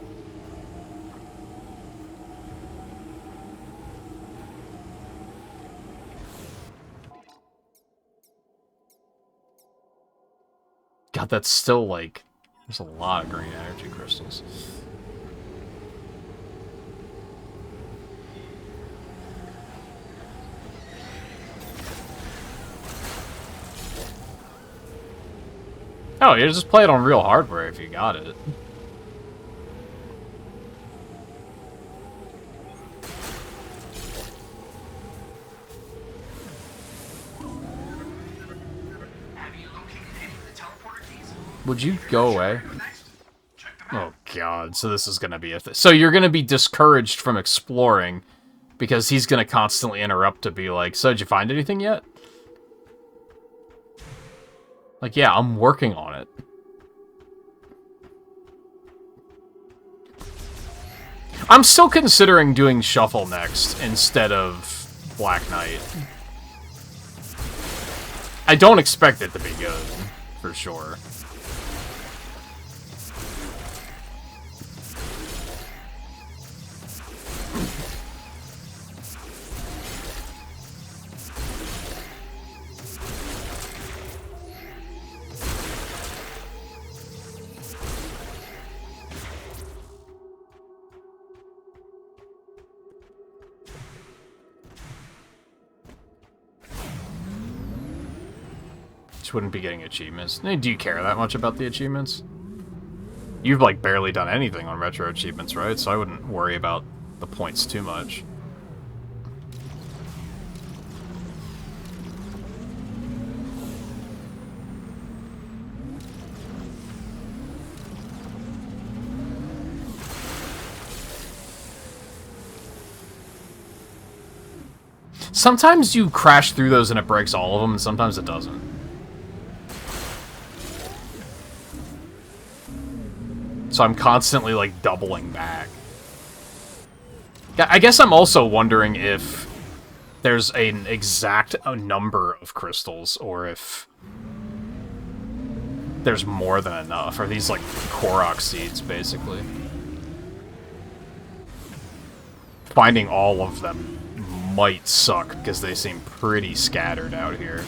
God, that's still, like... There's a lot of green energy crystals. Oh, you just play it on real hardware if you got it. Would you go away? Oh god, so this is gonna be a thing. So you're gonna be discouraged from exploring because he's gonna constantly interrupt to be like, so did you find anything yet? Like, yeah, I'm working on it. I'm still considering doing Shuffle next instead of Black Knight. I don't expect it to be good, for sure. Just wouldn't be getting achievements. Do you care that much about the achievements? You've, like, barely done anything on retro achievements, right? So I wouldn't worry about the points too much. Sometimes you crash through those and it breaks all of them, and sometimes it doesn't. So I'm constantly, like, doubling back. I guess I'm also wondering if there's an exact number of crystals, or if there's more than enough. Are these, like, Korok seeds, basically? Finding all of them might suck, because they seem pretty scattered out here.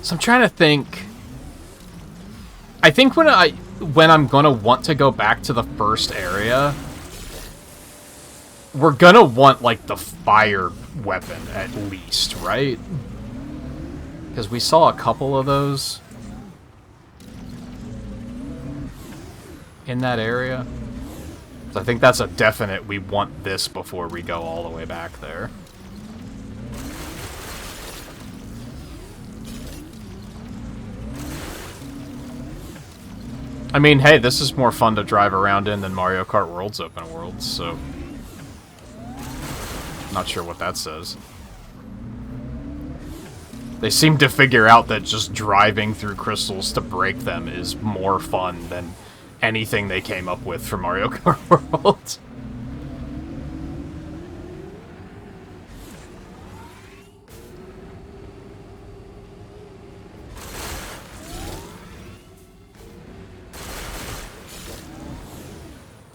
So I'm trying to think. I think when I'm gonna want to go back to the first area, we're gonna want, like, the fire weapon at least, right? Because we saw a couple of those in that area. So I think that's a definite we want this before we go all the way back there. I mean, hey, this is more fun to drive around in than Mario Kart World's open world, so... Not sure what that says. They seem to figure out that just driving through crystals to break them is more fun than anything they came up with for Mario Kart World.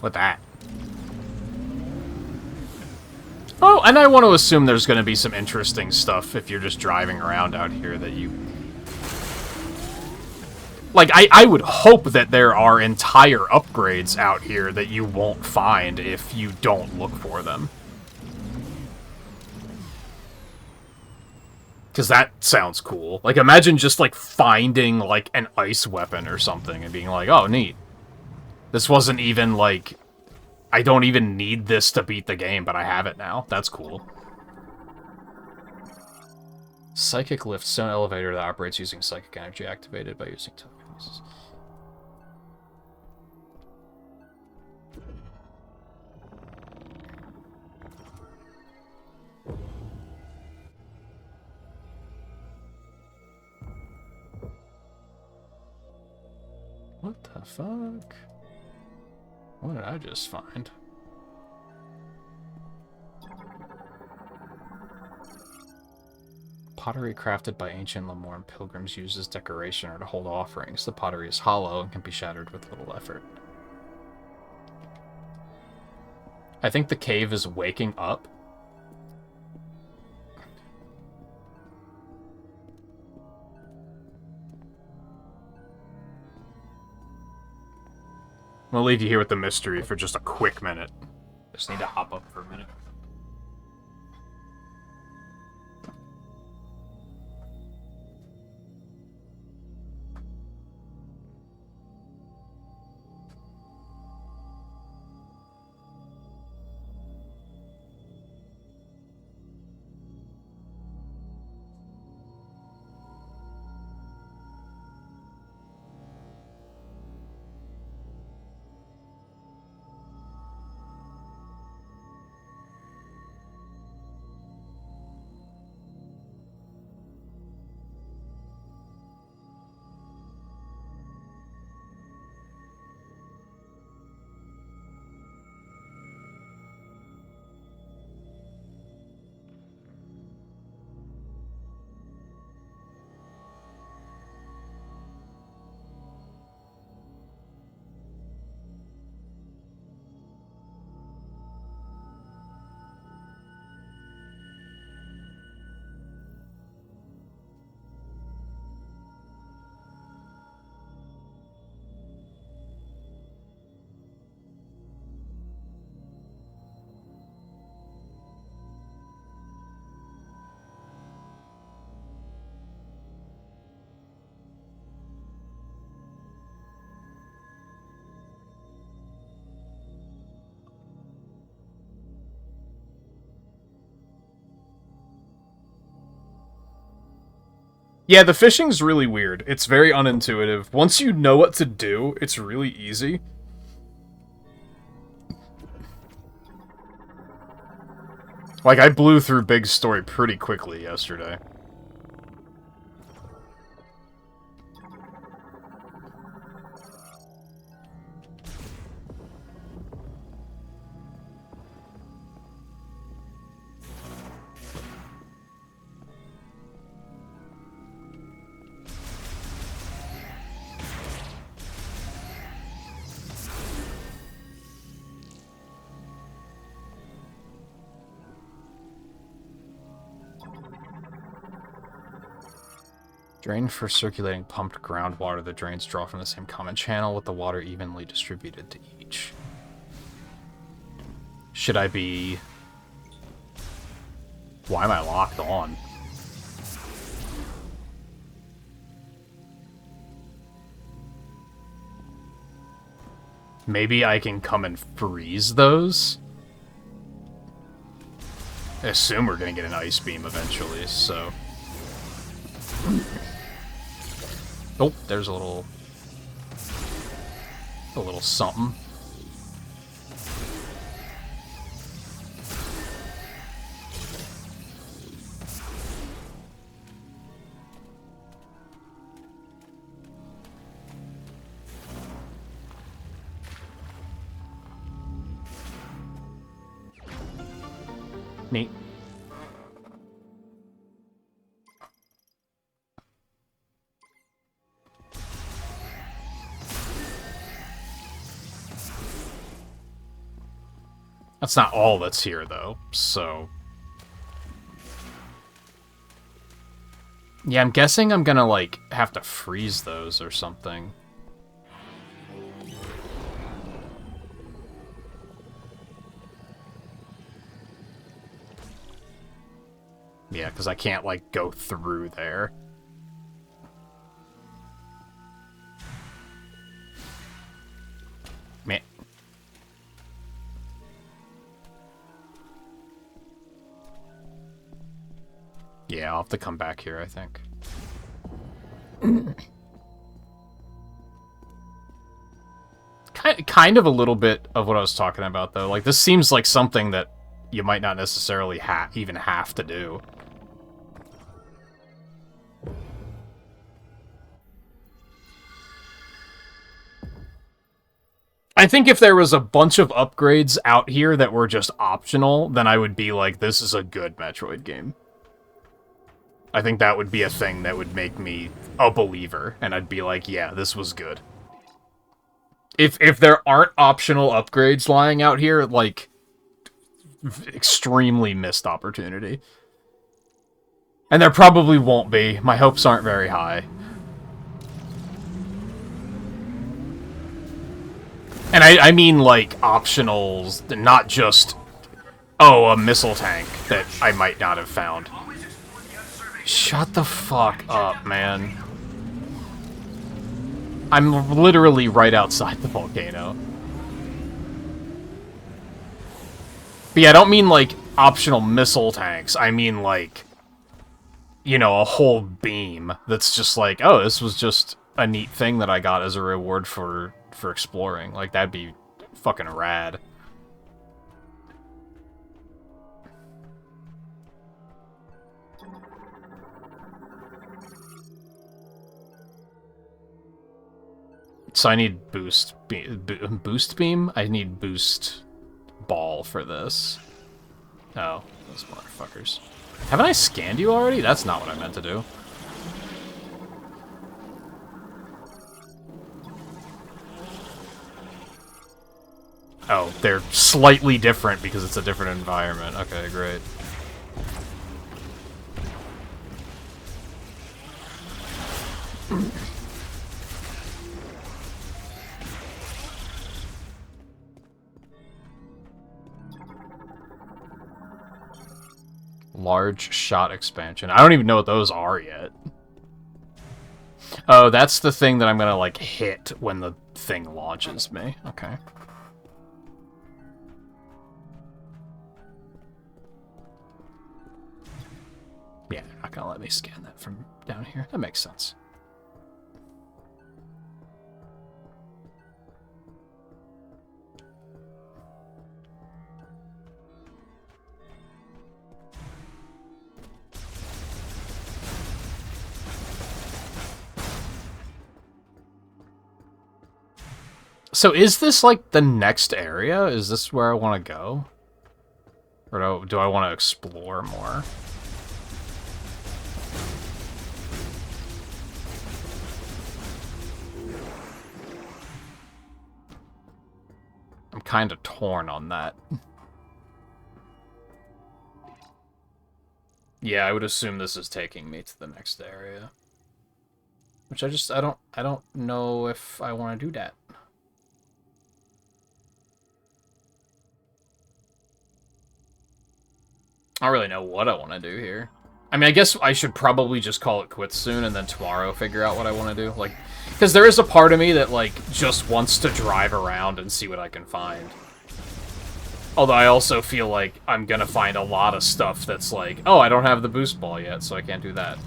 with that. Oh, and I want to assume there's going to be some interesting stuff if you're just driving around out here that you... Like, I would hope that there are entire upgrades out here that you won't find if you don't look for them. Because that sounds cool. Like, imagine just, like, finding, like, an ice weapon or something and being like, oh, neat. This wasn't even, like... I don't even need this to beat the game, but I have it now. That's cool. Psychic lift, stone elevator that operates using psychic energy activated by using telekinesis. What the fuck? What did I just find? Pottery crafted by ancient Lemorne pilgrims used as decoration or to hold offerings. The pottery is hollow and can be shattered with little effort. I think the cave is waking up. I'm gonna leave you here with the mystery for just a quick minute. Just need to hop up for a minute. Yeah, the fishing's really weird. It's very unintuitive. Once you know what to do, it's really easy. Like, I blew through Big Story pretty quickly yesterday. Drain for circulating pumped groundwater. The drains draw from the same common channel with the water evenly distributed to each. Should I be... Why am I locked on? Maybe I can come and freeze those? I assume we're gonna get an ice beam eventually, so... Oh, there's a little something. Neat. That's not all that's here, though, so... Yeah, I'm guessing I'm gonna, like, have to freeze those or something. Yeah, because I can't, like, go through there. Man. Yeah, I'll have to come back here, I think. Kind of a little bit of what I was talking about, though. Like, this seems like something that you might not necessarily even have to do. I think if there was a bunch of upgrades out here that were just optional, then I would be like, this is a good Metroid game. I think that would be a thing that would make me a believer, and I'd be like, yeah, this was good. If there aren't optional upgrades lying out here, like, extremely missed opportunity. And there probably won't be. My hopes aren't very high. And I mean, like, optionals, not just, oh, a missile tank that I might not have found. Shut the fuck up, man. I'm literally right outside the volcano. But yeah, I don't mean, like, optional missile tanks. I mean, like, you know, a whole beam that's just like, oh, this was just a neat thing that I got as a reward for exploring. Like, that'd be fucking rad. So I need boost beam? I need boost ball for this. Oh, those motherfuckers. Haven't I scanned you already? That's not what I meant to do. Oh, they're slightly different because it's a different environment. Okay, great. Large shot expansion. I don't even know what those are yet. Oh, that's the thing that I'm gonna, like, hit when the thing launches me. Okay. Yeah, they're not gonna let me scan that from down here. That makes sense. So is this, like, the next area? Is this where I want to go? Or do I want to explore more? I'm kind of torn on that. Yeah, I would assume this is taking me to the next area. Which I don't know if I want to do that. I don't really know what I want to do here. I mean, I guess I should probably just call it quits soon and then tomorrow figure out what I want to do. Like, because there is a part of me that, like, just wants to drive around and see what I can find. Although I also feel like I'm gonna find a lot of stuff that's like, oh, I don't have the boost ball yet, so I can't do that.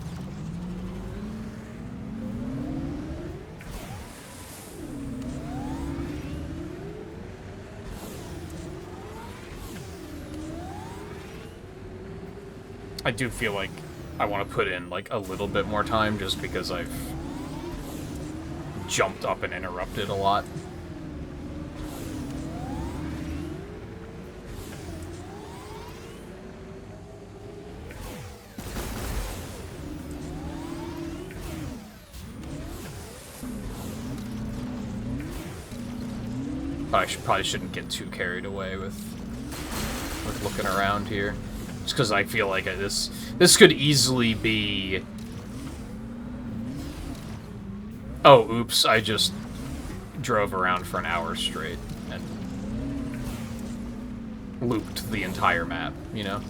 I do feel like I want to put in, like, a little bit more time just because I've jumped up and interrupted a lot. I probably shouldn't get too carried away with Like looking around here. Just because I feel like this could easily be... Oh, oops, I just drove around for an hour straight and looped the entire map, you know?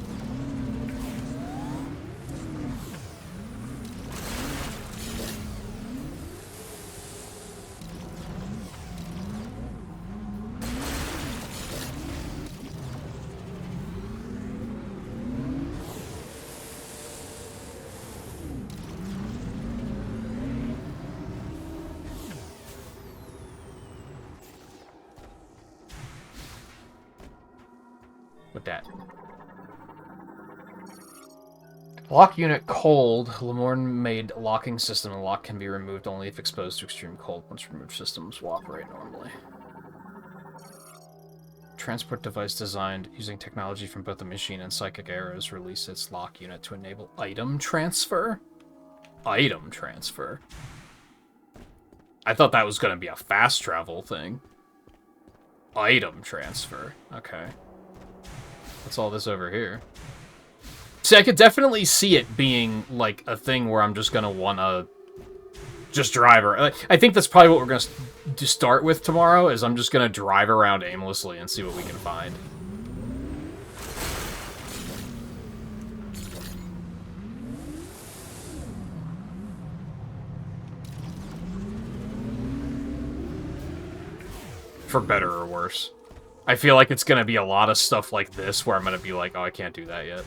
With that. Lock unit cold. Lemorne made locking system. The lock can be removed only if exposed to extreme cold. Once removed, systems will operate normally. Transport device designed using technology from both the machine and psychic arrows release its lock unit to enable item transfer? Item transfer? I thought that was going to be a fast travel thing. Item transfer. Okay. What's all this over here? See, I could definitely see it being, like, a thing where I'm just gonna wanna just drive around. I think that's probably what we're gonna start with tomorrow, is I'm just gonna drive around aimlessly and see what we can find. For better or worse. I feel like it's gonna be a lot of stuff like this where I'm gonna be like, oh, I can't do that yet.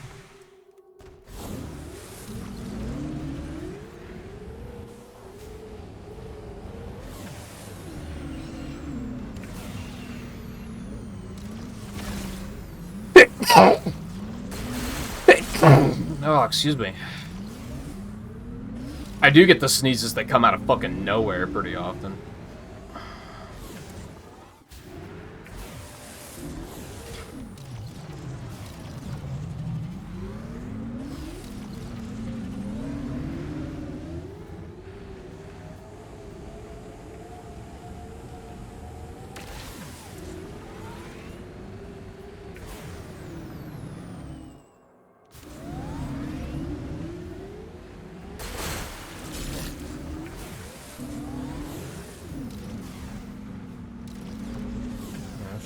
Oh, excuse me. I do get the sneezes that come out of fucking nowhere pretty often.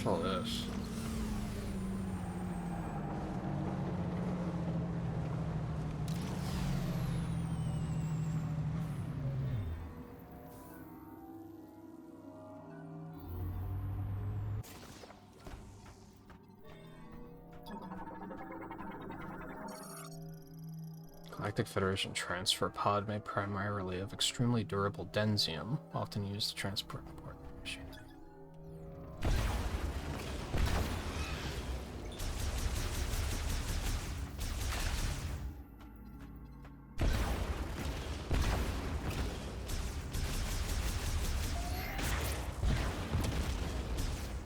All this. Galactic Federation transfer pod made primarily of extremely durable densium, often used to transport important machinery.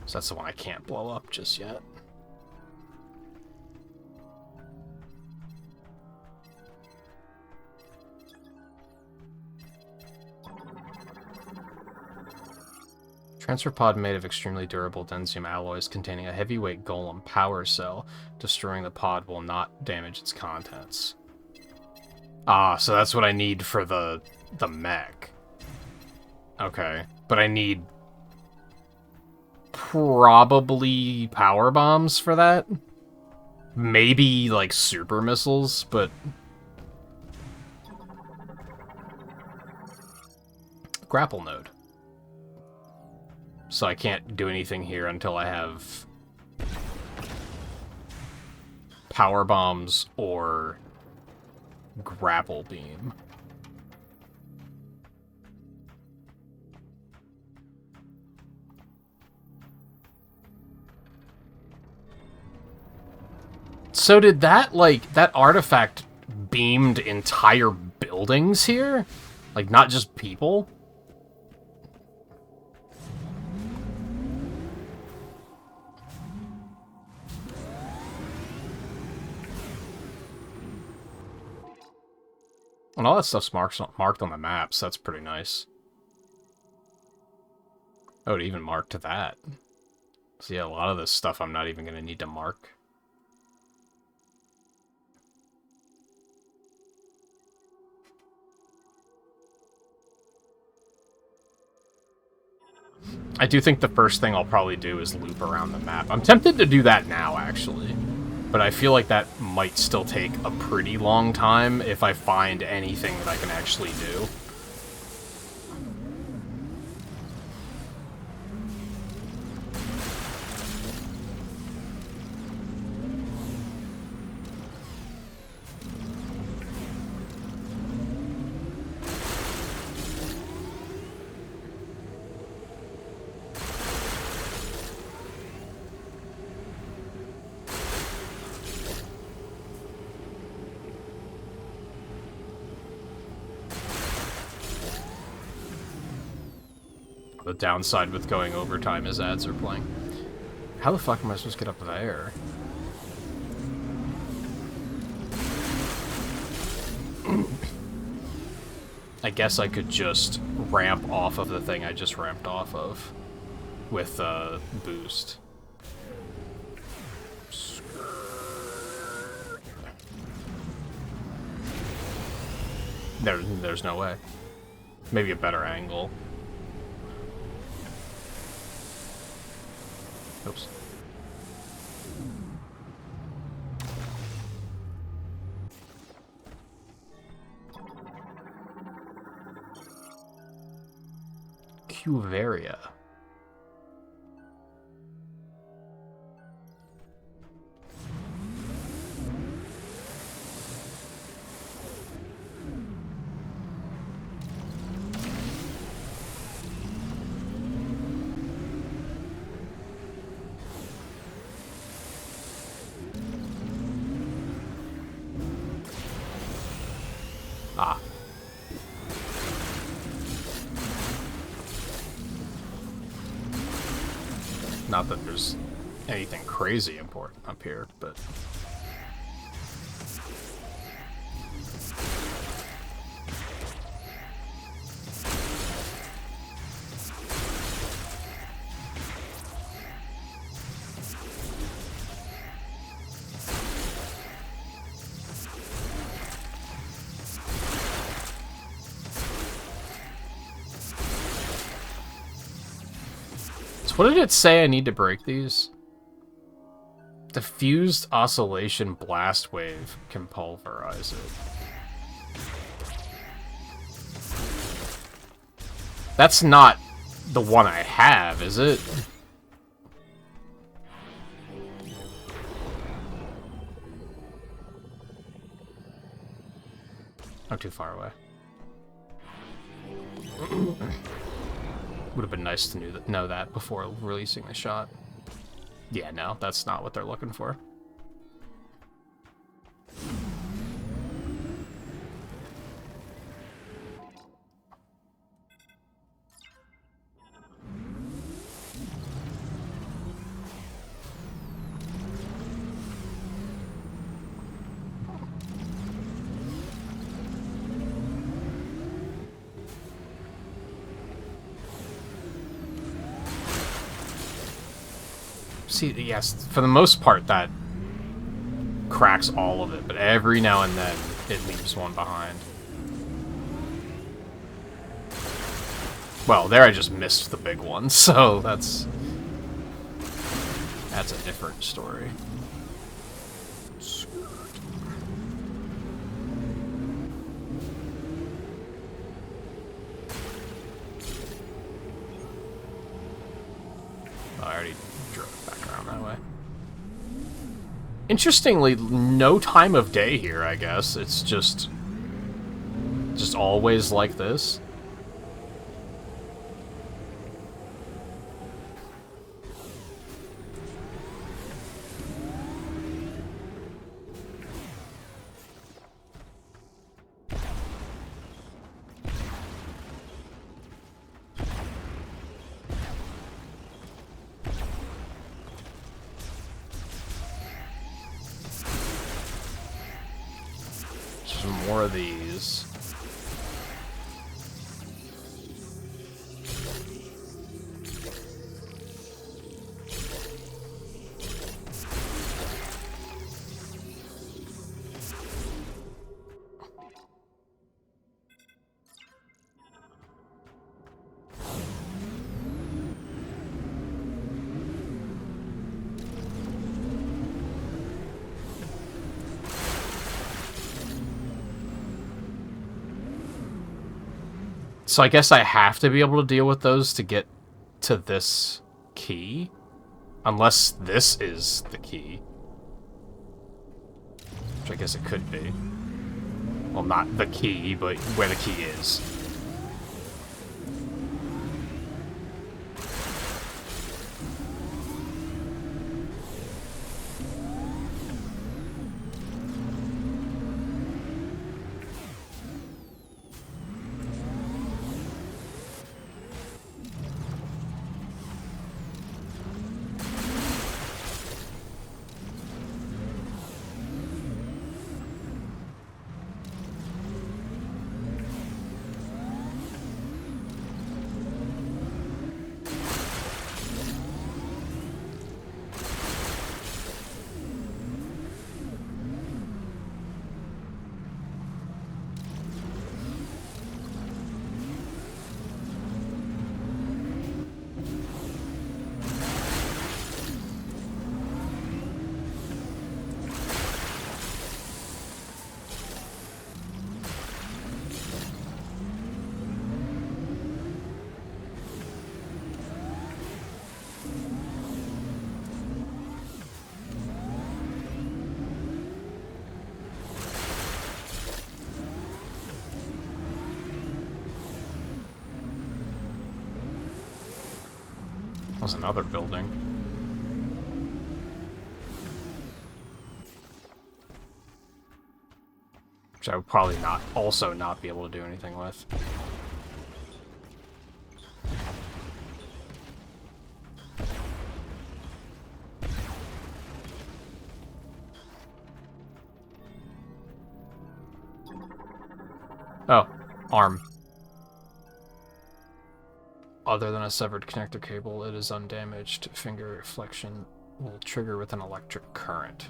So that's the one I can't blow up just yet. Transfer pod made of extremely durable densium alloys containing a heavyweight golem power cell. Destroying the pod will not damage its contents. Ah, so that's what I need for the mech. Okay, but I need probably power bombs for that. Maybe like super missiles, but grapple node. So I can't do anything here until I have power bombs or grapple beam. So did that, like, that artifact beamed entire buildings here? Like, not just people? And all that stuff's marked on the maps. That's pretty nice. Oh, it even marked that. So yeah, a lot of this stuff I'm not even going to need to mark. I do think the first thing I'll probably do is loop around the map. I'm tempted to do that now, actually. But I feel like that might still take a pretty long time if I find anything that I can actually do. The downside with going overtime is ads are playing. How the fuck am I supposed to get up there? I guess I could just ramp off of the thing I just ramped off of with boost. There's no way. Maybe a better angle. Oops. Cuveria. Ah. Not that there's anything crazy important up here, but... What did it say I need to break these? Diffused oscillation blast wave can pulverize it. That's not the one I have, is it? I'm too far away. Would have been nice to know that before releasing the shot. Yeah, no, that's not what they're looking for. See, yes, for the most part, that cracks all of it, but every now and then, it leaves one behind. Well, there I just missed the big one, so that's a different story. I already drove back around that way. Interestingly, no time of day here, I guess. It's just always like this. More of these. So I guess I have to be able to deal with those to get to this key. Unless this is the key. Which I guess it could be. Well, not the key, but where the key is. That was another building. Which I would probably not be able to do anything with. Oh, arm. Other than a severed connector cable, it is undamaged. Finger flexion will trigger with an electric current.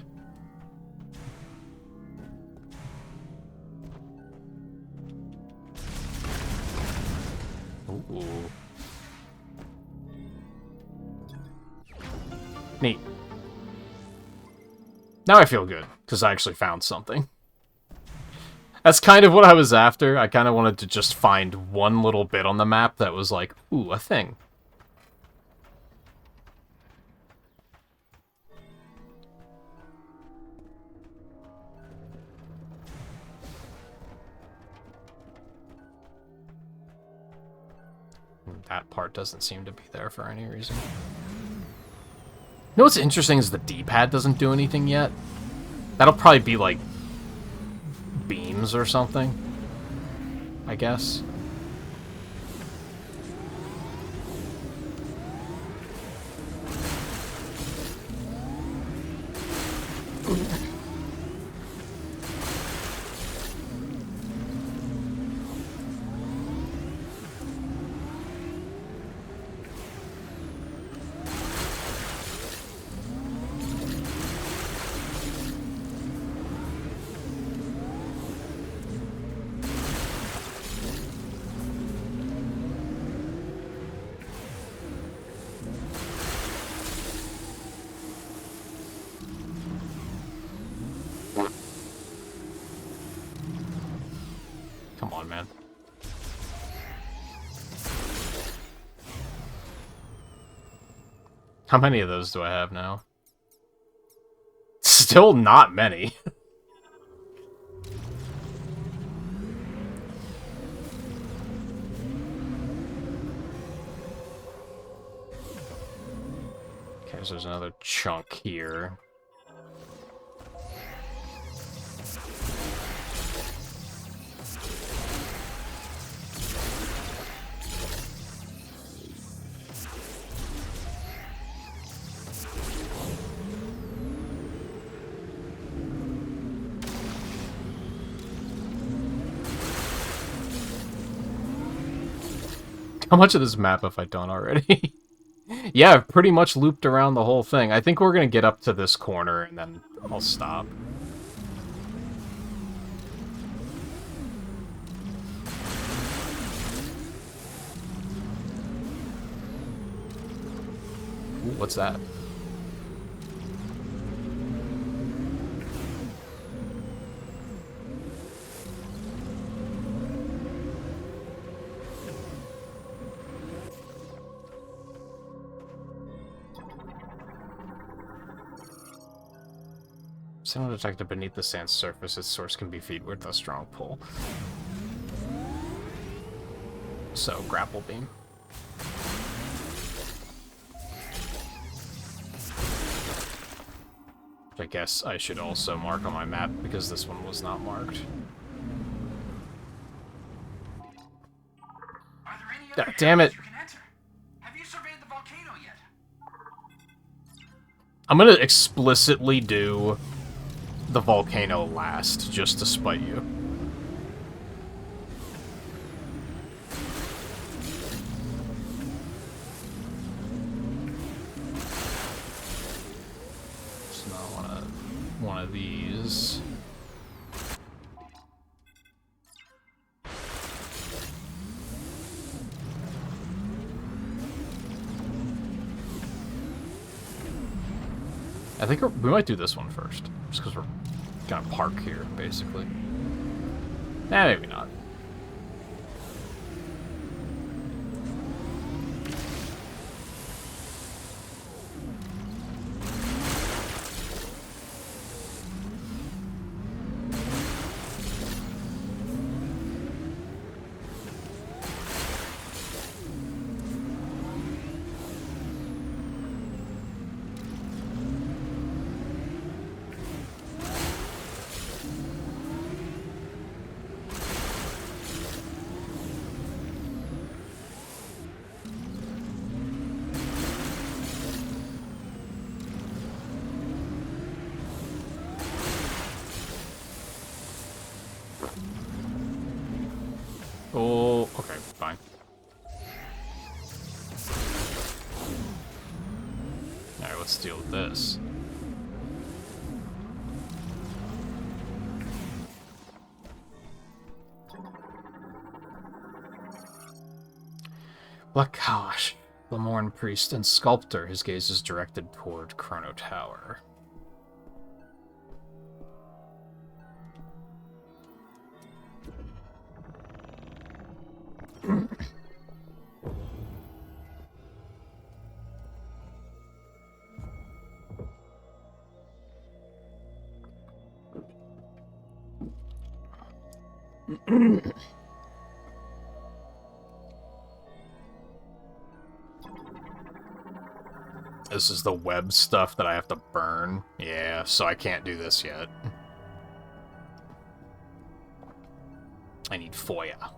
Ooh. Neat. Now I feel good, because I actually found something. That's kind of what I was after. I kind of wanted to just find one little bit on the map that was like, ooh, a thing. That part doesn't seem to be there for any reason. You know what's interesting is the D-pad doesn't do anything yet. That'll probably be like beams or something, I guess. Come on, man. How many of those do I have now? Still not many. Okay, so there's another chunk here. How much of this map have I done already? Yeah, I've pretty much looped around the whole thing. I think we're gonna get up to this corner and then I'll stop. Ooh, what's that? Sound detected beneath the sand's surface. Its source can be feed with a strong pull. So, grapple beam. I guess I should also mark on my map because this one was not marked. Are there any God other damn it. areas you can enter? Have you surveyed the volcano yet? I'm gonna explicitly do the volcano last, just to spite you. It's not one of these. I think we might do this one first, just because we're gonna park here, basically. Maybe not. Oh, okay, fine. Alright, let's deal with this. Blackash, Lamorne priest and sculptor. His gaze is directed toward Chrono Tower. This is the web stuff that I have to burn. Yeah, so I can't do this yet. I need FOIA.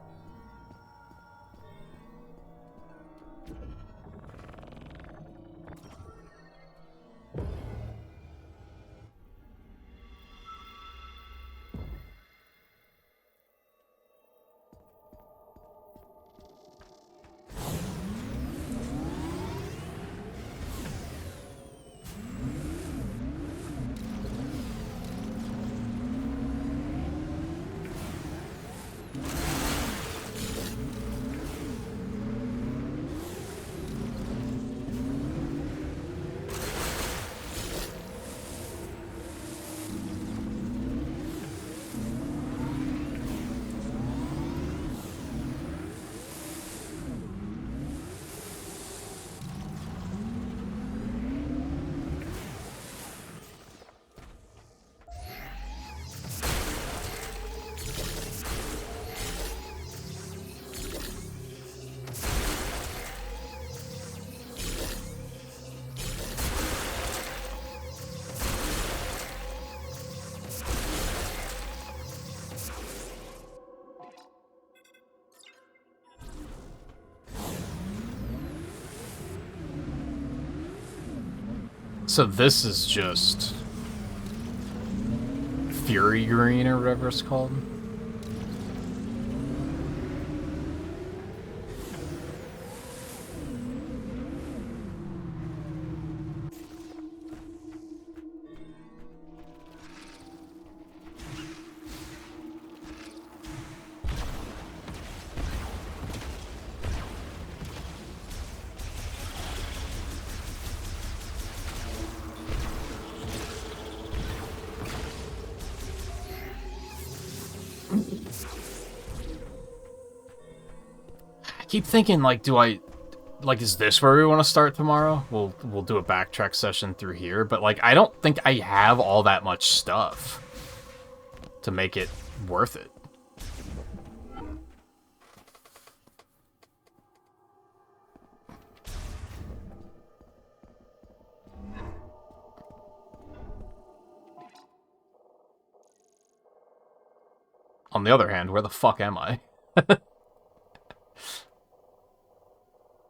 So this is just Fury Green or whatever it's called. I keep thinking, like, do I like, is this where we want to start tomorrow? We'll do a backtrack session through here, but like, I don't think I have all that much stuff to make it worth it. On the other hand, where the fuck am I?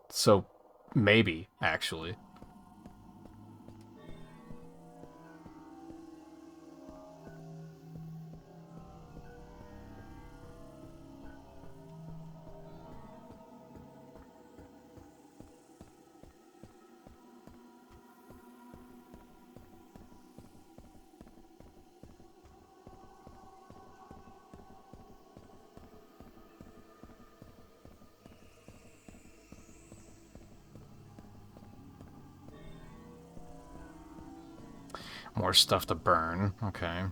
So, maybe, actually. More stuff to burn. Okay.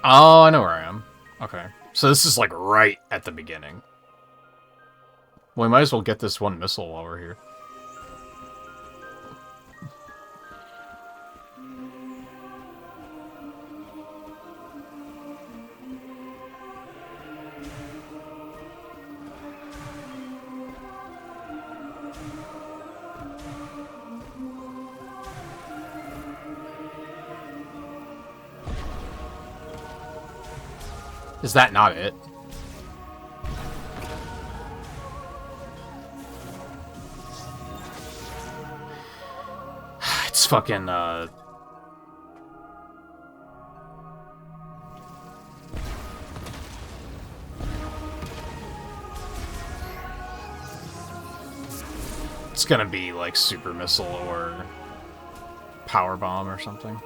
Oh, I know where I am. Okay. So this is like right at the beginning. Well, we might as well get this one missile while we're here. Is that not it? It's fucking, it's gonna be like super missile or power bomb or something.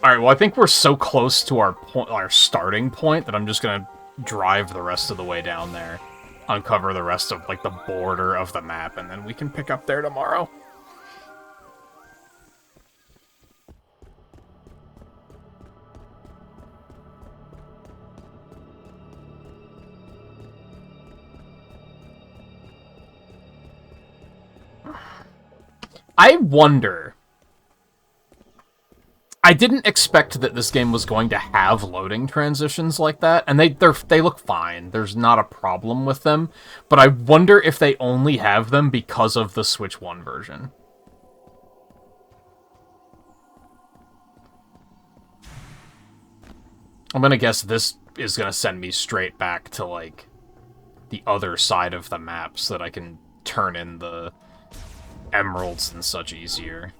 Alright, well I think we're so close to our starting point that I'm just gonna drive the rest of the way down there. Uncover the rest of, like, the border of the map, and then we can pick up there tomorrow. I wonder... I didn't expect that this game was going to have loading transitions like that, and they look fine. There's not a problem with them, but I wonder if they only have them because of the Switch 1 version. I'm gonna guess this is gonna send me straight back to, like, the other side of the map so that I can turn in the emeralds and such easier.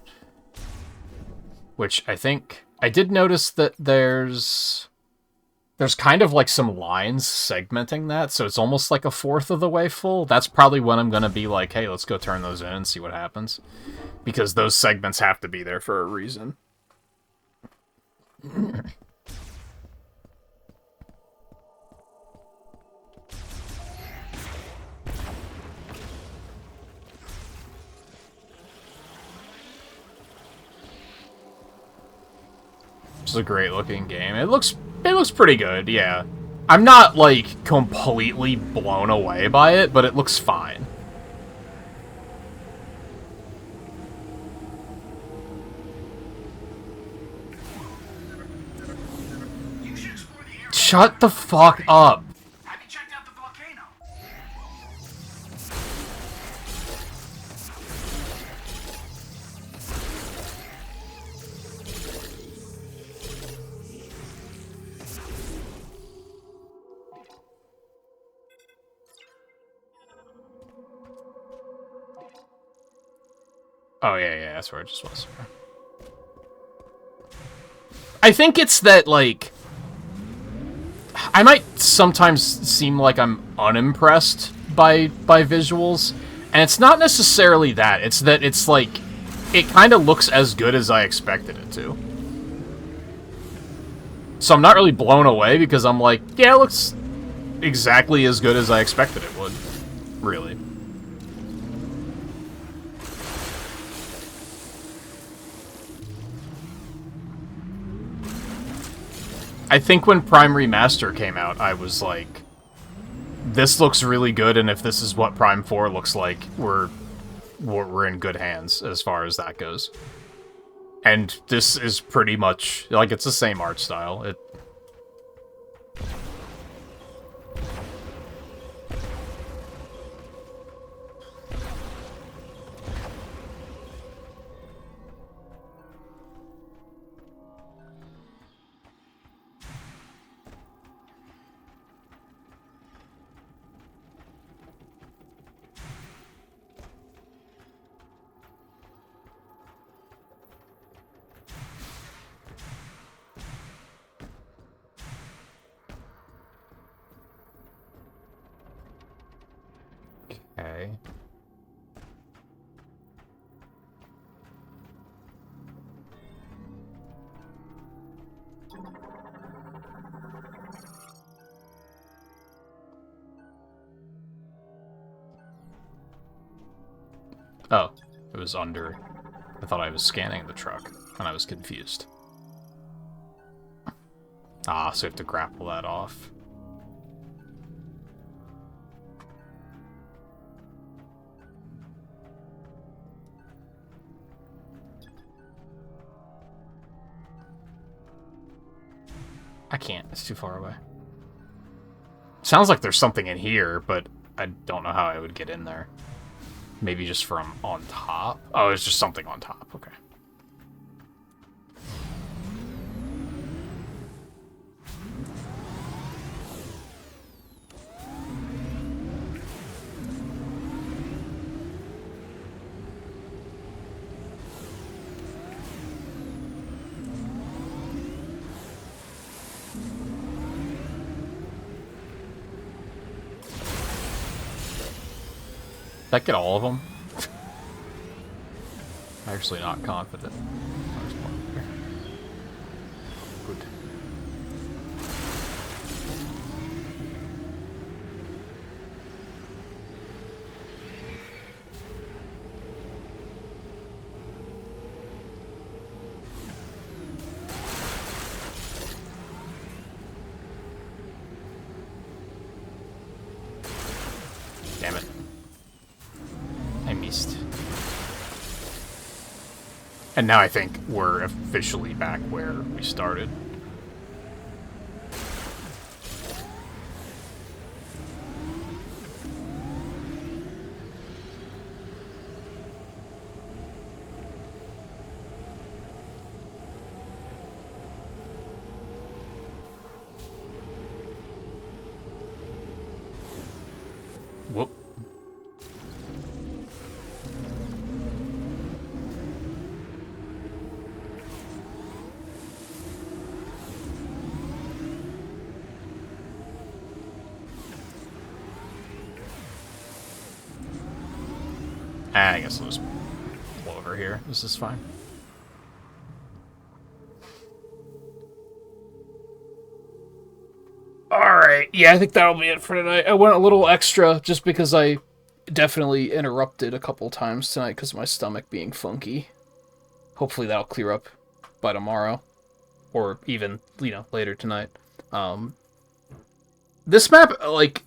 Which I think... I did notice that there's kind of like some lines segmenting that, so it's almost like a fourth of the way full. That's probably when I'm going to be like, hey, let's go turn those in and see what happens. Because those segments have to be there for a reason. It's a great looking game. It looks pretty good, yeah. I'm not, like, completely blown away by it, but it looks fine. You should explore the area. Shut the fuck up. Have you checked out the volcano? Oh, yeah, that's where it just was. I think it's that, like... I might sometimes seem like I'm unimpressed by visuals, and it's not necessarily that. It's that it's like it kind of looks as good as I expected it to. So I'm not really blown away because I'm like, yeah, it looks exactly as good as I expected it would. Really. I think when Prime Remaster came out, I was like, this looks really good, and if this is what Prime 4 looks like, we're in good hands as far as that goes. And this is pretty much, like, it's the same art style. Okay. Oh, it was under. I thought I was scanning the truck, and I was confused. Ah, so I have to grapple that off. I can't. It's too far away. Sounds like there's something in here, but I don't know how I would get in there. Maybe just from on top? Oh, it's just something on top. Okay. Did I get all of them? I'm actually not confident. There's one there. Good. Damn it. I missed. And now I think we're officially back where we started. Whoop. I guess I'll just pull over here. This is fine. Alright, yeah, I think that'll be it for tonight. I went a little extra just because I definitely interrupted a couple times tonight because of my stomach being funky. Hopefully that'll clear up by tomorrow. Or even, later tonight. This map, like,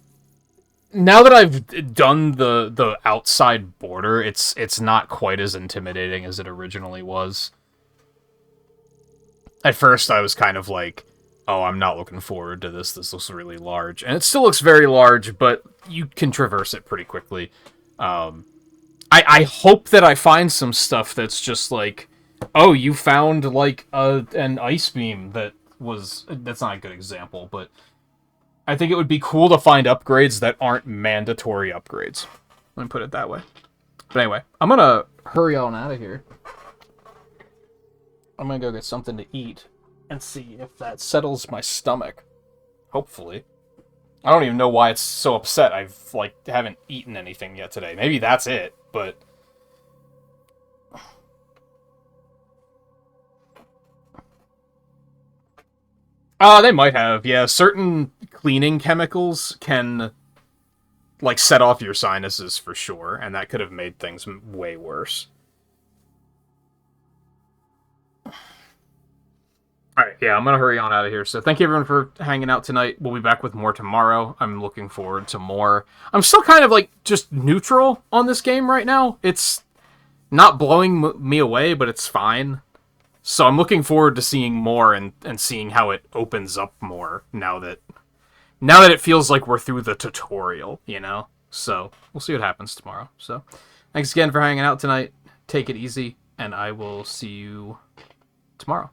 now that I've done the outside border, it's not quite as intimidating as it originally was. At first, I was kind of like, oh, I'm not looking forward to this. This looks really large. And it still looks very large, but you can traverse it pretty quickly. I hope that I find some stuff that's just like, oh, you found, like, an ice beam that's not a good example, but I think it would be cool to find upgrades that aren't mandatory upgrades. Let me put it that way. But anyway, I'm gonna hurry on out of here. I'm gonna go get something to eat and see if that settles my stomach. Hopefully. I don't even know why it's so upset. I've, like, haven't eaten anything yet today. Maybe that's it, but... They might have, yeah. Certain cleaning chemicals can, like, set off your sinuses for sure, and that could have made things way worse. Alright, yeah, I'm gonna hurry on out of here. So thank you everyone for hanging out tonight. We'll be back with more tomorrow. I'm looking forward to more. I'm still kind of, like, just neutral on this game right now. It's not blowing me away, but it's fine. So I'm looking forward to seeing more and seeing how it opens up more now that it feels like we're through the tutorial, you know? So we'll see what happens tomorrow. So thanks again for hanging out tonight. Take it easy, and I will see you tomorrow.